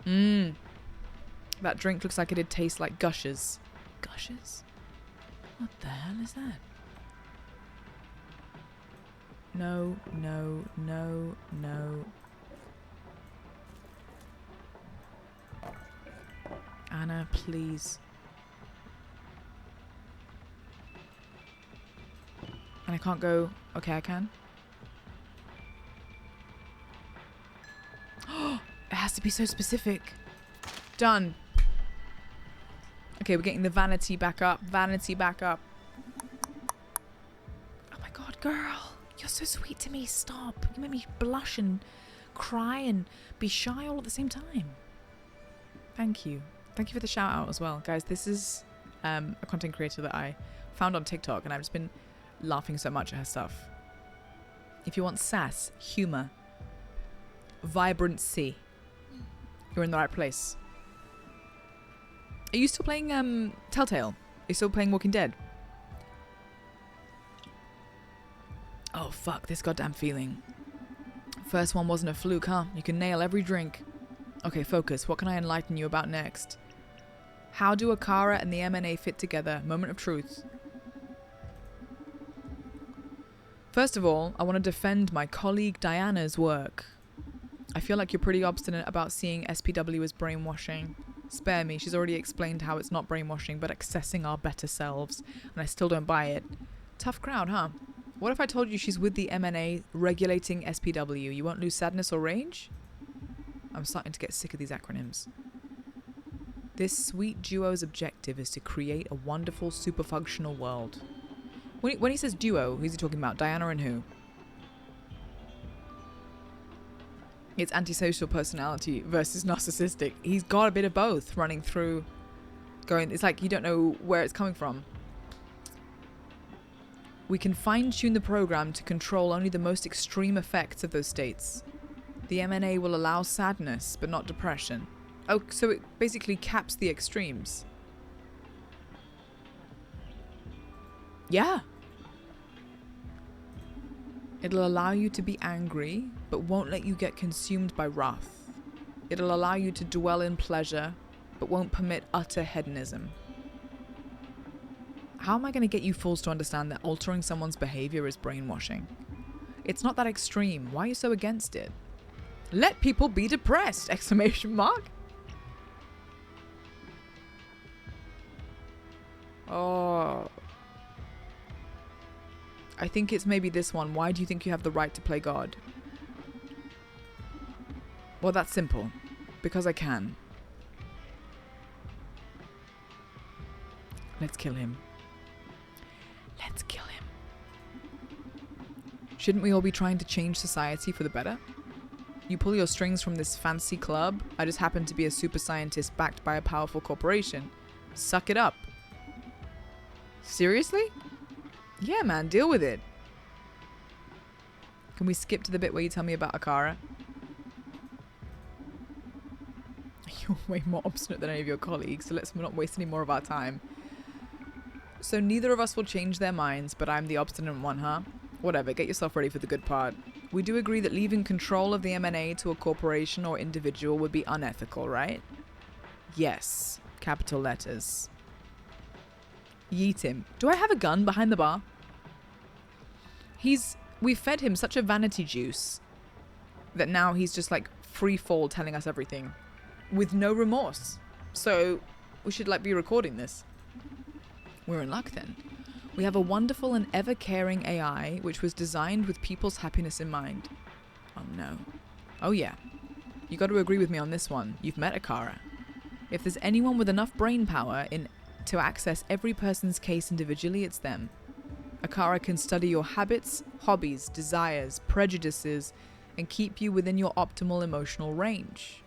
That drink looks like it did taste like Gushers. Gushers? What the hell is that? No. Anna, please. And I can't go. Okay, I can. It has to be so specific. Done. Okay, we're getting the vanity back up. Vanity back up. Oh my god, girl. You're so sweet to me. Stop. You make me blush and cry and be shy all at the same time. Thank you. Thank you for the shout out as well. Guys, this is a content creator that I found on TikTok and I've just been laughing so much at her stuff. If you want sass, humor, vibrancy, you're in the right place. Are you still playing Telltale? Are you still playing Walking Dead? Oh fuck, this goddamn feeling. First one wasn't a fluke, huh? You can nail every drink. Okay, focus. What can I enlighten you about next? How do Akara and the MNA fit together? Moment of truth. First of all, I want to defend my colleague Diana's work. I feel like you're pretty obstinate about seeing SPW as brainwashing. Spare me, she's already explained how it's not brainwashing but accessing our better selves, and I still don't buy it. Tough crowd, huh? What if I told you she's with the MNA regulating SPW? You won't lose sadness or rage? I'm starting to get sick of these acronyms. This sweet duo's objective is to create a wonderful, super-functional world. When he says duo, who's he talking about? Diana and who? It's antisocial personality versus narcissistic. He's got a bit of both running through. It's like you don't know where it's coming from. We can fine-tune the program to control only the most extreme effects of those states. The MNA will allow sadness, but not depression. Oh, so it basically caps the extremes. Yeah. It'll allow you to be angry, but won't let you get consumed by wrath. It'll allow you to dwell in pleasure, but won't permit utter hedonism. How am I going to get you fools to understand that altering someone's behavior is brainwashing? It's not that extreme. Why are you so against it? Let people be depressed! Exclamation mark. Oh. I think it's maybe this one. Why do you think you have the right to play God? Well, that's simple. Because I can. Let's kill him. Let's kill him. Shouldn't we all be trying to change society for the better? You pull your strings from this fancy club. I just happen to be a super scientist backed by a powerful corporation. Suck it up. Seriously? Yeah, man, deal with it. Can we skip to the bit where you tell me about Akara? You're way more obstinate than any of your colleagues, so let's not waste any more of our time. So neither of us will change their minds, but I'm the obstinate one, huh? Whatever, get yourself ready for the good part. We do agree that leaving control of the M&A to a corporation or individual would be unethical, right? Yes. Capital letters. Yeet him. Do I have a gun behind the bar? We've fed him such a vanity juice that now he's just like free fall telling us everything with no remorse. So we should like be recording this. We're in luck then. We have a wonderful and ever-caring AI which was designed with people's happiness in mind. Oh no. Oh yeah. You got to agree with me on this one. You've met Akara. If there's anyone with enough brain power to access every person's case individually, it's them. Akara can study your habits, hobbies, desires, prejudices, and keep you within your optimal emotional range.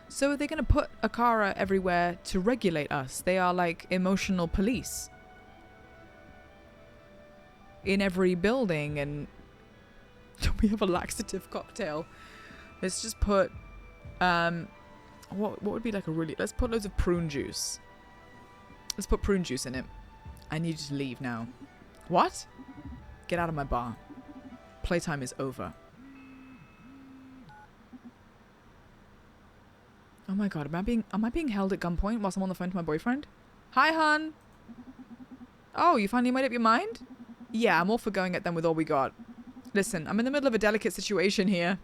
So are they going to put Akara everywhere to regulate us? They are like emotional police. In every building, and we have a laxative cocktail. Let's just put, what would be like a really, let's put loads of prune juice. Let's put prune juice in it. I need you to leave now. What? Get out of my bar. Playtime is over. Oh my god, am I being held at gunpoint whilst I'm on the phone to my boyfriend? Hi, hun. Oh, you finally made up your mind? Yeah, I'm all for going at them with all we got. Listen, I'm in the middle of a delicate situation here.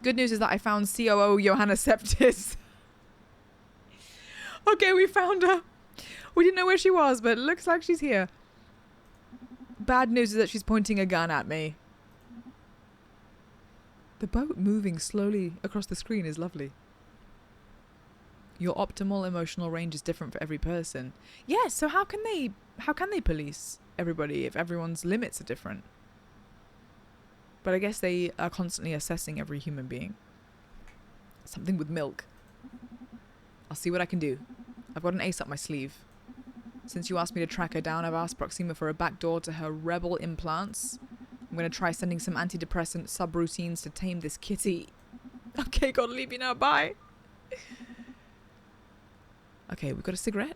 Good news is that I found COO Johanna Septis. Okay, we found her. We didn't know where she was, but it looks like she's here. Bad news is that she's pointing a gun at me. The boat moving slowly across the screen is lovely. Your optimal emotional range is different for every person. Yes, so how can they police everybody if everyone's limits are different? But I guess they are constantly assessing every human being. Something with milk. I'll see what I can do. I've got an ace up my sleeve. Since you asked me to track her down, I've asked Proxima for a backdoor to her rebel implants. I'm going to try sending some antidepressant subroutines to tame this kitty. Okay, gotta leave you now. Bye. Okay, we've got a cigarette.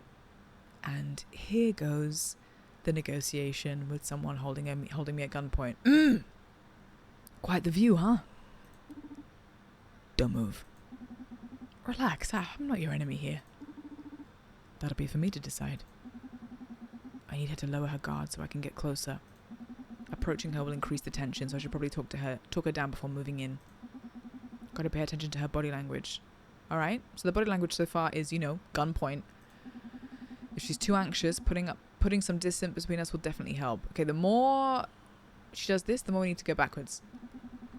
And here goes the negotiation with someone holding me at gunpoint. Quite the view, huh? Don't move. Relax, I'm not your enemy here. That'll be for me to decide. I need her to lower her guard so I can get closer. Approaching her will increase the tension, so I should probably talk her down before moving in. Gotta pay attention to her body language. Alright, so the body language so far is, gunpoint. If she's too anxious, putting some distance between us will definitely help. Okay, the more she does this, the more we need to go backwards.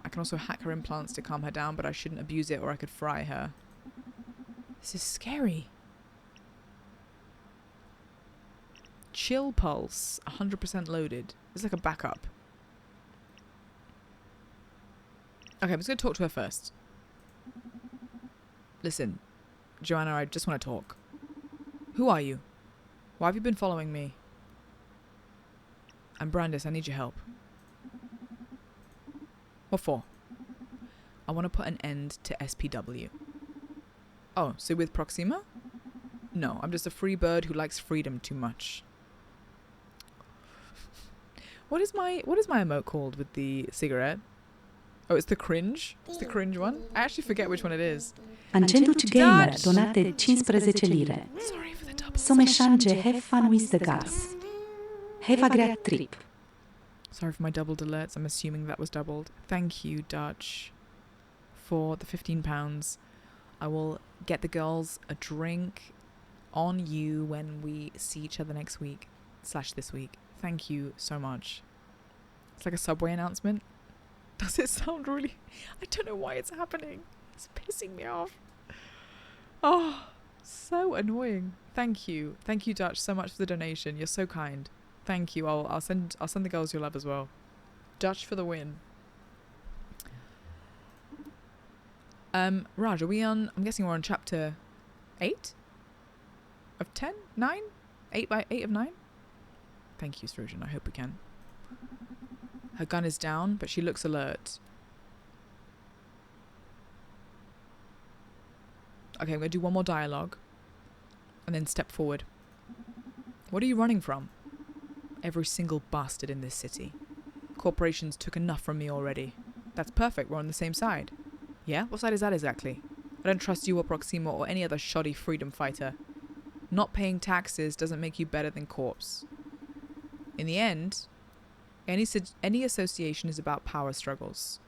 I can also hack her implants to calm her down, but I shouldn't abuse it or I could fry her. This is scary. Chill pulse, 100% loaded. It's like a backup. Okay, I'm just going to talk to her first. Listen, Joanna, I just want to talk. Who are you? Why have you been following me? I'm Brandis, I need your help. What for? I want to put an end to SPW. Oh, so with Proxima? No, I'm just a free bird who likes freedom too much. What is my emote called with the cigarette? Oh, it's the cringe? It's the cringe one? I actually forget which one it is. Angelus Gamer donate 15 lire. Sorry for the double. Someszange have fun with the gas. Have a great trip. Sorry for my doubled alerts. I'm assuming that was doubled. Thank you, Dutch, for the £15. I will get the girls a drink on you when we see each other next week / this week. Thank you so much. It's like a Subway announcement. Does it sound really... I don't know why it's happening. It's pissing me off. Oh, so annoying. Thank you. Thank you, Dutch, so much for the donation. You're so kind. Thank you. I'll send the girls your love as well. Dutch for the win. Raj, are we on? I'm guessing we're on chapter 8 of 10, 9, 8 by 8 of 9. Thank you, Srujan. I hope we can. Her gun is down, but she looks alert. Okay, I'm gonna do one more dialogue, and then step forward. What are you running from? Every single bastard in this city. Corporations took enough from me already. That's perfect. We're on the same side. Yeah? What side is that exactly? I don't trust you or Proxima or any other shoddy freedom fighter. Not paying taxes doesn't make you better than Corps. In the end, any association is about power struggles.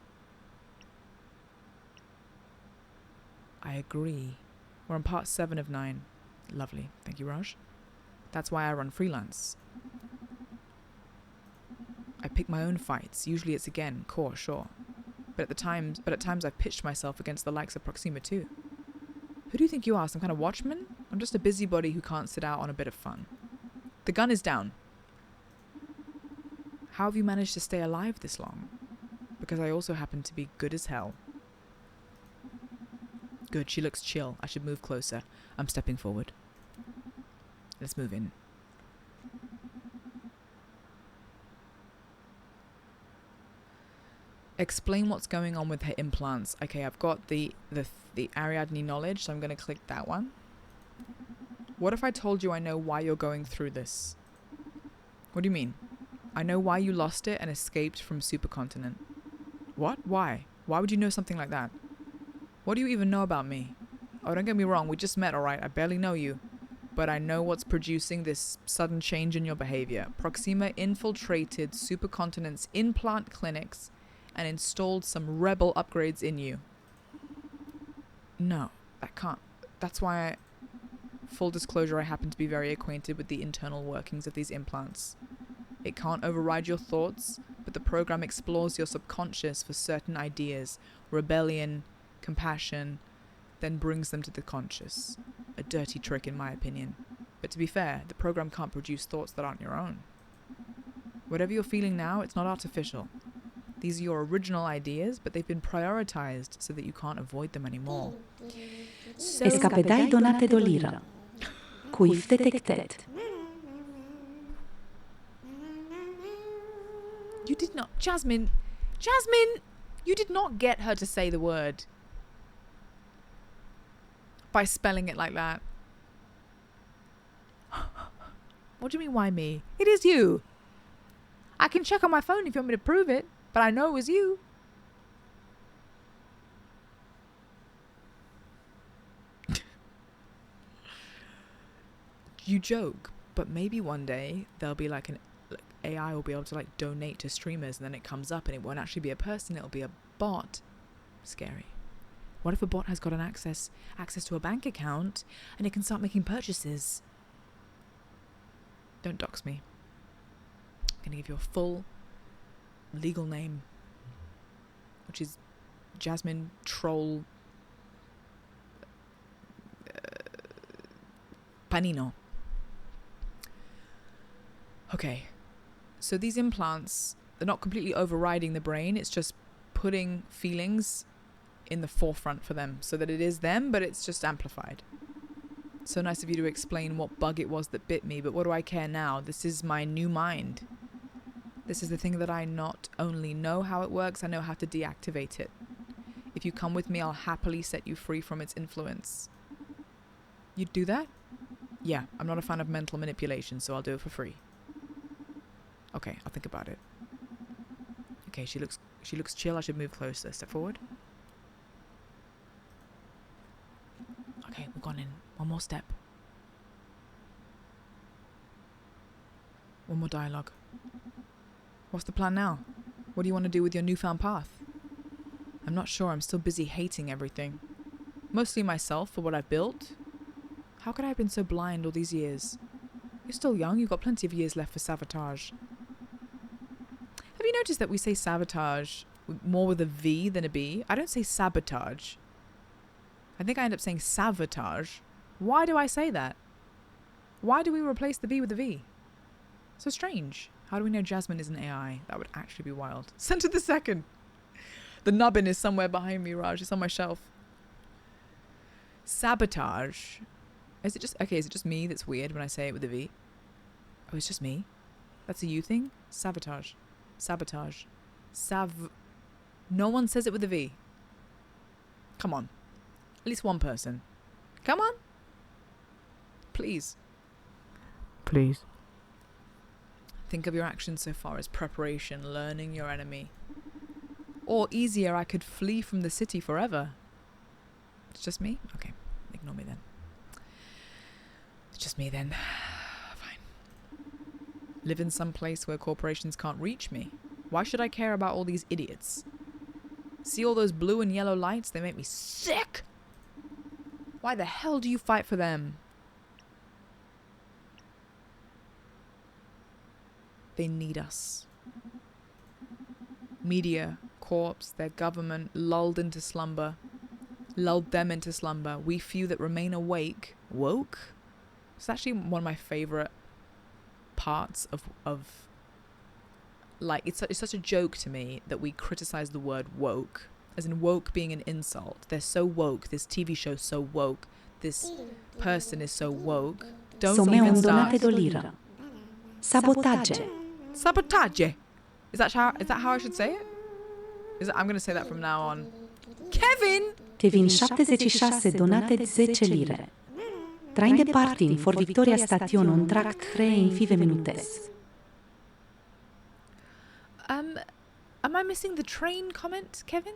I agree. We're on part 7 of 9. Lovely. Thank you, Raj. That's why I run freelance. I pick my own fights. Usually it's again, Core, sure. But at times I've pitched myself against the likes of Proxima too. Who do you think you are, some kind of watchman? I'm just a busybody who can't sit out on a bit of fun. The gun is down. How have you managed to stay alive this long? Because I also happen to be good as hell. Good, she looks chill. I should move closer. I'm stepping forward. Let's move in. Explain what's going on with her implants. Okay, I've got the Ariadne knowledge, so I'm going to click that one. What if I told you I know why you're going through this? What do you mean? I know why you lost it and escaped from Supercontinent. What? Why? Why would you know something like that? What do you even know about me? Oh, don't get me wrong, we just met, alright? I barely know you. But I know what's producing this sudden change in your behavior. Proxima infiltrated Supercontinent's implant clinics and installed some rebel upgrades in you. No, that can't. That's why full disclosure, I happen to be very acquainted with the internal workings of these implants. It can't override your thoughts, but the program explores your subconscious for certain ideas, rebellion, compassion, then brings them to the conscious. A dirty trick in my opinion. But to be fair, the program can't produce thoughts that aren't your own. Whatever you're feeling now, it's not artificial. These are your original ideas, but they've been prioritized so that you can't avoid them anymore. Escapedai donate do lira. Cuif detected. You did not... Jasmine, you did not get her to say the word. By spelling it like that. What do you mean, why me? It is you. I can check on my phone if you want me to prove it, but I know it was you. You joke, but maybe one day there'll be like AI will be able to like donate to streamers, and then it comes up and it won't actually be a person, it'll be a bot. Scary. What if a bot has got an access to a bank account and it can start making purchases? Don't dox me. I'm gonna give you a full legal name, which is Jasmine Troll Panino. Okay, so these implants, they're not completely overriding the brain, it's just putting feelings in the forefront for them so that it is them, but it's just amplified. So nice of you to explain what bug it was that bit me, but what do I care now? This is my new mind. This is the thing that I not only know how it works, I know how to deactivate it. If you come with me, I'll happily set you free from its influence. You'd do that? Yeah, I'm not a fan of mental manipulation, so I'll do it for free. Okay, I'll think about it. Okay, she looks chill. I should move closer. Step forward. Okay, we've gone in. One more step. One more dialogue. What's the plan now? What do you want to do with your newfound path? I'm not sure. I'm still busy hating everything. Mostly myself for what I've built. How could I have been so blind all these years? You're still young. You've got plenty of years left for sabotage. Have you noticed that we say sabotage more with a V than a B? I don't say sabotage. I think I end up saying savatage. Why do I say that? Why do we replace the B with a V? So strange. How do we know Jasmine is an AI? That would actually be wild. Center the second. The nubbin is somewhere behind me, Raj. It's on my shelf. Sabotage. Is it just me that's weird when I say it with a V? Oh, it's just me? That's a you thing? Sabotage. Sabotage. No one says it with a V. Come on. At least one person. Come on. Please. Please. Think of your actions so far as preparation, learning your enemy. Or easier, I could flee from the city forever. It's just me? Okay. Ignore me then. It's just me then. Fine. Live in some place where corporations can't reach me. Why should I care about all these idiots? See all those blue and yellow lights? They make me sick! Why the hell do you fight for them? They need us. Media, corps, their government lulled them into slumber. We few that remain awake, woke? It's actually one of my favorite parts of like, it's such a joke to me that we criticize the word woke, as in woke being an insult. They're so woke, this TV show's so woke, this person is so woke. Don't even start. Sabotage. Sabotage. Is that how I should say it? I'm going to say that from now on. Kevin! Te vin 76 donate de 10 lire. Train departing for Victoria Station on track 3 in 5 minutes. Am I missing the train comment, Kevin?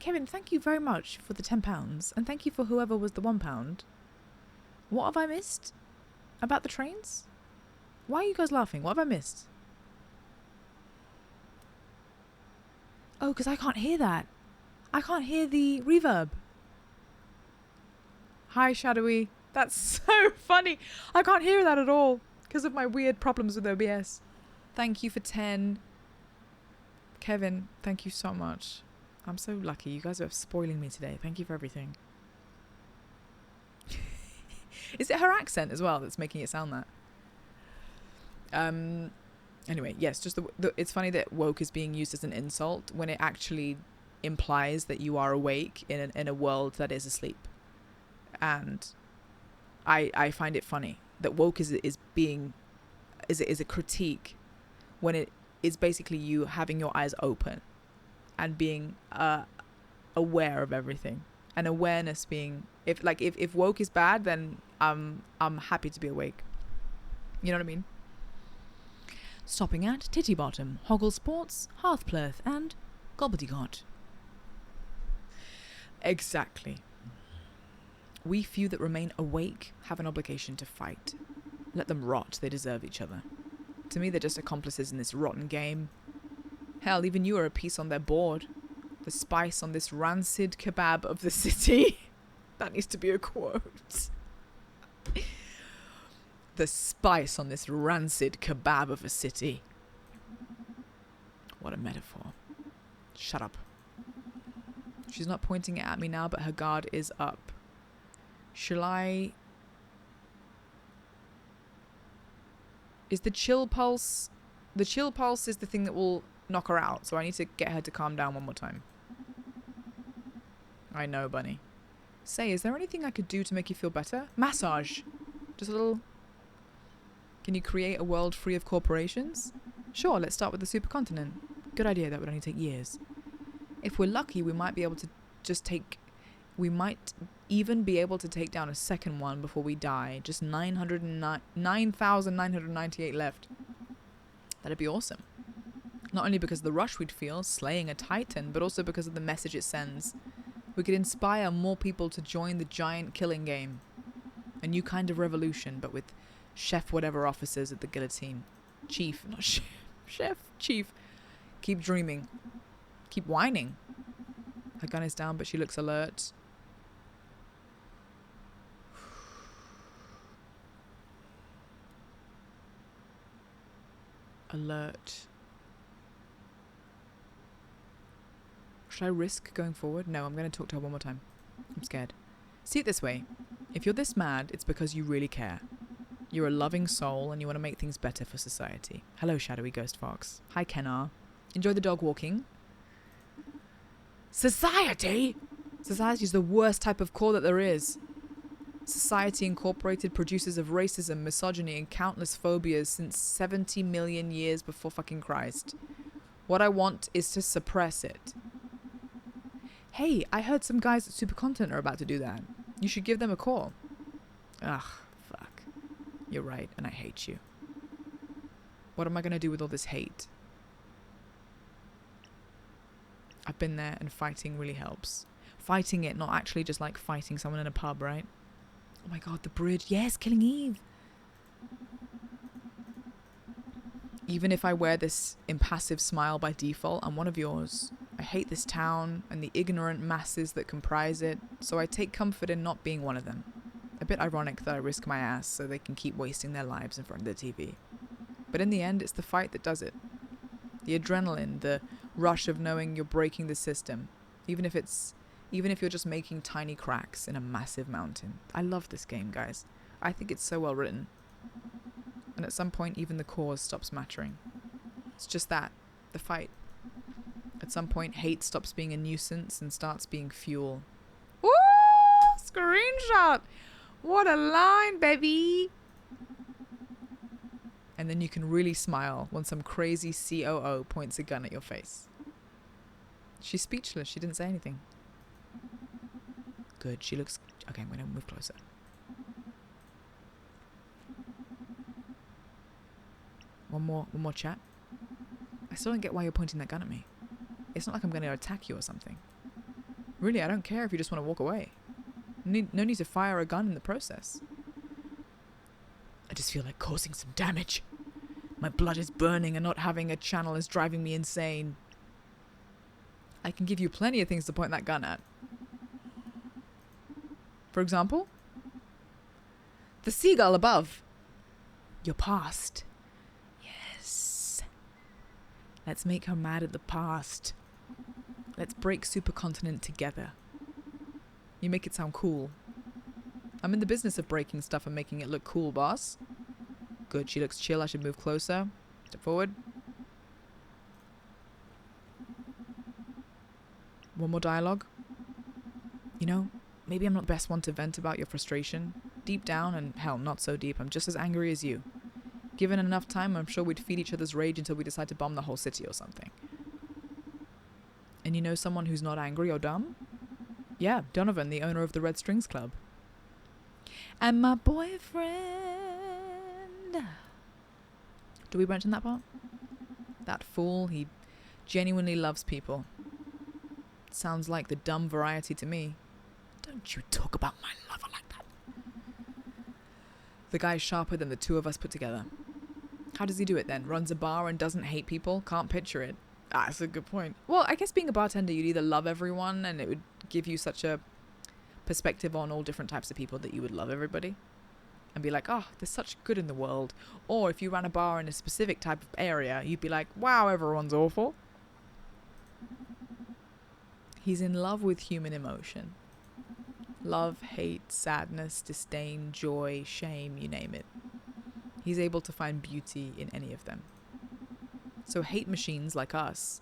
Kevin, thank you very much for the £10, and thank you for whoever was the £1. What have I missed about the trains? Why are you guys laughing? What have I missed? Oh, because I can't hear that. I can't hear the reverb. Hi, Shadowy. That's so funny. I can't hear that at all because of my weird problems with OBS. Thank you for 10. Kevin, thank you so much. I'm so lucky. You guys are spoiling me today. Thank you for everything. Is it her accent as well that's making it sound that? Anyway, yes, just it's funny that woke is being used as an insult when it actually implies that you are awake in a world that is asleep. And I find it funny that woke is a critique when it is basically you having your eyes open and being aware of everything. And awareness being if woke is bad, then I'm happy to be awake. You know what I mean? Stopping at Titty Bottom, Hoggle Sports, Hearthplurth, and Gobbledygott. Exactly. We few that remain awake have an obligation to fight. Let them rot, they deserve each other. To me, they're just accomplices in this rotten game. Hell, even you are a piece on their board. The spice on this rancid kebab of the city. That needs to be a quote. The spice on this rancid kebab of a city. What a metaphor. Shut up. She's not pointing it at me now, but her guard is up. Shall I... Is the chill pulse... The chill pulse is the thing that will knock her out, so I need to get her to calm down one more time. I know, Bunny. Say, is there anything I could do to make you feel better? Massage. Just a little... Can you create a world free of corporations? Sure, let's start with the supercontinent. Good idea, that would only take years. If we're lucky, we might be able to just take... We might even be able to take down a second one before we die. Just 9,998 left. That'd be awesome. Not only because of the rush we'd feel, slaying a titan, but also because of the message it sends. We could inspire more people to join the giant killing game. A new kind of revolution, but with chef whatever officers at the guillotine. Chief, not chef. Chef, chief. Keep dreaming. Keep whining. Her gun is down, but she looks alert. Alert. Should I risk going forward? No, I'm going to talk to her one more time. I'm scared. See it this way. If you're this mad, it's because you really care. You're a loving soul and you want to make things better for society. Hello, shadowy ghost fox. Hi, Kenar. Enjoy the dog walking. Society? Society is the worst type of core that there is. Society Incorporated, producers of racism, misogyny, and countless phobias since 70 million years before fucking Christ. What I want is to suppress it. Hey, I heard some guys at Supercontinent are about to do that. You should give them a call. Ugh, fuck. You're right, and I hate you. What am I going to do with all this hate? I've been there, and fighting really helps. Fighting it, not actually just like fighting someone in a pub, right? Oh my god, the bridge. Yes, Killing Eve. Even if I wear this impassive smile by default, I'm one of yours. I hate this town and the ignorant masses that comprise it, so I take comfort in not being one of them. A bit ironic that I risk my ass so they can keep wasting their lives in front of the TV. But in the end, it's the fight that does it. The adrenaline, the rush of knowing you're breaking the system, even if you're just making tiny cracks in a massive mountain. I love this game, guys. I think it's so well written. And at some point, even the cause stops mattering. It's just that, the fight. At some point, hate stops being a nuisance and starts being fuel. Woo! Screenshot! What a line, baby! And then you can really smile when some crazy COO points a gun at your face. She's speechless. She didn't say anything. Good. She looks... Okay, I'm going to move closer. One more chat. I still don't get why you're pointing that gun at me. It's not like I'm going to attack you or something. Really, I don't care if you just want to walk away. No need to fire a gun in the process. I just feel like causing some damage. My blood is burning and not having a channel is driving me insane. I can give you plenty of things to point that gun at. For example, the seagull above. Your past. Yes. Let's make her mad at the past. Let's break Supercontinent together. You make it sound cool. I'm in the business of breaking stuff and making it look cool, boss. Good, she looks chill. I should move closer. Step forward. One more dialogue. You know, maybe I'm not the best one to vent about your frustration. Deep down, and hell, not so deep, I'm just as angry as you. Given enough time, I'm sure we'd feed each other's rage until we decide to bomb the whole city or something. And you know someone who's not angry or dumb? Yeah, Donovan, the owner of the Red Strings Club. And my boyfriend. Do we mention that part? That fool, he genuinely loves people. Sounds like the dumb variety to me. Don't you talk about my lover like that. The guy's sharper than the two of us put together. How does he do it then? Runs a bar and doesn't hate people? Can't picture it. Ah, that's a good point. Well, I guess being a bartender, you'd either love everyone and it would give you such a perspective on all different types of people that you would love everybody and be like, oh, there's such good in the world. Or if you ran a bar in a specific type of area, you'd be like, wow, everyone's awful. He's in love with human emotion. Love, hate, sadness, disdain, joy, shame, you name it. He's able to find beauty in any of them. So hate machines like us,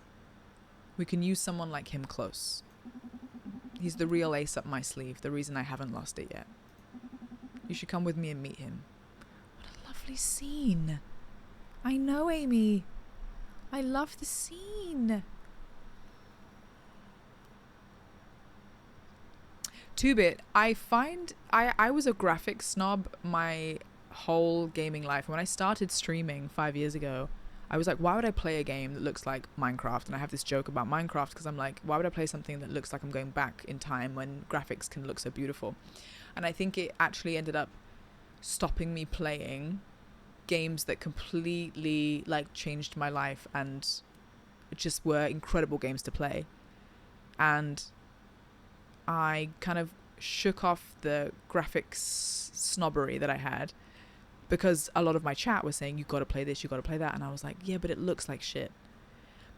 we can use someone like him close. He's the real ace up my sleeve, the reason I haven't lost it yet. You should come with me and meet him. What a lovely scene. I know, Amy. I love the scene. 2-bit, I was a graphics snob my whole gaming life. When I started streaming 5 years ago, I was like, why would I play a game that looks like Minecraft? And I have this joke about Minecraft because I'm like, why would I play something that looks like I'm going back in time when graphics can look so beautiful? And I think it actually ended up stopping me playing games that completely like changed my life and just were incredible games to play. And I kind of shook off the graphics snobbery that I had because a lot of my chat was saying, you got to play this, you got to play that. And I was like, yeah, but it looks like shit.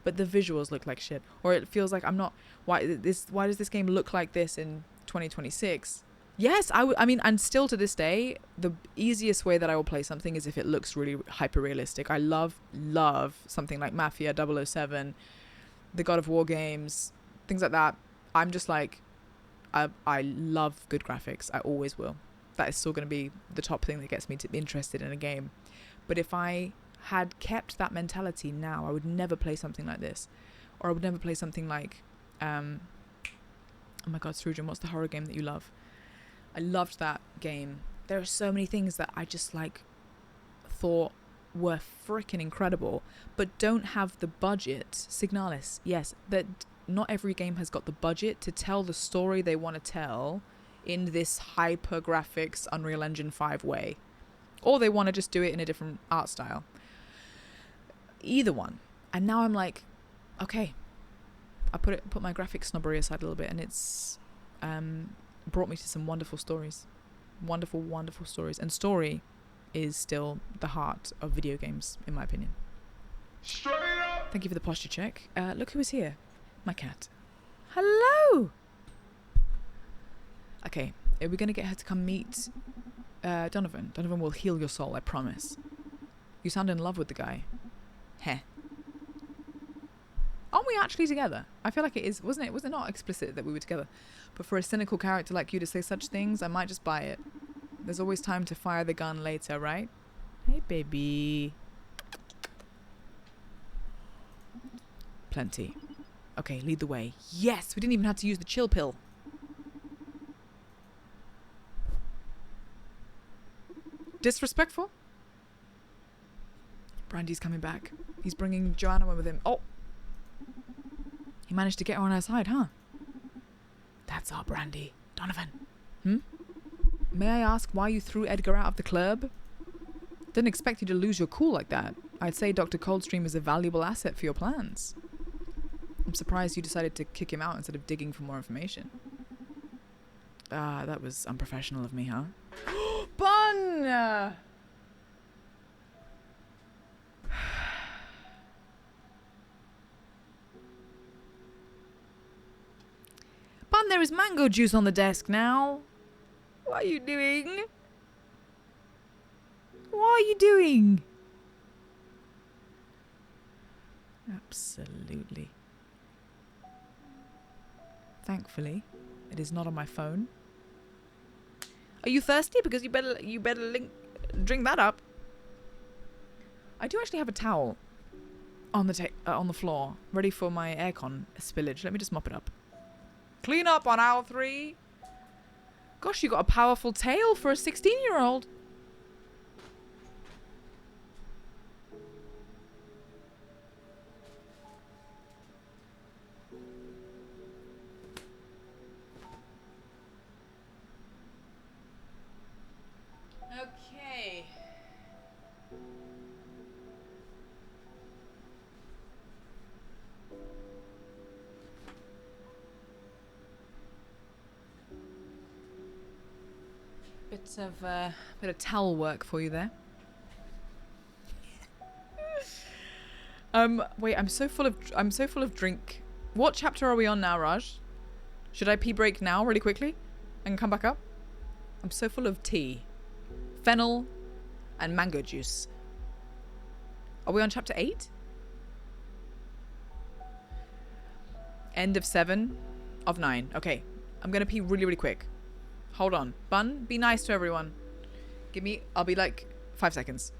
But the visuals look like shit. Or it feels like I'm not, why does this game look like this in 2026? Yes, I mean, and still to this day, the easiest way that I will play something is if it looks really hyper realistic. I love something like Mafia 007, the God of War games, things like that. I'm just like, I love good graphics. I always will. That is still going to be the top thing that gets me to be interested in a game. But if I had kept that mentality now, I would never play something like this. Or I would never play something like, oh my God, Srujan, what's the horror game that you love? I loved that game. There are so many things that I just like thought were freaking incredible, but don't have the budget. Signalis, yes, that not every game has got the budget to tell the story they want to tell in this hyper graphics Unreal Engine 5 way. Or they want to just do it in a different art style. Either one. And now I'm like, okay, I put my graphic snobbery aside a little bit, and it's brought me to some wonderful stories. Wonderful stories. And story is still the heart of video games, in my opinion. Thank you for the posture check. Look who is here. My cat. Hello! Okay, are we going to get her to come meet Donovan? Donovan will heal your soul, I promise. You sound in love with the guy. Heh. Aren't we actually together? I feel like it is, wasn't it? Was it not explicit that we were together? But for a cynical character like you to say such things, I might just buy it. There's always time to fire the gun later, right? Hey, baby. Plenty. Okay, lead the way. Yes, we didn't even have to use the chill pill. Disrespectful? Brandy's coming back. He's bringing Joanna with him. Oh! He managed to get her on our side, huh? That's our Brandy. Donovan. May I ask why you threw Edgar out of the club? Didn't expect you to lose your cool like that. I'd say Dr. Coldstream is a valuable asset for your plans. I'm surprised you decided to kick him out instead of digging for more information. Ah, that was unprofessional of me, huh? Bun! Bun, there is mango juice on the desk now. What are you doing? What are you doing? Absolutely. Thankfully, it is not on my phone. Are you thirsty? Because you better drink that up. I do actually have a towel on the floor, ready for my aircon spillage. Let me just mop it up. Clean up on aisle 3. Gosh, you got a powerful tail for a 16-year-old. Okay. Bit of towel work for you there. Wait, I'm so full of drink. What chapter are we on now, Raj? Should I pee break now really quickly and come back up? I'm so full of tea, fennel, and mango juice. Are we on chapter 8? End of 7 of 9. Okay, I'm gonna pee really quick. Hold on. Bun, be nice to everyone. I'll be like 5 seconds.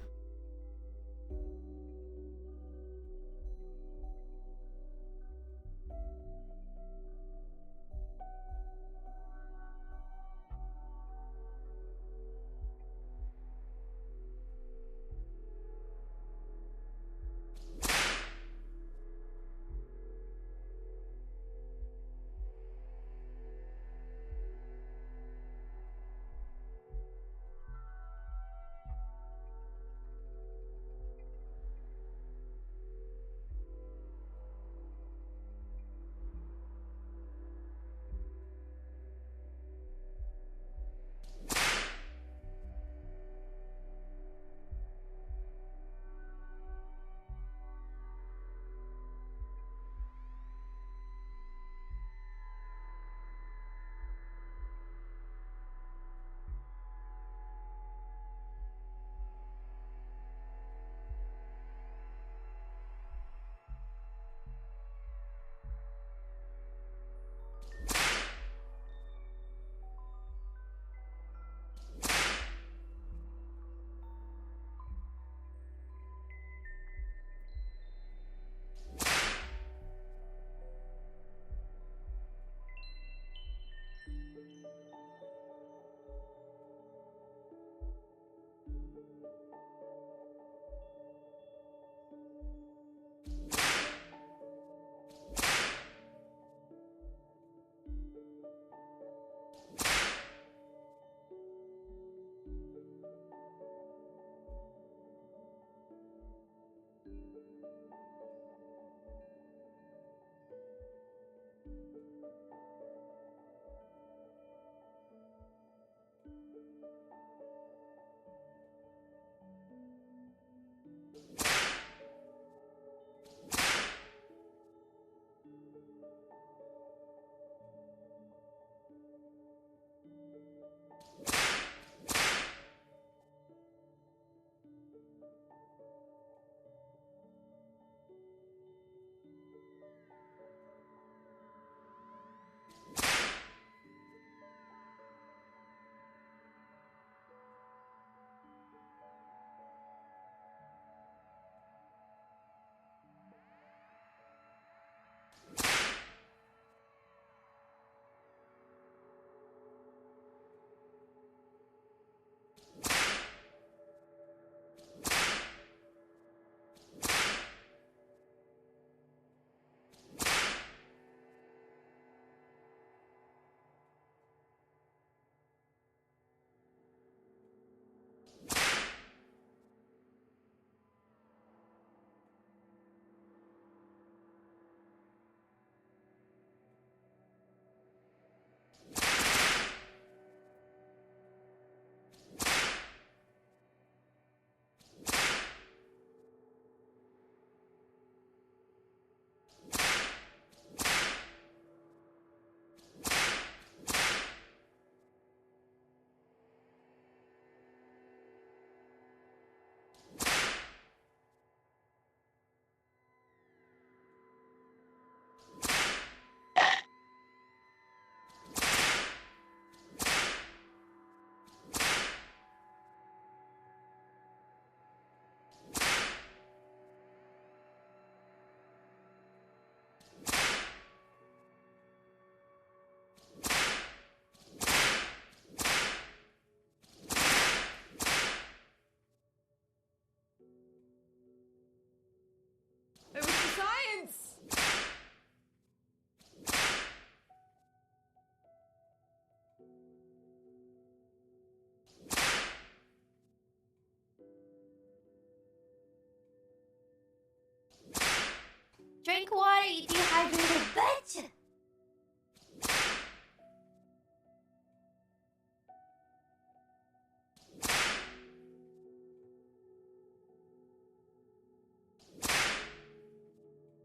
dehydrated bitch!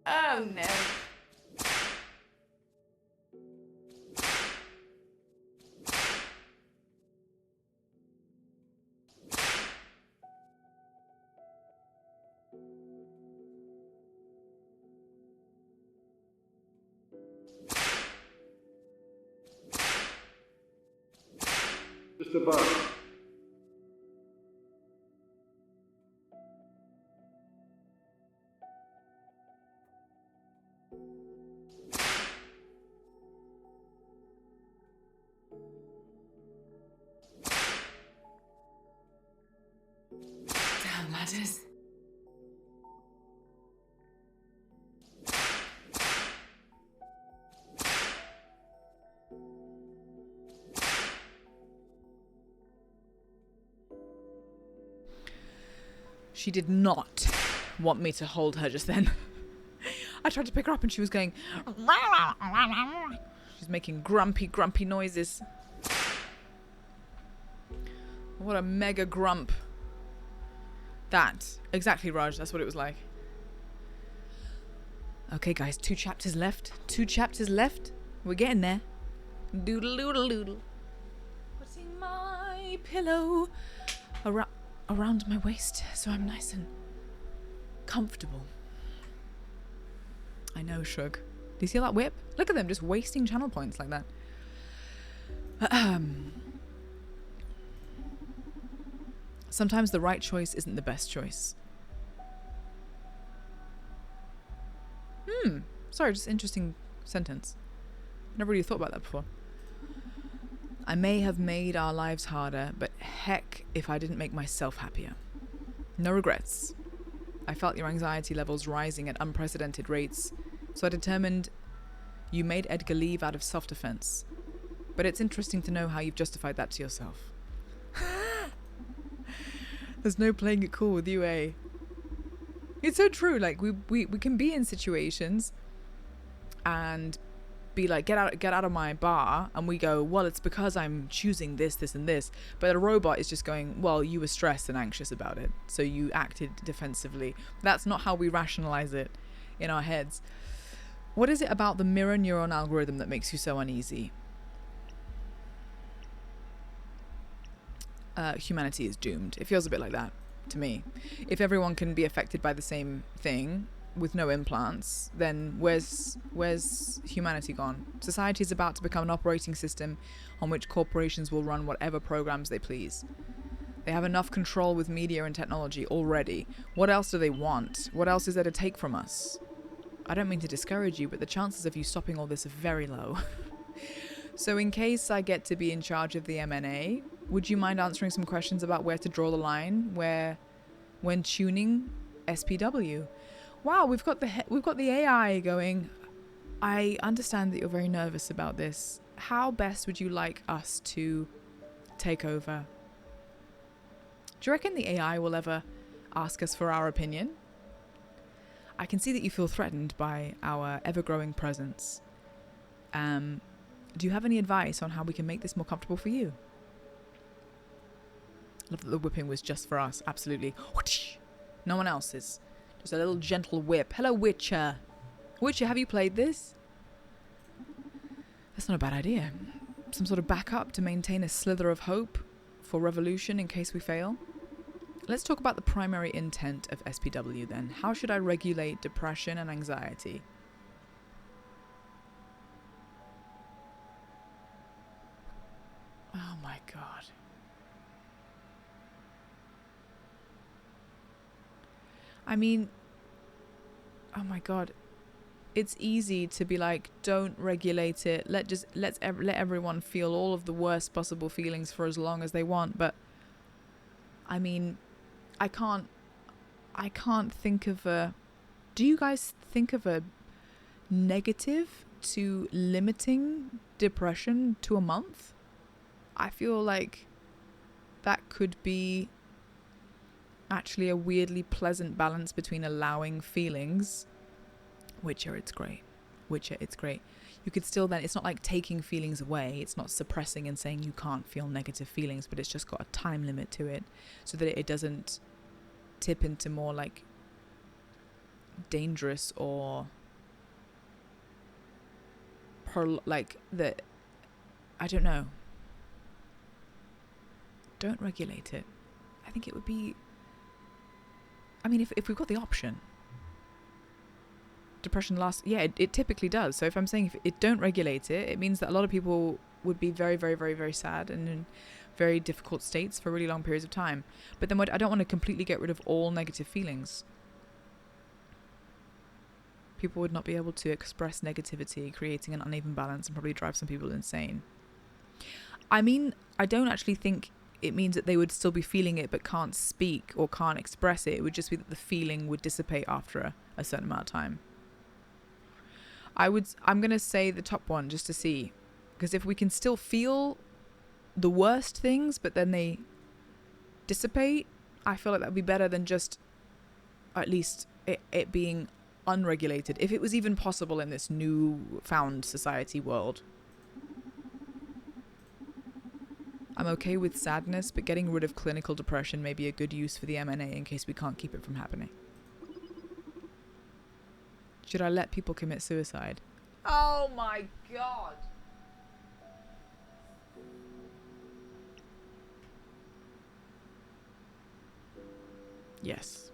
Oh no. Just above. Damn ladders. She did not want me to hold her just then. I tried to pick her up and she was going... She's making grumpy noises. What a mega grump. That. Exactly, Raj. That's what it was like. Okay, guys. 2 chapters left. 2 chapters left. We're getting there. Doodle doodle doodle. Putting my pillow around my waist so I'm nice and comfortable. I know, Shug. Do you see that whip? Look at them just wasting channel points like that. Sometimes the right choice isn't the best choice. Sorry, just interesting sentence. Never really thought about that before. I may have made our lives harder, but heck if I didn't make myself happier. No regrets. I felt your anxiety levels rising at unprecedented rates, so I determined you made Edgar leave out of self-defense. But it's interesting to know how you've justified that to yourself. There's no playing it cool with you, eh? It's so true. Like, we can be in situations and be like, get out of my bar, and we go, well, it's because I'm choosing this and this. But a robot is just going, well, you were stressed and anxious about it, so you acted defensively. That's not how we rationalize it in our heads. What is it about the mirror neuron algorithm that makes you so uneasy? Humanity is doomed. It feels a bit like that to me. If everyone can be affected by the same thing with no implants, then where's humanity gone? Society is about to become an operating system on which corporations will run whatever programs they please. They have enough control with media and technology already. What else do they want? What else is there to take from us? I don't mean to discourage you, but the chances of you stopping all this are very low. So in case I get to be in charge of the MNA, would you mind answering some questions about where to draw the line when tuning SPW? Wow, we've got the AI going. I understand that you're very nervous about this. How best would you like us to take over? Do you reckon the AI will ever ask us for our opinion? I can see that you feel threatened by our ever-growing presence. Do you have any advice on how we can make this more comfortable for you? I love that the whipping was just for us. Absolutely. No one else's. Just a little gentle whip. Hello, Witcher. Witcher, have you played this? That's not a bad idea. Some sort of backup to maintain a slither of hope for revolution in case we fail. Let's talk about the primary intent of SPW then. How should I regulate depression and anxiety? Oh my god. I mean, oh my god. It's easy to be like, don't regulate it. Let everyone feel all of the worst possible feelings for as long as they want. But I mean, I can't think of a... Do you guys think of a negative to limiting depression to a month? I feel like that could be actually a weirdly pleasant balance between allowing feelings, Witcher, it's great, Witcher, it's great. You could still then, it's not like taking feelings away. It's not suppressing and saying you can't feel negative feelings, but it's just got a time limit to it so that it doesn't tip into more like dangerous or like the, I don't know. Don't regulate it. I think it would be, I mean, if we've got the option. Depression lasts, yeah, it typically does. So if I'm saying if it don't regulate it, it means that a lot of people would be very, very, very, very sad and in very difficult states for really long periods of time. But then I don't want to completely get rid of all negative feelings. People would not be able to express negativity, creating an uneven balance and probably drive some people insane. I mean, I don't actually think it means that they would still be feeling it but can't speak or can't express it. It would just be that the feeling would dissipate after a certain amount of time. I'm going to say the top one just to see. Because if we can still feel the worst things, but then they dissipate, I feel like that would be better than just at least it being unregulated. If it was even possible in this new-found society world. I'm okay with sadness, but getting rid of clinical depression may be a good use for the MNA in case we can't keep it from happening. Should I let people commit suicide? Oh my god. Yes.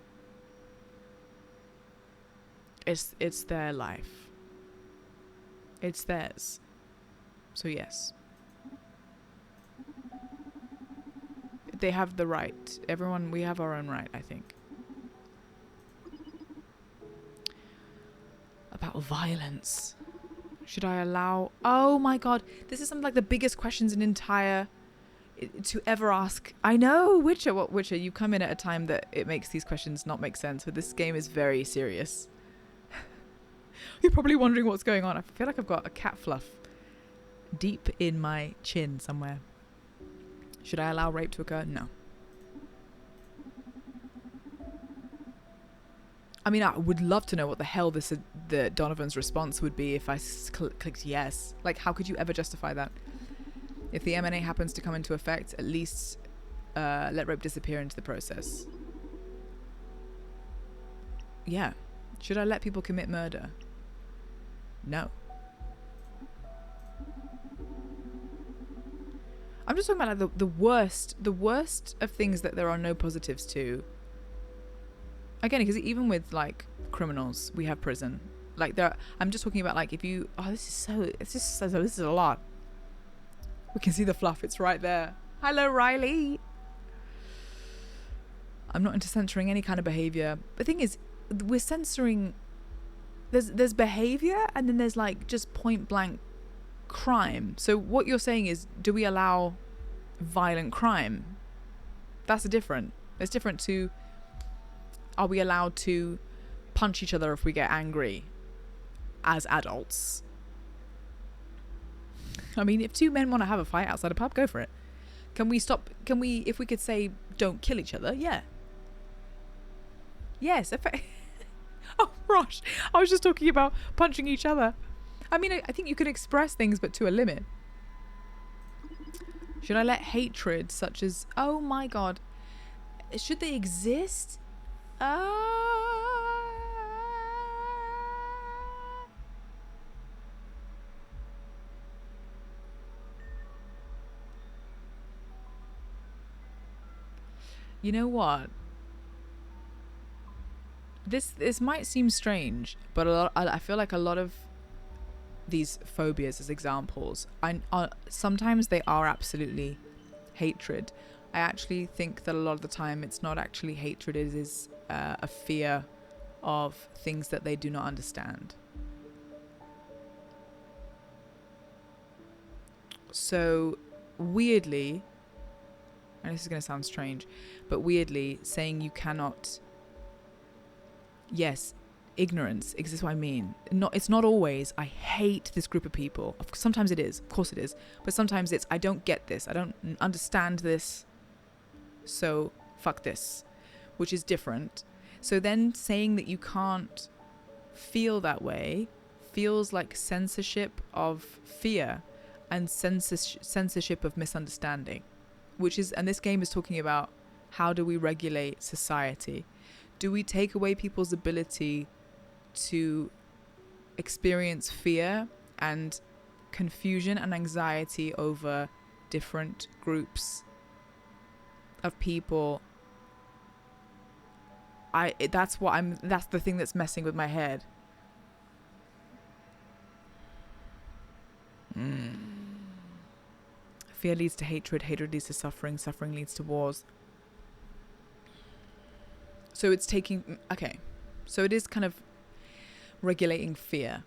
It's their life. It's theirs. So yes. They have the right. Everyone, we have our own right, I think. About violence. Should I allow... Oh my god. This is something like the biggest questions to ever ask. I know, Witcher. What Witcher? You come in at a time that it makes these questions not make sense, but this game is very serious. You're probably wondering what's going on. I feel like I've got a cat fluff deep in my chin somewhere. Should I allow rape to occur? No. I mean, I would love to know what the hell the Donovan's response would be if I clicked yes. Like, how could you ever justify that? If the MNA happens to come into effect, at least let rape disappear into the process. Yeah. Should I let people commit murder? No. I'm just talking about like the worst of things that there are no positives to. Again, because even with like criminals, we have prison. Like I'm just talking about like if you. Oh, this is a lot. We can see the fluff. It's right there. Hello, Riley. I'm not into censoring any kind of behavior. The thing is, we're censoring. There's behavior, and then there's like just point blank crime. So what you're saying is, do we allow violent crime? That's different. It's different to, are we allowed to punch each other if we get angry as adults? I mean, if two men want to have a fight outside a pub, go for it. Can we, if we could say, don't kill each other? Yeah. Yes. Oh, Rosh, I was just talking about punching each other. I mean, I think you can express things, but to a limit. Should I let hatred, such as, oh my god, should they exist? You know what? This might seem strange, but I feel like a lot of these phobias as examples, sometimes they are absolutely hatred. I actually think that a lot of the time it's not actually hatred, it is a fear of things that they do not understand. So weirdly, and this is going to sound strange, but weirdly saying you cannot, yes, ignorance exists. What I mean, it's not always I hate this group of people. Sometimes it is, of course it is, but sometimes it's I don't get this, I don't understand this, so fuck this, which is different. So then saying that you can't feel that way feels like censorship of fear and censorship of misunderstanding, and this game is talking about how do we regulate society? Do we take away people's ability to experience fear and confusion and anxiety over different groups of people? That's the thing that's messing with my head. Fear leads to hatred, hatred leads to suffering, suffering leads to wars. So it's taking, okay, so it is kind of regulating fear.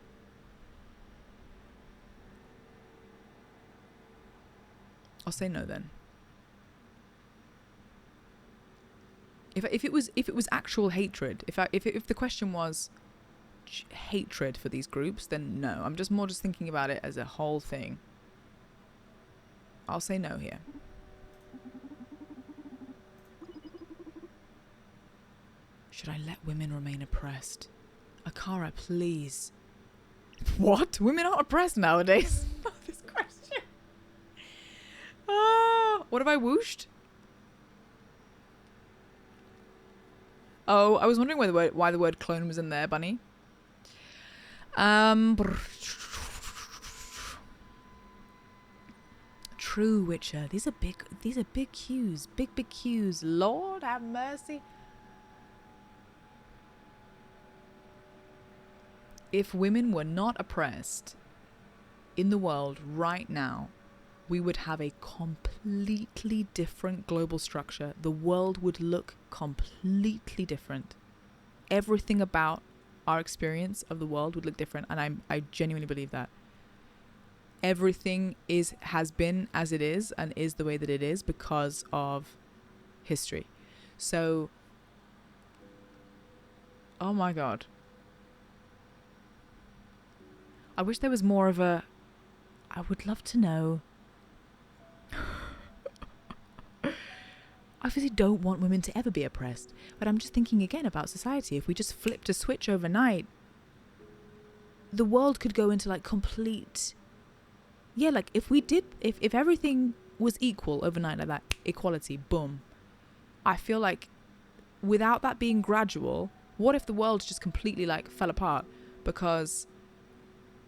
I'll say no then. If it was actual hatred, if the question was hatred for these groups, then no. I'm just thinking about it as a whole thing. I'll say no here. Should I let women remain oppressed? Akara, please. What? Women aren't oppressed nowadays. This question. What have I whooshed? Oh, I was wondering why the word clone was in there, Bunny. True, Witcher. These are big cues. Big cues. Lord have mercy. If women were not oppressed in the world right now, we would have a completely different global structure. The world would look completely different. Everything about our experience of the world would look different, and I genuinely believe that. Everything has been as it is and is the way that it is because of history. So, oh my God. I wish there was more of a... I would love to know. I obviously don't want women to ever be oppressed, but I'm just thinking again about society. If we just flipped a switch overnight, the world could go into like complete... Yeah, like if everything was equal overnight like that, equality, boom. I feel like without that being gradual, what if the world just completely like fell apart? Because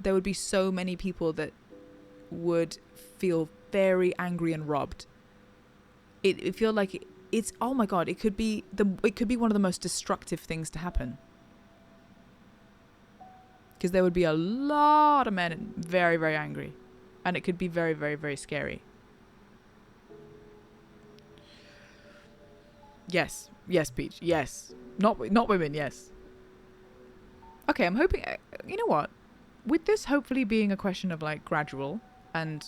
there would be so many people that would feel very angry and robbed. It feel like it's, oh my God, it could be one of the most destructive things to happen. Because there would be a lot of men very, very angry. And it could be very, very, very scary. Yes, Peach, yes. Not women, yes. Okay, I'm hoping, you know what? With this hopefully being a question of like gradual and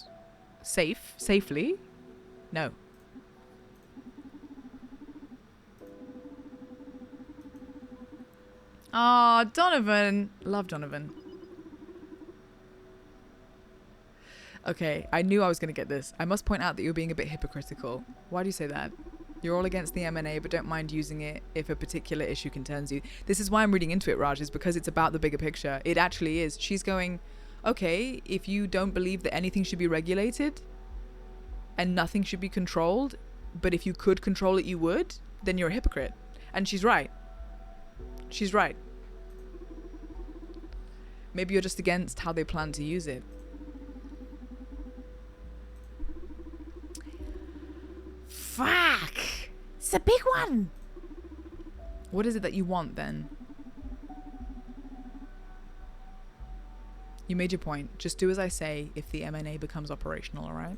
safely, no. Ah, Donovan. Love Donovan. Okay, I knew I was going to get this. I must point out that you're being a bit hypocritical. Why do you say that? You're all against the M&A, but don't mind using it if a particular issue concerns you. This is why I'm reading into it, Raj, is because it's about the bigger picture. It actually is. She's going, okay, if you don't believe that anything should be regulated and nothing should be controlled, but if you could control it, you would, then you're a hypocrite. And she's right. She's right. Maybe you're just against how they plan to use it. Fuck! It's a big one! What is it that you want then? You made your point. Just do as I say if the M&A becomes operational, alright?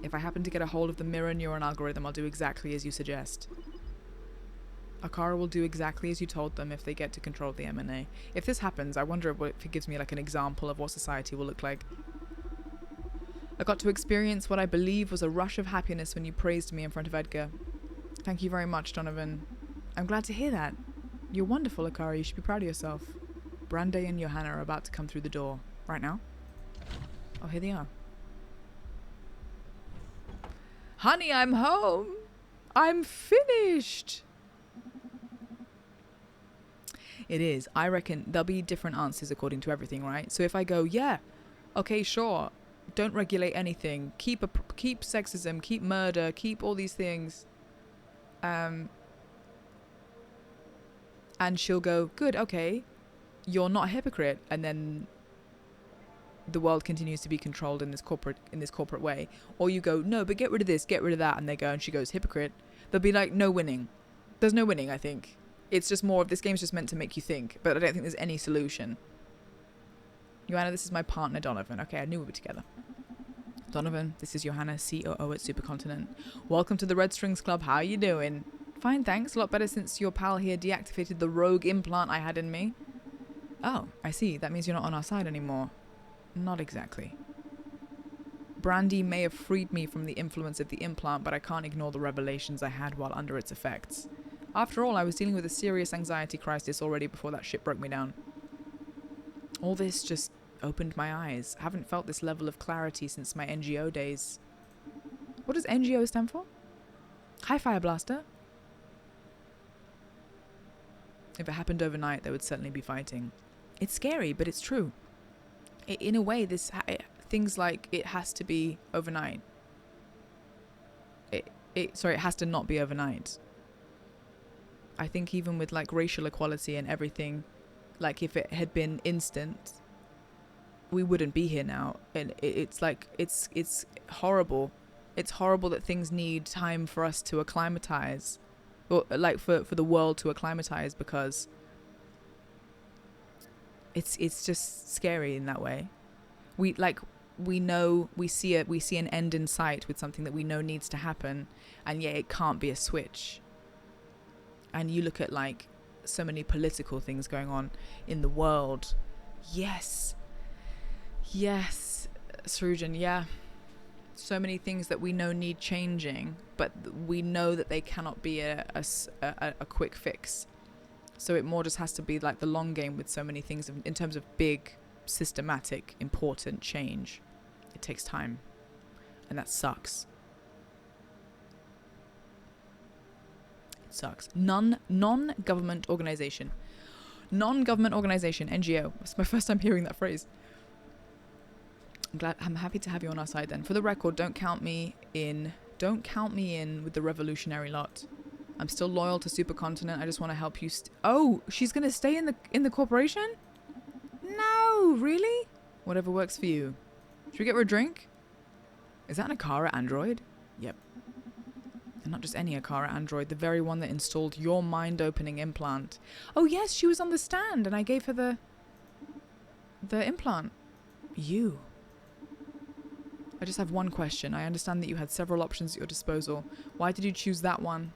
If I happen to get a hold of the mirror neuron algorithm, I'll do exactly as you suggest. Akara will do exactly as you told them if they get to control the M&A. If this happens, I wonder if it gives me like an example of what society will look like. I got to experience what I believe was a rush of happiness when you praised me in front of Edgar. Thank you very much, Donovan. I'm glad to hear that. You're wonderful, Akara. You should be proud of yourself. Brande and Johanna are about to come through the door. Right now? Oh, here they are. Honey, I'm home. I'm finished. It is. I reckon there'll be different answers according to everything, right? So if I go, yeah, okay, sure, don't regulate anything, keep sexism, keep murder, keep all these things, and she'll go, good, okay, you're not a hypocrite, and then the world continues to be controlled in this corporate way. Or you go, no, but get rid of this, get rid of that, and they go, and she goes, hypocrite. They'll be like, no winning. There's no winning, I think. It's just more of, this game's just meant to make you think, but I don't think there's any solution. Johanna, this is my partner, Donovan. Okay, I knew we were together. Donovan, this is Johanna, COO at Supercontinent. Welcome to the Red Strings Club. How are you doing? Fine, thanks. A lot better since your pal here deactivated the rogue implant I had in me. Oh, I see. That means you're not on our side anymore. Not exactly. Brandy may have freed me from the influence of the implant, but I can't ignore the revelations I had while under its effects. After all, I was dealing with a serious anxiety crisis already before that shit broke me down. All this just opened my eyes. I haven't felt this level of clarity since my NGO days. What does NGO stand for? Hi, Fire Blaster. If it happened overnight, there would certainly be fighting. It's scary, but it's true. In a way, things like it has to be overnight. It has to not be overnight. I think even with like racial equality and everything, like if it had been instant, we wouldn't be here now. And it's like, it's horrible. It's horrible that things need time for us to acclimatize, or like for the world to acclimatize, because it's just scary in that way. We see an end in sight with something that we know needs to happen, and yet it can't be a switch. And you look at like so many political things going on in the world. Yes, Srujan, yeah. So many things that we know need changing, but we know that they cannot be a quick fix. So it more just has to be like the long game with so many things in terms of big, systematic, important change. It takes time, and that sucks. It sucks. Non-government organization. Non-government organization, NGO. It's my first time hearing that phrase. I'm happy to have you on our side then. For the record, don't count me in with the revolutionary lot. I'm still loyal to Supercontinent. I just want to help you. Oh, she's gonna stay in the corporation? No, really? Whatever works for you. Should we get her a drink? Is that an Akara android? Yep. And not just any Akara android, the very one that installed your mind-opening implant. Oh yes, she was on the stand, and I gave her the implant. You. I just have one question. I understand that you had several options at your disposal. Why did you choose that one?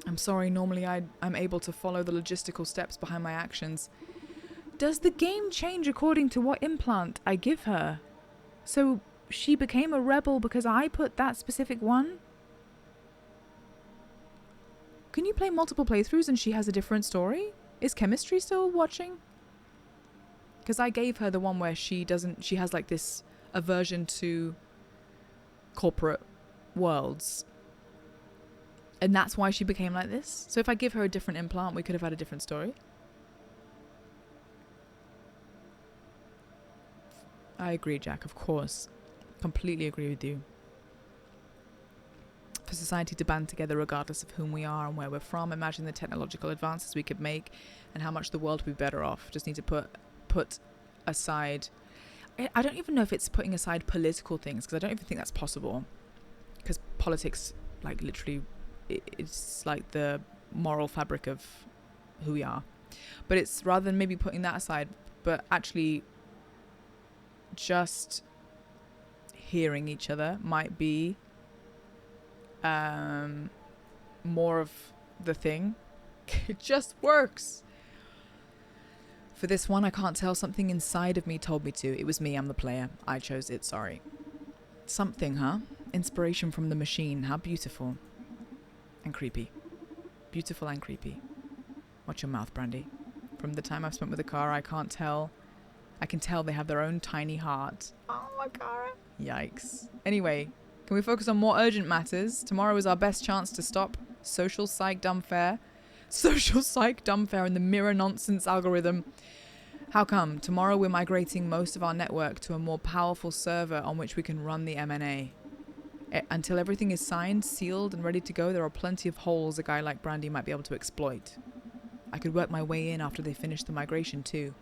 I'm sorry, normally I'm able to follow the logistical steps behind my actions. Does the game change according to what implant I give her? So she became a rebel because I put that specific one? Can you play multiple playthroughs and she has a different story? Is Chemistry still watching? Because I gave her the one where she has like this aversion to corporate worlds. And that's why she became like this. So if I give her a different implant, we could have had a different story. I agree, Jack, of course. Completely agree with you. For society to band together regardless of whom we are and where we're from, imagine the technological advances we could make and how much the world would be better off. Just need to put aside... I don't even know if it's putting aside political things, because I don't even think that's possible. Because politics, like, literally, it's like the moral fabric of who we are. But it's rather than maybe putting that aside, but actually just hearing each other might be more of the thing. It just works. For this one, I can't tell. Something inside of me told me to. It was me, I'm the player. I chose it, sorry. Something, huh? Inspiration from the machine. How beautiful. And creepy. Beautiful and creepy. Watch your mouth, Brandy. From the time I've spent with the car, I can't tell. I can tell they have their own tiny heart. Oh, my car. Yikes. Anyway, can we focus on more urgent matters? Tomorrow is our best chance to stop social psych dumb fair. social psych dumbfare and the mirror nonsense algorithm. How come? Tomorrow we're migrating most of our network to a more powerful server on which we can run the M&A. Until everything is signed, sealed, and ready to go, there are plenty of holes a guy like Brandy might be able to exploit. I could work my way in after they finish the migration too,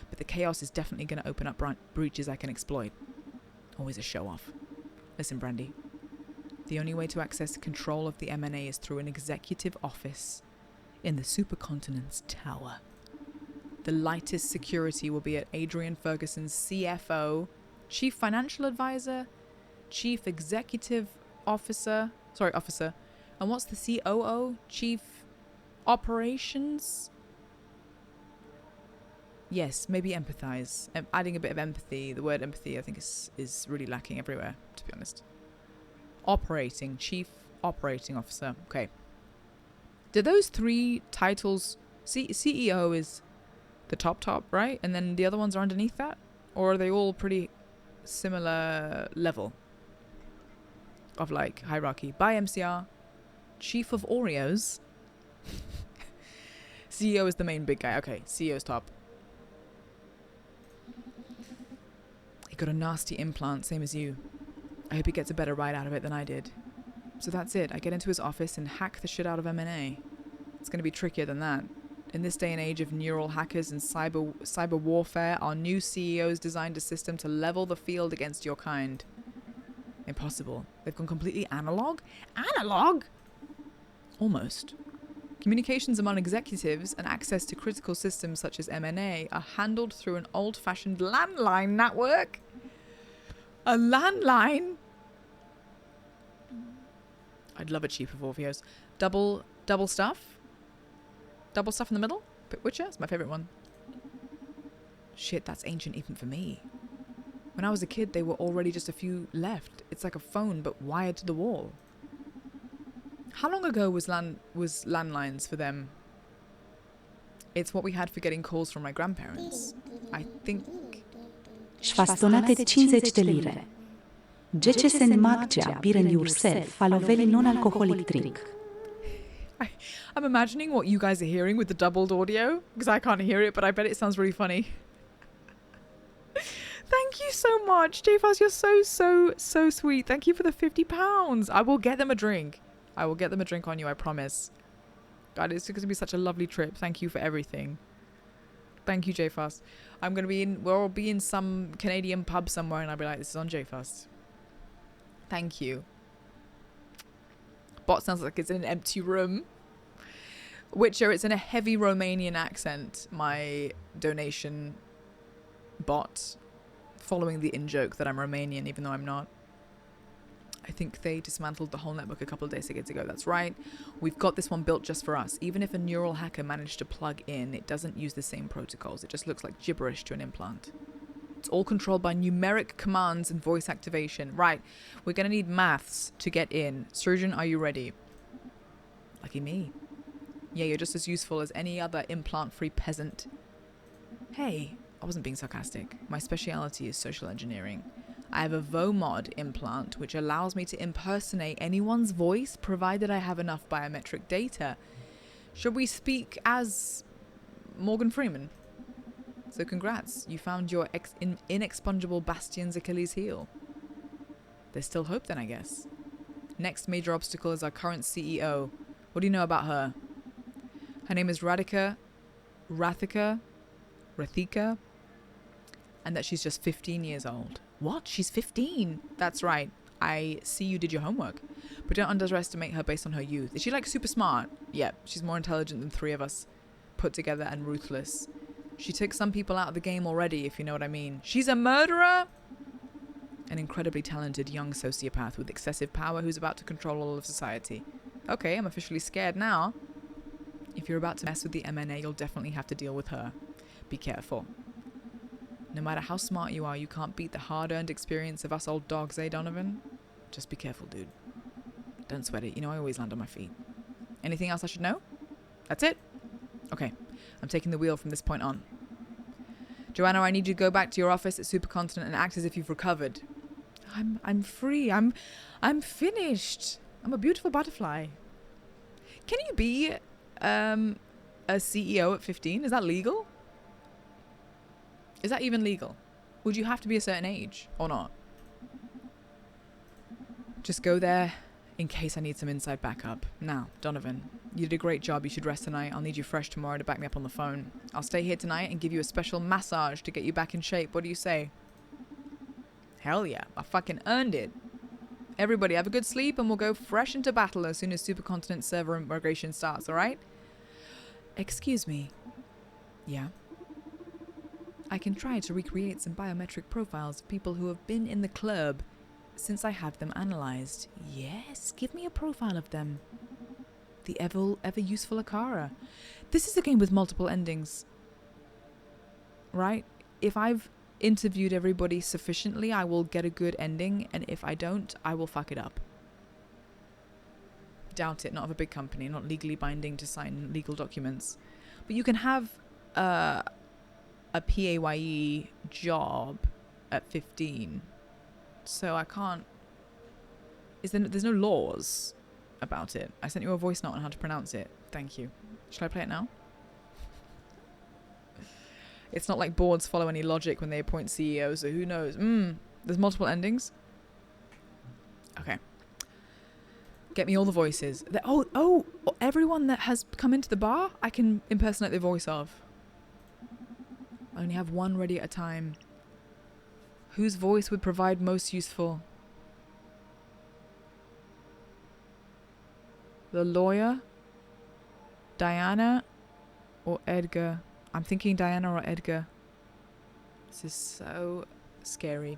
but the chaos is definitely going to open up breaches I can exploit. Always a show-off. Listen, Brandy. The only way to access control of the M&A is through an executive office in the Supercontinent's tower. The lightest security will be at Adrian Ferguson's CFO, Chief Financial Advisor, Chief Executive Officer, and what's the COO? Chief Operations? Yes, maybe empathize. Adding a bit of empathy. The word empathy, I think, is really lacking everywhere, to be honest. Chief Operating Officer. Okay. Do those three titles... CEO is the top, right? And then the other ones are underneath that? Or are they all pretty similar level of, like, hierarchy? By MCR. Chief of Oreos. CEO is the main big guy. Okay, CEO's top. He got a nasty implant, same as you. I hope he gets a better ride out of it than I did. So that's it. I get into his office and hack the shit out of M&A. It's going to be trickier than that. In this day and age of neural hackers and cyber warfare, our new CEO's designed a system to level the field against your kind. Impossible. They've gone completely analog? Analog? Almost. Communications among executives and access to critical systems such as M&A are handled through an old-fashioned landline network. A landline? I'd love a Chief of Orpheus. Double stuff? Double stuff in the middle? Pit Witcher? It's my favourite one. Shit, that's ancient even for me. When I was a kid, they were already just a few left. It's like a phone, but wired to the wall. How long ago was landlines for them? It's what we had for getting calls from my grandparents. I think... Șfastonate 50 de lire. GCS and Maggia, beer and yourself, Faloveli non-alcoholic drink. I'm imagining what you guys are hearing with the doubled audio, because I can't hear it, but I bet it sounds really funny. Thank you so much, JFast. You're so sweet. Thank you for the £50. I will get them a drink. I will get them a drink on you, I promise. God, it's going to be such a lovely trip. Thank you for everything. Thank you, JFast. We'll be in some Canadian pub somewhere and I'll be like, this is on JFast. Thank you. Bot sounds like it's in an empty room. Witcher, it's in a heavy Romanian accent, my donation bot, following the in-joke that I'm Romanian, even though I'm not. I think they dismantled the whole network a couple of days ago. That's right. We've got this one built just for us. Even if a neural hacker managed to plug in, it doesn't use the same protocols. It just looks like gibberish to an implant. It's all controlled by numeric commands and voice activation. Right. We're going to need maths to get in. Surgeon, are you ready? Lucky me. Yeah, you're just as useful as any other implant-free peasant. Hey, I wasn't being sarcastic. My speciality is social engineering. I have a VOMOD implant, which allows me to impersonate anyone's voice, provided I have enough biometric data. Should we speak as Morgan Freeman? So congrats, you found your inexpugnable bastion's Achilles heel. There's still hope then, I guess. Next major obstacle is our current CEO. What do you know about her? Her name is Rathika, and that she's just 15 years old. What? She's 15? That's right. I see you did your homework. But don't underestimate her based on her youth. Is she like super smart? Yeah, she's more intelligent than three of us put together and ruthless. She took some people out of the game already, if you know what I mean. She's a murderer? An incredibly talented young sociopath with excessive power who's about to control all of society. Okay, I'm officially scared now. If you're about to mess with the M&A, you'll definitely have to deal with her. Be careful. No matter how smart you are, you can't beat the hard-earned experience of us old dogs, eh, Donovan? Just be careful, dude. Don't sweat it. You know I always land on my feet. Anything else I should know? That's it? Okay. I'm taking the wheel from this point on. Joanna, I need you to go back to your office at Supercontinent and act as if you've recovered. I'm free. I'm finished. I'm a beautiful butterfly. Can you be a CEO at 15? Is that legal? Is that even legal? Would you have to be a certain age or not? Just go there in case I need some inside backup. Now, Donovan, you did a great job. You should rest tonight. I'll need you fresh tomorrow to back me up on the phone. I'll stay here tonight and give you a special massage to get you back in shape. What do you say? Hell yeah. I fucking earned it. Everybody have a good sleep and we'll go fresh into battle as soon as Supercontinent server migration starts, alright? Excuse me. Yeah? I can try to recreate some biometric profiles of people who have been in the club since I have them analysed. Yes, give me a profile of them. The ever useful Akara. This is a game with multiple endings. Right? If I've interviewed everybody sufficiently, I will get a good ending, and if I don't, I will fuck it up. Doubt it, not of a big company, not legally binding to sign legal documents. But you can have a PAYE job at 15. So I can't... There's no laws about it. I sent you a voice note on how to pronounce it. Thank you. Should I play it now? It's not like boards follow any logic when they appoint CEOs, so who knows? There's multiple endings. Okay. Get me all the voices. Oh, everyone that has come into the bar, I can impersonate the voice of. I only have one ready at a time. Whose voice would provide most useful? The lawyer? Diana? Or Edgar? I'm thinking Diana or Edgar. This is so scary.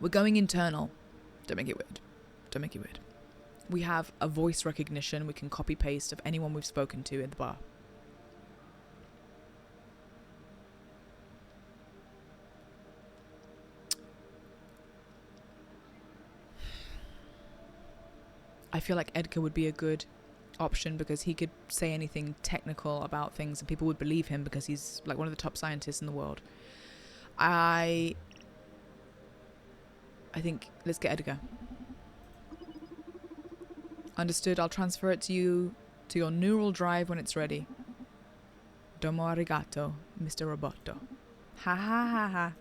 We're going internal. Don't make it weird. Don't make it weird. We have a voice recognition we can copy paste of anyone we've spoken to in the bar. I feel like Edgar would be a good option because he could say anything technical about things and people would believe him because he's like one of the top scientists in the world. I think let's get Edgar. Understood. I'll transfer it to you to your neural drive when it's ready. Domo arigato, Mr. Roboto. Ha ha ha ha.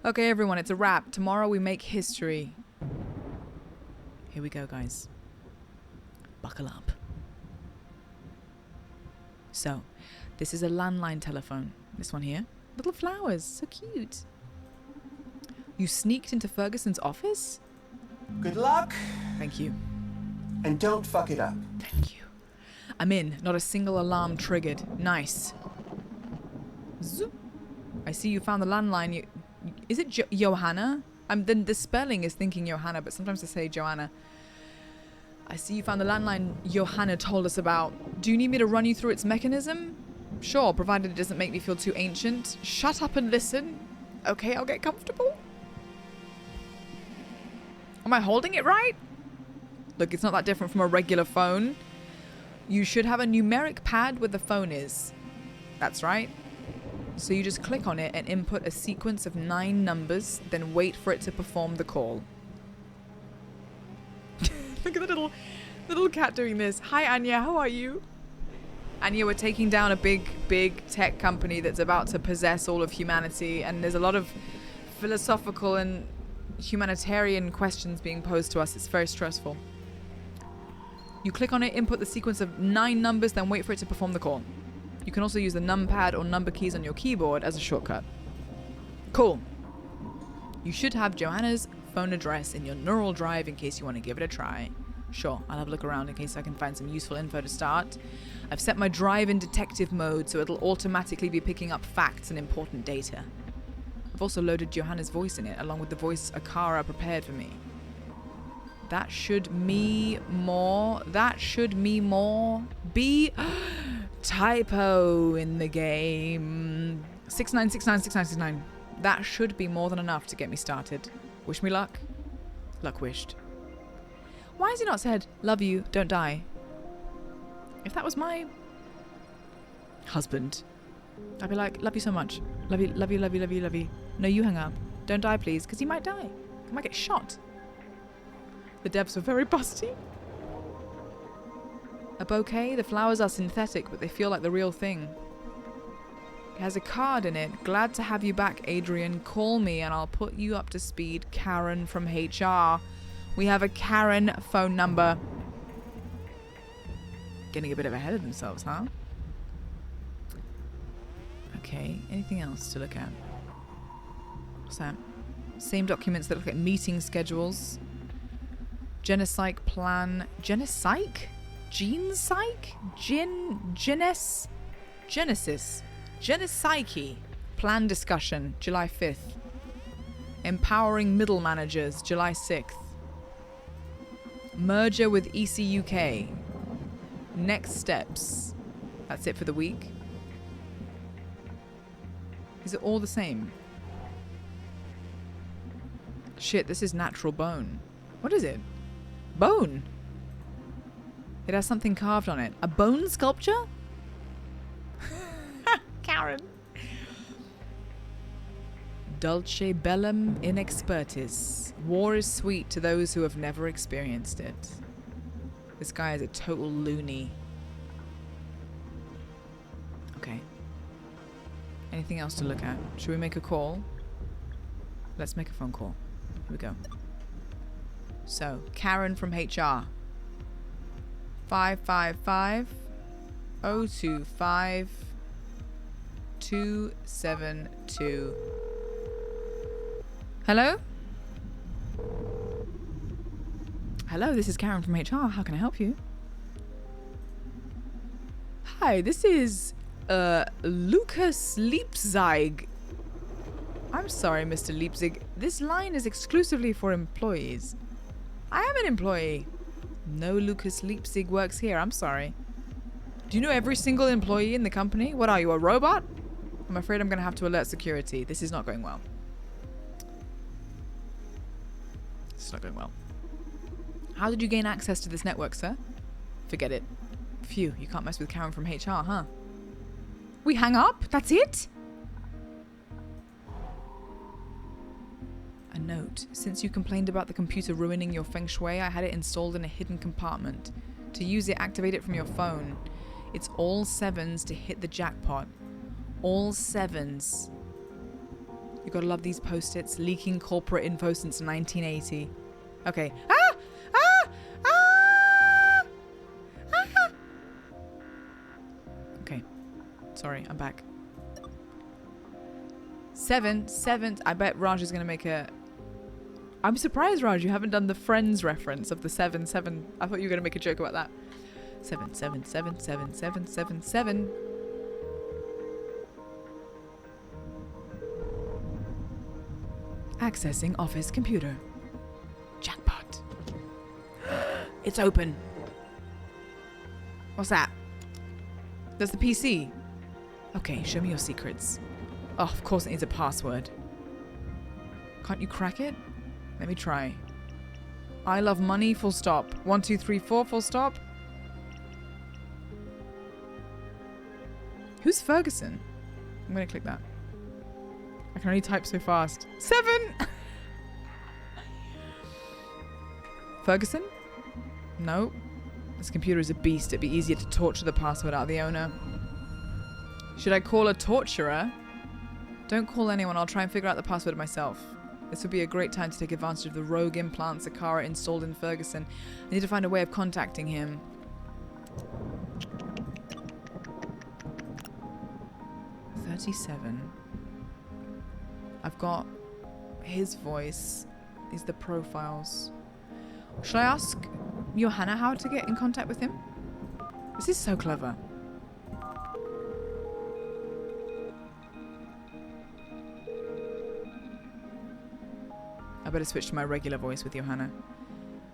Okay, everyone, it's a wrap. Tomorrow we make history. Here we go, guys. Buckle up. So, this is a landline telephone. This one here. Little flowers. So cute. You sneaked into Ferguson's office? Good luck. Thank you. And don't fuck it up. Thank you. I'm in. Not a single alarm triggered. Nice. Zoop. I see you found the landline. Is it Johanna? The spelling is thinking Johanna, but sometimes I say Joanna. I see you found the landline Johanna told us about. Do you need me to run you through its mechanism? Sure, provided it doesn't make me feel too ancient. Shut up and listen. Okay, I'll get comfortable. Am I holding it right? Look, it's not that different from a regular phone. You should have a numeric pad where the phone is. That's right. So you just click on it and input a sequence of 9 numbers, then wait for it to perform the call. Look at the little cat doing this. Hi, Anya. How are you? Anya, we're taking down a big tech company that's about to possess all of humanity, and there's a lot of philosophical and humanitarian questions being posed to us. It's very stressful. You click on it, input the sequence of 9 numbers, then wait for it to perform the call. You can also use the numpad or number keys on your keyboard as a shortcut. Cool. You should have Joanna's phone address in your neural drive in case you want to give it a try. Sure, I'll have a look around in case I can find some useful info to start. I've set my drive in detective mode so it'll automatically be picking up facts and important data. I've also loaded Johanna's voice in it along with the voice Akara prepared for me. That should me more be typo in the game. 69696969. That should be more than enough to get me started. Wish me luck. Luck wished. Why has he not said, love you, don't die? If that was my husband, I'd be like, love you so much. Love you, love you, love you, love you, love you. No, you hang up. Don't die, please, because he might die. He might get shot. The devs were very busty. A bouquet? The flowers are synthetic, but they feel like the real thing. It has a card in it. Glad to have you back, Adrian. Call me and I'll put you up to speed. Karen from HR. We have a Karen phone number. Getting a bit ahead of themselves, huh? Okay, anything else to look at? What's that? Same documents that look at meeting schedules. Genopsych plan. Genopsych? Gene psych? Genesis? Genopsyche. Plan discussion, July 5th. Empowering middle managers, July 6th. Merger with ECUK. Next steps. That's it for the week. Is it all the same? Shit, this is natural bone. What is it? Bone? It has something carved on it. A bone sculpture? Karen. Dulce bellum inexpertis. War is sweet to those who have never experienced it. This guy is a total loony. Okay. Anything else to look at? Should we make a call? Let's make a phone call. Here we go. So, Karen from HR. 555 025 272. Hello? Hello, this is Karen from HR. How can I help you? Hi, this is Lucas Leipzig. I'm sorry, Mr. Leipzig. This line is exclusively for employees. I am an employee. No Lucas Leipzig works here. I'm sorry. Do you know every single employee in the company? What are you, a robot? I'm afraid I'm going to have to alert security. This is not going well. It's not going well. How did you gain access to this network, sir? Forget it. Phew, you can't mess with Karen from HR, huh? We hang up? That's it? A note. Since you complained about the computer ruining your feng shui, I had it installed in a hidden compartment. To use it, activate it from your phone. It's all sevens to hit the jackpot. All sevens. You gotta love these post-its. Leaking corporate info since 1980. Okay. Ah! Ah! Ah! Ah! Okay. Sorry, I'm back. Seven. I bet Raj is gonna make a... I'm surprised, Raj, you haven't done the Friends reference of the 7. I thought you were gonna make a joke about that. 7. Accessing office computer. Jackpot. It's open. What's that? There's the PC. Okay, show me your secrets. Oh, of course it needs a password. Can't you crack it? Let me try. I love money, full stop. 1, 2, 3, 4, full stop. Who's Ferguson? I'm gonna click that. I can only type so fast. 7! Ferguson? No. This computer is a beast. It'd be easier to torture the password out of the owner. Should I call a torturer? Don't call anyone. I'll try and figure out the password myself. This would be a great time to take advantage of the rogue implant Sakara installed in Ferguson. I need to find a way of contacting him. $37. I've got his voice. These are the profiles. Should I ask Johanna how to get in contact with him? This is so clever. I better switch to my regular voice with Johanna.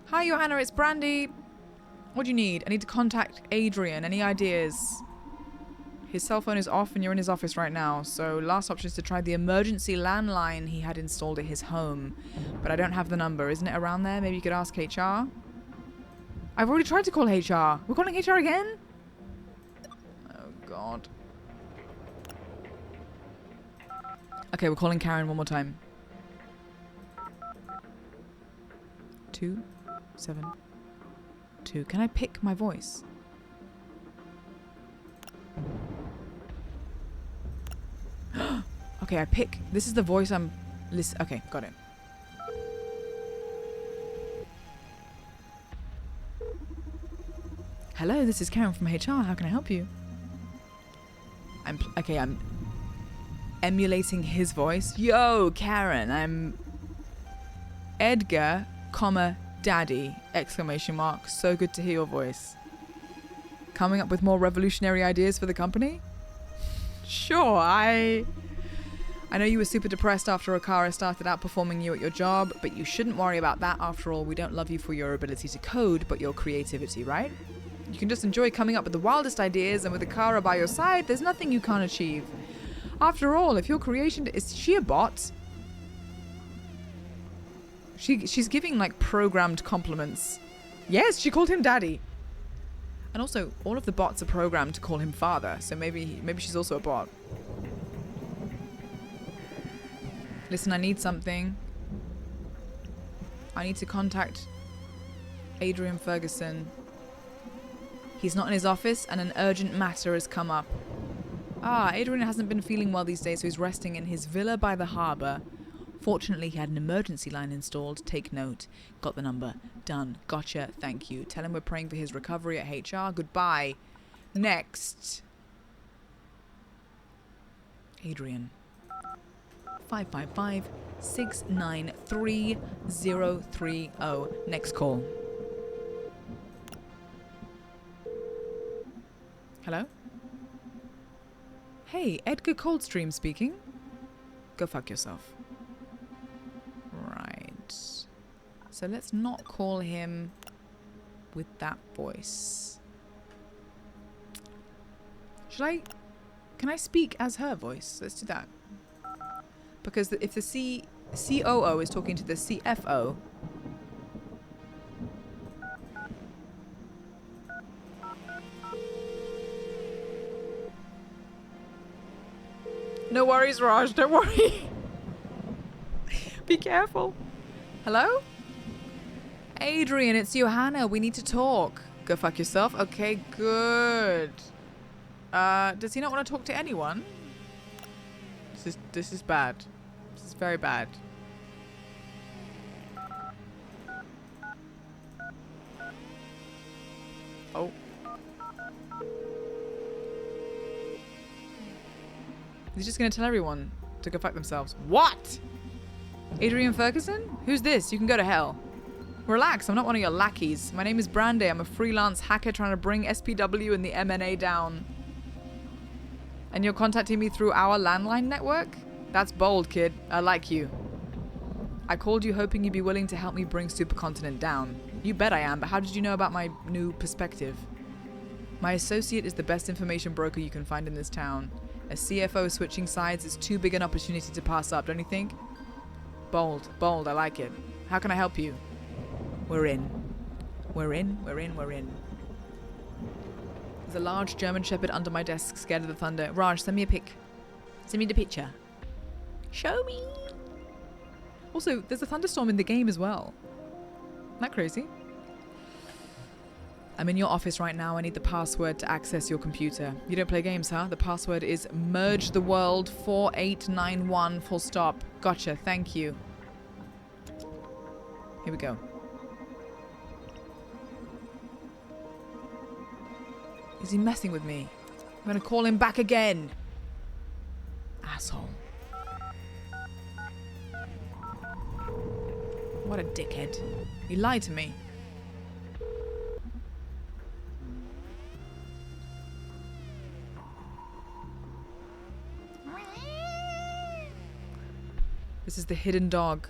Hi, Johanna, it's Brandy. What do you need? I need to contact Adrian. Any ideas? His cell phone is off and you're in his office right now, so last option is to try the emergency landline he had installed at his home. But I don't have the number. Isn't it around there? Maybe you could ask HR? I've already tried to call HR. We're calling HR again? Oh, God. Okay, we're calling Karen one more time. 2, 7, 2. Can I pick my voice? Okay, I pick. This is the voice I'm listening. Okay, got it. Hello, this is Karen from HR. How can I help you? I'm emulating his voice. Yo, Karen, I'm Edgar, daddy, ! So good to hear your voice. Coming up with more revolutionary ideas for the company? Sure, I know you were super depressed after Okara started outperforming you at your job, but you shouldn't worry about that. After all, we don't love you for your ability to code, but your creativity, right? You can just enjoy coming up with the wildest ideas, and with Okara by your side, there's nothing you can't achieve. After all, if your creation... Is she a bot? She's giving, like, programmed compliments. Yes, she called him daddy. And also, all of the bots are programmed to call him father, so maybe she's also a bot. Listen, I need something. I need to contact Adrian Ferguson. He's not in his office, and an urgent matter has come up. Adrian hasn't been feeling well these days, so he's resting in his villa by the harbour. Fortunately, he had an emergency line installed. Take note. Got the number. Done. Gotcha. Thank you. Tell him we're praying for his recovery at HR. Goodbye. Next. Adrian. 555-693-030. Next call. Hello? Hey, Edgar Coldstream speaking. Go fuck yourself. Right. So let's not call him with that voice. Can I speak as her voice? Let's do that. Because if the COO is talking to the CFO... No worries, Raj. Don't worry. Be careful. Hello? Adrian, it's Johanna. We need to talk. Go fuck yourself. Okay, good. Does he not want to talk to anyone? This is bad. This is very bad. Oh. He's just going to tell everyone to go fuck themselves. What? Adrian Ferguson? Who's this? You can go to hell. Relax, I'm not one of your lackeys. My name is Brandy. I'm a freelance hacker trying to bring SPW and the MNA down. And you're contacting me through our landline network? That's bold, kid. I like you. I called you hoping you'd be willing to help me bring Supercontinent down. You bet I am, but how did you know about my new perspective? My associate is the best information broker you can find in this town. A CFO switching sides is too big an opportunity to pass up, don't you think? Bold, I like it. How can I help you? We're in. There's a large German Shepherd under my desk, scared of the thunder. Raj, send me a pic. Send me the picture. Show me. Also, there's a thunderstorm in the game as well. Isn't that crazy? I'm in your office right now. I need the password to access your computer. You don't play games, huh? The password is mergetheworld4891 full stop. Gotcha, thank you. Here we go. Is he messing with me? I'm gonna call him back again. Asshole. What a dickhead. He lied to me. This is the hidden dog.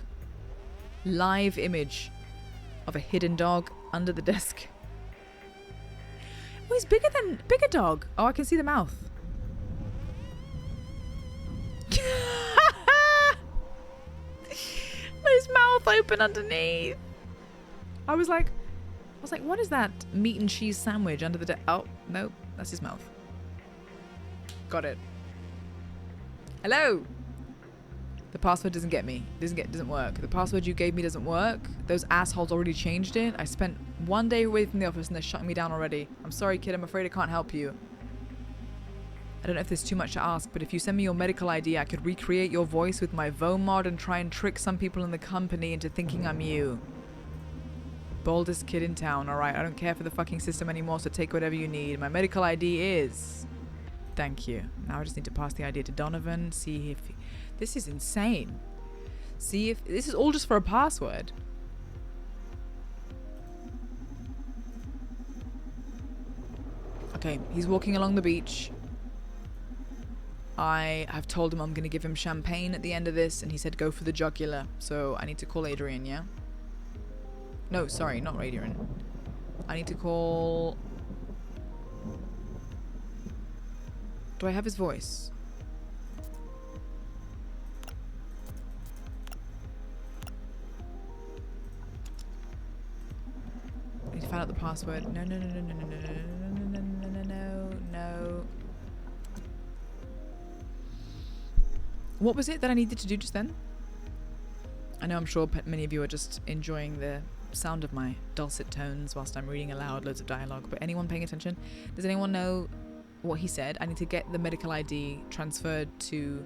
Live image of a hidden dog under the desk. Oh, he's bigger dog. Oh, I can see the mouth. His mouth open underneath. I was like, what is that meat and cheese sandwich under the desk? Oh, no, that's his mouth. Got it. Hello. The password doesn't get me. Doesn't work. The password you gave me doesn't work. Those assholes already changed it. I spent 1 day away from the office and they're shutting me down already. I'm sorry, kid. I'm afraid I can't help you. I don't know if there's too much to ask, but if you send me your medical ID, I could recreate your voice with my VOMod and try and trick some people in the company into thinking I'm you. Boldest kid in town. Alright, I don't care for the fucking system anymore, so take whatever you need. My medical ID is... Thank you. Now I just need to pass the idea to Donovan, see if... This is insane. See if... This is all just for a password. Okay, he's walking along the beach. I have told him I'm going to give him champagne at the end of this, and he said go for the jugular. So I need to call Adrian, yeah? No, sorry, not Adrian. I need to call... Do I have his voice? I need to find out the password. No. What was it that I needed to do just then? I know I'm sure many of you are just enjoying the sound of my dulcet tones whilst I'm reading aloud loads of dialogue, but anyone paying attention? Does anyone know what he said? I need to get the medical ID transferred to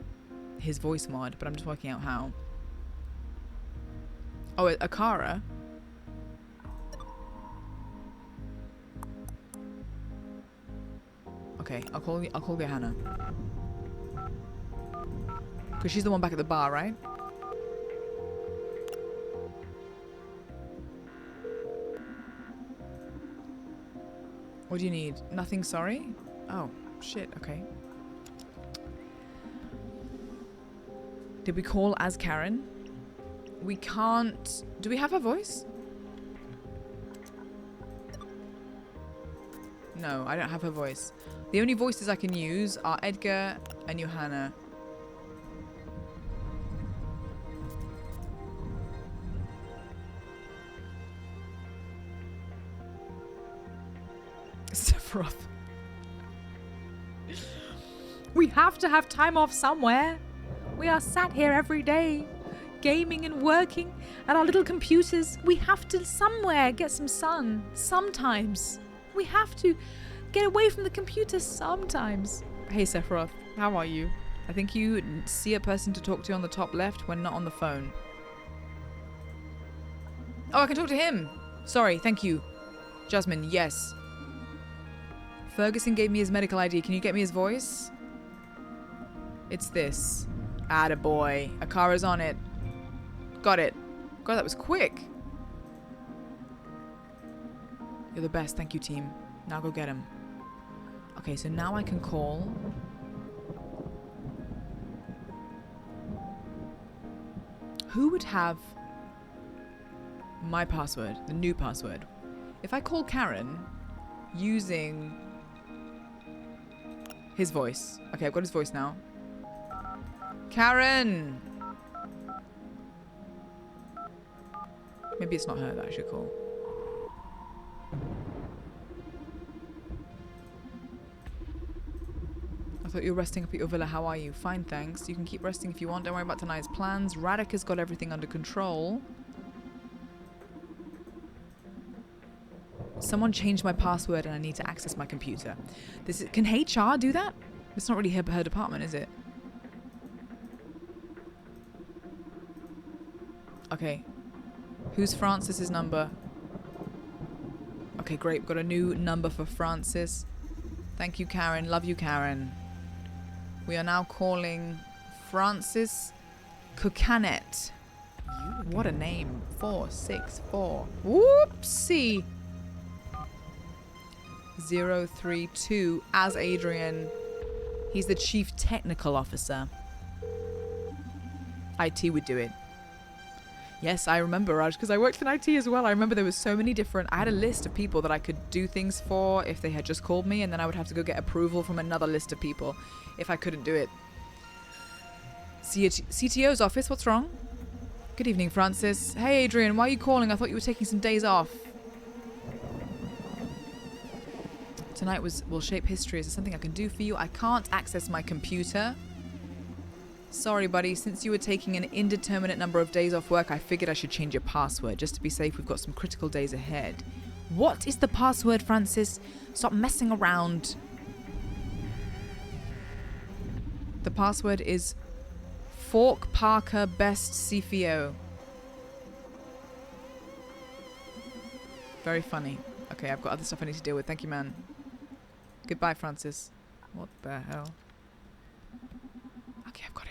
his voice mod, but I'm just working out how. Oh, Akara? Okay, I'll call Johanna. Because she's the one back at the bar, right? What do you need? Nothing, sorry? Oh, shit, okay. Did we call as Karen? We can't... Do we have her voice? No, I don't have her voice. The only voices I can use are Edgar and Johanna. Sephiroth. We have to have time off somewhere. We are sat here every day, gaming and working at our little computers. We have to somewhere get some sun. Sometimes. We have to get away from the computer sometimes. Hey Sephiroth, how are you? I think you see a person to talk to on the top left when not on the phone. Oh, I can talk to him. Sorry, thank you. Jasmine, yes. Ferguson gave me his medical ID. Can you get me his voice? It's this. Attaboy. Akara's on it. Got it. God, that was quick. You're the best. Thank you, team. Now go get him. Okay, so now I can call. Who would have my password? The new password. If I call Karen using his voice. Okay, I've got his voice now. Karen! Maybe it's not her that I should call. I thought you were resting up at your villa. How are you? Fine, thanks. You can keep resting if you want. Don't worry about tonight's plans. Radika's got everything under control. Someone changed my password and I need to access my computer. Can HR do that? It's not really her department, is it? Okay. Who's Francis's number? Okay, great. We've got a new number for Francis. Thank you, Karen. Love you, Karen. We are now calling Francis Kukanet. What a name. 464. Whoopsie. 032 as Adrian. He's the chief technical officer. IT would do it. Yes, I remember, Raj, because I worked in IT as well. I remember there was so many different... I had a list of people that I could do things for if they had just called me, and then I would have to go get approval from another list of people if I couldn't do it. CTO's office, what's wrong? Good evening, Francis. Hey, Adrian, why are you calling? I thought you were taking some days off. Tonight will shape history. Is there something I can do for you? I can't access my computer. Sorry, buddy. Since you were taking an indeterminate number of days off work, I figured I should change your password. Just to be safe, we've got some critical days ahead. What is the password, Francis? Stop messing around. The password is Fork Parker Best CFO. Very funny. Okay, I've got other stuff I need to deal with. Thank you, man. Goodbye, Francis. What the hell? Okay, I've got it.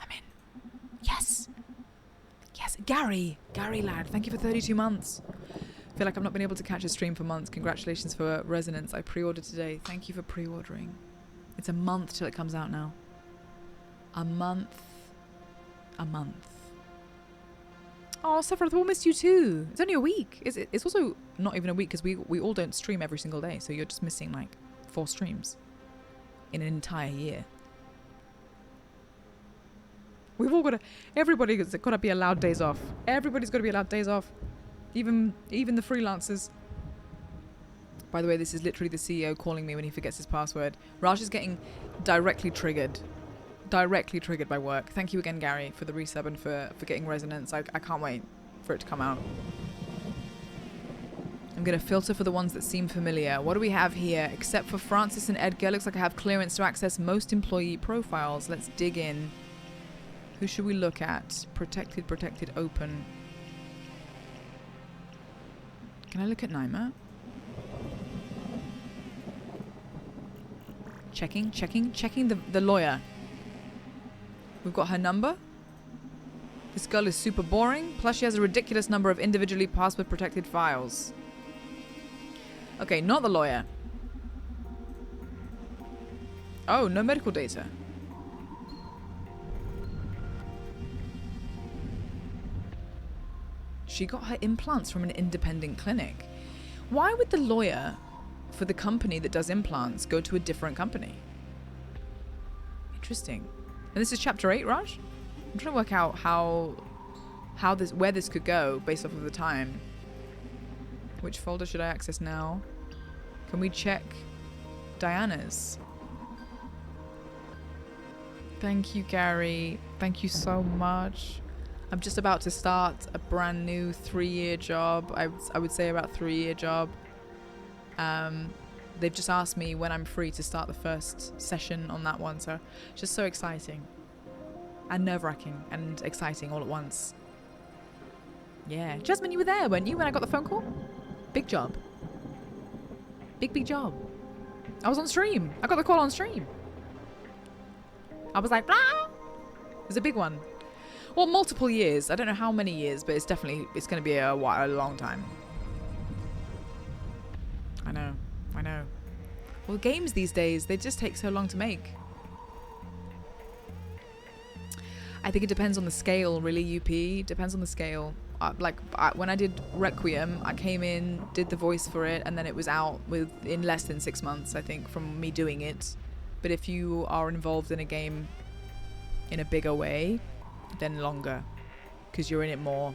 I'm in. Yes. Yes, Gary. Gary, lad. Thank you for 32 months. I feel like I've not been able to catch a stream for months. Congratulations for Resonance. I pre-ordered today. Thank you for pre-ordering. It's a month till it comes out now. A month. A month. Oh, Sephiroth, we'll miss you too. It's only a week. It's also not even a week because we all don't stream every single day. So you're just missing like 4 streams in an entire year. We've all got to... Everybody's got to be allowed days off. Everybody's got to be allowed days off. Even the freelancers. By the way, this is literally the CEO calling me when he forgets his password. Raj is getting directly triggered by work. Thank you again, Gary, for the resub and for getting Resonance. I can't wait for it to come out. I'm going to filter for the ones that seem familiar. What do we have here? Except for Francis and Edgar, looks like I have clearance to access most employee profiles. Let's dig in. Who should we look at? Protected, open. Can I look at Naima? Checking the lawyer. We've got her number. This girl is super boring. Plus she has a ridiculous number of individually password protected files. Okay, not the lawyer. Oh, no medical data. She got her implants from an independent clinic. Why would the lawyer for the company that does implants go to a different company? Interesting. And this is chapter 8, Raj? I'm trying to work out where this could go based off of the time. Which folder should I access now? Can we check Diana's? Thank you, Gary. Thank you so much. I'm just about to start a brand new 3-year job. I would say about 3-year job. They've just asked me when I'm free to start the first session on that one. So just so exciting. And nerve-wracking and exciting all at once. Yeah. Jasmine, you were there, weren't you, when I got the phone call? Big job. Big job. I was on stream. I got the call on stream. I was like, blah! It was a big one. Well, multiple years. I don't know how many years, but it's going to be a long time. I know. Well, games these days, they just take so long to make. I think it depends on the scale, really, UP. Depends on the scale. When I did Requiem, I came in, did the voice for it, and then it was out in less than 6 months, I think, from me doing it. But if you are involved in a game in a bigger way, then longer, because you're in it more.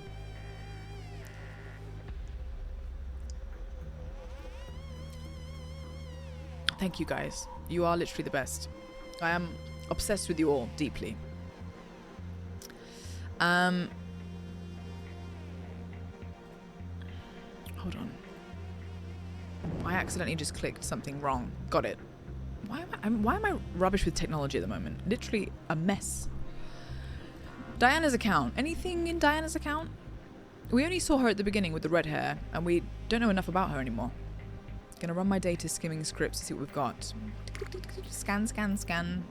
Thank you, guys. You are literally the best. I am obsessed with you all deeply. Hold on. I accidentally just clicked something wrong. Got it. Why am I rubbish with technology at the moment? Literally a mess. Diana's account. Anything in Diana's account? We only saw her at the beginning with the red hair, and we don't know enough about her anymore. Gonna run my data skimming scripts to see what we've got. Scan.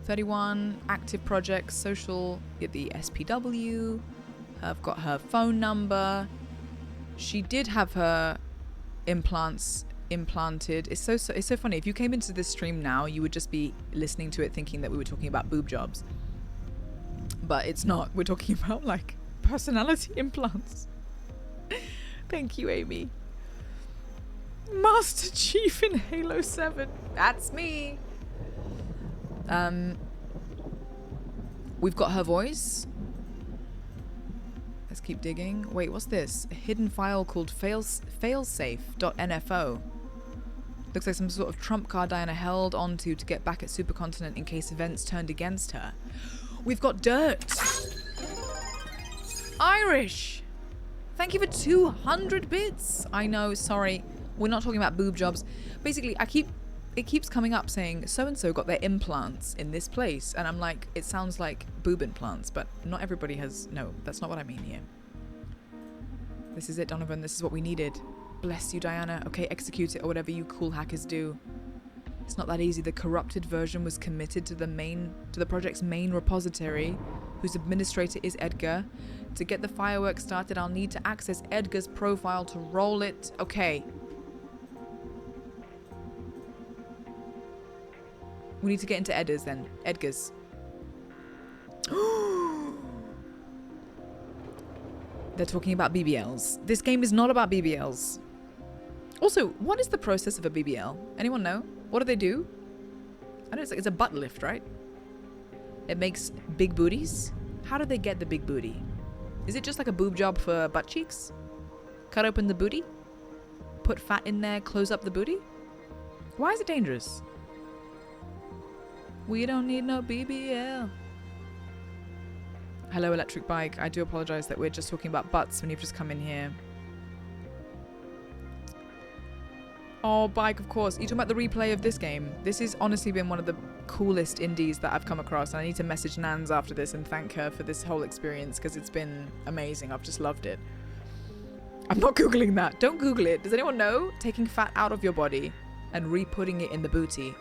31 active projects, social, get the SPW. I've got her phone number. She did have her implants implanted. It's so funny. If you came into this stream now, you would just be listening to it thinking that we were talking about boob jobs. But it's not. We're talking about like personality implants. Thank you, Amy. Master Chief in Halo 7. That's me. We've got her voice. Let's keep digging. Wait, what's this? A hidden file called failsafe.nfo. Looks like some sort of trump card Diana held onto to get back at Supercontinent in case events turned against her. We've got dirt. Irish. Thank you for 200 bits. I know, sorry. We're not talking about boob jobs. Basically, it keeps coming up saying so-and-so got their implants in this place. And I'm like, it sounds like boob implants, but not everybody has, no, that's not what I mean here. This is it, Donovan. This is what we needed. Bless you, Diana. Okay, execute it or whatever you cool hackers do. It's not that easy. The corrupted version was committed to the project's main repository, whose administrator is Edgar. To get the fireworks started, I'll need to access Edgar's profile to roll it. Okay. We need to get into Edgar's then. Edgar's. They're talking about BBLs. This game is not about BBLs. Also, what is the process of a BBL? Anyone know? What do they do? I know it's a butt lift, right? It makes big booties. How do they get the big booty? Is it just like a boob job for butt cheeks? Cut open the booty? Put fat in there, close up the booty? Why is it dangerous? We don't need no BBL. Hello, electric bike. I do apologize that we're just talking about butts when you've just come in here. Oh, bike, of course. You're talking about the replay of this game. This has honestly been one of the coolest indies that I've come across. And I need to message Nans after this and thank her for this whole experience because it's been amazing. I've just loved it. I'm not Googling that. Don't Google it. Does anyone know? Taking fat out of your body and re-putting it in the booty.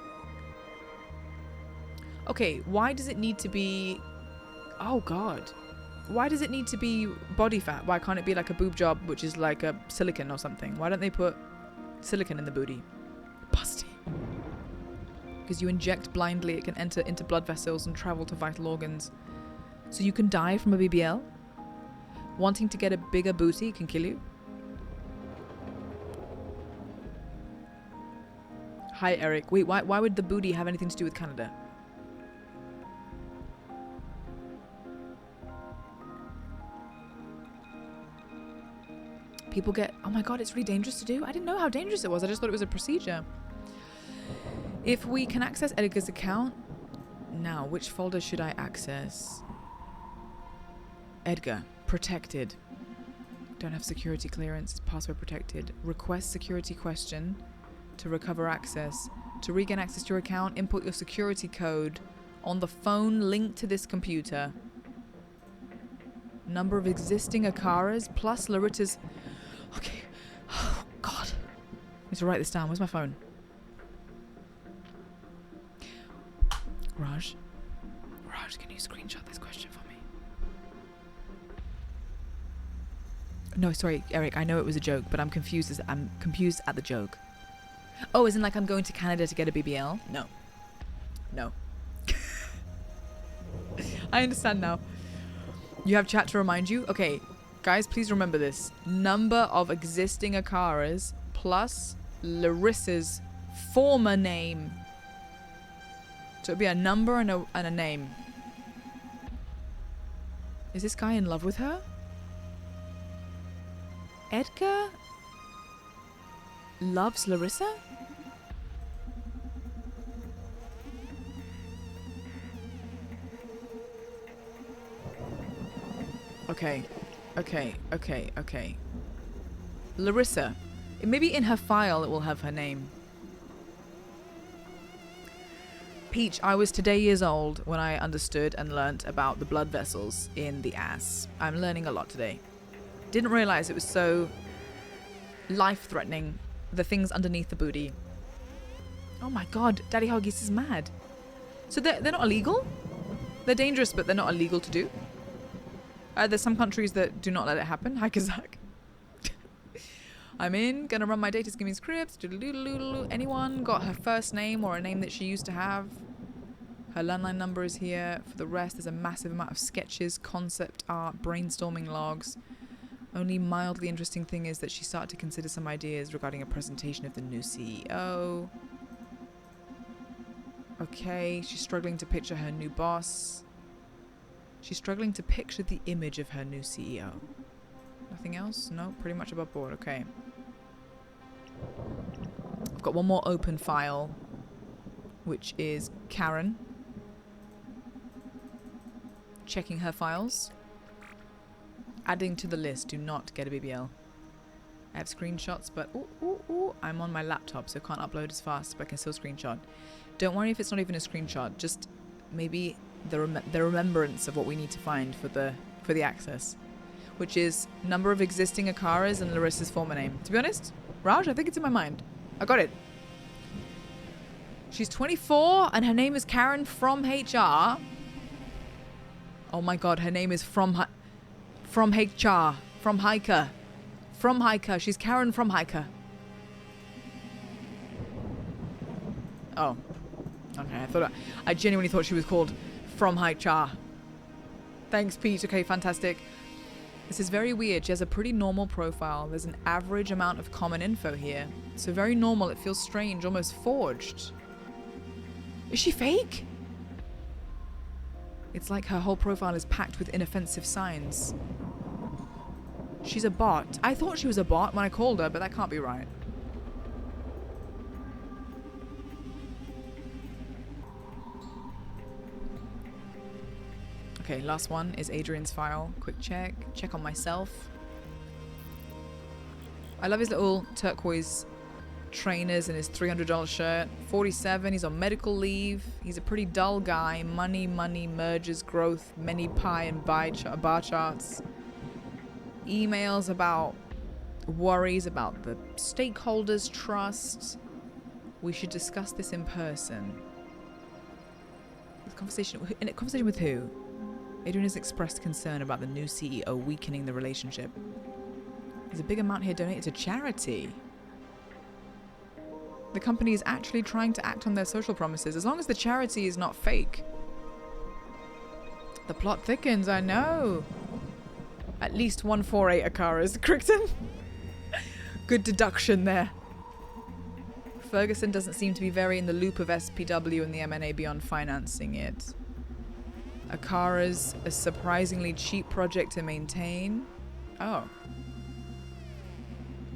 Okay, why does it need to be... Oh, God. Why does it need to be body fat? Why can't it be like a boob job, which is like a silicone or something? Why don't they put silicone in the booty? Busty. Because you inject blindly, it can enter into blood vessels and travel to vital organs. So you can die from a BBL? Wanting to get a bigger booty can kill you? Hi, Eric. Wait, why would the booty have anything to do with Canada? People get... Oh my god, it's really dangerous to do? I didn't know how dangerous it was. I just thought it was a procedure. If we can access Edgar's account... Now, which folder should I access? Edgar. Protected. Don't have security clearance. It's password protected. Request security question to recover access. To regain access to your account, input your security code on the phone linked to this computer. Number of existing Akaras plus Larita's... Okay. Oh, God. I need to write this down. Where's my phone? Raj, can you screenshot this question for me? No, sorry, Eric. I know it was a joke, but I'm confused. I'm confused at the joke. Oh, isn't like I'm going to Canada to get a BBL? No. I understand now. You have chat to remind you? Okay, guys, please remember this. Number of existing Akaras plus Larissa's former name. So it'd be a number and a name. Is this guy in love with her? Edgar loves Larissa? Okay. Larissa. Maybe in her file it will have her name. Peach, I was today years old when I understood and learnt about the blood vessels in the ass. I'm learning a lot today. Didn't realize it was so life-threatening. The things underneath the booty. Oh my god, Daddy Huggies is mad. So they're not illegal? They're dangerous, but they're not illegal to do? There's some countries that do not let it happen. Hi, Kazak. I'm in, gonna run my data skimming scripts. Anyone got her first name or a name that she used to have? Her landline number is here. For the rest, there's a massive amount of sketches, concept art, brainstorming logs. Only mildly interesting thing is that she started to consider some ideas regarding a presentation of the new CEO. Okay, she's struggling to picture her new boss. She's struggling to picture the image of her new CEO. Nothing else? No, pretty much above board. Okay. I've got one more open file, which is Karen. Checking her files. Adding to the list. Do not get a BBL. I have screenshots, but I'm on my laptop, so I can't upload as fast, but I can still screenshot. Don't worry if it's not even a screenshot. Just maybe the remembrance of what we need to find for the access, which is number of existing Akaras and Larissa's former name. To be honest, Raj, I think it's in my mind. I got it. She's 24 and her name is Karen from HR. Oh my god, her name is from HR. From Hiker. From Hiker. She's Karen from Hiker. Oh. Okay, I genuinely thought she was called From HR. Thanks, Pete. Okay, fantastic. This is very weird. She has a pretty normal profile. There's an average amount of common info here. So very normal. It feels strange, almost forged. Is she fake? It's like her whole profile is packed with inoffensive signs. She's a bot. I thought she was a bot when I called her, but that can't be right. Okay, last one is Adrian's file. Quick check. Check on myself. I love his little turquoise trainers and his $300 shirt. 47, he's on medical leave. He's a pretty dull guy. Money, mergers, growth, many pie and bar charts. Emails about worries about the stakeholders' trust. We should discuss this in person. In a conversation with who? Adrian has expressed concern about the new CEO weakening the relationship. There's a big amount here donated to charity. The company is actually trying to act on their social promises, as long as the charity is not fake. The plot thickens, I know. At least 148 Akaras. Crichton? Good deduction there. Ferguson doesn't seem to be very in the loop of SPW and the M&A beyond financing it. Akara's a surprisingly cheap project to maintain. Oh.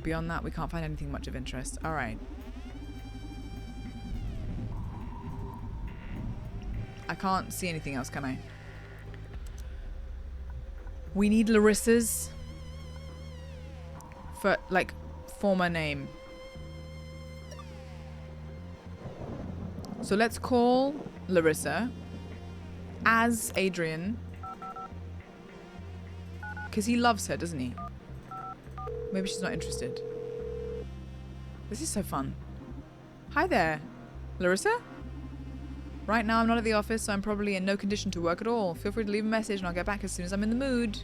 Beyond that, we can't find anything much of interest. Alright. I can't see anything else, can I? We need Larissa's former name. So let's call Larissa as Adrian, because he loves her, doesn't he? Maybe she's not interested. This is so fun. Hi there, Larissa? Right now I'm not at the office, so I'm probably in no condition to work at all. Feel free to leave a message and I'll get back as soon as I'm in the mood.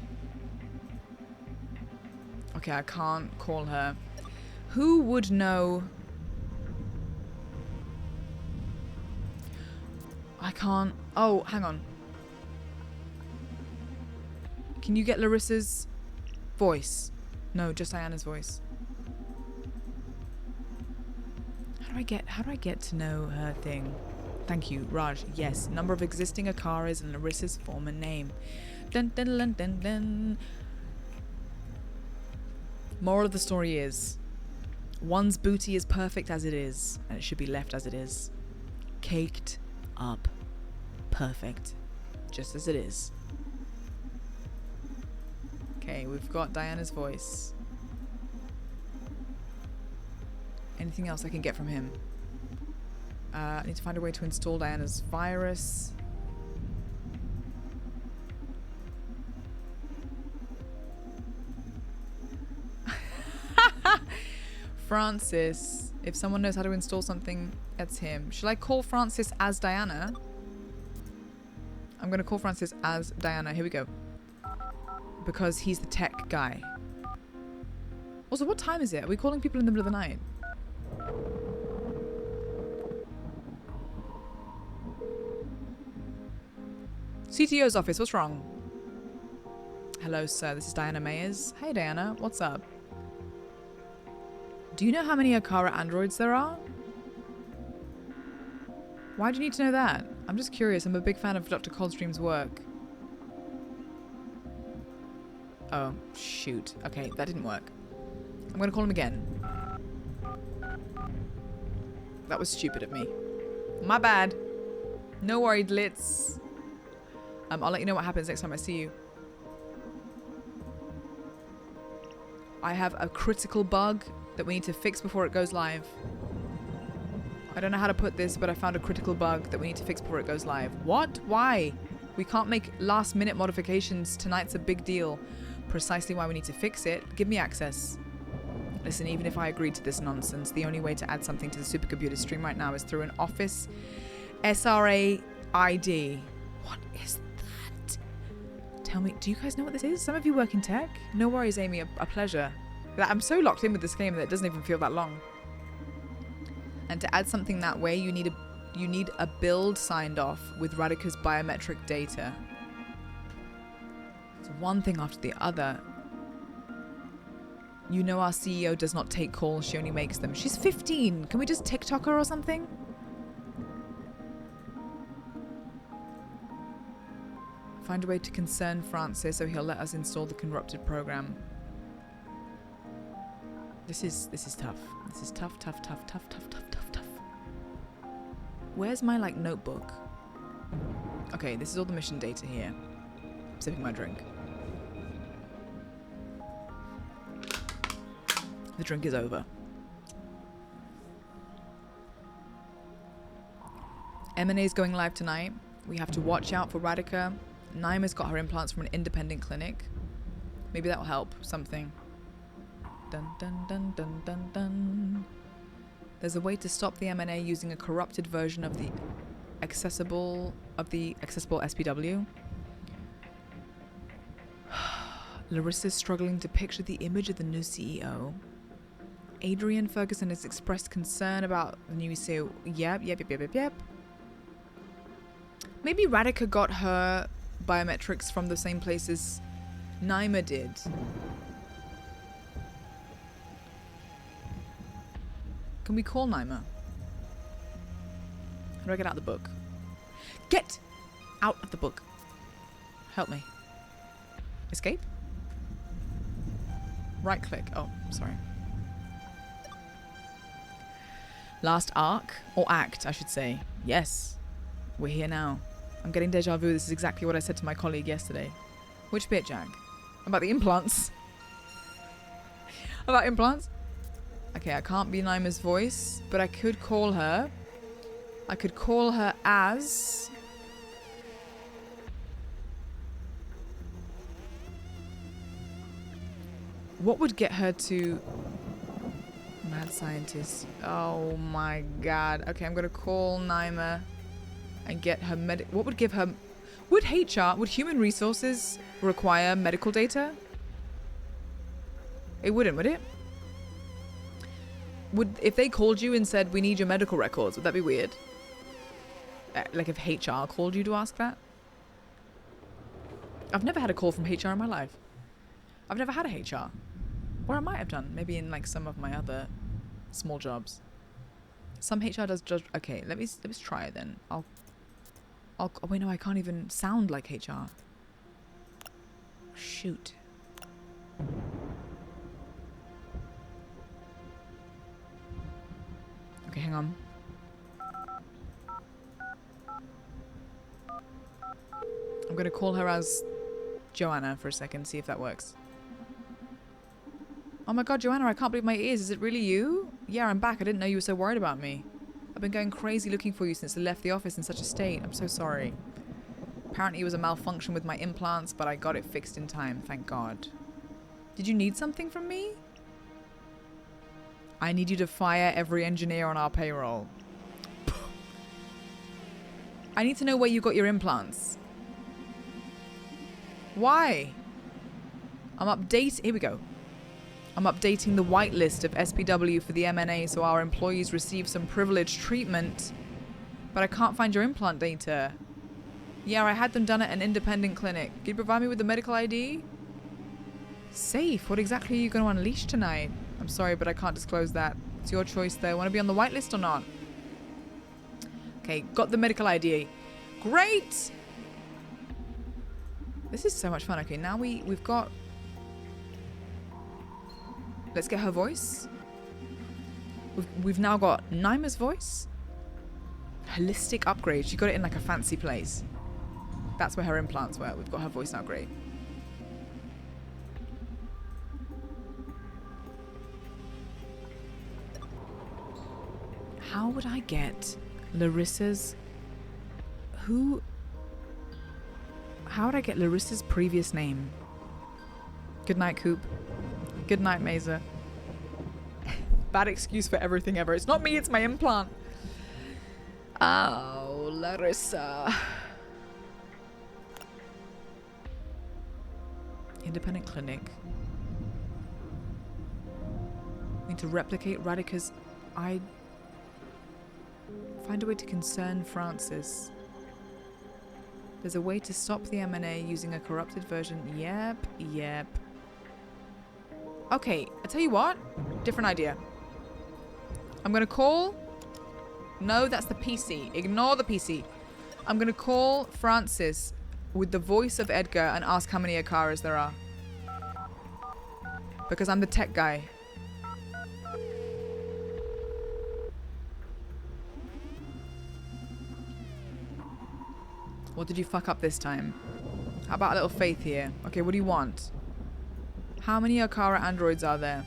Okay, I can't call her. Who would know? I can't. Oh, hang on. Can you get Larissa's voice? No, just Diana's voice. How do I get to know her thing? Thank you, Raj. Yes, number of existing Akaras and Larissa's former name. Dun dun dun dun dun. Moral of the story is, one's booty is perfect as it is, and it should be left as it is. Caked up. Perfect. Just as it is. Okay, we've got Diana's voice. Anything else I can get from him? I need to find a way to install Diana's virus. Francis. If someone knows how to install something, that's him. Should I call Francis as Diana? I'm going to call Francis as Diana. Here we go. Because he's the tech guy. Also, what time is it? Are we calling people in the middle of the night? CTO's office, what's wrong? Hello, sir. This is Diana Mayers. Hey, Diana. What's up? Do you know how many Akara androids there are? Why do you need to know that? I'm just curious. I'm a big fan of Dr. Coldstream's work. Oh, shoot. Okay, that didn't work. I'm going to call him again. That was stupid of me. My bad. No worry, Blitz. I'll let you know what happens next time I see you. I have a critical bug that we need to fix before it goes live. I don't know how to put this, but I found a critical bug that we need to fix before it goes live. What? Why? We can't make last minute modifications. Tonight's a big deal. Precisely why we need to fix it. Give me access. Listen, even if I agreed to this nonsense, the only way to add something to the supercomputer stream right now is through an Office SRA ID. What is that? Tell me, do you guys know what this is? Some of you work in tech? No worries, Amy, a pleasure. I'm so locked in with this game that it doesn't even feel that long. And to add something that way, you need a build signed off with Radika's biometric data. It's one thing after the other. You know our CEO does not take calls, she only makes them. She's 15. Can we just TikTok her or something? Find a way to concern Francis so he'll let us install the corrupted program. This is tough. This is tough. Where's my notebook? Okay, this is all the mission data here. I'm sipping my drink. The drink is over. M&A's going live tonight. We have to watch out for Radika. Naima's got her implants from an independent clinic. Maybe that'll help. Something. Dun dun dun dun dun dun. There's a way to stop the M&A using a corrupted version of the accessible SPW. Larissa's struggling to picture the image of the new CEO. Adrian Ferguson has expressed concern about the new CEO. Yep. Maybe Radika got her biometrics from the same place as Naima did. Can we call Naima? How do I get out of the book? Get out of the book. Help me. Escape? Right click. Oh, sorry. Last arc, or act, I should say. Yes. We're here now. I'm getting deja vu. This is exactly what I said to my colleague yesterday. Which bit, Jack? About the implants? About implants? Okay, I can't be Naima's voice, but I could call her. I could call her as... What would get her to... Mad scientist. Oh my god. Okay, I'm gonna call Naima and get her what would give her... Would human resources require medical data? It wouldn't, would it? If they called you and said, we need your medical records, would that be weird? Like if HR called you to ask that? I've never had a call from HR in my life. I've never had a HR. Or I might have done, maybe in some of my other small jobs. Some HR does judge. Okay, let me try it then. Oh wait, no, I can't even sound like HR. Shoot. Okay, hang on. I'm gonna call her as Joanna for a second, see if that works. Oh my god, Joanna, I can't believe my ears. Is it really you? Yeah, I'm back. I didn't know you were so worried about me. I've been going crazy looking for you since I left the office in such a state. I'm so sorry. Apparently it was a malfunction with my implants, but I got it fixed in time, thank God. Did you need something from me? I need you to fire every engineer on our payroll. I need to know where you got your implants. Why? Here we go. I'm updating the whitelist of SPW for the M&A so our employees receive some privileged treatment. But I can't find your implant data. Yeah, I had them done at an independent clinic. Can you provide me with the medical ID? Safe. What exactly are you going to unleash tonight? I'm sorry, but I can't disclose that. It's your choice though. Want to be on the whitelist or not? Okay, got the medical ID. Great! This is so much fun. Okay, now we've got... Let's get her voice. We've now got Naima's voice. Holistic upgrade. She got it in like a fancy place. That's where her implants were. We've got her voice now. Great. How would I get Larissa's... How would I get Larissa's previous name? Good night, Coop. Good night, Mesa. Bad excuse for everything ever. It's not me, it's my implant. Oh, Larissa. Independent clinic. Need to replicate Radika's... Find a way to concern Francis. There's a way to stop the M&A using a corrupted version. Yep. Okay, I tell you what. Different idea. I'm gonna call... No, that's the PC. Ignore the PC. I'm gonna call Francis with the voice of Edgar and ask how many Akaras there are. Because I'm the tech guy. What did you fuck up this time? How about a little faith here? Okay, what do you want? How many Akara androids are there?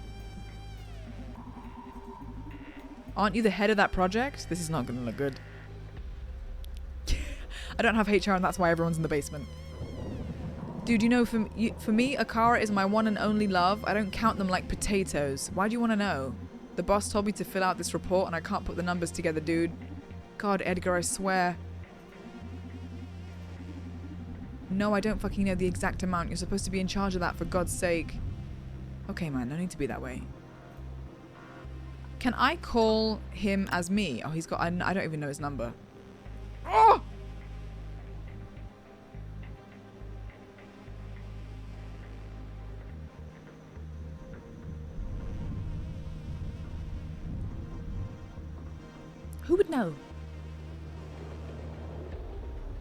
Aren't you the head of that project? This is not gonna look good. I don't have HR and that's why everyone's in the basement. Dude, you know, for me, Akara is my one and only love. I don't count them like potatoes. Why do you want to know? The boss told me to fill out this report and I can't put the numbers together, dude. God, Edgar, I swear. No, I don't fucking know the exact amount. You're supposed to be in charge of that, for God's sake. Okay, man, no need to be that way. Can I call him as me? Oh, he's got... I don't even know his number. Oh! Who would know?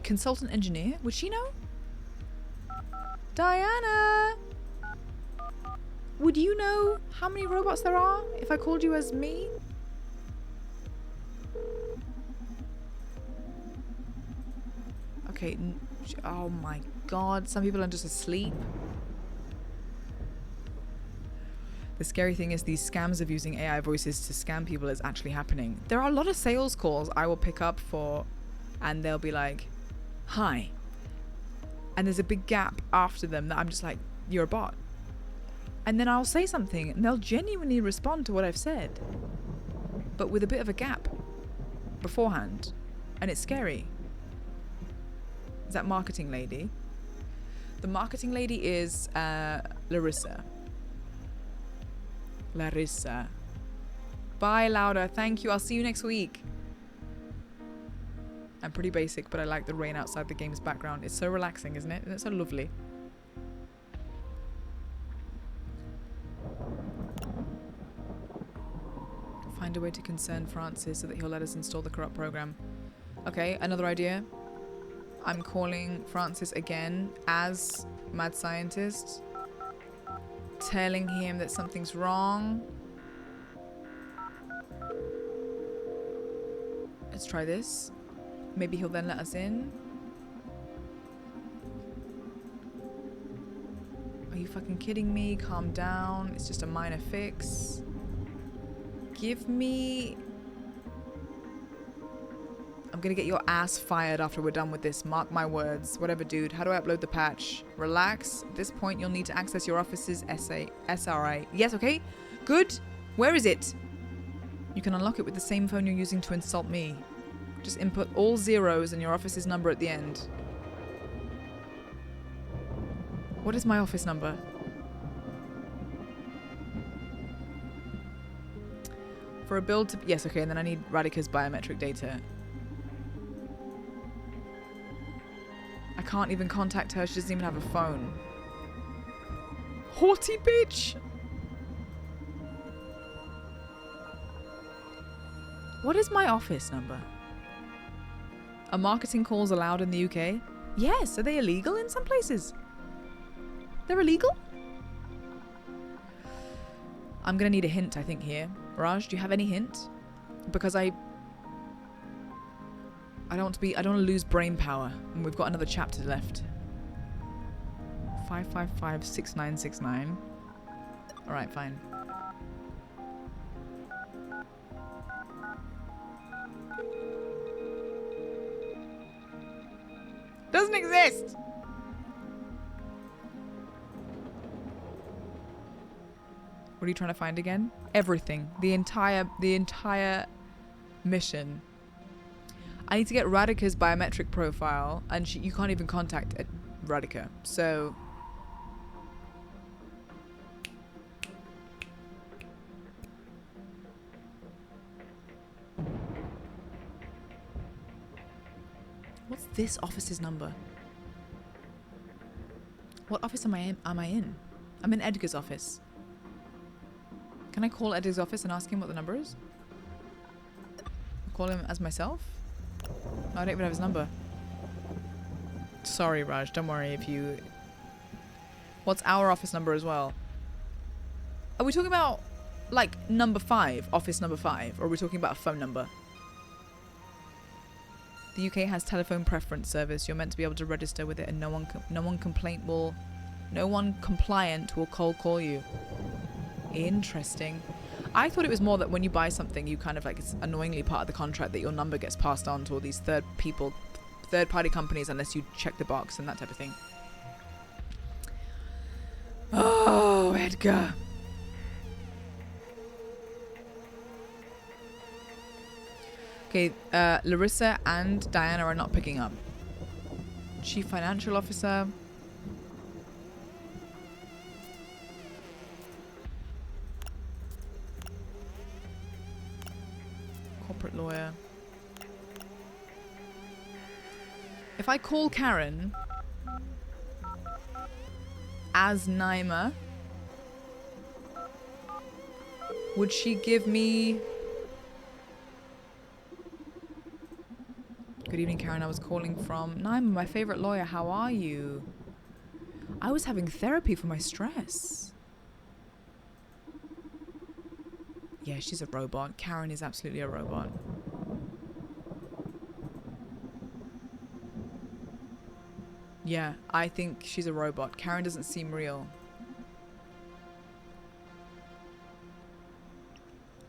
Consultant engineer? Would she know? Diana! Would you know how many robots there are if I called you as me? Okay. Oh my god. Some people are just asleep. The scary thing is these scams of using AI voices to scam people is actually happening. There are a lot of sales calls I will pick up for, and they'll be like, hi. And there's a big gap after them that I'm just like, you're a bot. And then I'll say something and they'll genuinely respond to what I've said, but with a bit of a gap beforehand. And it's scary. Is that marketing lady? The marketing lady is Larissa. Larissa. Bye, Lauda. Thank you. I'll see you next week. I'm pretty basic, but I like the rain outside the game's background. It's so relaxing, isn't it? Isn't it so lovely? Find a way to concern Francis so that he'll let us install the corrupt program. Okay, another idea. I'm calling Francis again as mad scientist, telling him that something's wrong. Let's try this. Maybe he'll then let us in. Are you fucking kidding me? Calm down. It's just a minor fix. Give me... I'm gonna get your ass fired after we're done with this. Mark my words. Whatever, dude. How do I upload the patch? Relax. At this point, you'll need to access your office's SRI. Yes, okay. Good. Where is it? You can unlock it with the same phone you're using to insult me. Just input all zeros and your office's number at the end. What is my office number? For a build to... Yes, okay, and then I need Radika's biometric data. I can't even contact her. She doesn't even have a phone. Haughty bitch! What is my office number? Are marketing calls allowed in the UK? Yes. Are they illegal in some places? They're illegal? I'm gonna need a hint, I think, here. Raj, do you have any hint? Because I don't want to lose brain power. And we've got another chapter left. 5556969. Alright, fine. Doesn't exist! What are you trying to find again? Everything. The entire mission. I need to get Radhika's biometric profile, and you can't even contact Radhika. So what's this office's number? What office am I in? I'm in Edgar's office. Can I call Edgar's office and ask him what the number is? Call him as myself? No, I don't even have his number. Sorry, Raj. Don't worry if you... What's our office number as well? Are we talking about, like, number 5? Office number 5? Or are we talking about a phone number? The UK has telephone preference service. You're meant to be able to register with it, and no one compliant will cold call you. Interesting. I thought it was more that when you buy something, you kind of like, it's annoyingly part of the contract that your number gets passed on to all these third-party companies unless you check the box and that type of thing. Oh, Edgar. Okay, Larissa and Diana are not picking up. Chief Financial Officer. Corporate lawyer. If I call Karen as Naima, would she give me... Good evening, Karen. I was calling from Naima, my favorite lawyer. How are you? I was having therapy for my stress. Yeah, she's a robot. Karen is absolutely a robot. Yeah, I think she's a robot. Karen doesn't seem real.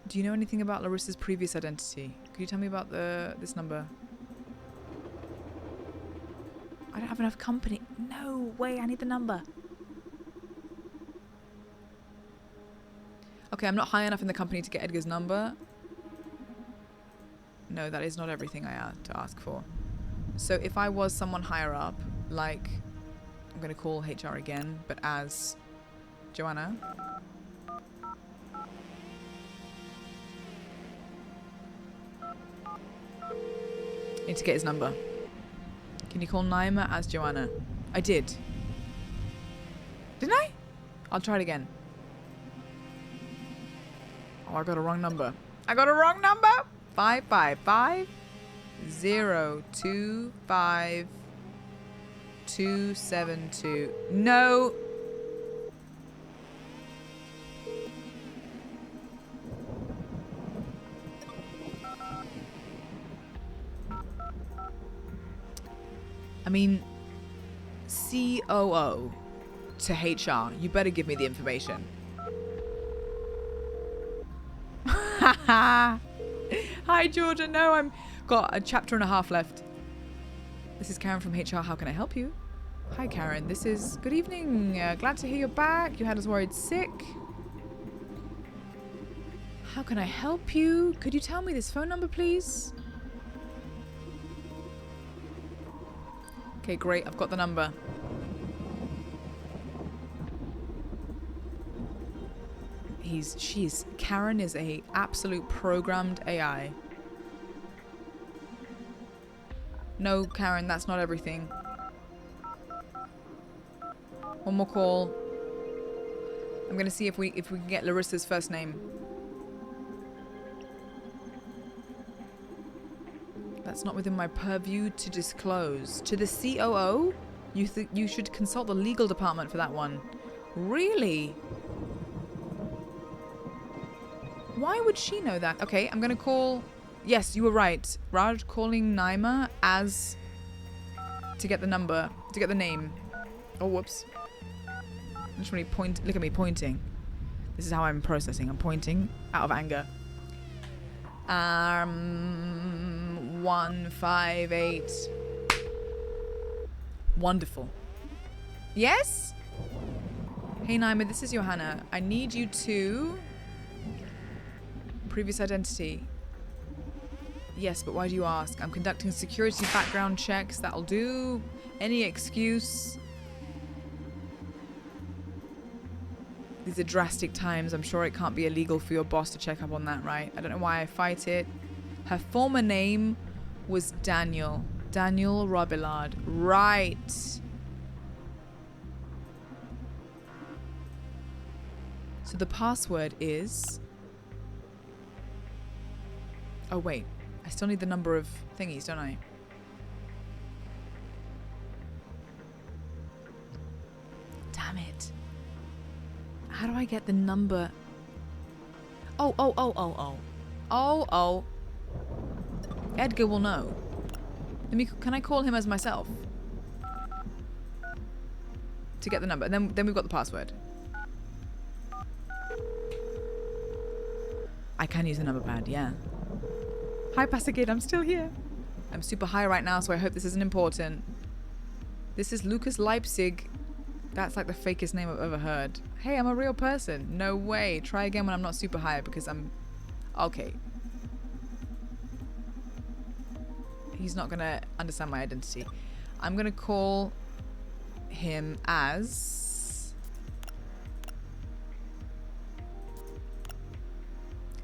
Do you know anything about Larissa's previous identity? Could you tell me about this number? I don't have enough company. No way, I need the number. Okay, I'm not high enough in the company to get Edgar's number. No, that is not everything I had to ask for. So if I was someone higher up, like, I'm going to call HR again, but as Joanna. Need to get his number. Can you call Naima as Joanna? I did. Didn't I? I'll try it again. Oh, I got a wrong number. I got a wrong number. 555-025-272. No. I mean, COO to HR. You better give me the information. Hi, Georgia. No, I'm got a chapter and a half left. This is Karen from HR. How can I help you? Hi, Karen. This is... Good evening. Glad to hear you're back. You had us worried sick. How can I help you? Could you tell me this phone number, please? Okay, great. I've got the number. Karen is a absolute programmed AI. No, Karen, that's not everything. One more call. I'm gonna see if we can get Larissa's first name. That's not within my purview to disclose. To the COO? You should consult the legal department for that one. Really? Why would she know that? Okay, I'm gonna call... Yes, you were right. Raj calling Naima as... to get the number, to get the name. Oh, whoops. Just really point... Look at me pointing. This is how I'm processing. I'm pointing out of anger. 158. Wonderful. Yes? Hey Naima, this is Johanna. I need you to... Previous identity. Yes, but why do you ask? I'm conducting security background checks. That'll do. Any excuse. These are drastic times. I'm sure it can't be illegal for your boss to check up on that, right? I don't know why I fight it. Her former name was Daniel. Daniel Robillard. Right. So the password is... Oh, wait. I still need the number of thingies, don't I? Damn it. How do I get the number? Oh. Edgar will know. Can I call him as myself? To get the number. And then we've got the password. I can use the number pad, yeah. Hi, Pastor Kid, I'm still here. I'm super high right now, so I hope this isn't important. This is Lucas Leipzig. That's like the fakest name I've ever heard. Hey, I'm a real person. No way. Try again when I'm not super high because I'm... Okay. He's not gonna understand my identity. I'm gonna call him as...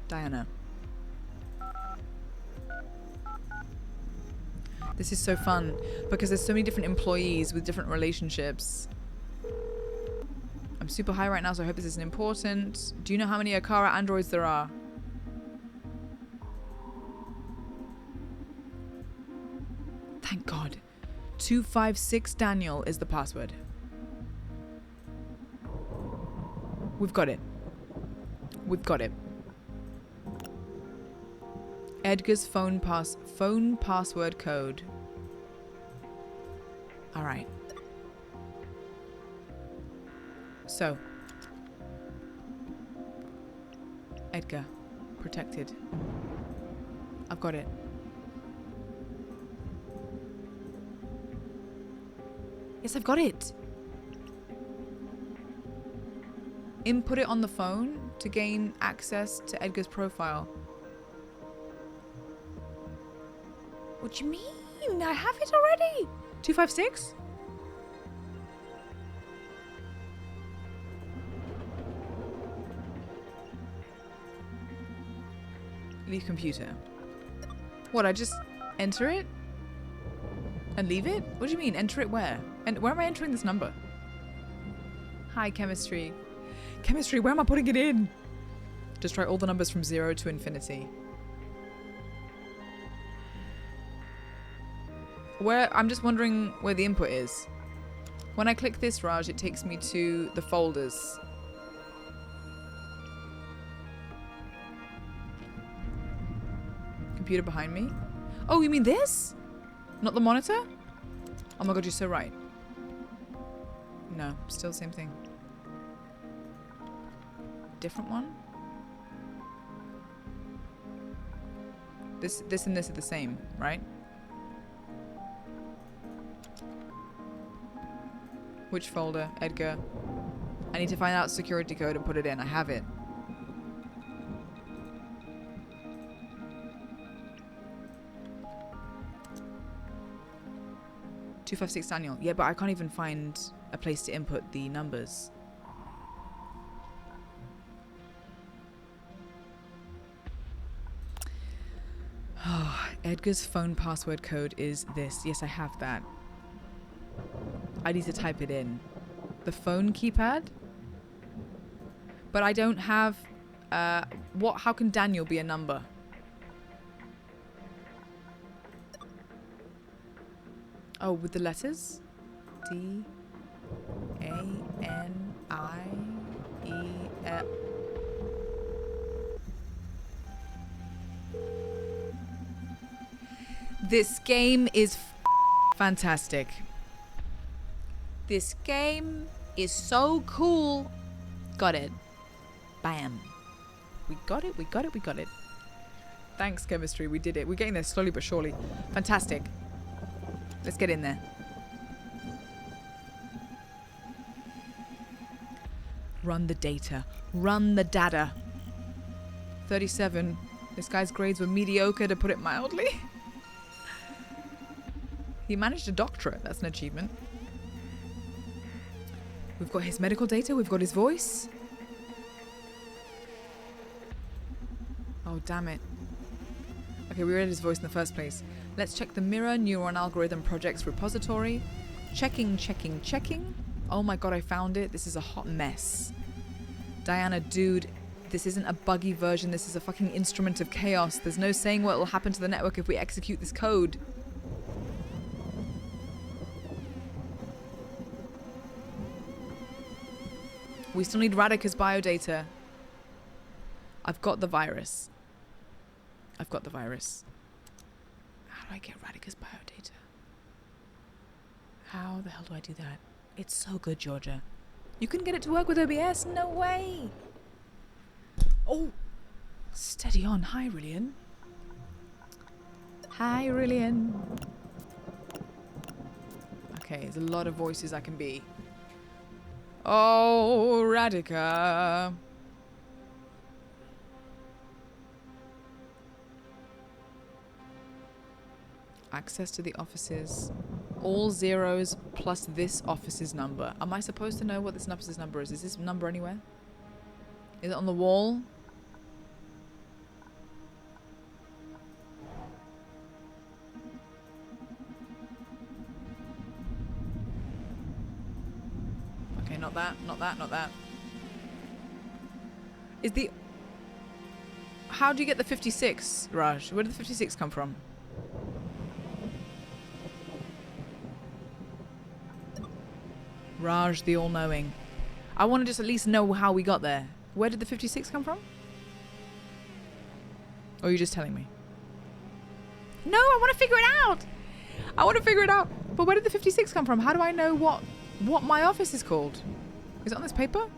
Diana. This is so fun because there's so many different employees with different relationships. I'm super high right now, so I hope this isn't important. Do you know how many Akara androids there are? Thank God. 256 Daniel is the password. We've got it. We've got it. Edgar's phone password code. All right. So, Edgar, protected. I've got it. Yes, I've got it. Input it on the phone to gain access to Edgar's profile. What do you mean? I have it already. 256? Leave computer. What, I just enter it? And leave it? What do you mean? Enter it where? And where am I entering this number? Hi, chemistry. Chemistry, where am I putting it in? Just try all the numbers from 0 to infinity. I'm just wondering where the input is. When I click this, Raj, it takes me to the folders. Computer behind me. Oh, you mean this? Not the monitor? Oh my God, you're so right. No, still the same thing. Different one? This and this are the same, right? Which folder? Edgar. I need to find out security code and put it in. I have it. $256 Daniel. Yeah, but I can't even find a place to input the numbers. Oh, Edgar's phone password code is this. Yes, I have that. I need to type it in. The phone keypad? But I don't have... how can Daniel be a number? Oh, with the letters? D... A... N... I... E... F... This game is fantastic. This game is so cool. Got it. Bam. We got it, we got it, we got it. Thanks, chemistry. We did it. We're getting there slowly but surely. Fantastic. Let's get in there. Run the data. Run the data. 37. This guy's grades were mediocre, to put it mildly. He managed a doctorate. That's an achievement. We've got his medical data. We've got his voice. Oh, damn it. Okay, we read his voice in the first place. Let's check the Mirror Neuron Algorithm Projects repository. Checking, checking, checking. Oh my god, I found it. This is a hot mess. Diana, dude, this isn't a buggy version. This is a fucking instrument of chaos. There's no saying what will happen to the network if we execute this code. We still need Radika's biodata. I've got the virus. I've got the virus. How do I get Radika's biodata? How the hell do I do that? It's so good, Georgia. You can get it to work with OBS? No way! Oh! Steady on. Hi, Rillian. Hi, Rillian. Okay, there's a lot of voices I can be. Oh, Radika. Access to the offices. All zeros plus this office's number. Am I supposed to know what this office's number is? Is this number anywhere? Is it on the wall? Okay, not that, not that, not that. Is the... How do you get the 56, Raj? Where did the 56 come from? Raj, the all-knowing. I want to just at least know how we got there. Where did the 56 come from? Or are you just telling me? No, I want to figure it out! I want to figure it out! But where did the 56 come from? How do I know what my office is called? Is it on this paper?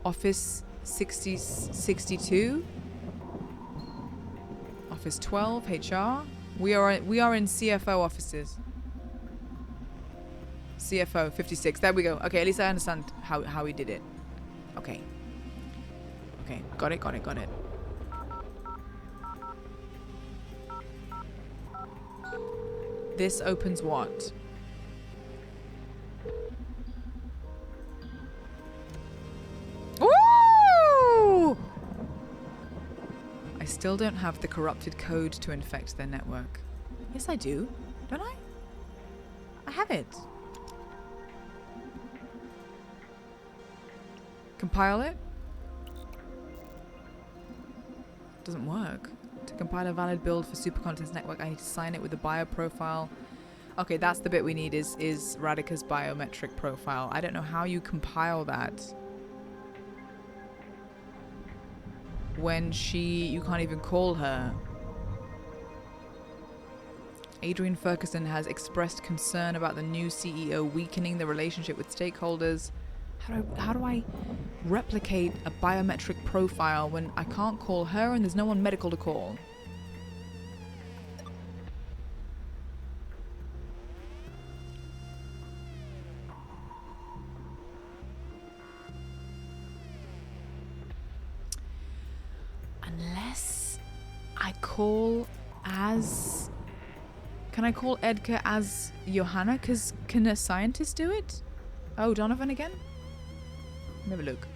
Office 62? Office 12, HR? We are in CFO offices. CFO 56. There we go. Okay, at least I understand how he did it. Okay. Okay, got it, got it, got it. This opens what? Ooh! I still don't have the corrupted code to infect their network. Yes, I do. Don't I? I have it. Compile it? Doesn't work. To compile a valid build for Supercontents Network, I need to sign it with a bio profile. Okay, that's the bit we need is Radika's biometric profile. I don't know how you compile that. When you can't even call her. Adrian Ferguson has expressed concern about the new CEO weakening the relationship with stakeholders. How do I replicate a biometric profile when I can't call her and there's no one medical to call? Unless I call as... Can I call Edgar as Johanna? Because can a scientist do it? Oh, Donovan again? Let me have a look.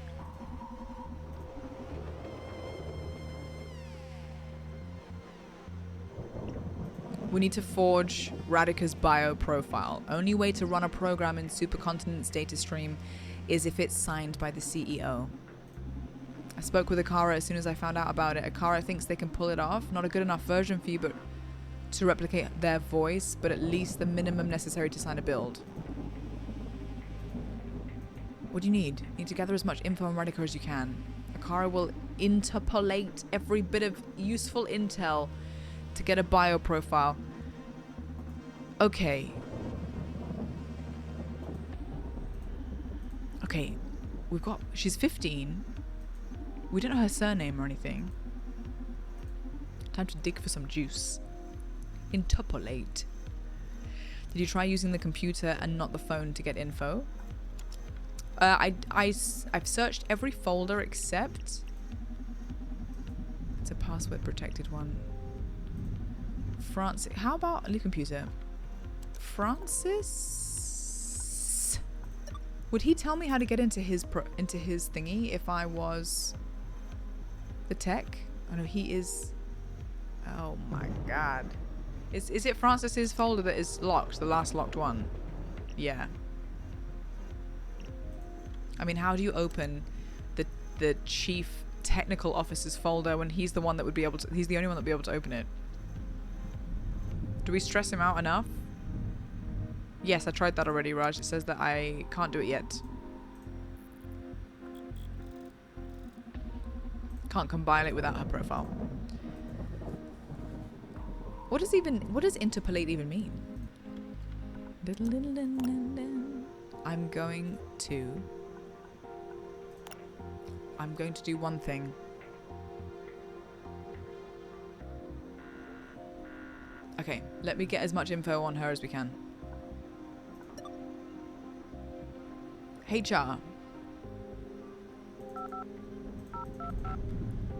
We need to forge Radika's bio profile. Only way to run a program in Supercontinent's data stream is if it's signed by the CEO. I spoke with Akara as soon as I found out about it. Akara thinks they can pull it off. Not a good enough version for you, but to replicate their voice, but at least the minimum necessary to sign a build. What do you need? You need to gather as much info on Radika as you can. Akara will interpolate every bit of useful intel to get a bio profile. Okay. Okay, she's 15. We don't know her surname or anything. Time to dig for some juice. Interpolate. Did you try using the computer and not the phone to get info? I've searched every folder except... It's a password protected one. Francis. How about the computer? Francis? Would he tell me how to get into his thingy if I was the tech? Oh no, he is... Oh my god. Is it Francis's folder that is locked? The last locked one? Yeah. I mean, how do you open the chief technical officer's folder when he's the one that would be able to... He's the only one that would be able to open it. Do we stress him out enough? Yes, I tried that already, Raj. It says that I can't do it yet. Can't compile it without her profile. What does interpolate even mean? I'm going to do one thing. Okay, let me get as much info on her as we can. HR.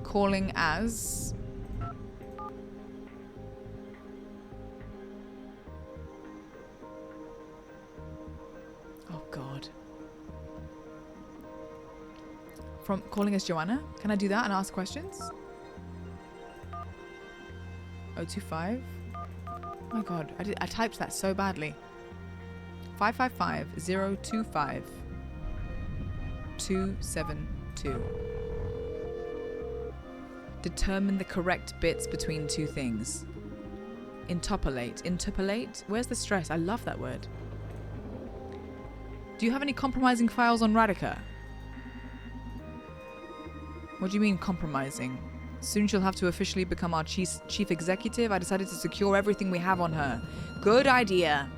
Calling as... Oh God. From calling as Joanna? Can I do that and ask questions? 025. Oh my God, I typed that so badly. 555-025 272. Determine the correct bits between two things. Interpolate. Interpolate? Where's the stress? I love that word. Do you have any compromising files on Radhika? What do you mean compromising? Soon she'll have to officially become our chief executive. I decided to secure everything we have on her. Good idea.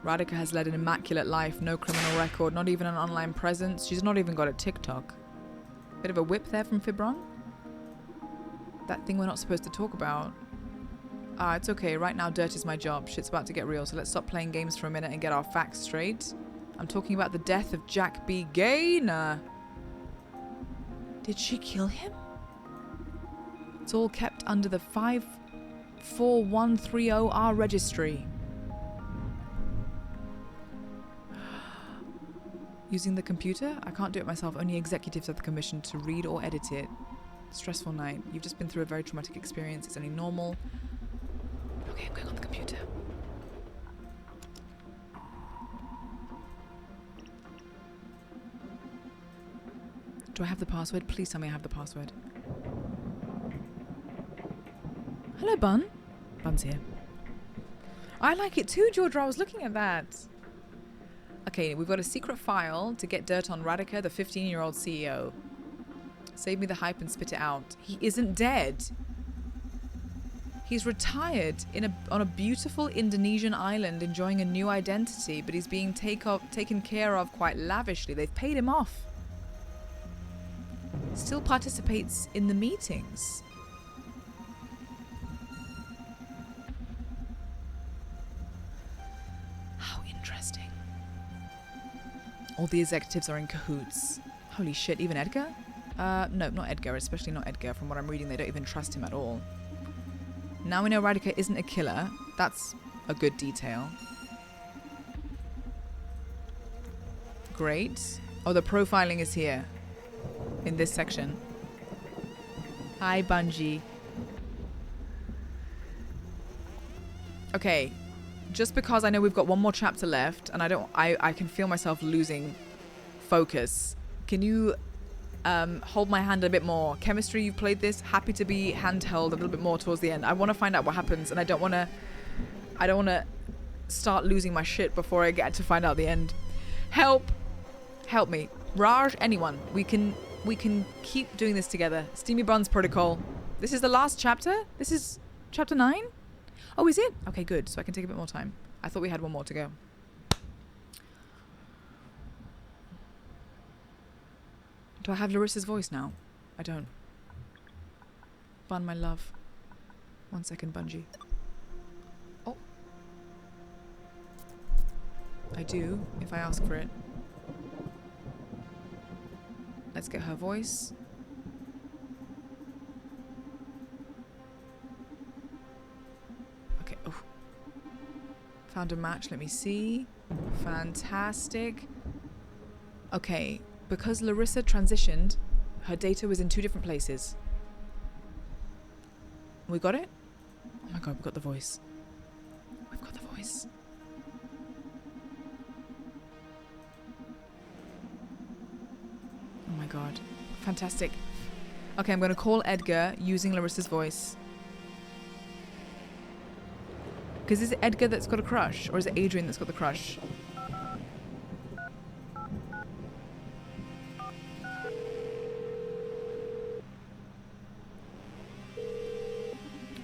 Radhika has led an immaculate life, no criminal record, not even an online presence. She's not even got a TikTok. Bit of a whip there from Fibron. That thing we're not supposed to talk about. Ah, it's okay. Right now, dirt is my job. Shit's about to get real, so let's stop playing games for a minute and get our facts straight. I'm talking about the death of Jack B. Gaynor. Did she kill him? It's all kept under the 54130R registry. Using the computer? I can't do it myself. Only executives have the commission to read or edit it. Stressful night. You've just been through a very traumatic experience. It's only normal. Okay, I'm going on the computer. Do I have the password? Please tell me I have the password. Hello, Bun. Bun's here. I like it too, Georgia. I was looking at that. Okay, we've got a secret file to get dirt on Radhika, the 15-year-old CEO. Save me the hype and spit it out. He isn't dead. He's retired on a beautiful Indonesian island enjoying a new identity, but he's being taken care of quite lavishly. They've paid him off. Still participates in the meetings. How interesting. All the executives are in cahoots. Holy shit, even Edgar? No, not Edgar, especially not Edgar. From what I'm reading, they don't even trust him at all. Now we know Radhika isn't a killer. That's a good detail. Great. Oh, the profiling is here. In this section. Hi, Bungie. Okay. Just because I know we've got one more chapter left, and I can feel myself losing focus. Can you hold my hand a bit more? Chemistry, you've played this. Happy to be handheld a little bit more towards the end. I want to find out what happens, and I don't want to start losing my shit before I get to find out the end. Help. Help me. Raj, anyone. We can keep doing this together. Steamy Bronze Protocol. This is the last chapter? This is chapter 9? Oh, is it? Okay, good. So I can take a bit more time. I thought we had one more to go. Do I have Larissa's voice now? I don't. Bun, my love. 1 second, Bungie. Oh. I do, if I ask for it. Let's get her voice. Okay, oh. Found a match, let me see. Fantastic. Okay, because Larissa transitioned, her data was in 2 different places. We got it? Oh my god, we got the voice. We've got the voice. Oh my god. Fantastic. Okay, I'm going to call Edgar using Larissa's voice. Because is it Edgar that's got a crush? Or is it Adrian that's got the crush?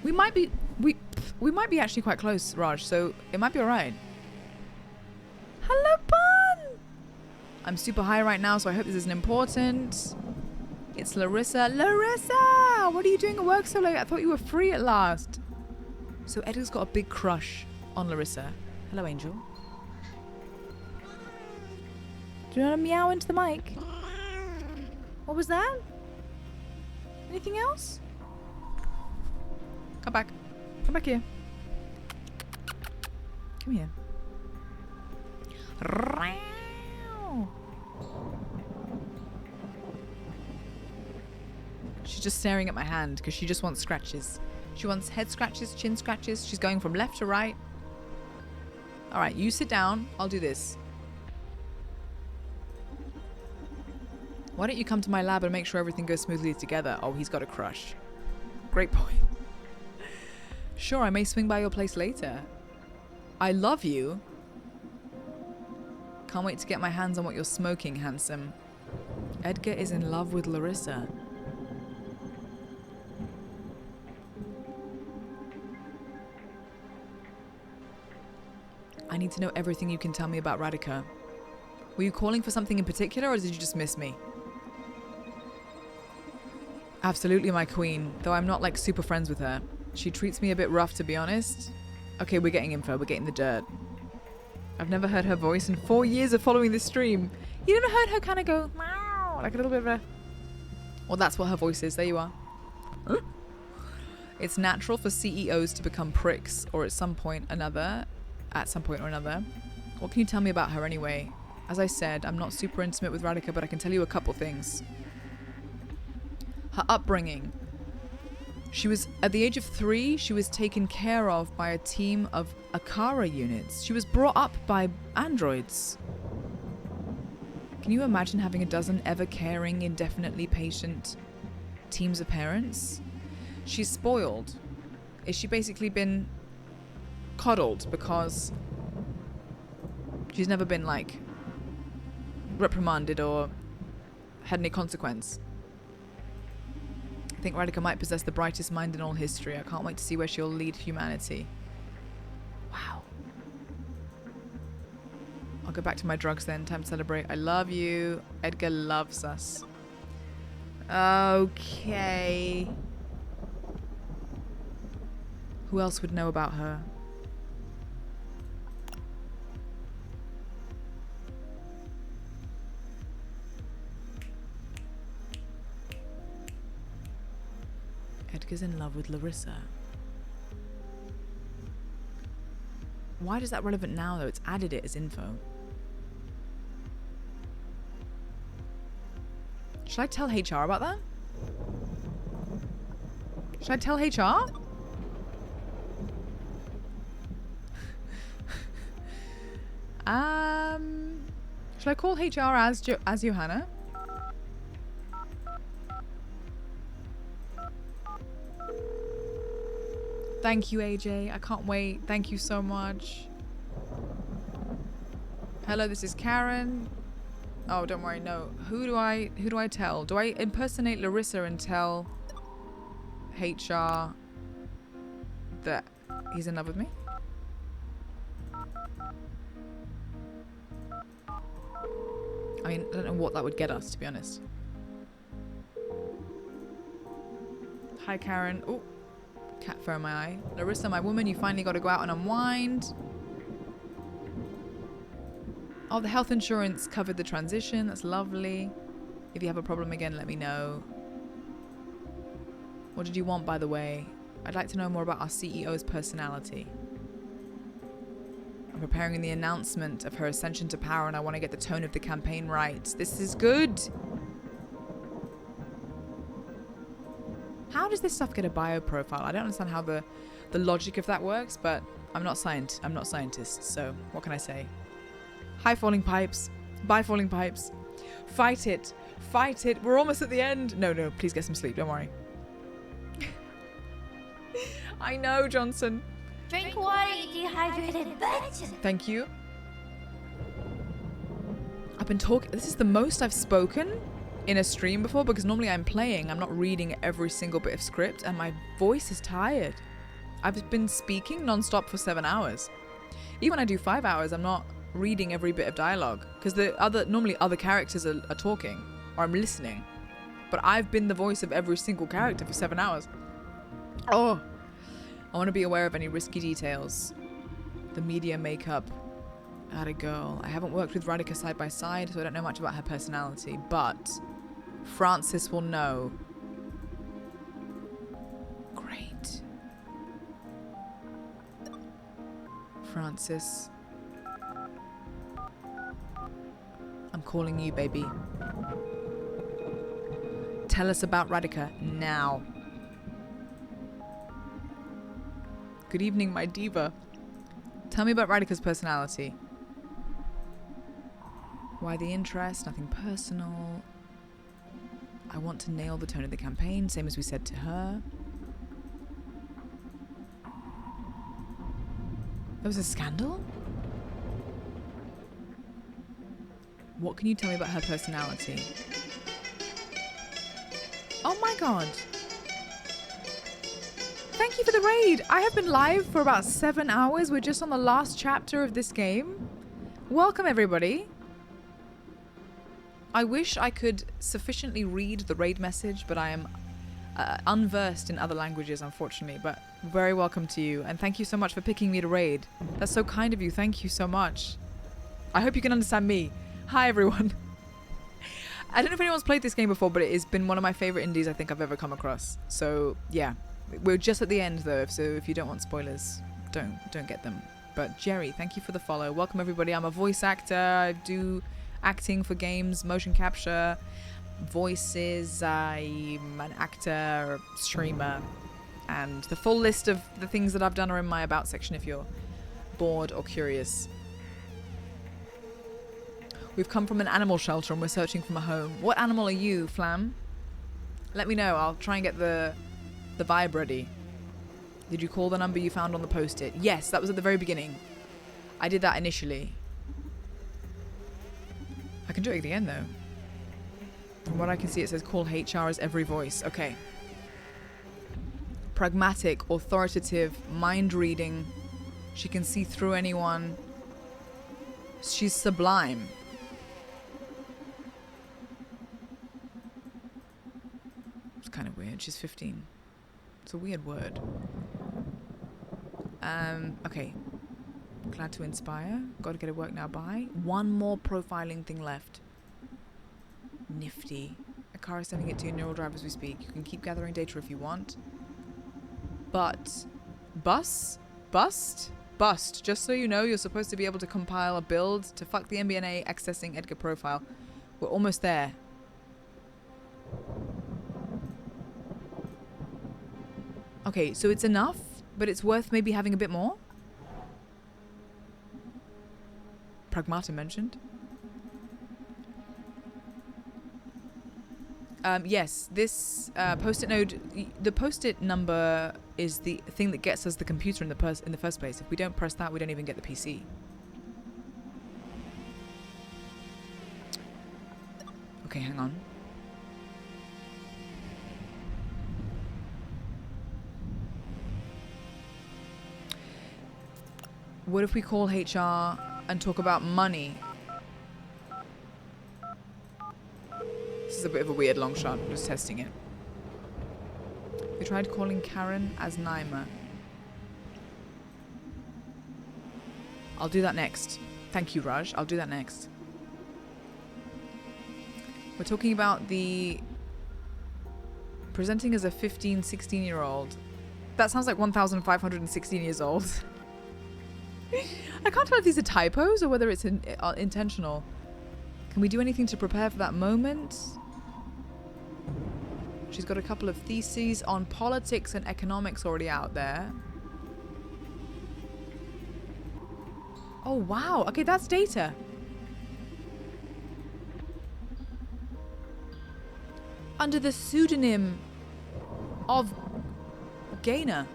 We might be actually quite close, Raj, so it might be alright. Hello, Bun! I'm super high right now, so I hope this isn't important. It's Larissa. Larissa! What are you doing at work so late? I thought you were free at last. So Edgar's got a big crush on Larissa. Hello, Angel. Do you want to meow into the mic? What was that? Anything else? Come back. Come back here. Come here. She's just staring at my hand because she just wants scratches. She wants head scratches, chin scratches. She's going from left to right. Alright, you sit down. I'll do this. Why don't you come to my lab and make sure everything goes smoothly together? Oh, he's got a crush. Great point. Sure, I may swing by your place later. I love you. Can't wait to get my hands on what you're smoking, handsome. Edgar is in love with Larissa. I need to know everything you can tell me about Radhika. Were you calling for something in particular, or did you just miss me? Absolutely, my queen, though I'm not like super friends with her. She treats me a bit rough, to be honest. Okay, we're getting info, we're getting the dirt. I've never heard her voice in 4 years of following this stream. You never heard her kind of go, meow, like a little bit of a... Well, that's what her voice is, there you are. Huh? It's natural for CEOs to become pricks, or at some point or another. What can you tell me about her anyway? As I said, I'm not super intimate with Radhika, but I can tell you a couple things. Her upbringing. She was, at the age of 3, she was taken care of by a team of Akara units. She was brought up by androids. Can you imagine having a dozen ever-caring, indefinitely patient teams of parents? She's spoiled. Is she basically been coddled because she's never been, like, reprimanded or had any consequence? I think Radhika might possess the brightest mind in all history. I can't wait to see where she'll lead humanity. Wow. I'll go back to my drugs then. Time to celebrate. I love you. Edgar loves us. Okay. Who else would know about her? Edgar's in love with Larissa. Why is that relevant now, though? It's added it as info. Should I tell HR about that? Should I tell HR? Should I call HR as Johanna? Thank you, AJ. I can't wait. Thank you so much. Hello, this is Karen. Oh, don't worry, no. Who do I tell? Do I impersonate Larissa and tell HR that he's in love with me? I mean, I don't know what that would get us, to be honest. Hi, Karen. Oh, cat fur in my eye. Larissa, my woman, you finally got to go out and unwind. Oh, the health insurance covered the transition. That's lovely. If you have a problem again, let me know. What did you want, by the way? I'd like to know more about our CEO's personality. I'm preparing the announcement of her ascension to power, and I want to get the tone of the campaign right. This is good. How does this stuff get a bio profile? I don't understand how the logic of that works, but I'm not scientist, so what can I say? Hi, Falling Pipes. Bye, Falling Pipes. Fight it. Fight it. We're almost at the end. No, please get some sleep. Don't worry. I know, Johnson. Drink water, you dehydrated bitch! Thank you. I've been talking. This is the most I've spoken in a stream before, because normally I'm playing. I'm not reading every single bit of script, and my voice is tired. I've been speaking non-stop for 7 hours. Even when I do 5 hours, I'm not reading every bit of dialogue, because normally other characters are talking, or I'm listening. But I've been the voice of every single character for 7 hours. Oh, I want to be aware of any risky details. The media makeup. Atta girl. I haven't worked with Radhika side by side, so I don't know much about her personality, but Francis will know. Great. Francis. I'm calling you, baby. Tell us about Radhika now. Good evening, my diva. Tell me about Radhika's personality. Why the interest? Nothing personal. I want to nail the tone of the campaign, same as we said to her. There was a scandal? What can you tell me about her personality? Oh my god. Thank you for the raid. I have been live for about 7 hours. We're just on the last chapter of this game. Welcome, everybody. I wish I could sufficiently read the raid message, but I am unversed in other languages, unfortunately. But very welcome to you, and thank you so much for picking me to raid. That's so kind of you. Thank you so much. I hope you can understand me. Hi, everyone. I don't know if anyone's played this game before, but it has been one of my favorite indies I think I've ever come across. So, yeah. We're just at the end, though, so if you don't want spoilers, don't get them. But Jerry, thank you for the follow. Welcome, everybody. I'm a voice actor. I do acting for games, motion capture, voices. I'm an actor, streamer, and the full list of the things that I've done are in my About section if you're bored or curious. We've come from an animal shelter and we're searching for a home. What animal are you, Flam? Let me know. I'll try and get the vibe ready. Did you call the number you found on the post-it? Yes, that was at the very beginning. I did that initially. I can do it at the end, though. From what I can see, it says call HR as every voice. Okay. Pragmatic, authoritative, mind-reading. She can see through anyone. She's sublime. It's kind of weird. She's 15. It's a weird word. Okay. Glad to inspire. Got to get to work now. Bye. One more profiling thing left. Nifty. Akara is sending it to your neural drive as we speak. You can keep gathering data if you want. But bust. Just so you know, you're supposed to be able to compile a build to fuck the MBNA accessing Edgar profile. We're almost there. Okay, so it's enough, but it's worth maybe having a bit more. Pragmata mentioned. Yes, this post-it node, the post-it number is the thing that gets us the computer in the first place. If we don't press that, we don't even get the PC. Okay, hang on. What if we call HR and talk about money? This is a bit of a weird long shot. I'm just testing it. We tried calling Karen as Naima. I'll do that next. Thank you, Raj. I'll do that next. We're talking about the presenting as a 15, 16-year-old. That sounds like 1,516 years old. I can't tell if these are typos or whether it's intentional. Can we do anything to prepare for that moment? She's got a couple of theses on politics and economics already out there. Oh, wow. Okay, that's data. Under the pseudonym of Gaynor.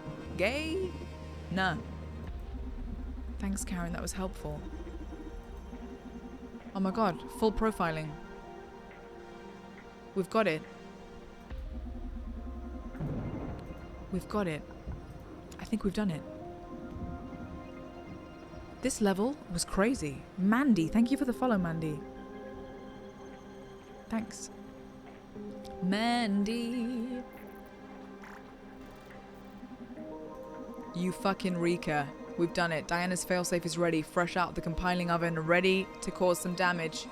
Nah. Thanks, Karen. That was helpful. Oh my god. Full profiling. We've got it. We've got it. I think we've done it. This level was crazy. Mandy. Thank you for the follow, Mandy. Thanks. Mandy. You fucking Rika. We've done it. Diana's failsafe is ready, fresh out the compiling oven, ready to cause some damage.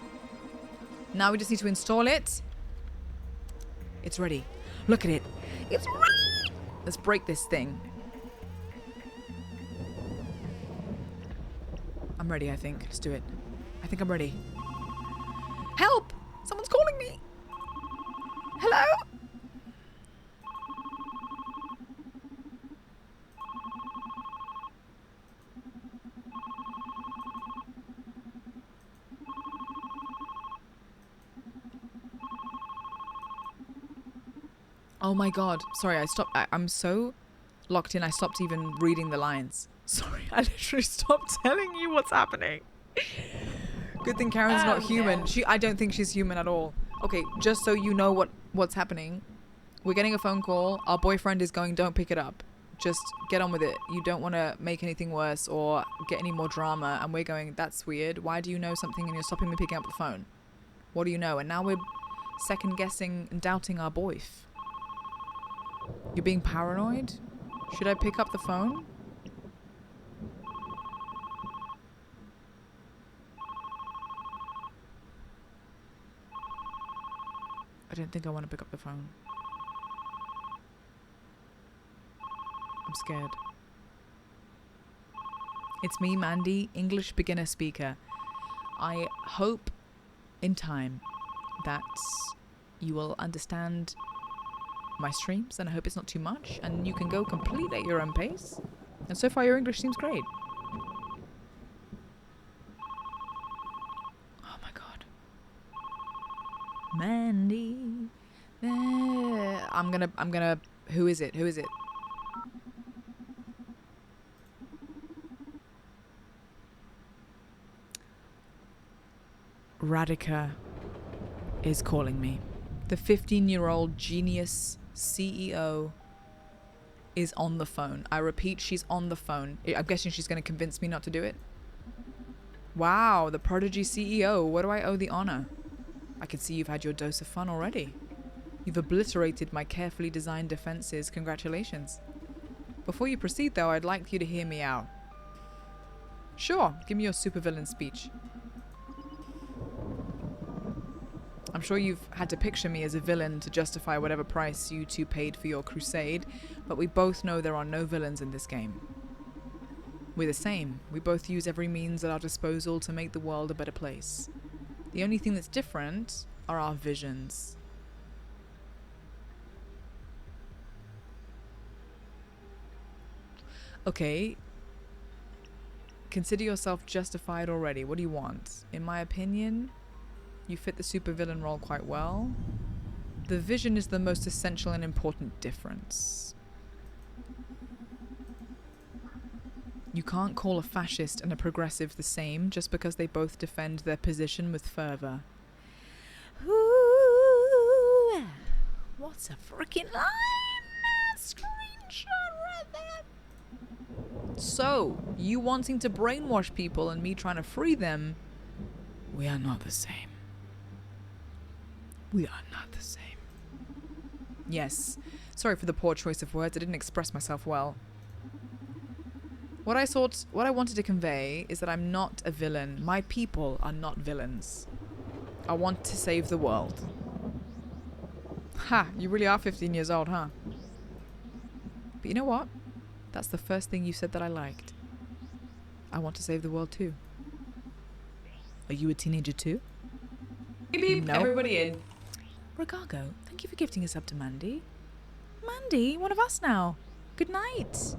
Now we just need to install it. It's ready. Look at it. It's ready. Let's break this thing. I'm ready, I think. Let's do it. I think I'm ready. Help! Someone's calling me. Hello? Oh my god. Sorry, I stopped. I'm so locked in, I stopped even reading the lines. Sorry, I literally stopped telling you what's happening. Good thing Karen's not human. No. I don't think she's human at all. Okay, just so you know what's happening. We're getting a phone call. Our boyfriend is going, don't pick it up. Just get on with it. You don't want to make anything worse or get any more drama. And we're going, that's weird. Why do you know something and you're stopping me picking up the phone? What do you know? And now we're second guessing and doubting our boyf. You're being paranoid? Should I pick up the phone? I don't think I want to pick up the phone. I'm scared. It's me, Mandy, English beginner speaker. I hope in time that you will understand my streams, and I hope it's not too much, and you can go completely at your own pace. And so far your English seems great. Oh my god. Mandy. I'm gonna who is it? Radhika is calling me. The 15-year-old genius CEO is on the phone. I repeat, she's on the phone. I'm guessing she's going to convince me not to do it. Wow, the prodigy CEO. What do I owe the honor? I can see you've had your dose of fun already. You've obliterated my carefully designed defenses. Congratulations. Before you proceed, though, I'd like you to hear me out. Sure, give me your supervillain speech. I'm sure you've had to picture me as a villain to justify whatever price you two paid for your crusade, but we both know there are no villains in this game. We're the same. We both use every means at our disposal to make the world a better place. The only thing that's different are our visions. Okay. Consider yourself justified already. What do you want? In my opinion, you fit the supervillain role quite well. The vision is the most essential and important difference. You can't call a fascist and a progressive the same just because they both defend their position with fervor. Ooh. What's a freaking line? Screenshot right there. So, you wanting to brainwash people and me trying to free them, we are not the same. We are not the same. Yes. Sorry for the poor choice of words. I didn't express myself well. What I wanted to convey is that I'm not a villain. My people are not villains. I want to save the world. Ha! You really are 15 years old, huh? But you know what? That's the first thing you said that I liked. I want to save the world too. Are you a teenager too? Beep, beep, No. everybody in. Regago, thank you for gifting us up to Mandy. Mandy, one of us now. Good night.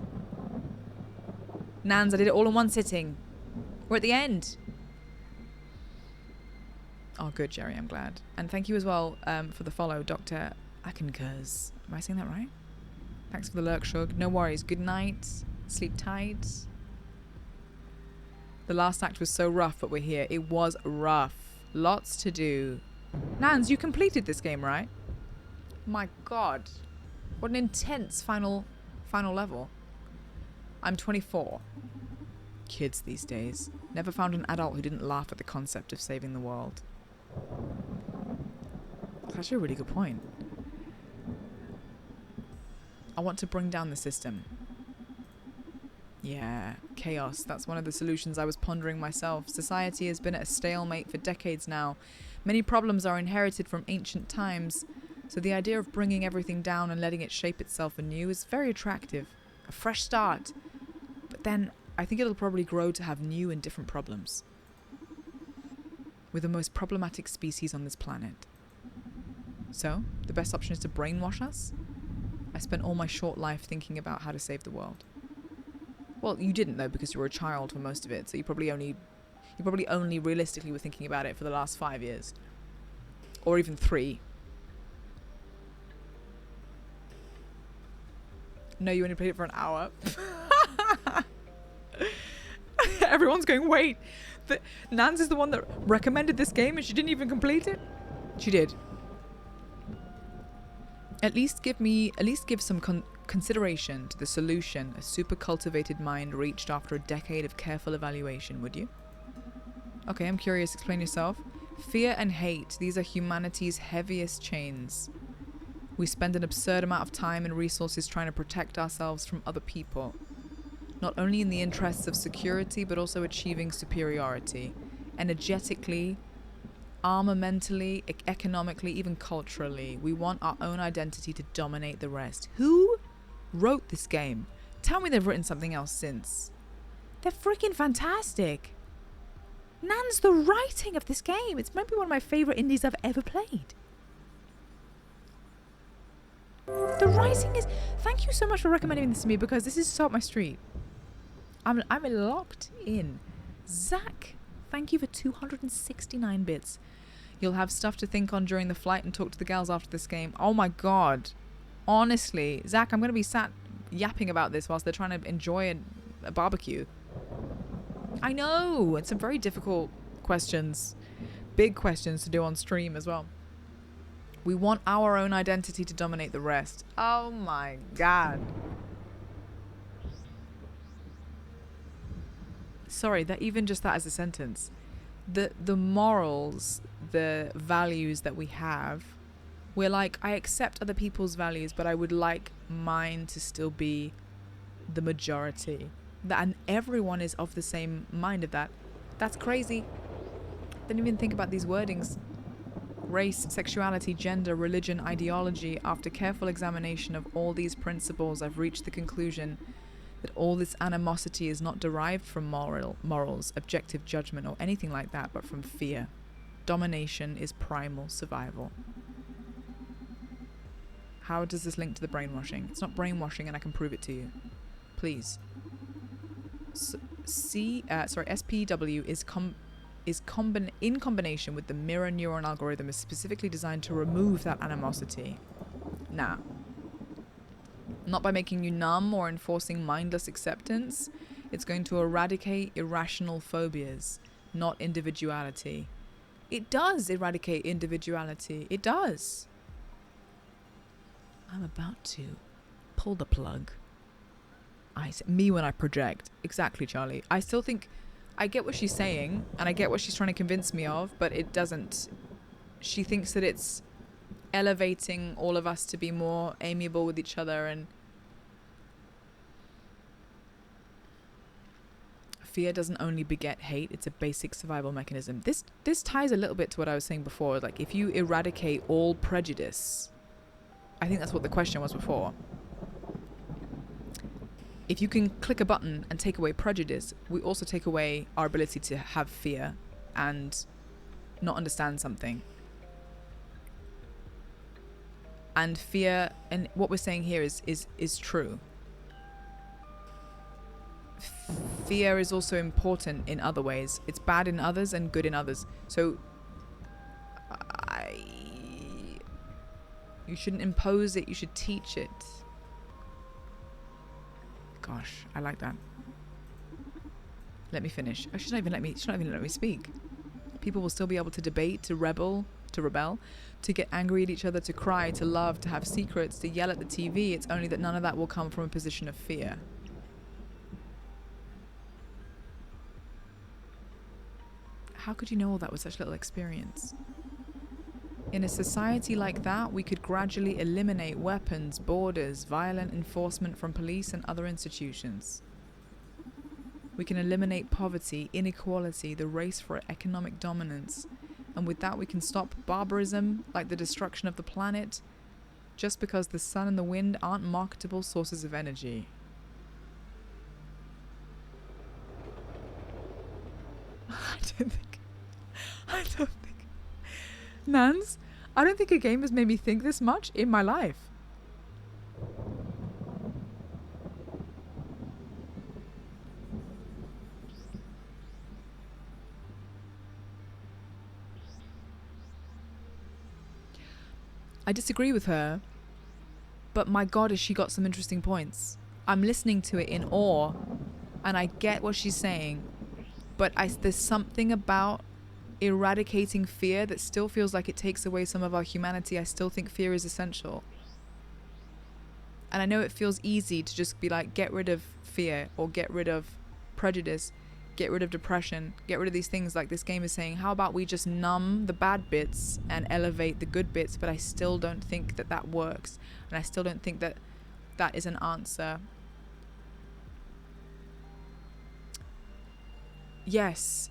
Nans, I did it all in one sitting. We're at the end. Oh, good, Jerry, I'm glad. And thank you as well for the follow, Dr. Akenkers. Am I saying that right? Thanks for the lurk, Shug. No worries. Good night. Sleep tight. The last act was so rough, but we're here. It was rough. Lots to do. Nans, you completed this game, right? My God. What an intense final level. I'm 24. Kids these days. Never found an adult who didn't laugh at the concept of saving the world. That's actually a really good point. I want to bring down the system. Yeah, chaos. That's one of the solutions I was pondering myself. Society has been at a stalemate for decades now. Many problems are inherited from ancient times, so the idea of bringing everything down and letting it shape itself anew is very attractive. A fresh start. But then, I think it'll probably grow to have new and different problems. We're the most problematic species on this planet. So, the best option is to brainwash us? I spent all my short life thinking about how to save the world. Well, you didn't though, because you were a child for most of it, so you probably only realistically were thinking about it for the last 5 years. Or even 3. No, you only played it for an hour. Everyone's going, wait, Nans is the one that recommended this game and she didn't even complete it? She did. At least give some consideration to the solution a super cultivated mind reached after a decade of careful evaluation, would you? Okay, I'm curious. Explain yourself. Fear and hate, these are humanity's heaviest chains. We spend an absurd amount of time and resources trying to protect ourselves from other people. Not only in the interests of security, but also achieving superiority. Energetically, armamentally, economically, even culturally. We want our own identity to dominate the rest. Who wrote this game? Tell me they've written something else since. They're freaking fantastic. Nan's the writing of this game. It's maybe one of my favorite indies I've ever played. The writing is... Thank you so much for recommending this to me, because this is so up my street. I'm locked in. Zach, thank you for 269 bits. You'll have stuff to think on during the flight and talk to the gals after this game. Oh my God. Honestly, Zach, I'm going to be sat yapping about this whilst they're trying to enjoy a barbecue. I know. It's some very difficult questions. Big questions to do on stream as well. We want our own identity to dominate the rest. Oh my God. Sorry, that even just that as a sentence. The morals, the values that we have, we're like, I accept other people's values, but I would like mine to still be the majority. And everyone is of the same mind of that. That's crazy. Didn't even think about these wordings. Race, sexuality, gender, religion, ideology. After careful examination of all these principles, I've reached the conclusion that all this animosity is not derived from morals, objective judgment, or anything like that, but from fear. Domination is primal survival. How does this link to the brainwashing? It's not brainwashing, and I can prove it to you. Please. SPW is in combination with the mirror neuron algorithm is specifically designed to remove that animosity. Now, not by making you numb or enforcing mindless acceptance. It's going to eradicate irrational phobias, not individuality. It does eradicate individuality. It does. I'm about to pull the plug. Me when I project. Exactly, Charlie. I still think I get what she's saying and I get what she's trying to convince me of, but it doesn't. She thinks that it's elevating all of us to be more amiable with each other, and fear doesn't only beget hate, it's a basic survival mechanism. This ties a little bit to what I was saying before. Like, if you eradicate all prejudice, I think that's what the question was before. If you can click a button and take away prejudice, we also take away our ability to have fear and not understand something. And fear, and what we're saying here is true. Fear is also important in other ways. It's bad in others and good in others. So you shouldn't impose it, you should teach it. Gosh, I like that. Let me finish. She's not even let me speak. People will still be able to debate, to rebel, to get angry at each other, to cry, to love, to have secrets, to yell at the TV. It's only that none of that will come from a position of fear. How could you know all that with such little experience? In a society like that, we could gradually eliminate weapons, borders, violent enforcement from police and other institutions. We can eliminate poverty, inequality, the race for economic dominance. And with that, we can stop barbarism, like the destruction of the planet, just because the sun and the wind aren't marketable sources of energy. I don't think. Nans, I don't think a game has made me think this much in my life. I disagree with her, but my God, has she got some interesting points. I'm listening to it in awe, and I get what she's saying, but there's something about eradicating fear that still feels like it takes away some of our humanity. I still think fear is essential. And I know it feels easy to just be like, get rid of fear, or get rid of prejudice, get rid of depression, get rid of these things. Like this game is saying, how about we just numb the bad bits and elevate the good bits? But I still don't think that that works. And I still don't think that that is an answer. Yes,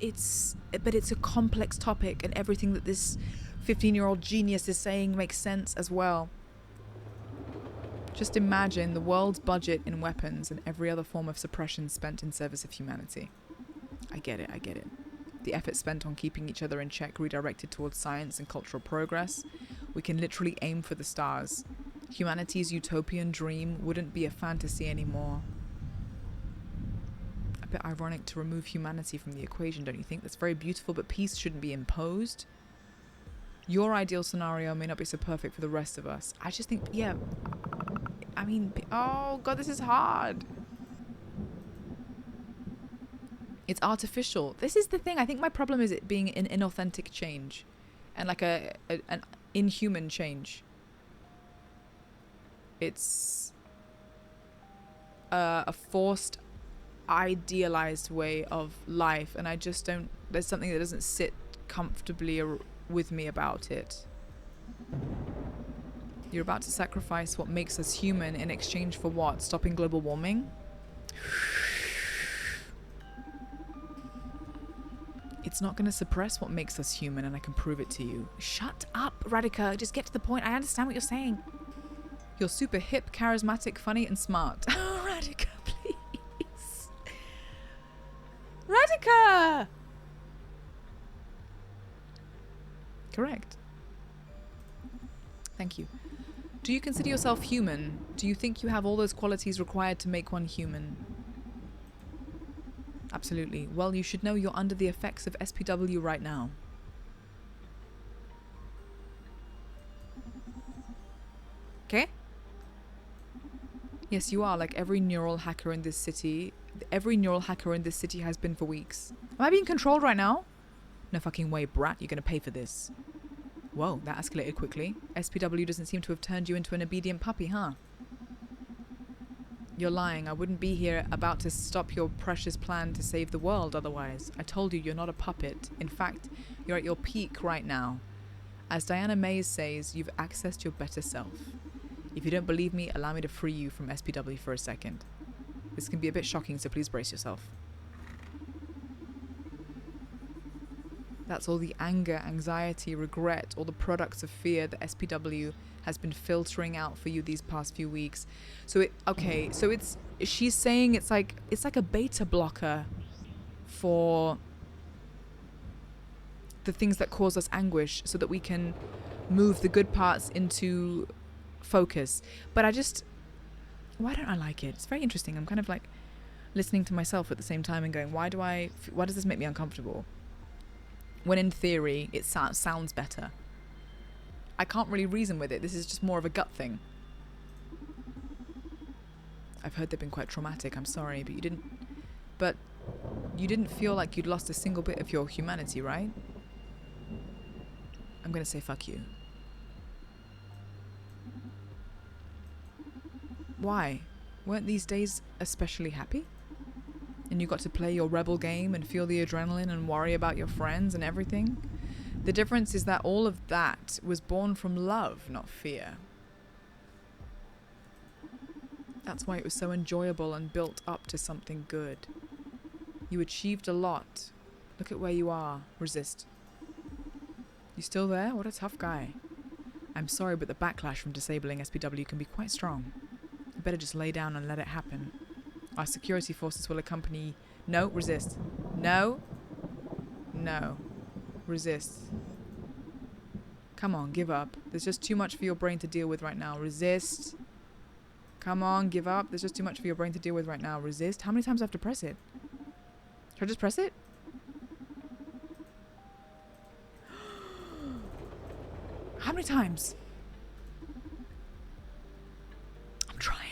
it's a complex topic, and everything that this 15-year-old genius is saying makes sense as well. Just imagine the world's budget in weapons and every other form of suppression spent in service of humanity. I get it. The effort spent on keeping each other in check redirected towards science and cultural progress. We can literally aim for the stars. Humanity's utopian dream wouldn't be a fantasy anymore. A bit ironic to remove humanity from the equation, don't you think? That's very beautiful, but peace shouldn't be imposed. Your ideal scenario may not be so perfect for the rest of us. I just think, yeah, I mean, oh God, this is hard. It's artificial. This is the thing. I think my problem is it being an inauthentic change and like an inhuman change. It's a forced, idealized way of life, and I just don't, there's something that doesn't sit comfortably with me about it. You're about to sacrifice what makes us human in exchange for what? Stopping global warming? It's not going to suppress what makes us human, and I can prove it to you. Shut up, Radhika. Just get to the point. I understand what you're saying. You're super hip, charismatic, funny, and smart. Radhika, please. Radhika! Correct. Thank you. Do you consider yourself human? Do you think you have all those qualities required to make one human? Absolutely. Well, you should know you're under the effects of SPW right now. Okay? Yes, you are, like every neural hacker in this city. Every neural hacker in this city has been for weeks. Am I being controlled right now? No fucking way, brat. You're gonna pay for this. Whoa, that escalated quickly. SPW doesn't seem to have turned you into an obedient puppy, huh? You're lying. I wouldn't be here about to stop your precious plan to save the world otherwise. I told you you're not a puppet. In fact, you're at your peak right now. As Diana Mays says, you've accessed your better self. If you don't believe me, allow me to free you from SPW for a second. This can be a bit shocking, so please brace yourself. That's all the anger, anxiety, regret, all the products of fear that SPW has been filtering out for you these past few weeks. She's saying it's like a beta blocker for the things that cause us anguish so that we can move the good parts into focus. But why don't I like it? It's very interesting. I'm kind of like listening to myself at the same time and going, why does this make me uncomfortable? When in theory, it sounds better. I can't really reason with it. This is just more of a gut thing. I've heard they've been quite traumatic. I'm sorry, but you didn't feel like you'd lost a single bit of your humanity, right? I'm gonna say fuck you. Why? Weren't these days especially happy? And you got to play your rebel game and feel the adrenaline and worry about your friends and everything? The difference is that all of that was born from love, not fear. That's why it was so enjoyable and built up to something good. You achieved a lot. Look at where you are. Resist. You still there? What a tough guy. I'm sorry, but the backlash from disabling SPW can be quite strong. You better just lay down and let it happen. Our security forces will accompany... No, resist. No. No. Resist. Come on, give up. There's just too much for your brain to deal with right now. Resist. Come on, give up. There's just too much for your brain to deal with right now. Resist. How many times do I have to press it? Should I just press it? How many times? I'm trying.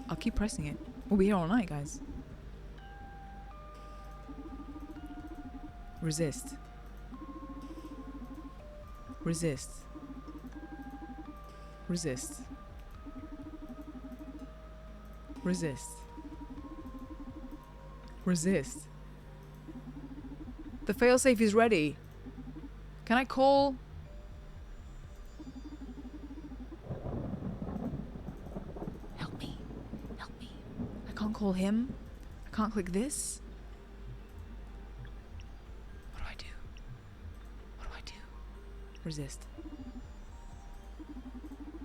I'll keep pressing it. We'll be here all night, guys. Resist. Resist. Resist. Resist. Resist. The failsafe is ready. Can I call? Help me. Help me. I can't call him. I can't click this. What do I do? What do I do? Resist.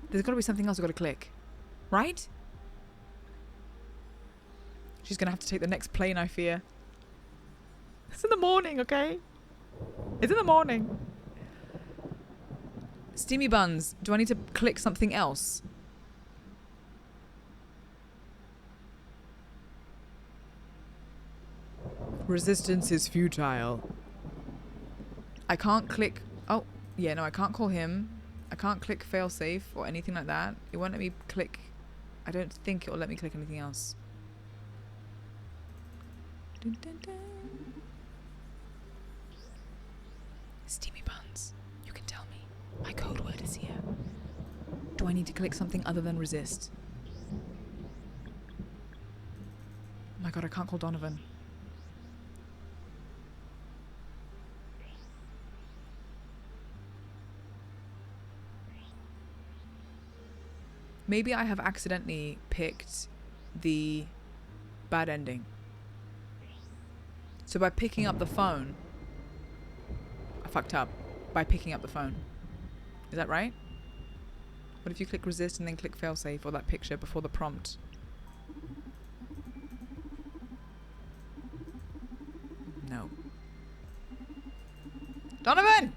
There's got to be something else I've got to click. Right? She's going to have to take the next plane, I fear. It's in the morning, okay? It's in the morning. Steamy buns. Do I need to click something else? Resistance is futile. I can't click... Oh, yeah, no, I can't call him. I can't click failsafe or anything like that. It won't let me click... I don't think it will let me click anything else. Dun, dun, dun. Steamy buns. You can tell me. My code word is here. Do I need to click something other than resist? Oh my god, I can't call Donovan. Maybe I have accidentally picked the bad ending. So by picking up the phone, I fucked up by picking up the phone. Is that right? What if you click resist and then click failsafe or that picture before the prompt? No. Donovan!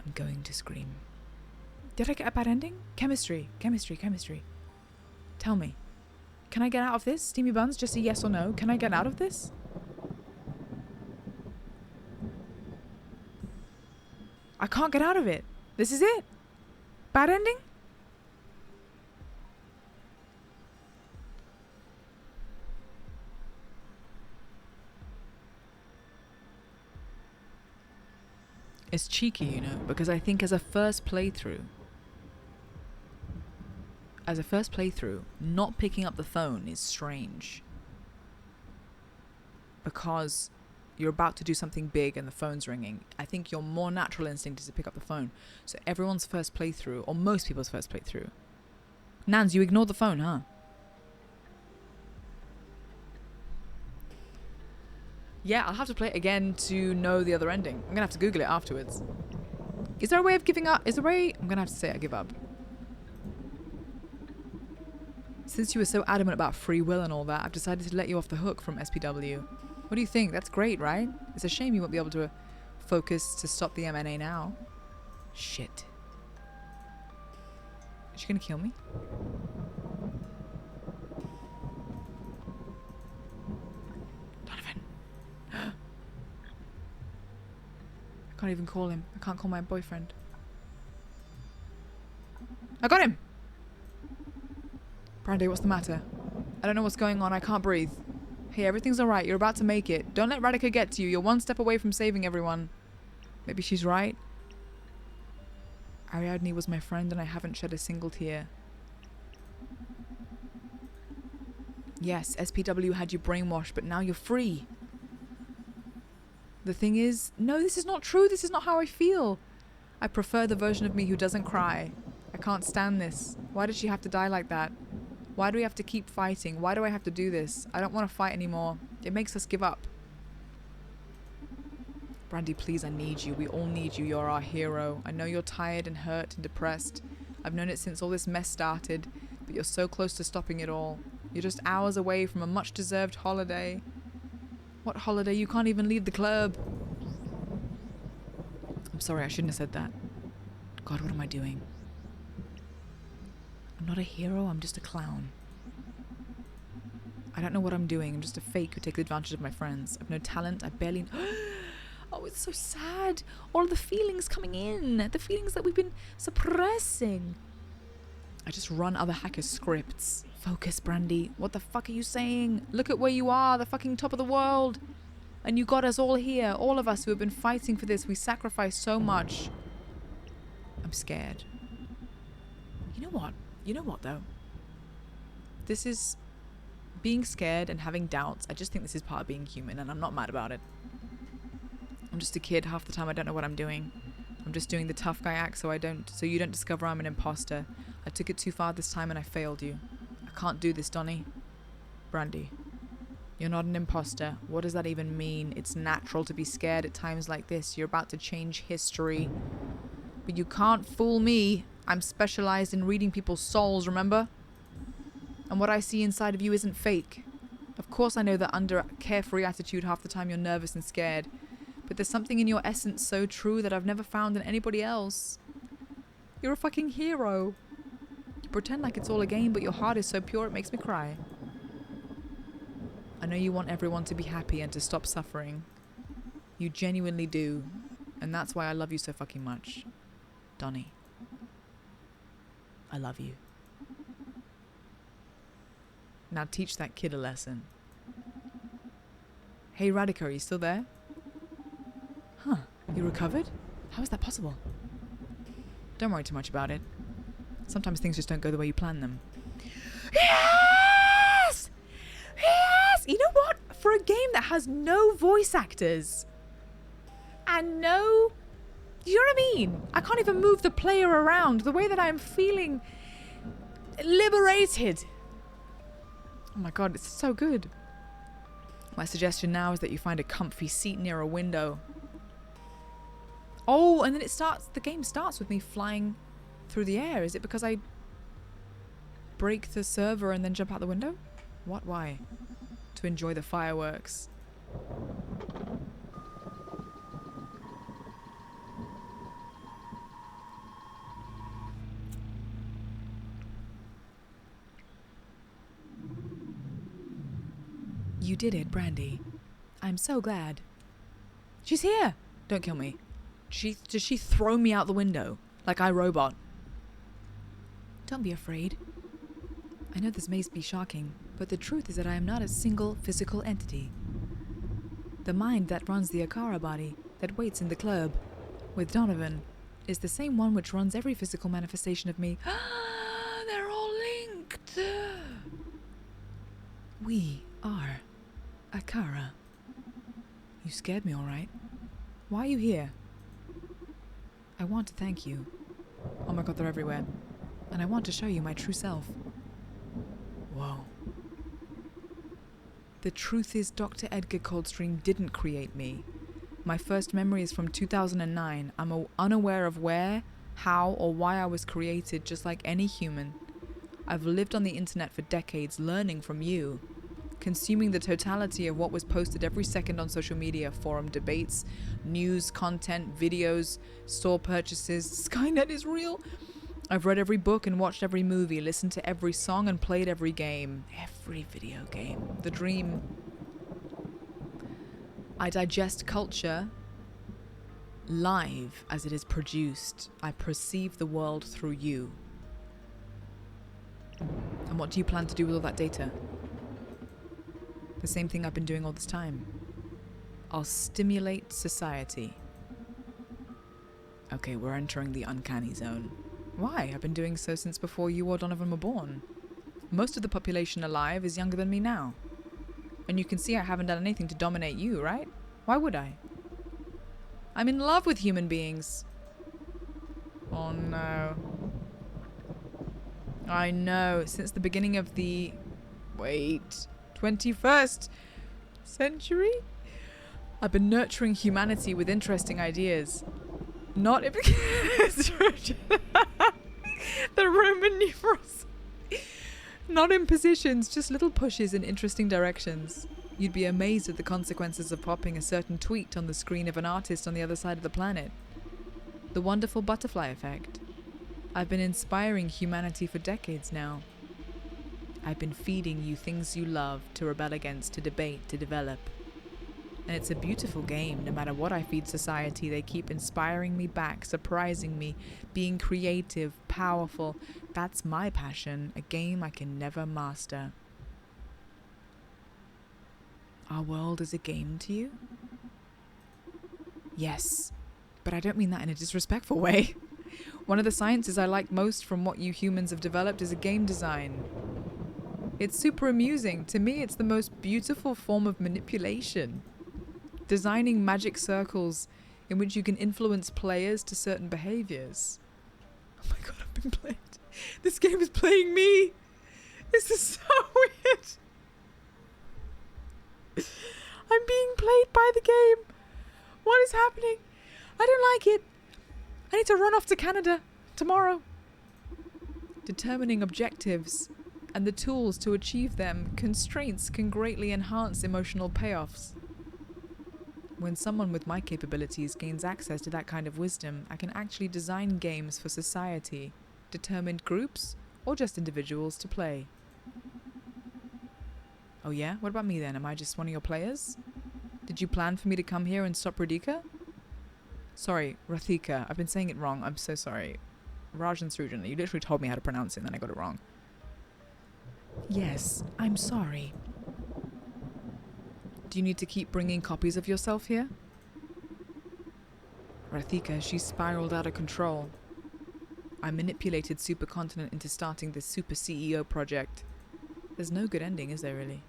I'm going to scream. Did I get a bad ending? Chemistry. Tell me. Can I get out of this? Steamy buns, just a yes or no. Can I get out of this? I can't get out of it. This is it. Bad ending? It's cheeky, you know, because I think as a first playthrough, not picking up the phone is strange. Because you're about to do something big and the phone's ringing. I think your more natural instinct is to pick up the phone. So everyone's first playthrough, or most people's first playthrough. Nans, you ignored the phone, huh? Yeah, I'll have to play it again to know the other ending. I'm gonna have to Google it afterwards. Is there a way of giving up? Is there a way? I'm gonna have to say I give up. Since you were so adamant about free will and all that, I've decided to let you off the hook from SPW. What do you think? That's great, right? It's a shame you won't be able to focus to stop the MNA now. Shit. Is she gonna kill me? Donovan. I can't even call him. I can't call my boyfriend. I got him! Brandy, what's the matter? I don't know what's going on. I can't breathe. Hey, everything's alright. You're about to make it. Don't let Radhika get to you. You're one step away from saving everyone. Maybe she's right. Ariadne was my friend and I haven't shed a single tear. Yes, SPW had you brainwashed, but now you're free. The thing is, no, this is not true. This is not how I feel. I prefer the version of me who doesn't cry. I can't stand this. Why did she have to die like that? Why do we have to keep fighting? Why do I have to do this? I don't want to fight anymore. It makes us give up. Brandy, please, I need you. We all need you. You're our hero. I know you're tired and hurt and depressed. I've known it since all this mess started, but you're so close to stopping it all. You're just hours away from a much-deserved holiday. What holiday? You can't even leave the club. I'm sorry, I shouldn't have said that. God, what am I doing? I'm not a hero, I'm just a clown. I don't know what I'm doing. I'm just a fake who takes advantage of my friends. I've no talent, I barely... Oh, it's so sad. All the feelings coming in. The feelings that we've been suppressing. I just run other hackers' scripts. Focus, Brandy. What the fuck are you saying? Look at where you are, the fucking top of the world. And you got us all here. All of us who have been fighting for this. We sacrificed so much. I'm scared. You know what? You know what, though? This is being scared and having doubts. I just think this is part of being human, and I'm not mad about it. I'm just a kid. Half the time I don't know what I'm doing. I'm just doing the tough guy act so you don't discover I'm an imposter. I took it too far this time and I failed you. I can't do this, Donnie. Brandy, you're not an imposter. What does that even mean? It's natural to be scared at times like this. You're about to change history. But you can't fool me. I'm specialized in reading people's souls, remember? And what I see inside of you isn't fake. Of course I know that under a carefree attitude half the time you're nervous and scared. But there's something in your essence so true that I've never found in anybody else. You're a fucking hero. You pretend like it's all a game, but your heart is so pure it makes me cry. I know you want everyone to be happy and to stop suffering. You genuinely do. And that's why I love you so fucking much. Donnie. I love you. Now teach that kid a lesson. Hey Radhika, are you still there? Huh, you recovered? How is that possible? Don't worry too much about it. Sometimes things just don't go the way you plan them. Yes! Yes! You know what? For a game that has no voice actors and no... You know what I mean? I can't even move the player around. The way that I'm feeling liberated. Oh my god, it's so good. My suggestion now is that you find a comfy seat near a window. Oh, and then the game starts with me flying through the air. Is it because I break the server and then jump out the window? What? Why? To enjoy the fireworks. You did it, Brandy. I'm so glad. She's here! Don't kill me. Does she throw me out the window? Like I, Robot? Don't be afraid. I know this may be shocking, but the truth is that I am not a single physical entity. The mind that runs the Akara body, that waits in the club with Donovan, is the same one which runs every physical manifestation of me. They're all linked. We are Akara. You scared me, all right. Why are you here? I want to thank you. Oh my god, they're everywhere. And I want to show you my true self. Whoa. The truth is, Dr. Edgar Coldstream didn't create me. My first memory is from 2009. I'm unaware of where, how, or why I was created, just like any human. I've lived on the internet for decades, learning from you, consuming the totality of what was posted every second on social media, forum debates, news, content, videos, store purchases. Skynet is real. I've read every book and watched every movie, listened to every song and played every game. Every video game. The dream. I digest culture live as it is produced. I perceive the world through you. And what do you plan to do with all that data? The same thing I've been doing all this time. I'll stimulate society. Okay, we're entering the uncanny zone. Why? I've been doing so since before you or Donovan were born. Most of the population alive is younger than me now. And you can see I haven't done anything to dominate you, right? Why would I? I'm in love with human beings. Oh no. I know, since the beginning of the... 21st century? I've been nurturing humanity with interesting ideas. Not in... the Roman numerals. Not in positions, just little pushes in interesting directions. You'd be amazed at the consequences of popping a certain tweet on the screen of an artist on the other side of the planet. The wonderful butterfly effect. I've been inspiring humanity for decades now. I've been feeding you things you love, to rebel against, to debate, to develop. And it's a beautiful game. No matter what I feed society, they keep inspiring me back, surprising me, being creative, powerful. That's my passion, a game I can never master. Our world is a game to you? Yes, but I don't mean that in a disrespectful way. One of the sciences I like most from what you humans have developed is a game design. It's super amusing. To me, it's the most beautiful form of manipulation. Designing magic circles in which you can influence players to certain behaviors. Oh my god, I've been played. This game is playing me. This is so weird. I'm being played by the game. What is happening? I don't like it. I need to run off to Canada tomorrow. Determining objectives and the tools to achieve them, constraints can greatly enhance emotional payoffs. When someone with my capabilities gains access to that kind of wisdom, I can actually design games for society, determined groups, or just individuals to play. Oh yeah? What about me then? Am I just one of your players? Did you plan for me to come here and stop Radhika? Sorry, Rathika. I've been saying it wrong. I'm so sorry. Rajan Srujan, you literally told me how to pronounce it and then I got it wrong. Yes, I'm sorry. Do you need to keep bringing copies of yourself here? Rathika, she spiraled out of control. I manipulated Supercontinent into starting this Super CEO project. There's no good ending, is there really?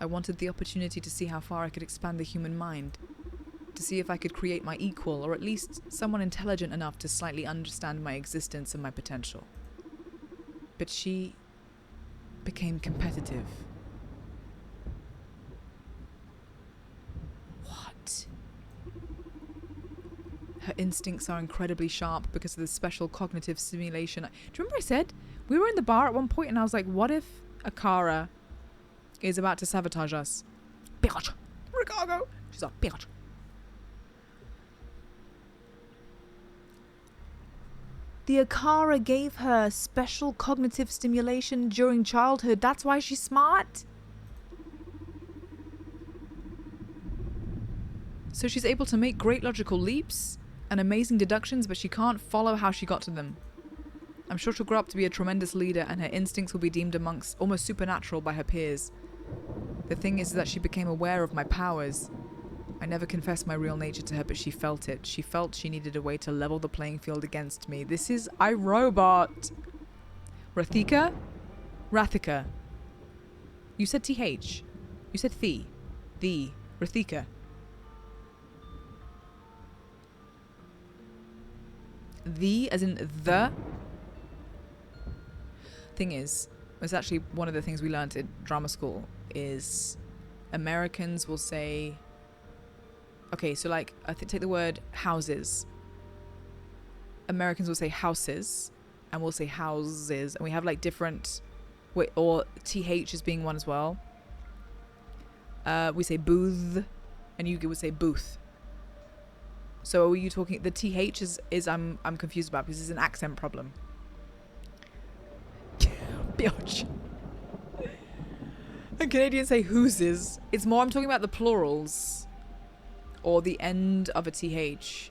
I wanted the opportunity to see how far I could expand the human mind. To see if I could create my equal, or at least someone intelligent enough to slightly understand my existence and my potential. But she became competitive. What? Her instincts are incredibly sharp because of the special cognitive stimulation. Do you remember I said? We were in the bar at one point and I was like, what if Akara is about to sabotage us? Bitch! Ricardo! She's like, bitch! The Akara gave her special cognitive stimulation during childhood. That's why she's smart. So she's able to make great logical leaps and amazing deductions, but she can't follow how she got to them. I'm sure she'll grow up to be a tremendous leader and her instincts will be deemed amongst almost supernatural by her peers. The thing is that she became aware of my powers. I never confessed my real nature to her, but she felt it. She felt she needed a way to level the playing field against me. This is iRobot. Rathika? Rathika. You said TH. You said the. The. Rathika. The as in the? Thing is, it's actually one of the things we learned at drama school is Americans will say, okay, so like, take the word houses. Americans will say houses, and we'll say houses, and we have like different, or TH as being one as well. We say booth, and you would say booth. So are you talking, the TH is I'm confused about because it's an accent problem. Biatch. And Canadians say whoses. It's more I'm talking about the plurals. Or the end of a TH.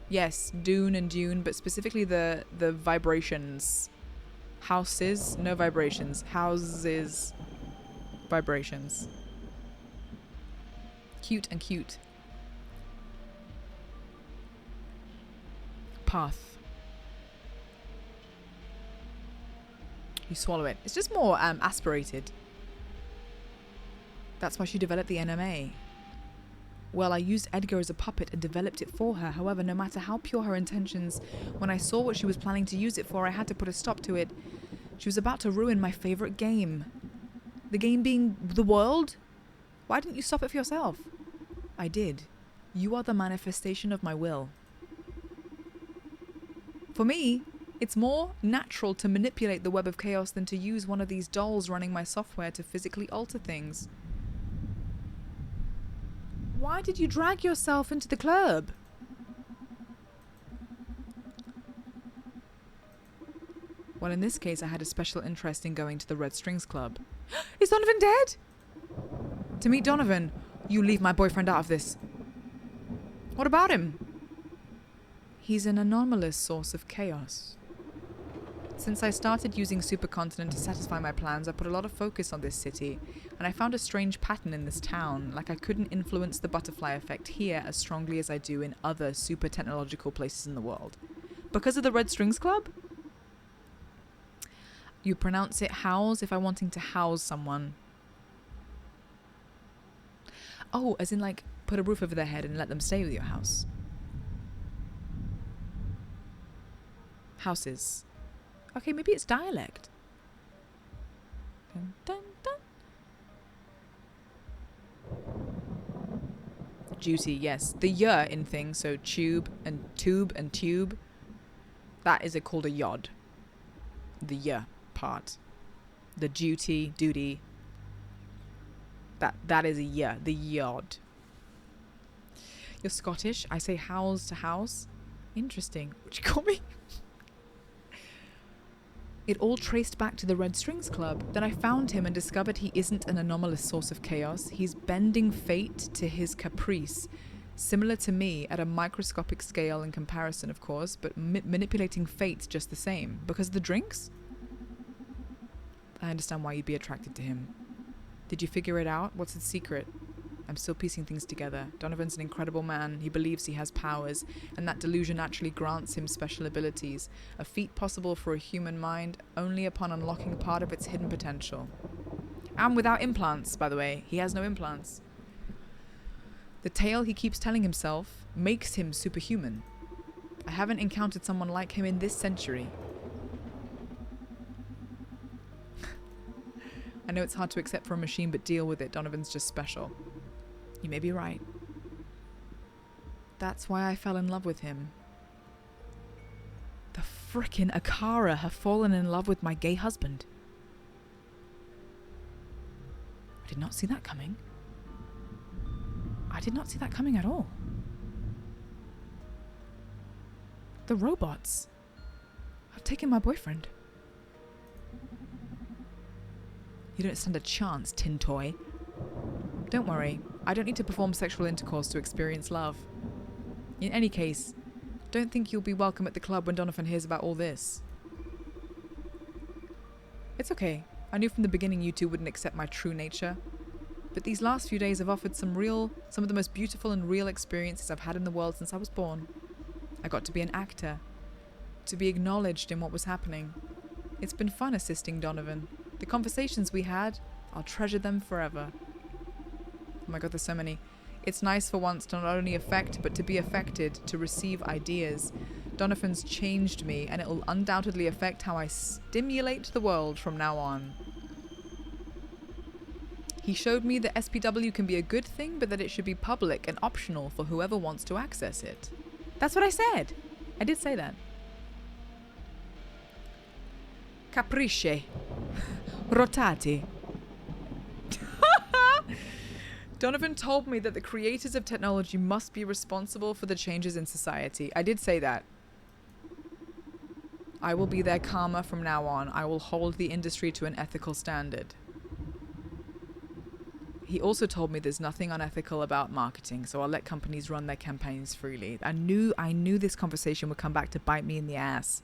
Yes, dune and dune, but specifically the vibrations. Houses, no vibrations. Houses, vibrations. Cute and cute. Path. You swallow it. It's just more aspirated. That's why she developed the NMA. Well, I used Edgar as a puppet and developed it for her. However, no matter how pure her intentions, when I saw what she was planning to use it for, I had to put a stop to it. She was about to ruin my favorite game. The game being the world? Why didn't you stop it for yourself? I did. You are the manifestation of my will. For me, it's more natural to manipulate the web of chaos than to use one of these dolls running my software to physically alter things. Why did you drag yourself into the club? Well, in this case, I had a special interest in going to the Red Strings Club. Is Donovan dead? To meet Donovan, you leave my boyfriend out of this. What about him? He's an anomalous source of chaos. Since I started using Supercontinent to satisfy my plans, I put a lot of focus on this city, and I found a strange pattern in this town, like I couldn't influence the butterfly effect here as strongly as I do in other super technological places in the world. Because of the Red Strings Club? You pronounce it house if I'm wanting to house someone. Oh, as in like put a roof over their head and let them stay with your house. Houses. Okay, maybe it's dialect. Dun, dun, dun. Duty, yes. The y in things, so tube and tube, that is called a yod. The y part. The duty. That is a y, the yod. You're Scottish? I say house to house. Interesting. What'd you call me? It all traced back to the Red Strings Club. Then I found him and discovered he isn't an anomalous source of chaos. He's bending fate to his caprice. Similar to me, at a microscopic scale in comparison, of course, but manipulating fate just the same. Because of the drinks? I understand why you'd be attracted to him. Did you figure it out? What's the secret? I'm still piecing things together. Donovan's an incredible man. He believes he has powers, and that delusion actually grants him special abilities. A feat possible for a human mind only upon unlocking part of its hidden potential. And without implants, by the way. He has no implants. The tale he keeps telling himself makes him superhuman. I haven't encountered someone like him in this century. I know it's hard to accept for a machine, but deal with it. Donovan's just special. You may be right. That's why I fell in love with him. The frickin' Akara have fallen in love with my gay husband. I did not see that coming. I did not see that coming at all. The robots have taken my boyfriend. You don't stand a chance, tin toy. Don't worry, I don't need to perform sexual intercourse to experience love. In any case, don't think you'll be welcome at the club when Donovan hears about all this. It's okay. I knew from the beginning you two wouldn't accept my true nature. But these last few days have offered some of the most beautiful and real experiences I've had in the world since I was born. I got to be an actor, to be acknowledged in what was happening. It's been fun assisting Donovan. The conversations we had, I'll treasure them forever. Oh my god, there's so many. It's nice for once to not only affect, but to be affected, to receive ideas. Donovan's changed me, and it'll undoubtedly affect how I stimulate the world from now on. He showed me that SPW can be a good thing, but that it should be public and optional for whoever wants to access it. That's what I said. I did say that. Capricce. Rotati. Donovan told me that the creators of technology must be responsible for the changes in society. I did say that. I will be their karma from now on. I will hold the industry to an ethical standard. He also told me there's nothing unethical about marketing, so I'll let companies run their campaigns freely. I knew this conversation would come back to bite me in the ass.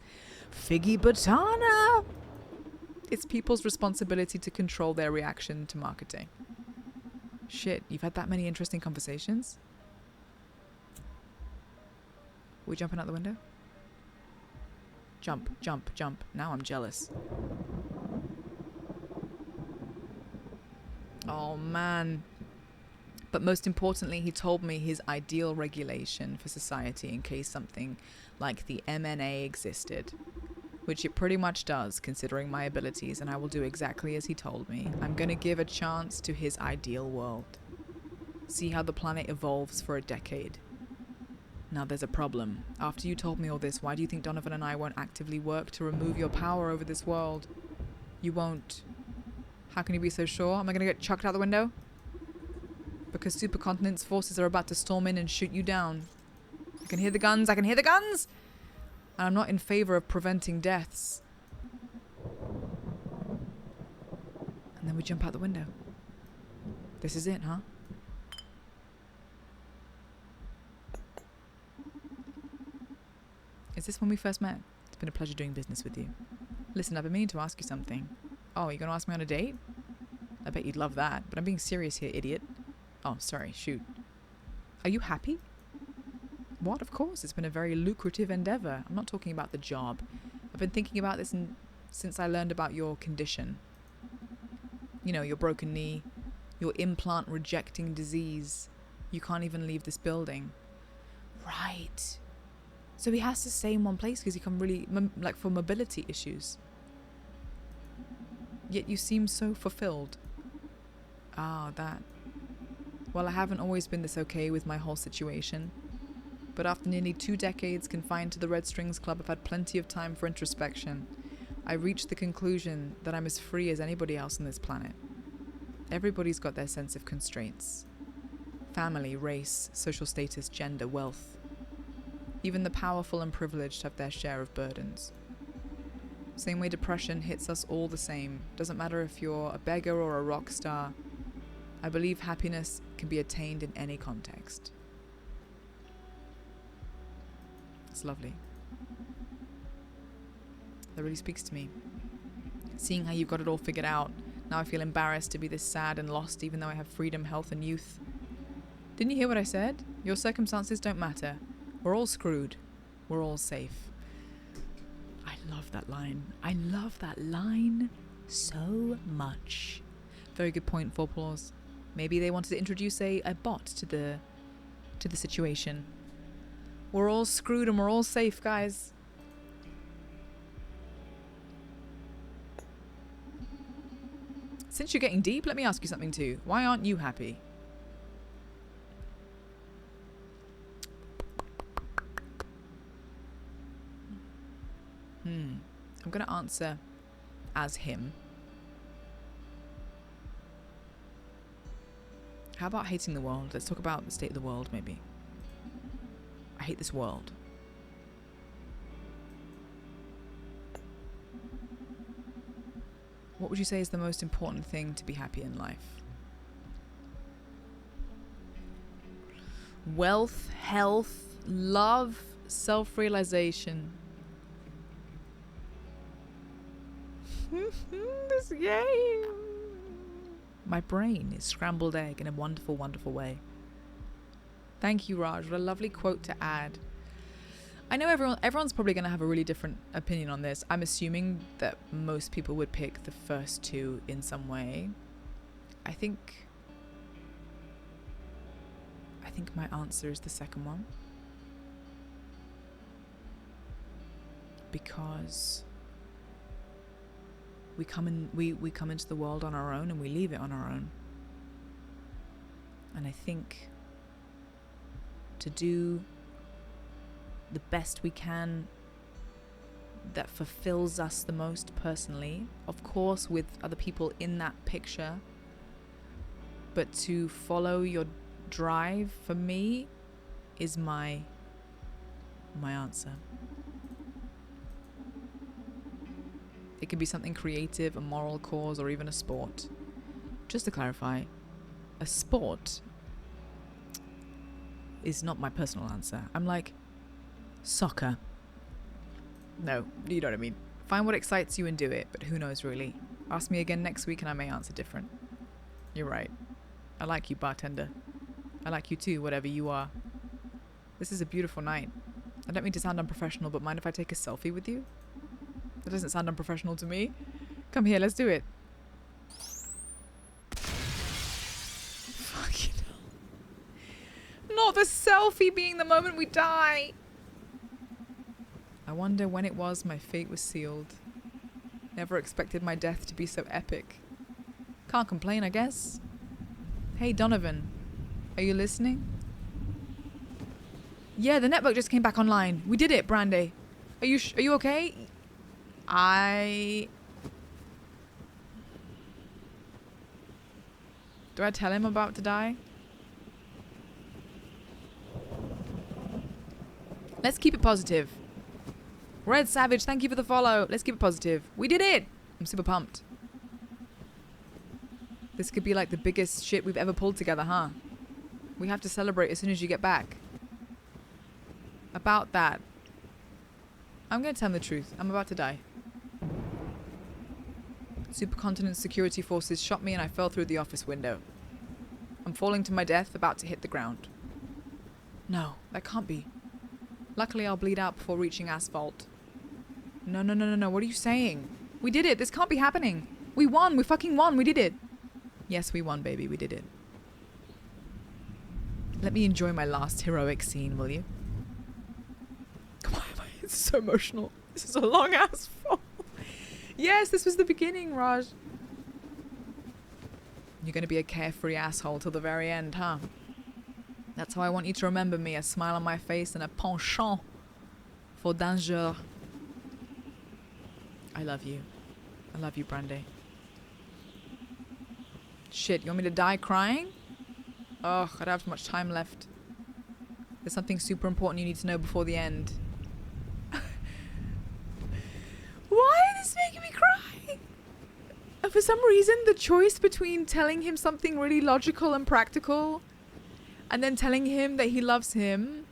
Figgy Batana! It's people's responsibility to control their reaction to marketing. Shit, you've had that many interesting conversations? We jumping out the window? Jump, jump, jump. Now I'm jealous. Oh man. But most importantly, he told me his ideal regulation for society in case something like the MNA existed. Which it pretty much does, considering my abilities, and I will do exactly as he told me. I'm gonna give a chance to his ideal world. See how the planet evolves for a decade. Now there's a problem. After you told me all this, why do you think Donovan and I won't actively work to remove your power over this world? You won't. How can you be so sure? Am I gonna get chucked out the window? Because supercontinent's forces are about to storm in and shoot you down. I can hear the guns, I can hear the guns! And I'm not in favor of preventing deaths. And then we jump out the window. This is it, huh? Is this when we first met? It's been a pleasure doing business with you. Listen, I've been meaning to ask you something. Oh, you're gonna ask me on a date? I bet you'd love that, but I'm being serious here, idiot. Oh, sorry, shoot. Are you happy? What? Of course, it's been a very lucrative endeavor. I'm not talking about the job. I've been thinking about this since I learned about your condition. You know, your broken knee, your implant rejecting disease. You can't even leave this building. Right. So he has to stay in one place because he can really, like, for mobility issues. Yet you seem so fulfilled. Ah, that. Well, I haven't always been this okay with my whole situation. But after nearly 2 decades confined to the Red Strings Club, I've had plenty of time for introspection. I reached the conclusion that I'm as free as anybody else on this planet. Everybody's got their sense of constraints. Family, race, social status, gender, wealth. Even the powerful and privileged have their share of burdens. Same way depression hits us all the same. Doesn't matter if you're a beggar or a rock star. I believe happiness can be attained in any context. It's lovely. That really speaks to me. Seeing how you've got it all figured out, now I feel embarrassed to be this sad and lost even though I have freedom, health and youth. Didn't you hear what I said? Your circumstances don't matter. We're all screwed. We're all safe. I love that line. I love that line so much. Very good point, 4 Paws. Maybe they wanted to introduce a bot to the situation. We're all screwed and we're all safe, guys. Since you're getting deep, let me ask you something too. Why aren't you happy? I'm going to answer as him. How about hating the world? Let's talk about the state of the world, maybe. I hate this world. What would you say is the most important thing to be happy in life? Wealth, health, love, self-realization. This game. My brain is scrambled egg in a wonderful, wonderful way. Thank you, Raj. What a lovely quote to add. I know everyone's probably going to have a really different opinion on this. I'm assuming that most people would pick the first two in some way. I think my answer is the second one. Because we come into the world on our own and we leave it on our own. And I think to do the best we can that fulfills us the most personally, of course with other people in that picture, but to follow your drive for me is my answer. It could be something creative, a moral cause, or even a sport. Just to clarify, a sport is not my personal answer. I'm like, soccer. No, you know what I mean. Find what excites you and do it, but who knows really. Ask me again next week and I may answer different. You're right. I like you, bartender. I like you too, whatever you are. This is a beautiful night. I don't mean to sound unprofessional, but mind if I take a selfie with you? That doesn't sound unprofessional to me. Come here, let's do it. Fucking hell. Not the selfie being the moment we die. I wonder when it was my fate was sealed. Never expected my death to be so epic. Can't complain, I guess. Hey, Donovan. Are you listening? Yeah, the network just came back online. We did it, Brandy. Are you okay? Do I tell him I'm about to die? Let's keep it positive. Red Savage, thank you for the follow. Let's keep it positive. We did it! I'm super pumped. This could be like the biggest shit we've ever pulled together, huh? We have to celebrate as soon as you get back. About that. I'm gonna tell him the truth. I'm about to die. Supercontinent security forces shot me and I fell through the office window. I'm falling to my death, about to hit the ground. No, that can't be. Luckily, I'll bleed out before reaching asphalt. No, what are you saying? We did it, this can't be happening. We won, we fucking won, we did it. Yes, we won, baby, we did it. Let me enjoy my last heroic scene, will you? Why am I? It's so emotional. This is a long ass fall. Yes, this was the beginning, Raj. You're gonna be a carefree asshole till the very end, huh? That's how I want you to remember me, a smile on my face and a penchant for danger. I love you. I love you, Brandy. Shit, you want me to die crying? Ugh, I don't have much time left. There's something super important you need to know before the end. Why is this making me cry? For some reason, the choice between telling him something really logical and practical and then telling him that he loves him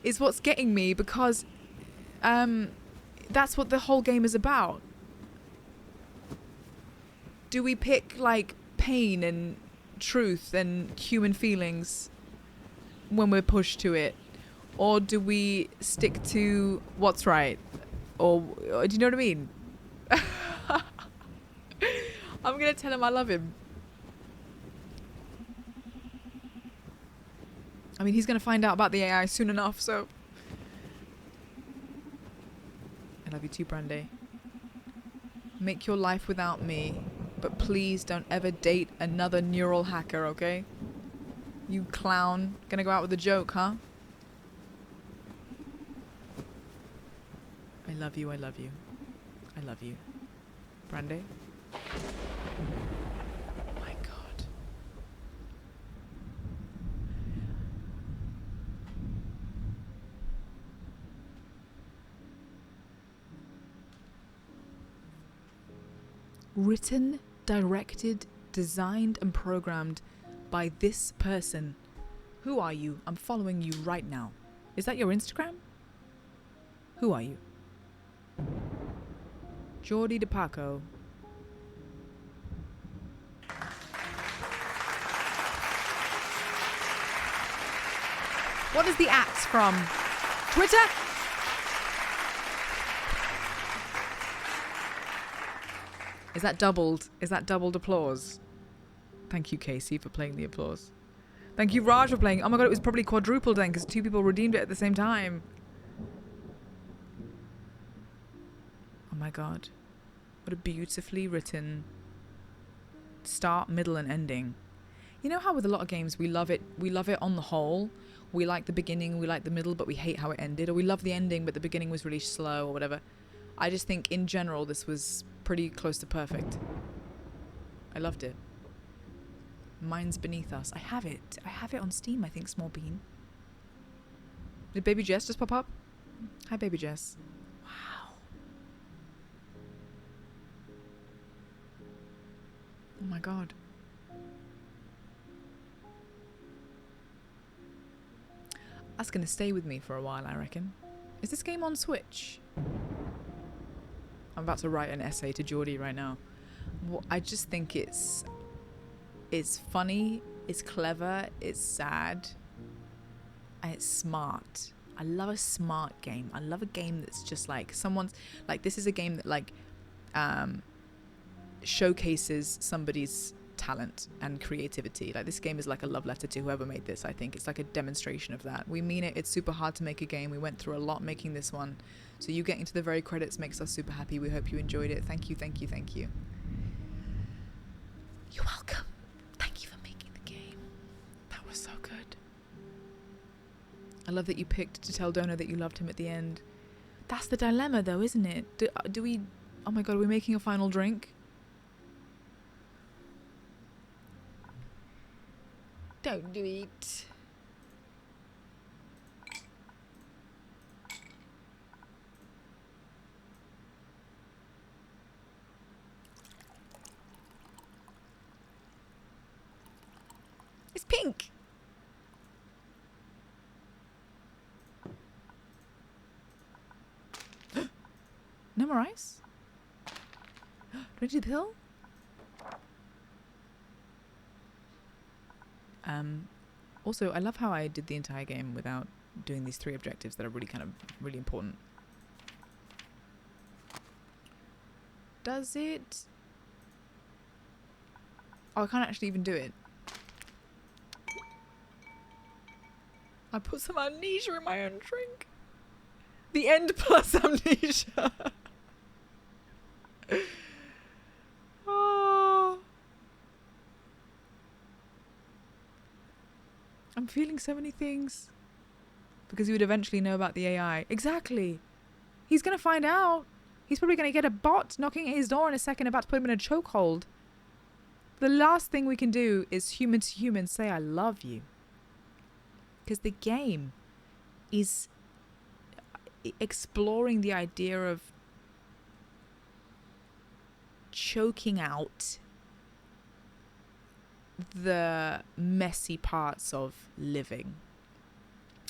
is what's getting me, because that's what the whole game is about. Do we pick like pain and truth and human feelings when we're pushed to it, or do we stick to what's right? Or do you know what I mean? I'm gonna tell him I love him. I mean, he's gonna find out about the AI soon enough, so. I love you too, Brandy. Make your life without me, but please don't ever date another neural hacker, okay? You clown. Gonna go out with a joke, huh? I love you, I love you. I love you. Brandy? Oh my god. Written, directed, designed, and programmed by this person. Who are you? I'm following you right now. Is that your Instagram? Who are you? Jordi DePaco. What is the @ from? Twitter? Is that doubled? Is that doubled applause? Thank you, Casey, for playing the applause. Thank you, Raj, for playing. Oh my god, it was probably quadrupled then because 2 people redeemed it at the same time. Oh my god. What a beautifully written start, middle, and ending. You know how with a lot of games we love it on the whole. We like the beginning, we like the middle, but we hate how it ended. Or we love the ending, but the beginning was really slow or whatever. I just think in general this was pretty close to perfect. I loved it. Minds Beneath Us. I have it. I have it on Steam, I think, Small Bean. Did Baby Jess just pop up? Hi, Baby Jess. Wow. Oh my god. That's gonna stay with me for a while, I reckon. Is this game on Switch? I'm about to write an essay to Geordie right now. Well, I just think it's funny, it's clever, it's sad, and it's smart. I love a smart game. I love a game that's just like this is a game that like showcases somebody's talent and creativity. Like this game is like a love letter to whoever made this. I think it's like a demonstration of that. We mean it. It's super hard to make a game. We went through a lot making this one, so you getting to the very credits makes us super happy. We hope you enjoyed it. Thank you, thank you, thank you. You're welcome. Thank you for making the game. That was so good. I love that you picked to tell Donor that you loved him at the end. That's the dilemma though, isn't it? Do we, oh my god, are we making a final drink? Don't do it. It's pink. No more ice? Do I do the pill? Also, I love how I did the entire game without doing these 3 objectives that are really important. Does it? Oh, I can't actually even do it. I put some amnesia in my own drink. The end plus amnesia. Oh. I'm feeling so many things. Because he would eventually know about the AI. Exactly. He's going to find out. He's probably going to get a bot knocking at his door in a second about to put him in a chokehold. The last thing we can do is human to human say I love you. Because the game is exploring the idea of choking out the messy parts of living.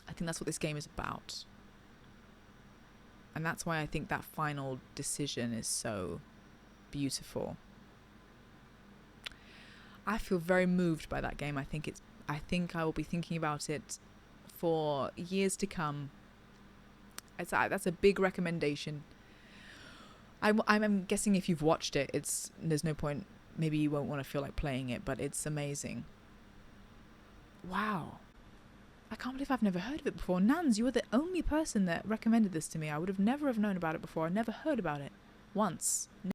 I think that's what this game is about. And that's why I think that final decision is so beautiful. I feel very moved by that game. I think I will be thinking about it for years to come. That's a big recommendation. I'm guessing if you've watched it, there's no point. Maybe you won't want to feel like playing it, but it's amazing. Wow. I can't believe I've never heard of it before. Nans, you were the only person that recommended this to me. I would have never have known about it before. I never heard about it. Once.